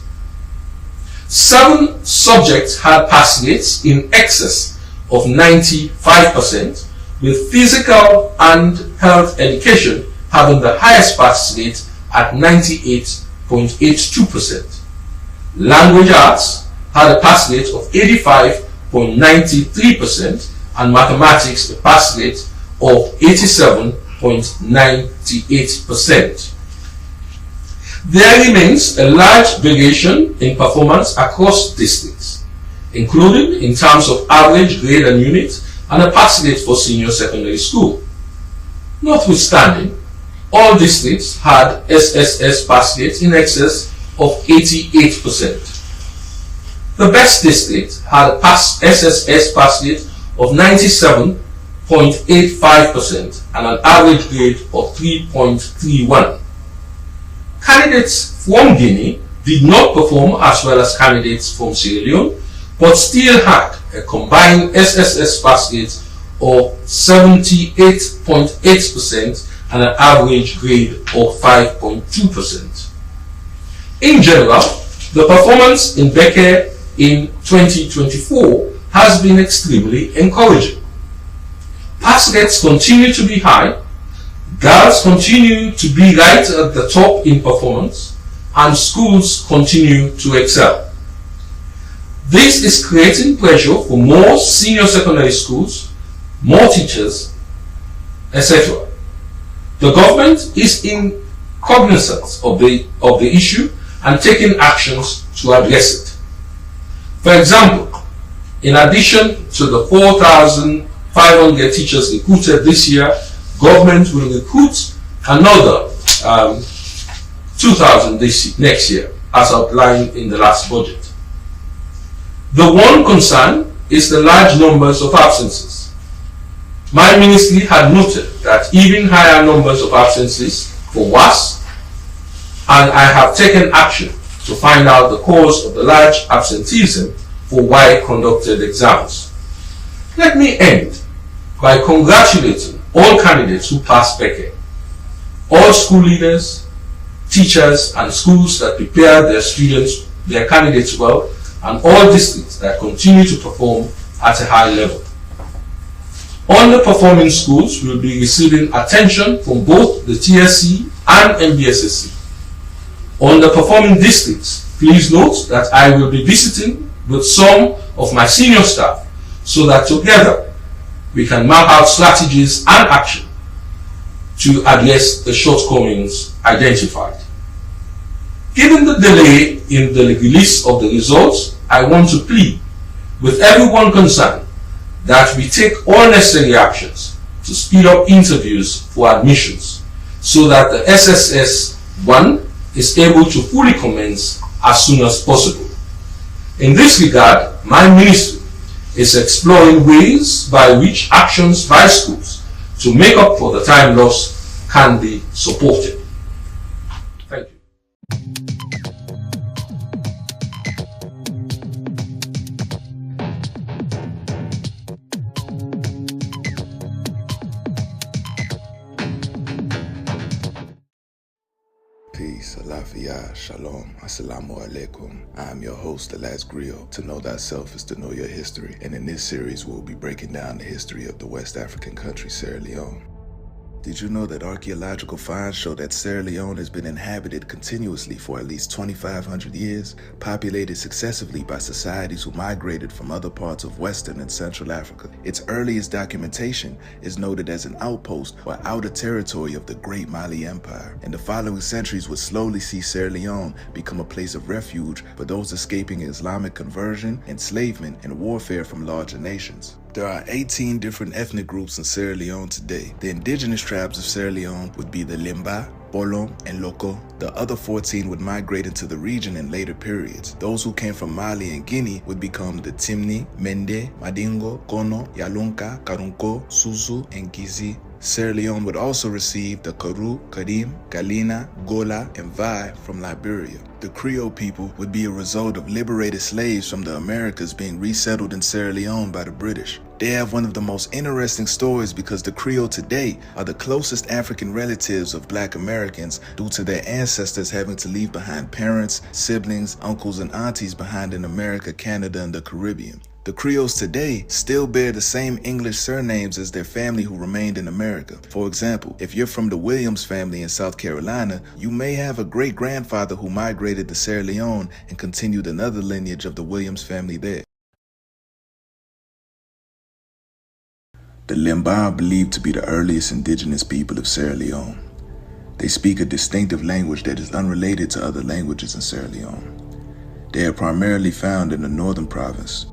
7 subjects had pass rates in excess of 95%, with physical and health education having the highest pass rate at 98.82%. Language arts had a pass rate of 85.93% and mathematics a pass rate of 87.98%. There remains a large variation in performance across districts, including in terms of average grade and unit and a pass rate for senior secondary school. Notwithstanding, all districts had SSS pass rates in excess of 88%. The best district had a SSS pass rate of 97.85% and an average grade of 3.31. Candidates from Guinea did not perform as well as candidates from Sierra Leone, but still had a combined SSS pass rate of 78.8% and an average grade of 5.2%. In general, the performance in BECCE in 2024 has been extremely encouraging. Pass rates continue to be high, girls continue to be right at the top in performance, and schools continue to excel. This is creating pressure for more senior secondary schools, more teachers, etc. The government is in cognizance of the issue and taking actions to address it. For example, in addition to the 4,500 teachers recruited this year, government will recruit another 2,000 next year, as outlined in the last budget. The one concern is the large numbers of absences. My ministry had noted that even higher numbers of absences for WAS, and I have taken action to find out the cause of the large absenteeism for Y-conducted exams. Let me end by congratulating all candidates who passed BECCE, all school leaders, teachers, and schools that prepare their candidates well, and all districts that continue to perform at a high level. Underperforming schools will be receiving attention from both the TSC and MBSSC. Underperforming districts, please note that I will be visiting with some of my senior staff so that together we can map out strategies and action to address the shortcomings identified. Given the delay in the release of the results, I want to plead with everyone concerned that we take all necessary actions to speed up interviews for admissions so that the SSS-1 is able to fully commence as soon as possible. In this regard, my ministry is exploring ways by which actions by schools to make up for the time lost can be supported. Thank you. Peace, alafia, shalom, assalamu alaikum. I am your host, The Last Griot. To know thyself is to know your history. And in this series, we'll be breaking down the history of the West African country, Sierra Leone. Did you know that archaeological finds show that Sierra Leone has been inhabited continuously for at least 2,500 years, populated successively by societies who migrated from other parts of Western and Central Africa? Its earliest documentation is noted as an outpost or outer territory of the Great Mali Empire, and the following centuries would slowly see Sierra Leone become a place of refuge for those escaping Islamic conversion, enslavement, and warfare from larger nations. There are 18 different ethnic groups in Sierra Leone today. The indigenous tribes of Sierra Leone would be the Limba, Bolom, and Loko. The other 14 would migrate into the region in later periods. Those who came from Mali and Guinea would become the Timni, Mende, Madingo, Kono, Yalunka, Karunko, Suzu, and Gizi. Sierra Leone would also receive the Karu, Karim, Galina, Gola, and Vai from Liberia. The Creole people would be a result of liberated slaves from the Americas being resettled in Sierra Leone by the British. They have one of the most interesting stories because the Creole today are the closest African relatives of Black Americans due to their ancestors having to leave behind parents, siblings, uncles, and aunties behind in America, Canada, and the Caribbean. The Creoles today still bear the same English surnames as their family who remained in America. For example, if you're from the Williams family in South Carolina, you may have a great-grandfather who migrated to Sierra Leone and continued another lineage of the Williams family there. The Limba are believed to be the earliest indigenous people of Sierra Leone. They speak a distinctive language that is unrelated to other languages in Sierra Leone. They are primarily found in the northern province,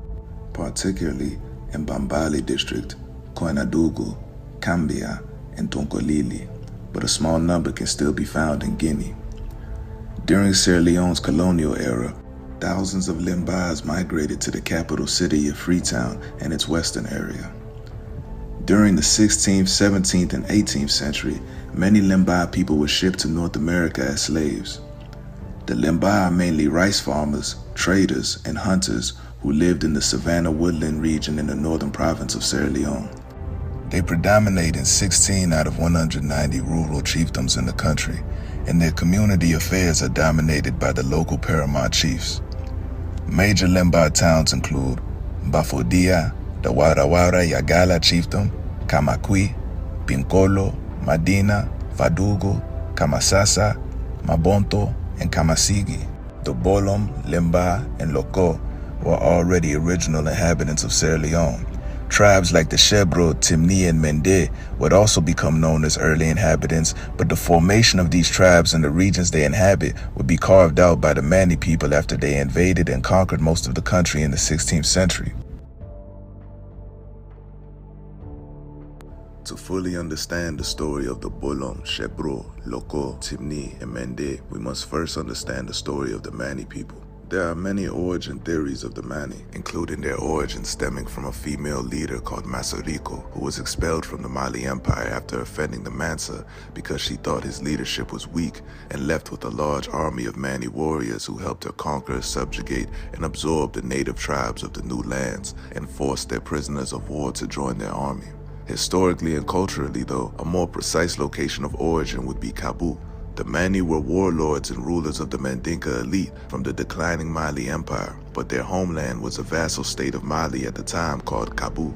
particularly in Bambali district, Koinadugu, Cambia, and Tonkolili, but a small number can still be found in Guinea. During Sierra Leone's colonial era, thousands of Limbas migrated to the capital city of Freetown and its western area. During the 16th, 17th, and 18th century, many Limba people were shipped to North America as slaves. The Limba are mainly rice farmers, traders, and hunters who lived in the savanna woodland region in the northern province of Sierra Leone. They predominate in 16 out of 190 rural chiefdoms in the country, and their community affairs are dominated by the local paramount chiefs. Major Limba towns include Bafodia, the Warawara Yagala chiefdom, Kamakwi, Pinkolo, Madina, Fadugu, Kamasasa, Mabonto, and Kamasigi. The Bolom, Limba, and Loko were already original inhabitants of Sierra Leone. Tribes like the Shebro, Timni, and Mende would also become known as early inhabitants, but the formation of these tribes and the regions they inhabit would be carved out by the Mani people after they invaded and conquered most of the country in the 16th century. To fully understand the story of the Bolom, Shebro, Loko, Timni, and Mende, we must first understand the story of the Mani people. There are many origin theories of the Mani, including their origin stemming from a female leader called Masariko, who was expelled from the Mali Empire after offending the Mansa because she thought his leadership was weak, and left with a large army of Mani warriors who helped her conquer, subjugate, and absorb the native tribes of the new lands and forced their prisoners of war to join their army. Historically and culturally, though, a more precise location of origin would be Kabu. The Mani were warlords and rulers of the Mandinka elite from the declining Mali Empire, but their homeland was a vassal state of Mali at the time called Kabu.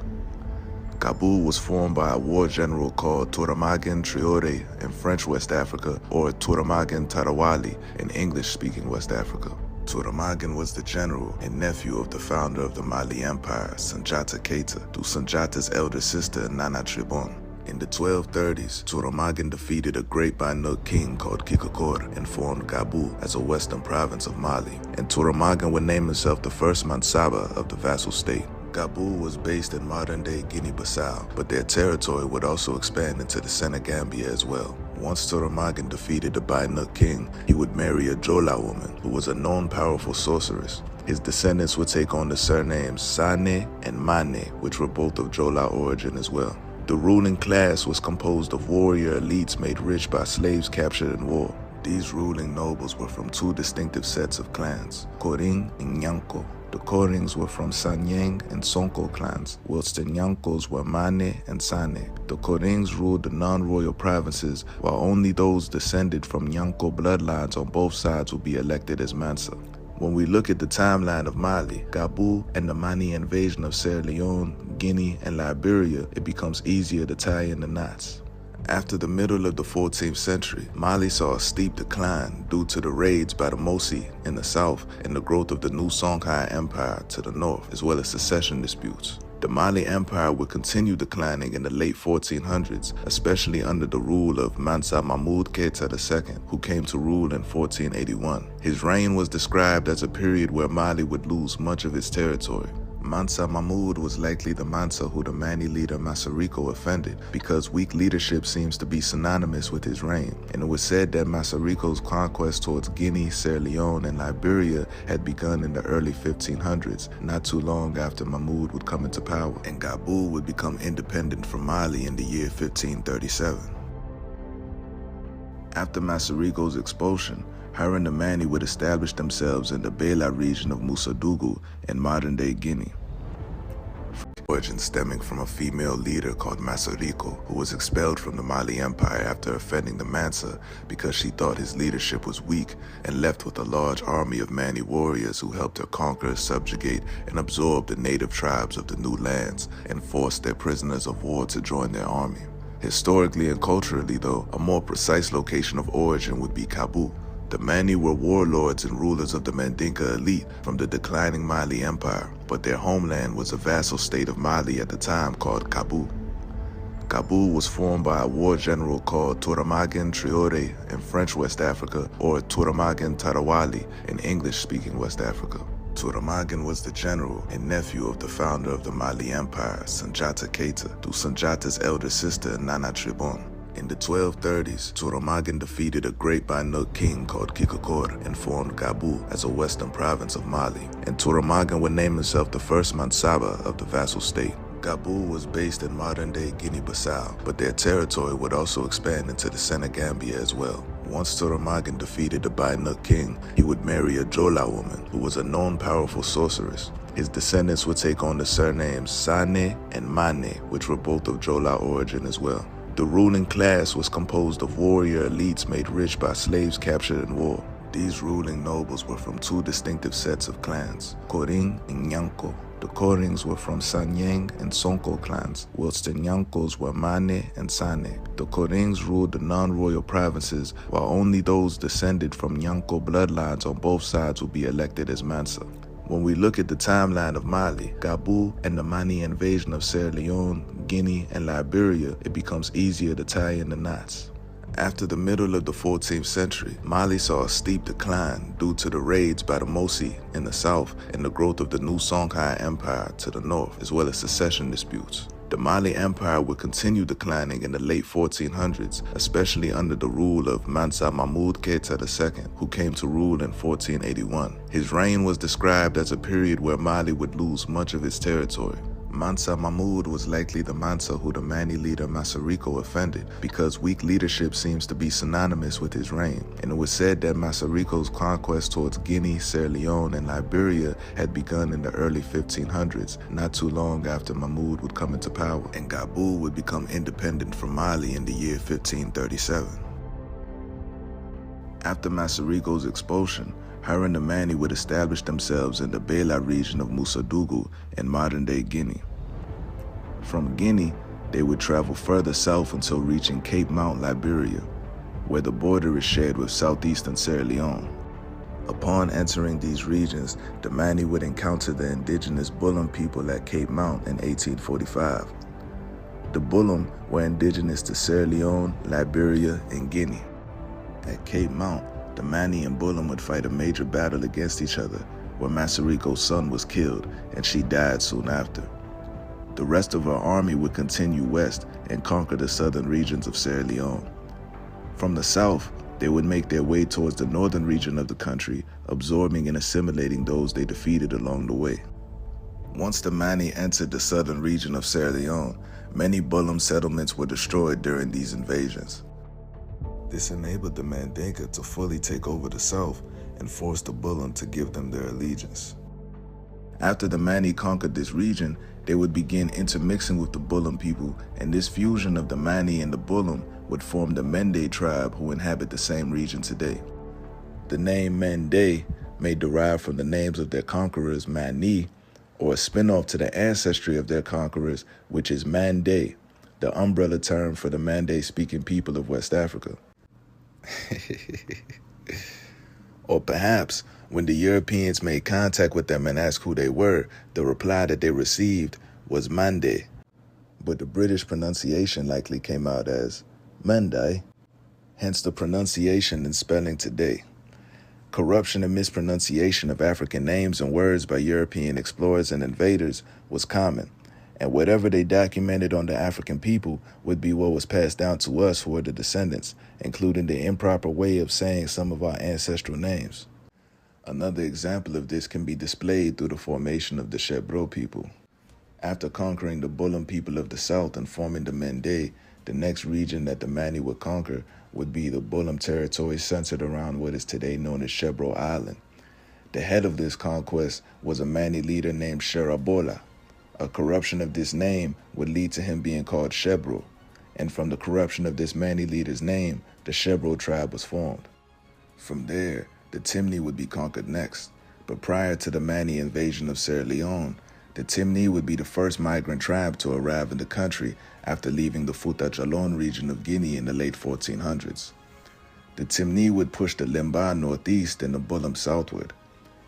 Kabu was formed by a war general called Touramagan Traoré in French West Africa, or Touramagan Tarawali in English-speaking West Africa. Touramagan was the general and nephew of the founder of the Mali Empire, Sanjata Keita, through Sanjata's elder sister Nana Tribon. In the 1230s, Touramagan defeated a great Banuk king called Kikokor and formed Gabu as a western province of Mali, and Touramagan would name himself the first Mansaba of the vassal state. Gabu was based in modern-day Guinea-Bissau, but their territory would also expand into the Senegambia as well. Once Touramagan defeated the Banuk king, he would marry a Jola woman who was a known powerful sorceress. His descendants would take on the surnames Sane and Mane, which were both of Jola origin as well. The ruling class was composed of warrior elites made rich by slaves captured in war. These ruling nobles were from two distinctive sets of clans, Koring and Nyanko. The Korings were from Sanyang and Sonko clans, whilst the Nyankos were Mane and Sane. The Korings ruled the non-royal provinces, while only those descended from Nyanko bloodlines on both sides would be elected as Mansa. When we look at the timeline of Mali, Gabu, and the Mani invasion of Sierra Leone, Guinea, and Liberia, it becomes easier to tie in the knots. After the middle of the 14th century, Mali saw a steep decline due to the raids by the Mosi in the south and the growth of the new Songhai Empire to the north, as well as succession disputes. The Mali Empire would continue declining in the late 1400s, especially under the rule of Mansa Mahmud Keita II, who came to rule in 1481. His reign was described as a period where Mali would lose much of its territory. Mansa Mahmud was likely the Mansa who the Mani leader Masariko offended, because weak leadership seems to be synonymous with his reign, and it was said that Masariko's conquest towards Guinea, Sierra Leone, and Liberia had begun in the early 1500s, not too long after Mahmud would come into power, and Gabu would become independent from Mali in the year 1537. After Masariko's expulsion, her and the Mani would establish themselves in the Bela region of Musadugu in modern-day Guinea. Origin stemming from a female leader called Masariko, who was expelled from the Mali Empire after offending the Mansa because she thought his leadership was weak, and left with a large army of Mani warriors who helped her conquer, subjugate, and absorb the native tribes of the new lands and forced their prisoners of war to join their army. Historically and culturally, though, a more precise location of origin would be Kabu. The Mani were warlords and rulers of the Mandinka elite from the declining Mali Empire, but their homeland was a vassal state of Mali at the time called Kabu. Kabu was formed by a war general called Touramagan Traoré in French West Africa, or Touramagan Tarawali in English-speaking West Africa. Touramagan was the general and nephew of the founder of the Mali Empire, Sanjata Keita, through Sanjata's elder sister Nana Tribon. In the 1230s, Touramagan defeated a great Banuk king called Kikokor and formed Gabu as a western province of Mali, and Touramagan would name himself the first Mansaba of the vassal state. Gabu was based in modern-day Guinea-Bissau, but their territory would also expand into the Senegambia as well. Once Touramagan defeated the Banuk king, he would marry a Jola woman who was a known powerful sorceress. His descendants would take on the surnames Sane and Mane, which were both of Jola origin as well. The ruling class was composed of warrior elites made rich by slaves captured in war. These ruling nobles were from two distinctive sets of clans, Koring and Nyanko. The Korings were from Sanyang and Sonko clans, whilst the Nyankos were Mane and Sane. The Korings ruled the non-royal provinces, while only those descended from Nyanko bloodlines on both sides would be elected as Mansa. When we look at the timeline of Mali, Gabu, and the Mani invasion of Sierra Leone, Guinea, and Liberia, it becomes easier to tie in the knots. After the middle of the 14th century, Mali saw a steep decline due to the raids by the Mosi in the south and the growth of the new Songhai Empire to the north, as well as succession disputes. The Mali Empire would continue declining in the late 1400s, especially under the rule of Mansa Mahmud Keita II, who came to rule in 1481. His reign was described as a period where Mali would lose much of its territory. Mansa Mahmud was likely the Mansa who the Mani leader Masarico offended, because weak leadership seems to be synonymous with his reign, and it was said that Masarico's conquest towards Guinea, Sierra Leone, and Liberia had begun in the early 1500s, not too long after Mahmud would come into power, and Gabul would become independent from Mali in the year 1537. After Masarico's expulsion, her and the Mani would establish themselves in the Bela region of Musadugu in modern-day Guinea. From Guinea, they would travel further south until reaching Cape Mount, Liberia, where the border is shared with southeastern Sierra Leone. Upon entering these regions, the Mani would encounter the indigenous Bulum people at Cape Mount in 1845. The Bulum were indigenous to Sierra Leone, Liberia, and Guinea. At Cape Mount, the Mani and Bulum would fight a major battle against each other, where Masarico's son was killed, and she died soon after. The rest of her army would continue west and conquer the southern regions of Sierra Leone. From the south, they would make their way towards the northern region of the country, absorbing and assimilating those they defeated along the way. Once the Mani entered the southern region of Sierra Leone, many Bulum settlements were destroyed during these invasions. This enabled the Mandinka to fully take over the south and force the Bulum to give them their allegiance. After the Mani conquered this region, they would begin intermixing with the Bulum people, and this fusion of the Mani and the Bulum would form the Mende tribe, who inhabit the same region today. The name Mende may derive from the names of their conquerors Mani, or a spin-off to the ancestry of their conquerors, which is Mande, the umbrella term for the Mande-speaking people of West Africa. Or perhaps, when the Europeans made contact with them and asked who they were, the reply that they received was Mande, but the British pronunciation likely came out as Mandai, hence the pronunciation and spelling today. Corruption and mispronunciation of African names and words by European explorers and invaders was common, and whatever they documented on the African people would be what was passed down to us who are the descendants, including the improper way of saying some of our ancestral names. Another example of this can be displayed through the formation of the Shebro people. After conquering the Bulum people of the south and forming the Mende, the next region that the Mani would conquer would be the Bulum territory centered around what is today known as Shebro Island. The head of this conquest was a Mani leader named Sherabola. A corruption of this name would lead to him being called Shebro, and from the corruption of this Mani leader's name, the Shebro tribe was formed. From there, the Timni would be conquered next, but prior to the Mani invasion of Sierra Leone, the Timni would be the first migrant tribe to arrive in the country after leaving the Futa Jalon region of Guinea in the late 1400s. The Timni would push the Limba northeast and the Bulum southward.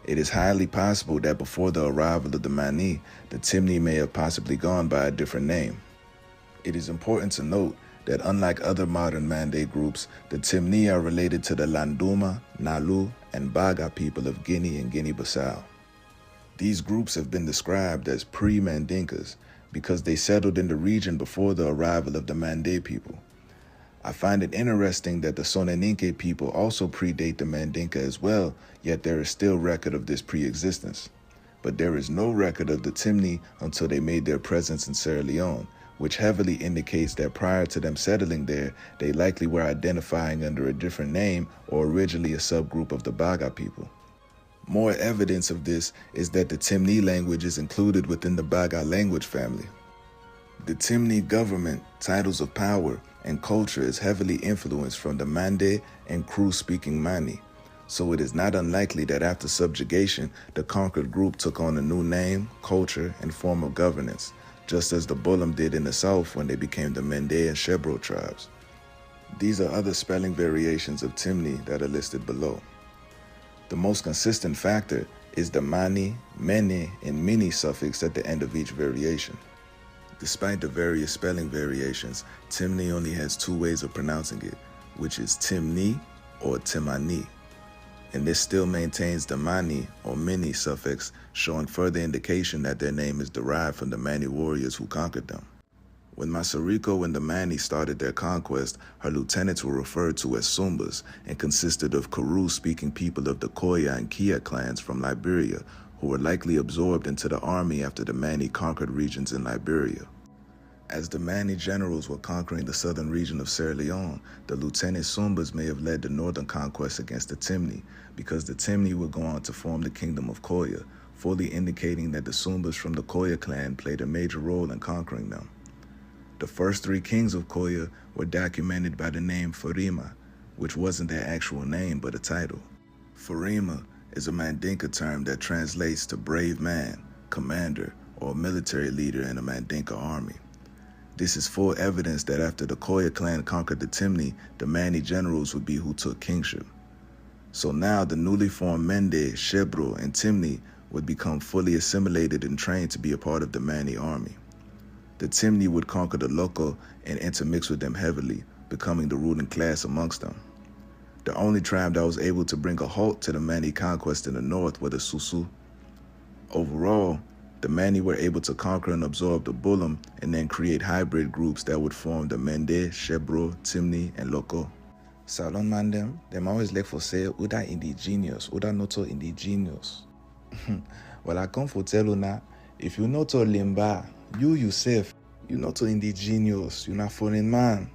It is highly possible that before the arrival of the Mani, the Timni may have possibly gone by a different name. It is important to note that unlike other modern Mande groups, the Timni are related to the Landuma, Nalu, and Baga people of Guinea and Guinea-Bissau. These groups have been described as pre-Mandinkas because they settled in the region before the arrival of the Mande people. I find it interesting that the Sonaninke people also predate the Mandinka as well, yet there is still record of this pre-existence. But there is no record of the Timni until they made their presence in Sierra Leone, which heavily indicates that prior to them settling there, they likely were identifying under a different name or originally a subgroup of the Baga people. More evidence of this is that the Timni language is included within the Baga language family. The Timni government, titles of power, and culture is heavily influenced from the Mande and Kru-speaking Mani, so it is not unlikely that after subjugation, the conquered group took on a new name, culture, and form of governance, just as the Bulum did in the south when they became the Mende and Shebro tribes. These are other spelling variations of Timni that are listed below. The most consistent factor is the Mani, Mene, and Mini suffix at the end of each variation. Despite the various spelling variations, Timni only has two ways of pronouncing it, which is Timni or Timani, and this still maintains the Mani or Mini suffix, showing further indication that their name is derived from the Mani warriors who conquered them. When Masariko and the Mani started their conquest, her lieutenants were referred to as Sumbas and consisted of Kuru-speaking people of the Koya and Kia clans from Liberia, who were likely absorbed into the army after the Mani conquered regions in Liberia. As the Mani generals were conquering the southern region of Sierra Leone, the Lieutenant Sumbas may have led the northern conquest against the Timni, because the Timni would go on to form the kingdom of Koya, fully indicating that the Sumbas from the Koya clan played a major role in conquering them. The first 3 kings of Koya were documented by the name Farima, which wasn't their actual name but a title. Farima is a Mandinka term that translates to brave man, commander, or military leader in a Mandinka army. This is full evidence that after the Koya clan conquered the Timni, the Mani generals would be who took kingship. So now the newly formed Mende, Shebro, and Timni would become fully assimilated and trained to be a part of the Mani army. The Timni would conquer the Loko and intermix with them heavily, becoming the ruling class amongst them. The only tribe that was able to bring a halt to the Mani conquest in the north were the Susu. Overall, the Mani were able to conquer and absorb the Bullum and then create hybrid groups that would form the Mende, Shebro, Timni, and Loko. Salon man them always like for say, Uda indigenous, Uda not so indigenous. Well, I come for tell you now, if you not to Limba, you yourself, you're not so indigenous, you're not foreign man.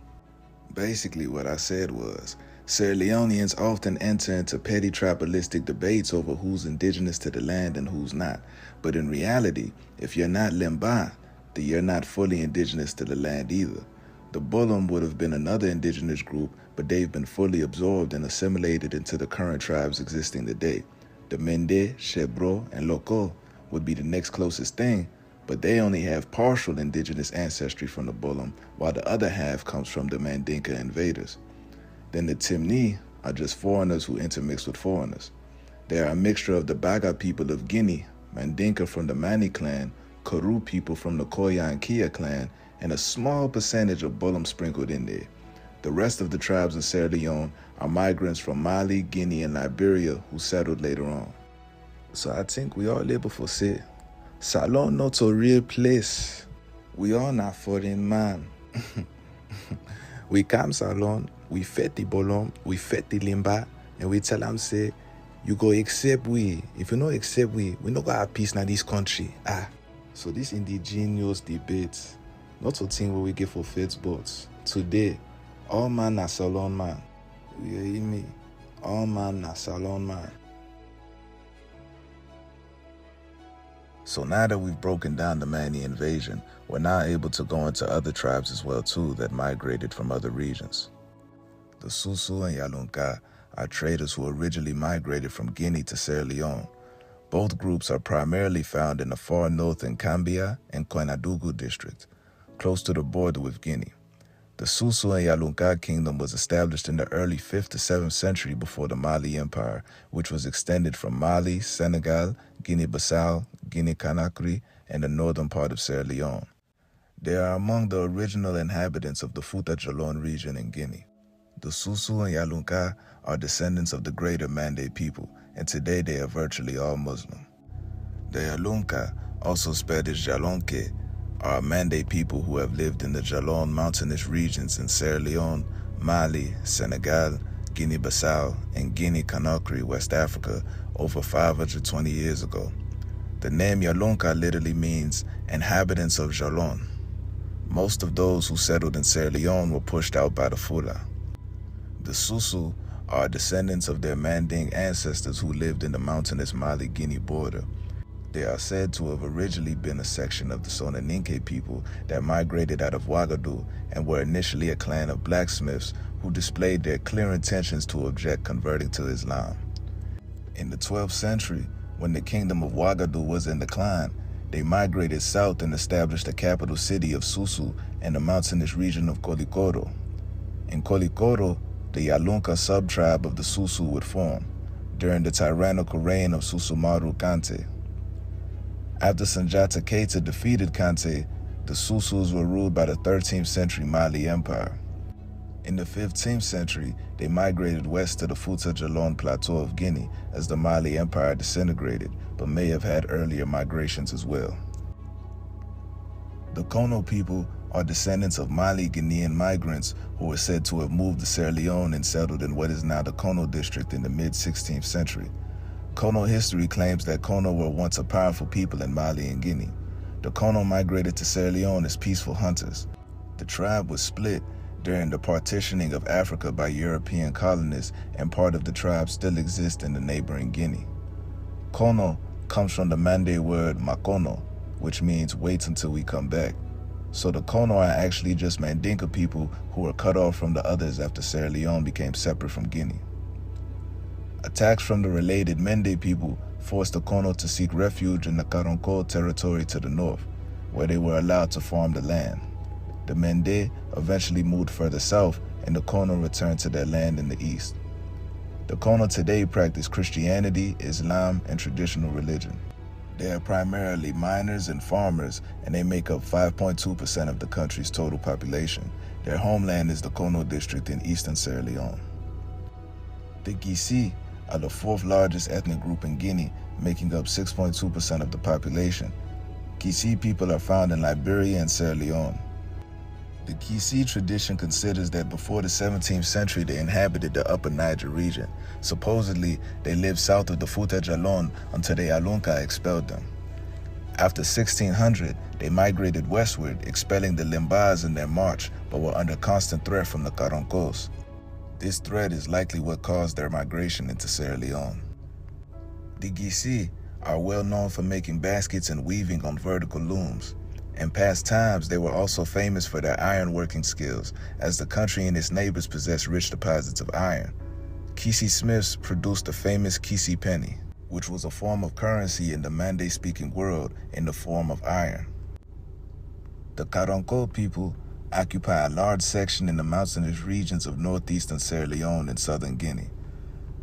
Basically, what I said was, Sierra Leoneans often enter into petty tribalistic debates over who's indigenous to the land and who's not. But in reality, if you're not Limba, then you're not fully indigenous to the land either. The Bullum would have been another indigenous group, but they've been fully absorbed and assimilated into the current tribes existing today. The Mende, Shebro, and Loko would be the next closest thing, but they only have partial indigenous ancestry from the Bullum, while the other half comes from the Mandinka invaders. Then the Timni are just foreigners who intermix with foreigners. They are a mixture of the Baga people of Guinea, Mandinka from the Mani clan, Kuru people from the Koya and Kia clan, and a small percentage of Bullum sprinkled in there. The rest of the tribes in Sierra Leone are migrants from Mali, Guinea, and Liberia who settled later on. So I think we all able for say, Salon not a real place. We all not foreign man. We come Salon, we fet the Bullum, we fet the Limba, and we tell them say, you go accept we. If you no accept we no go have peace in this country. So this indigenous debate, not a thing where we get for faith, but today, all man na Salon man. You hear me? All man na Salon man. So now that we've broken down the Mani invasion, we're now able to go into other tribes as well too that migrated from other regions. The Susu and Yalunka are traders who originally migrated from Guinea to Sierra Leone. Both groups are primarily found in the far north in Cambia and Koinadugu district, close to the border with Guinea. The Susu and Yalunka kingdom was established in the early 5th to 7th century before the Mali Empire, which was extended from Mali, Senegal, Guinea-Bissau, Guinea-Conakry, and the northern part of Sierra Leone. They are among the original inhabitants of the Fouta Djallon region in Guinea. The Susu and Yalunka are descendants of the greater Mande people, and today they are virtually all Muslim. The Yalunka, also spelled as Jalonke, are Mande people who have lived in the Djallon mountainous regions in Sierra Leone, Mali, Senegal, Guinea-Bissau, and Guinea-Conakry, West Africa, over 520 years ago. The name Yalunka literally means inhabitants of Djallon. Most of those who settled in Sierra Leone were pushed out by the Fula. The Susu are descendants of their Manding ancestors who lived in the mountainous Mali-Guinea border. They are said to have originally been a section of the Sonaninke people that migrated out of Ouagadougou and were initially a clan of blacksmiths who displayed their clear intentions to object converting to Islam. In the 12th century, when the kingdom of Ouagadougou was in decline, they migrated south and established the capital city of Susu in the mountainous region of Kolikoro. In Kolikoro, the Yalunka sub-tribe of the Susu would form during the tyrannical reign of Susumaru Kante. After Sanjata Keita defeated Kante, the Susus were ruled by the 13th century Mali Empire. In the 15th century, they migrated west to the Fouta Djallon Plateau of Guinea as the Mali Empire disintegrated, but may have had earlier migrations as well. The Kono people are descendants of Mali-Guinean migrants who were said to have moved to Sierra Leone and settled in what is now the Kono district in the mid-16th century. Kono history claims that Kono were once a powerful people in Mali and Guinea. The Kono migrated to Sierra Leone as peaceful hunters. The tribe was split during the partitioning of Africa by European colonists, and part of the tribe still exists in the neighboring Guinea. Kono comes from the Mande word Makono, which means wait until we come back. So the Kono are actually just Mandinka people who were cut off from the others after Sierra Leone became separate from Guinea. Attacks from the related Mende people forced the Kono to seek refuge in the Karonko territory to the north, where they were allowed to farm the land. The Mende eventually moved further south, and the Kono returned to their land in the east. The Kono today practice Christianity, Islam, and traditional religion. They are primarily miners and farmers, and they make up 5.2% of the country's total population. Their homeland is the Kono district in eastern Sierra Leone. The BECCE are the fourth largest ethnic group in Guinea, making up 6.2% of the population. BECCE people are found in Liberia and Sierra Leone. The BECCE tradition considers that before the 17th century they inhabited the upper Niger region. Supposedly, they lived south of the Fouta Djallon until the Alunka expelled them. After 1600, they migrated westward, expelling the Limbas in their march, but were under constant threat from the Karonkos. This threat is likely what caused their migration into Sierra Leone. The BECCE are well known for making baskets and weaving on vertical looms. In past times, they were also famous for their iron-working skills, as the country and its neighbors possessed rich deposits of iron. BECCE smiths produced the famous BECCE penny, which was a form of currency in the Mande-speaking world in the form of iron. The Karonko people occupy a large section in the mountainous regions of northeastern Sierra Leone and southern Guinea.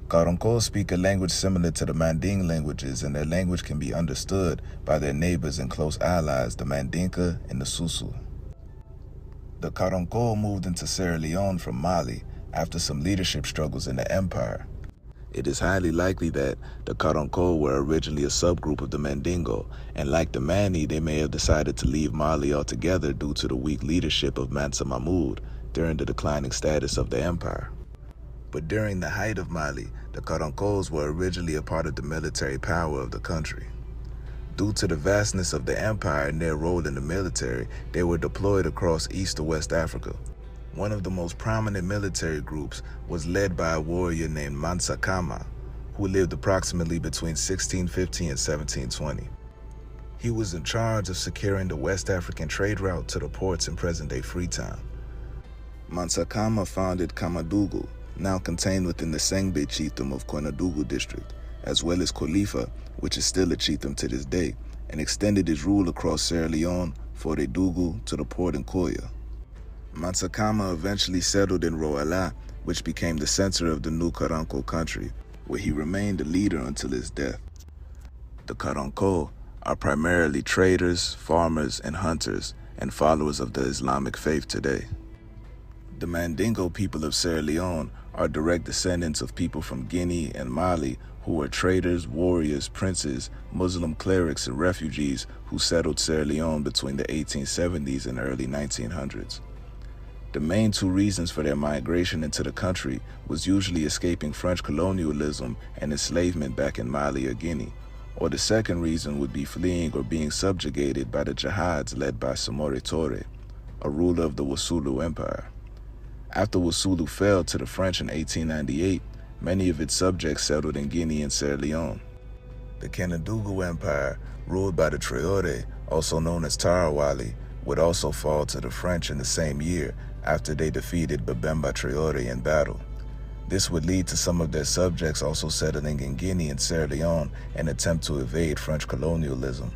Karonko speak a language similar to the Manding languages, and their language can be understood by their neighbors and close allies, the Mandinka and the Susu. The Karonko moved into Sierra Leone from Mali after some leadership struggles in the empire. It is highly likely that the Karonko were originally a subgroup of the Mandingo, and like the Mani, they may have decided to leave Mali altogether due to the weak leadership of Mansa Mahmud during the declining status of the empire. But during the height of Mali, the Karankos were originally a part of the military power of the country. Due to the vastness of the empire and their role in the military, they were deployed across East to West Africa. One of the most prominent military groups was led by a warrior named Mansa Kama, who lived approximately between 1650 and 1720. He was in charge of securing the West African trade route to the ports in present-day Freetown. Mansa Kama founded Kamadugu, now contained within the Sengbe chiefdom of Koinadugu district, as well as Khalifa, which is still a chiefdom to this day, and extended his rule across Sierra Leone, Foredugu, to the port in Koya. Mansa Kama eventually settled in Roala, which became the center of the new Karanko country, where he remained the leader until his death. The Karanko are primarily traders, farmers, and hunters, and followers of the Islamic faith today. The Mandingo people of Sierra Leone are direct descendants of people from Guinea and Mali who were traders, warriors, princes, Muslim clerics, and refugees who settled Sierra Leone between the 1870s and early 1900s. The main two reasons for their migration into the country was usually escaping French colonialism and enslavement back in Mali or Guinea, or the second reason would be fleeing or being subjugated by the jihads led by Samori Touré, a ruler of the Wasulu Empire. After Wasulu fell to the French in 1898, many of its subjects settled in Guinea and Sierra Leone. The Kenadugu Empire, ruled by the Traoré, also known as Tarawali, would also fall to the French in the same year after they defeated Babemba Traoré in battle. This would lead to some of their subjects also settling in Guinea and Sierra Leone in an attempt to evade French colonialism.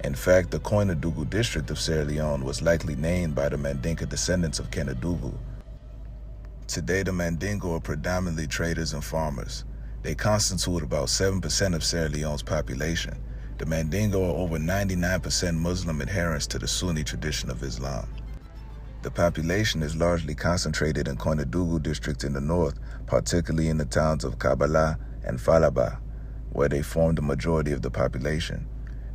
In fact, the Koinadugu district of Sierra Leone was likely named by the Mandinka descendants of Kenadugu. Today, the Mandingo are predominantly traders and farmers. They constitute about 7% of Sierra Leone's population. The Mandingo are over 99% Muslim adherents to the Sunni tradition of Islam. The population is largely concentrated in Koinadugu district in the north, particularly in the towns of Kabala and Falaba, where they form the majority of the population.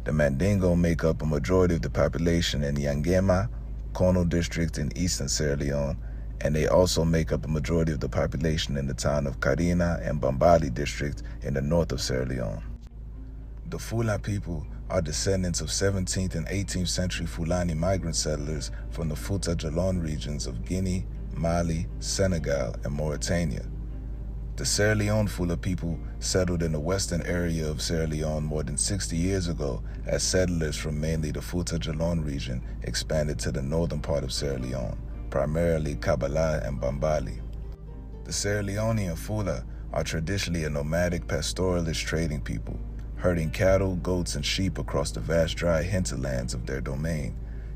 The Mandingo make up a majority of the population in Yangema, Kono district in eastern Sierra Leone, and they also make up a majority of the population in the town of Karina and Bambali district in the north of Sierra Leone. The Fula people are descendants of 17th and 18th century Fulani migrant settlers from the Fouta Djallon regions of Guinea, Mali, Senegal, and Mauritania. The Sierra Leone Fula people settled in the western area of Sierra Leone more than 60 years ago as settlers from mainly the Fouta Djallon region expanded to the northern part of Sierra Leone, primarily Kabbalah and Bambali. The Sierra Leonean Fula are traditionally a nomadic pastoralist trading people, herding cattle, goats, and sheep across the vast dry hinterlands of their domain,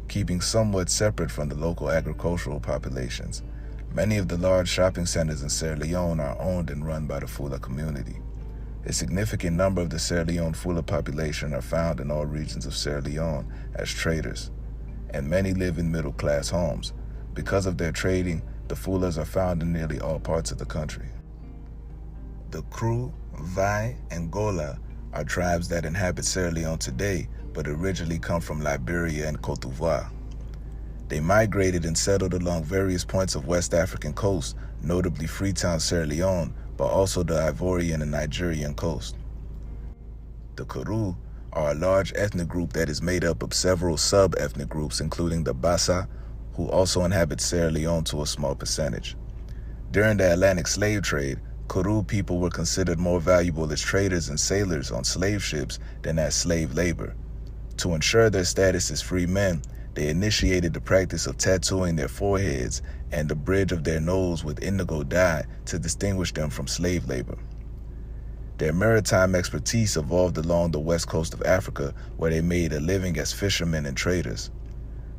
keeping somewhat separate from the local agricultural populations. Many of the large shopping centers in Sierra Leone are owned and run by the Fula community. A significant number of the Sierra Leone Fula population are found in all regions of Sierra Leone as traders, and many live in middle-class homes. Because of their trading, the Fulas are found in nearly all parts of the country. The Kru, Vai, and Gola are tribes that inhabit Sierra Leone today, but originally come from Liberia and Côte d'Ivoire. They migrated and settled along various points of West African coast, notably Freetown, Sierra Leone, but also the Ivorian and Nigerian coast. The Kru are a large ethnic group that is made up of several sub-ethnic groups, including the Bassa, who also inhabit Sierra Leone to a small percentage. During the Atlantic slave trade, Kru people were considered more valuable as traders and sailors on slave ships than as slave labor. To ensure their status as free men, they initiated the practice of tattooing their foreheads and the bridge of their nose with indigo dye to distinguish them from slave labor. Their maritime expertise evolved along the west coast of Africa, where they made a living as fishermen and traders.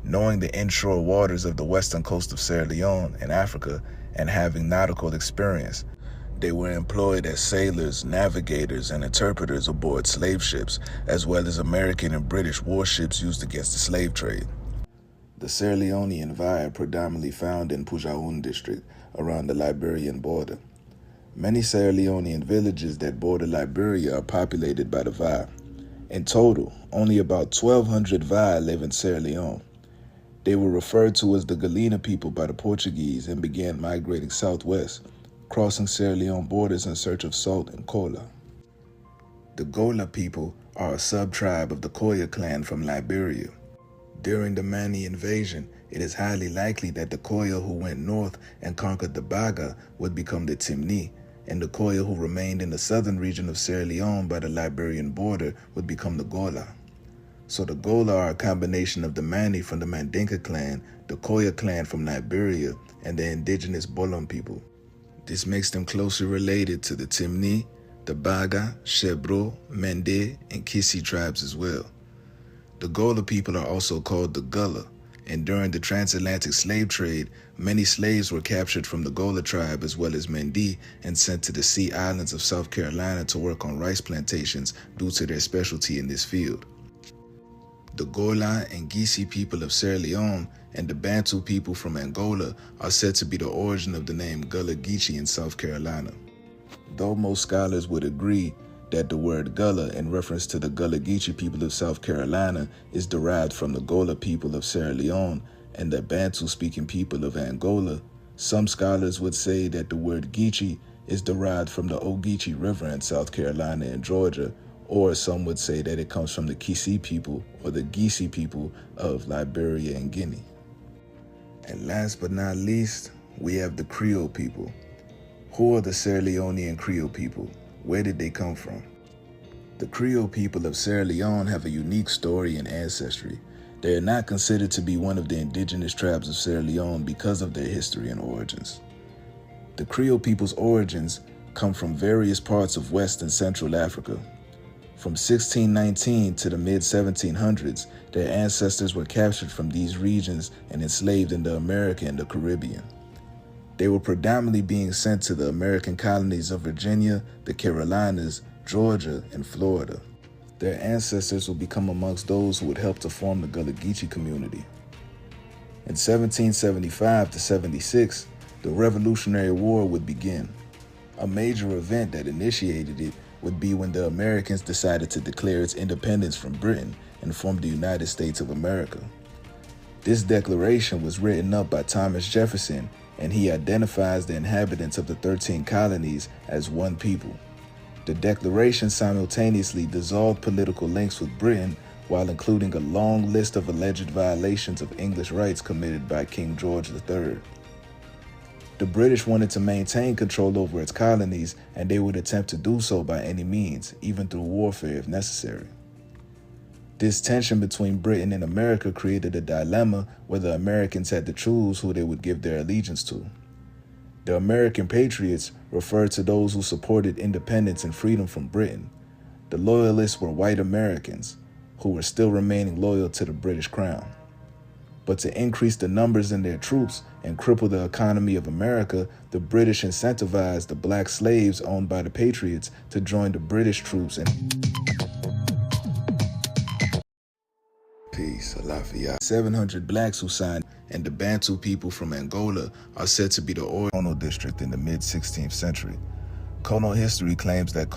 Knowing the inshore waters of the western coast of Sierra Leone and Africa and having nautical experience, they were employed as sailors, navigators, and interpreters aboard slave ships, as well as American and British warships used against the slave trade. The Sierra Leonean Vai are predominantly found in Pujaun district, around the Liberian border. Many Sierra Leonean villages that border Liberia are populated by the Vai. In total, only about 1,200 Vai live in Sierra Leone. They were referred to as the Galena people by the Portuguese and began migrating southwest, crossing Sierra Leone borders in search of salt and cola. The Gola people are a sub-tribe of the Koya clan from Liberia. During the Mani invasion, it is highly likely that the Koya who went north and conquered the Baga would become the Timni, and the Koya who remained in the southern region of Sierra Leone by the Liberian border would become the Gola. So the Gola are a combination of the Mani from the Mandinka clan, the Koya clan from Liberia, and the indigenous Bolom people. This makes them closely related to the Timni, the Baga, Shebro, Mende, and Kissi tribes as well. The Gola people are also called the Gullah, and during the transatlantic slave trade, many slaves were captured from the Gola tribe as well as Mende and sent to the Sea Islands of South Carolina to work on rice plantations due to their specialty in this field. The Gola and Gisi people of Sierra Leone and the Bantu people from Angola are said to be the origin of the name Gullah Geechee in South Carolina. Though most scholars would agree that the word Gullah in reference to the Gullah Geechee people of South Carolina is derived from the Gola people of Sierra Leone and the Bantu-speaking people of Angola, some scholars would say that the word Geechee is derived from the Ogeechee River in South Carolina and Georgia, or some would say that it comes from the Kissi people or the Gisi people of Liberia and Guinea. And last but not least, we have the Creole people. Who are the Sierra Leonean Creole people? Where did they come from? The Creole people of Sierra Leone have a unique story and ancestry. They are not considered to be one of the indigenous tribes of Sierra Leone because of their history and origins. The Creole people's origins come from various parts of West and Central Africa. From 1619 to the mid-1700s, their ancestors were captured from these regions and enslaved in the America and the Caribbean. They were predominantly being sent to the American colonies of Virginia, the Carolinas, Georgia, and Florida. Their ancestors would become amongst those who would help to form the Gullah Geechee community. In 1775 to 76, the Revolutionary War would begin. A major event that initiated it would be when the Americans decided to declare its independence from Britain and form the United States of America. This declaration was written up by Thomas Jefferson, and he identifies the inhabitants of the 13 colonies as one people. The declaration simultaneously dissolved political links with Britain while including a long list of alleged violations of English rights committed by King George III. The British wanted to maintain control over its colonies, and they would attempt to do so by any means, even through warfare if necessary. This tension between Britain and America created a dilemma where the Americans had to choose who they would give their allegiance to. The American patriots referred to those who supported independence and freedom from Britain. The loyalists were white Americans, who were still remaining loyal to the British Crown. But to increase the numbers in their troops and cripple the economy of America, the British incentivized the black slaves owned by the Patriots to join the British troops and Peace, Alafia. 700 blacks who signed, and the Bantu people from Angola are said to be the Kono district in the mid-16th century. Kono history claims that